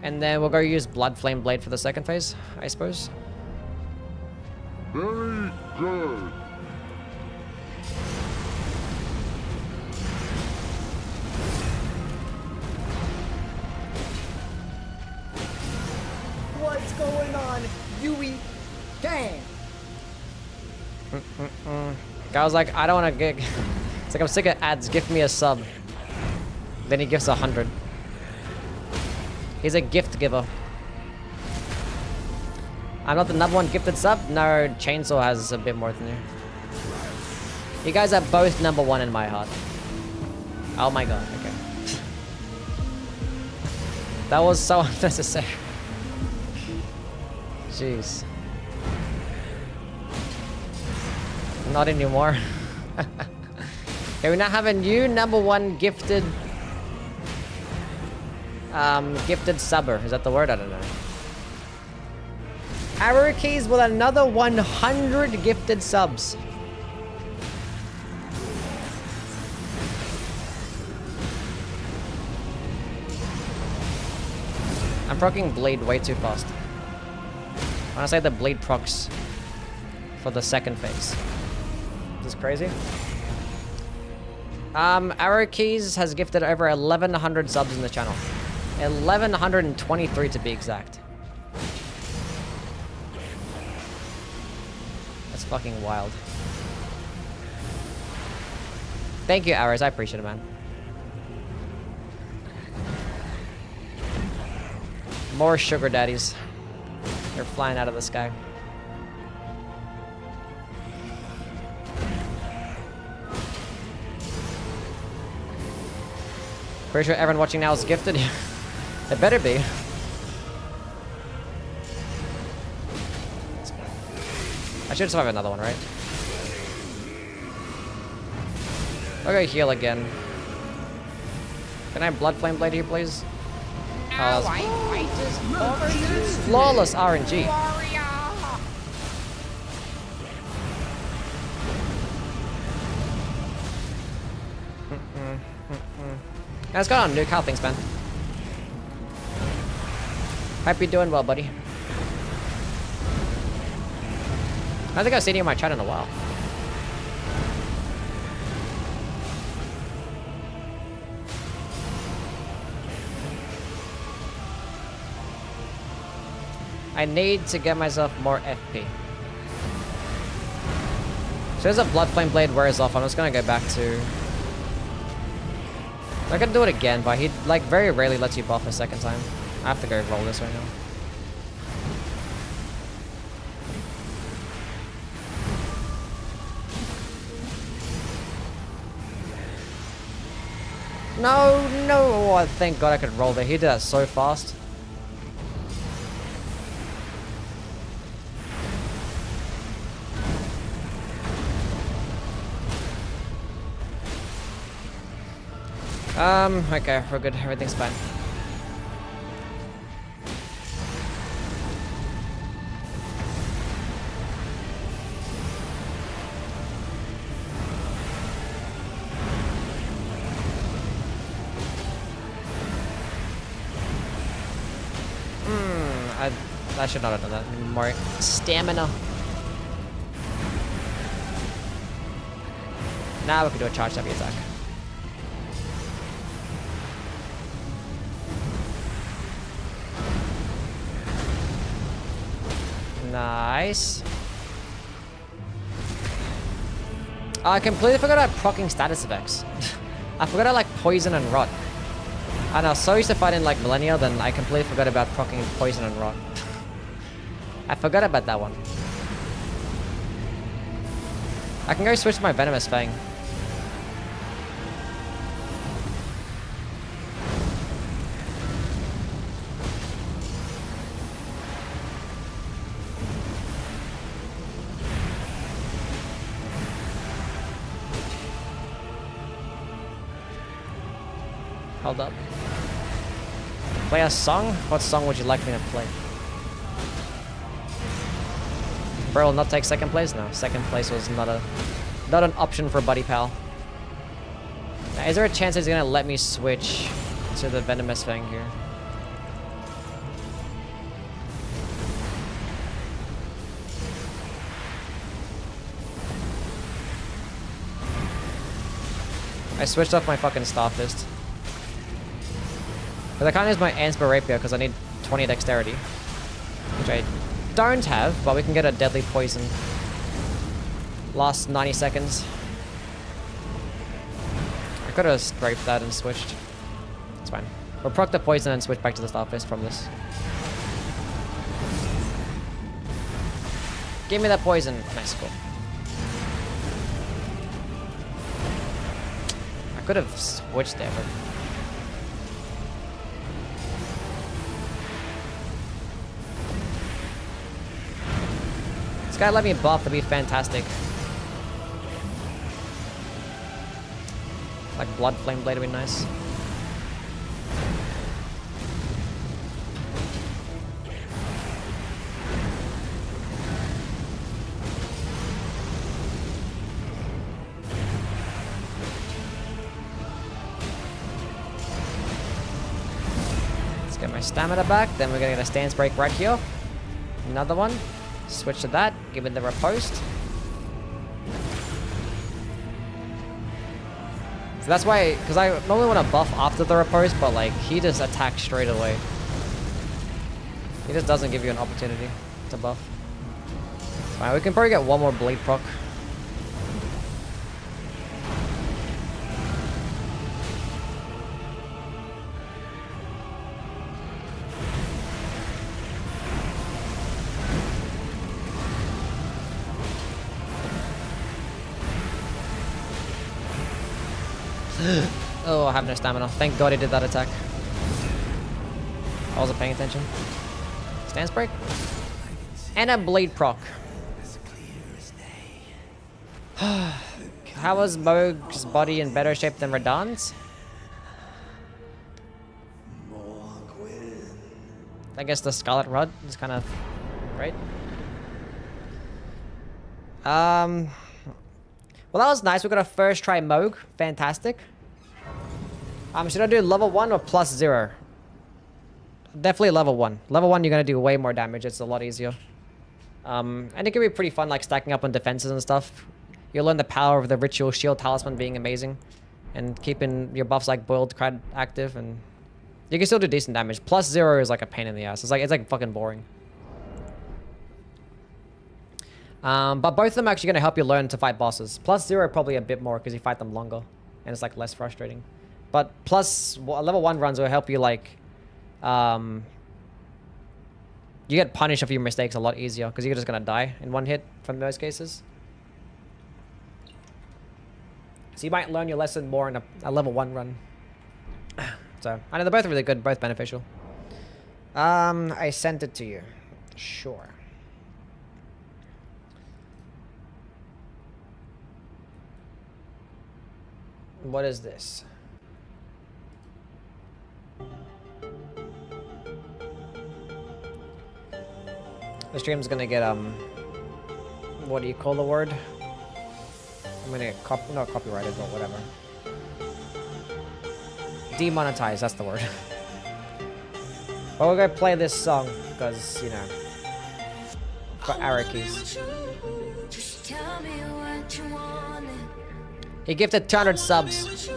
And then we'll go use Blood Flame Blade for the second phase, I suppose. Very good. What's going on, Yui Gang? Guy was like, I don't want to get... It's like, I'm sick of ads, gift me a sub. Then he gives 100. He's a gift giver. I'm not the #1 gifted sub. No, Chainsaw has a bit more than you. You guys are both #1 in my heart. Oh my god, okay. That was so unnecessary. Jeez. Not anymore. Okay, we now have a new #1 gifted... gifted subber. Is that the word? I don't know. Arrow Keys with another 100 gifted subs. I'm proccing Blade way too fast. I want to say the Blade procs for the second phase. Is this crazy? Arrow Keys has gifted over 1,100 subs in the channel. 1,123 to be exact. That's fucking wild. Thank you, Arrows. I appreciate it, man. More sugar daddies. They're flying out of the sky. Pretty sure everyone watching now is gifted. It better be. I should survive another one, right? I'll go heal again. Can I have Blood Flame Blade here, please? Now I fight as Horaloo. Flawless RNG. Warrior. What's going on, Nuke? How things, man? Hope you're doing well, buddy. I don't think I've seen you in my chat in a while. I need to get myself more FP. So as a Blood Flame Blade wears off, I'm just gonna go back to... I could do it again, but he like very rarely lets you buff a second time. I have to go roll this right now. No, no! Oh, thank God I could roll there. He did that so fast. Okay, we're good. Everything's fine. I should not have done that. More stamina. Now we can do a charge heavy attack. Nice. I completely forgot about proccing status effects. I forgot I like poison and rot. And I was so used to fighting like Millennia, then I completely forgot about proccing poison and rot. I forgot about that one. I can go switch to my Venomous Fang. Hold up. Play a song? What song would you like me to play? Bro will not take second place? No, second place was not an option for Buddy Pal. Now, is there a chance he's gonna let me switch to the Venomous Fang here? I switched off my fucking Starfist. But I can't use my Ansper Rapier because I need 20 dexterity. Which I don't have, but we can get a deadly poison. Last 90 seconds. I could have scraped that and switched. It's fine. We'll proc the poison and switch back to the Starfist from this. Give me that poison. Nice, cool. I could have switched there, but... This guy let me buff, that'd be fantastic. Like Blood Flame Blade would be nice. Let's get my stamina back, then we're gonna get a stance break right here. Another one. Switch to that, give it the riposte. So that's why, because I normally want to buff after the riposte, but like, he just attacks straight away. He just doesn't give you an opportunity to buff. It's fine, we can probably get one more bleed proc. Oh, I have no stamina. Thank God he did that attack. I wasn't paying attention. Stance break. And a bleed proc. How was Moog's body in better shape than Radahn's? I guess the Scarlet Rod is kind of right. Well, that was nice. We got a first try Moog. Fantastic. Should I do level 1 or plus 0? Definitely level 1. Level 1, you're going to do way more damage. It's a lot easier. And it can be pretty fun, like stacking up on defenses and stuff. You'll learn the power of the Ritual Shield Talisman being amazing. And keeping your buffs like Boiled Crad active. And you can still do decent damage. Plus 0 is like a pain in the ass. It's like fucking boring. But both of them are actually going to help you learn to fight bosses. Plus 0 probably a bit more because you fight them longer. And it's like less frustrating. But plus level 1 runs will help you like... you get punished for your mistakes a lot easier because you're just going to die in one hit from most cases. So you might learn your lesson more in a level 1 run. So, I know they're both really good, both beneficial. I sent it to you. Sure. What is this? The stream's gonna get, what do you call the word? I'm gonna get not copyrighted, but whatever. Demonetized, that's the word. But we're gonna play this song, because, you know, for Arakis. He gifted 200 subs.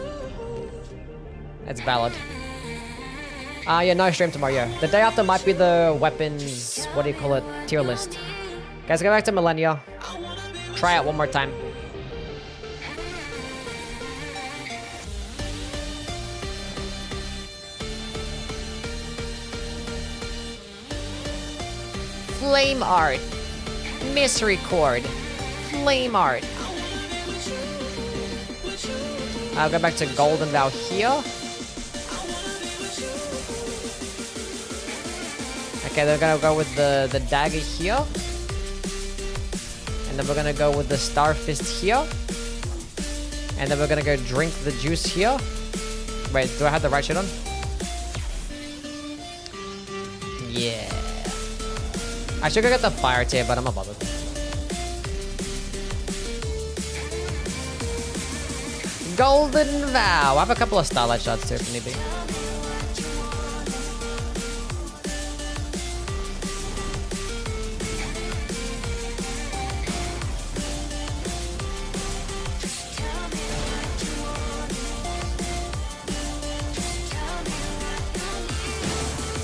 It's valid. Yeah, no stream tomorrow, yeah. The day after might be the weapons, what do you call it, tier list. Guys, go back to Millennia. Try it one more time. Flame art. Misrecord. Flame art. I'll go back to Golden Vow here. Okay, they're gonna go with the dagger here. And then we're gonna go with the Star Fist here. And then we're gonna go drink the juice here. Wait, do I have the right shit on? Yeah. I should go get the fire tier, but I'm not bothered. Golden Vow. I have a couple of Starlight shots too if need be.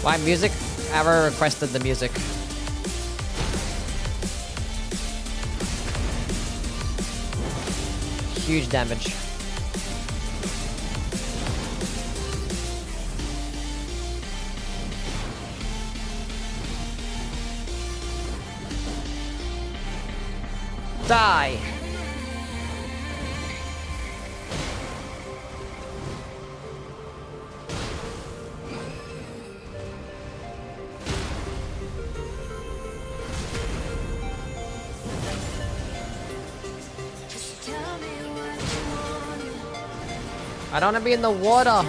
Why music? Ever requested the music. Huge damage. Die! I don't want to be in the water.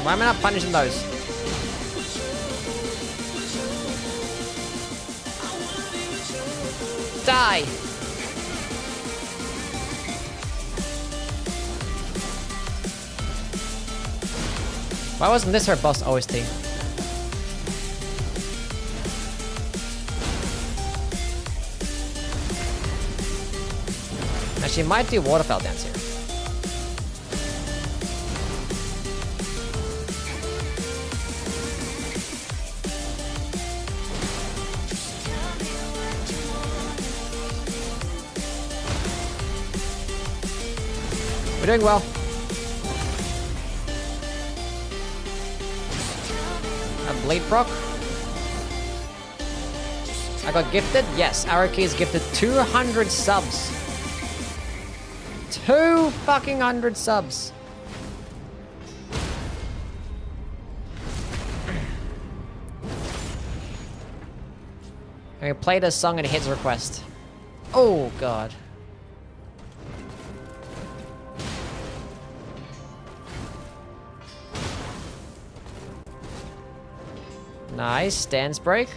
Why am I not punishing those? Die! Why wasn't this her boss OST? Now she might do waterfowl dance here. We're doing well. Blade proc. I got gifted? Yes, Araki is gifted 200 subs. 200 subs. I played a song at his request. Oh god. Nice, stance break.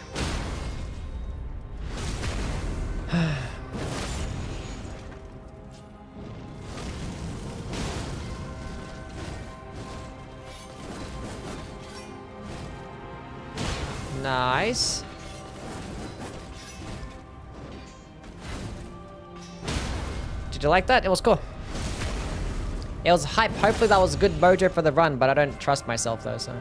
Nice. Did you like that? It was cool. It was hype. Hopefully that was good mojo for the run, but I don't trust myself though, so.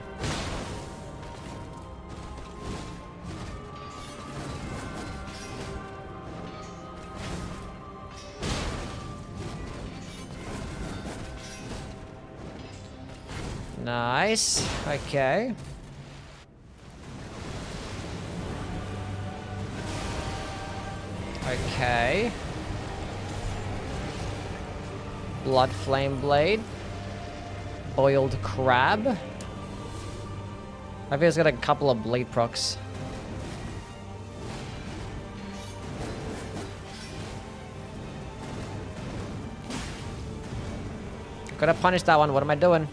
Nice. Okay. Okay. Blood Flame Blade. Boiled Crab. I think it's got a couple of blade procs. Gotta punish that one. What am I doing?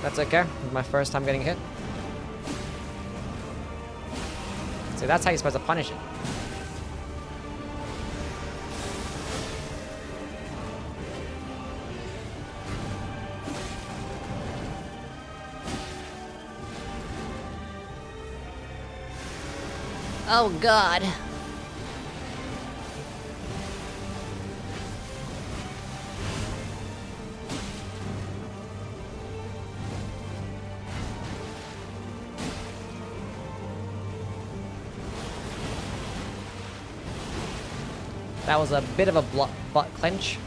That's okay. It's my first time getting hit. See, that's how you're supposed to punish it. Oh God. That was a bit of a butt clench.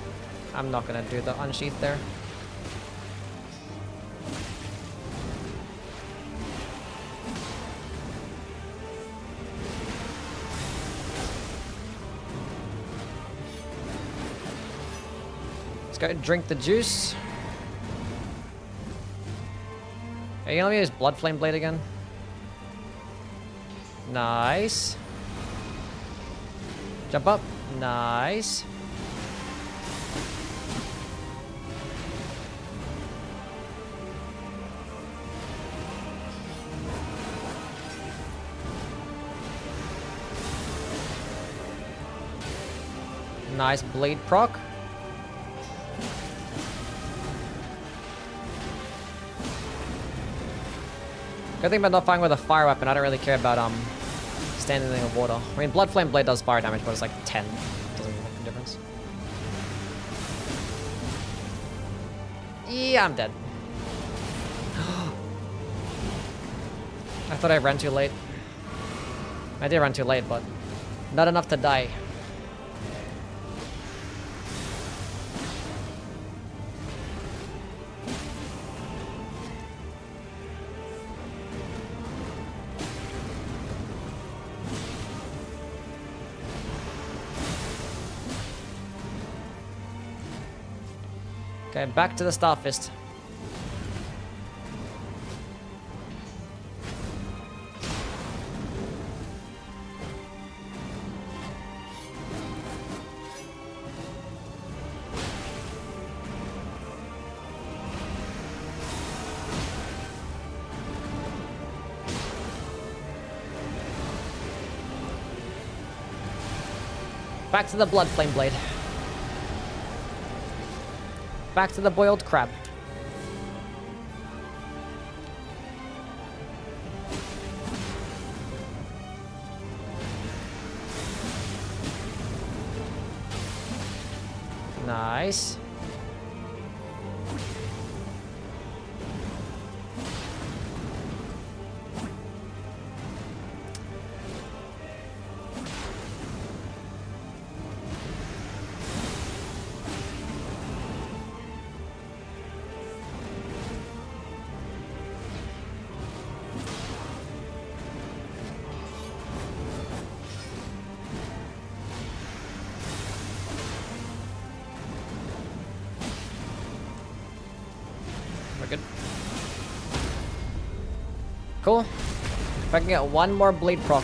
I'm not gonna do the unsheath there. Let's go drink the juice. Are you gonna let me use Blood Flame Blade again? Nice. Jump up. Nice. Nice blade proc. Good thing about not fighting with a fire weapon, I don't really care about standing in the water. I mean, Blood Flame Blade does fire damage, but it's like 10. Doesn't really make a difference. Yeah, I'm dead. I thought I ran too late. I did run too late, but not enough to die. Okay, back to the Starfist. Back to the Blood Flame Blade. Back to the boiled crab. Nice. Good. Cool. If I can get one more bleed proc.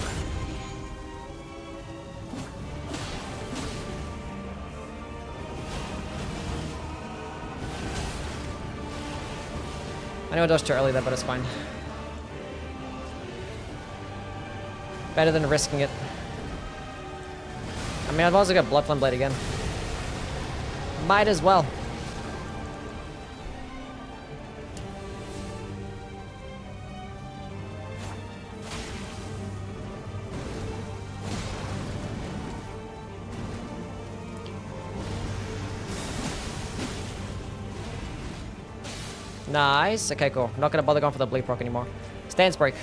I know it was too early there, but it's fine. Better than risking it. I mean, I've also got Blood Flame Blade again. Might as well. Nice. Okay, cool. Not gonna bother going for the bleep rock anymore. Stance break.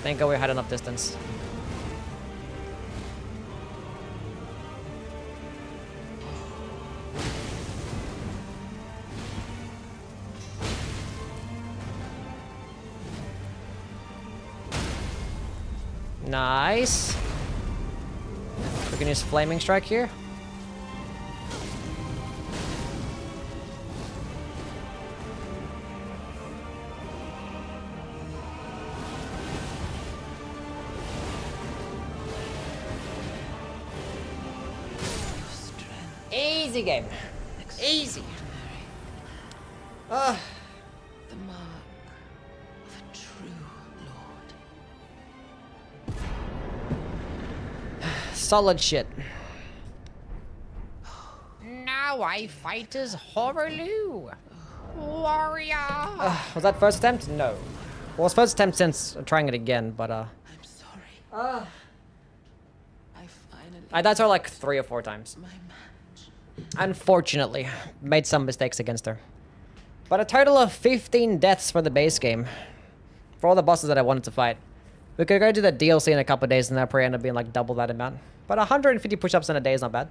Thank God we had enough distance. Nice. We can use Flaming Strike here. Easy game. Easy. The mark of a true lord. Solid shit. Now I fight as Horaloo. Warrior. Was that first attempt? No. Well, it's first attempt since trying it again, but I'm sorry. I finally I died to her like 3 or 4 times. my match. Unfortunately, made some mistakes against her. But a total of 15 deaths for the base game. For all the bosses that I wanted to fight. We could go do the DLC in a couple of days and that'll probably end up being like double that amount. But 150 push-ups in a day is not bad.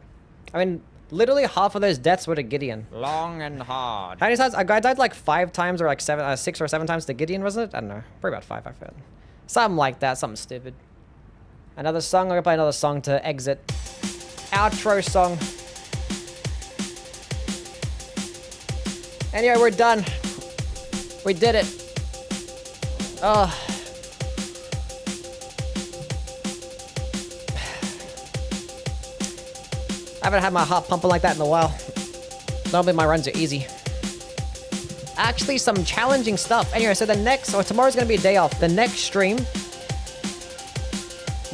I mean, literally half of those deaths were to Gideon. Long and hard. How many times? I died like 5 times or like 6 or 7 times to Gideon, wasn't it? I don't know. Probably about 5, I feel. Something like that. Something stupid. Another song. I'm gonna play another song to exit. Outro song. Anyway, we're done. We did it. Ugh. I haven't had my heart pumping like that in a while. Normally my runs are easy. Actually, some challenging stuff. Anyway, so tomorrow's gonna be a day off. The next stream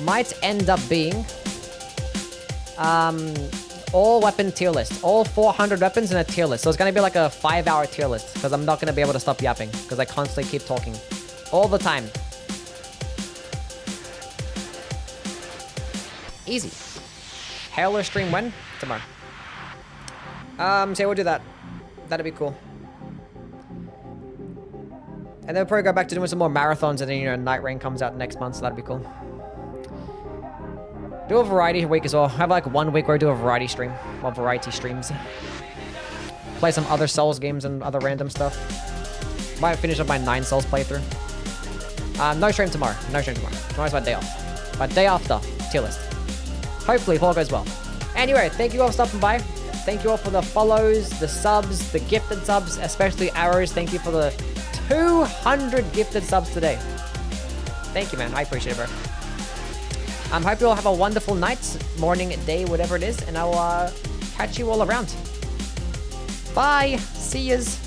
might end up being all weapon tier list. All 400 weapons in a tier list. So it's gonna be like a 5-hour tier list because I'm not gonna be able to stop yapping because I constantly keep talking all the time. Easy. Halo stream when? Tomorrow. So yeah, we'll do that. That'd be cool. And then we'll probably go back to doing some more marathons and then, you know, Night Rain comes out next month, so that'd be cool. Do a variety week as well. Have like 1 week where I do a variety stream. Well, variety streams. Play some other Souls games and other random stuff. Might finish up my 9 Souls playthrough. No stream tomorrow. No stream tomorrow. Tomorrow's my day off. But day after, tier list. Hopefully, if all goes well. Anyway, thank you all for stopping by. Thank you all for the follows, the subs, the gifted subs, especially Arrows. Thank you for the 200 gifted subs today. Thank you, man. I appreciate it, bro. Hope you all have a wonderful night, morning, day, whatever it is, and I will catch you all around. Bye. See yous.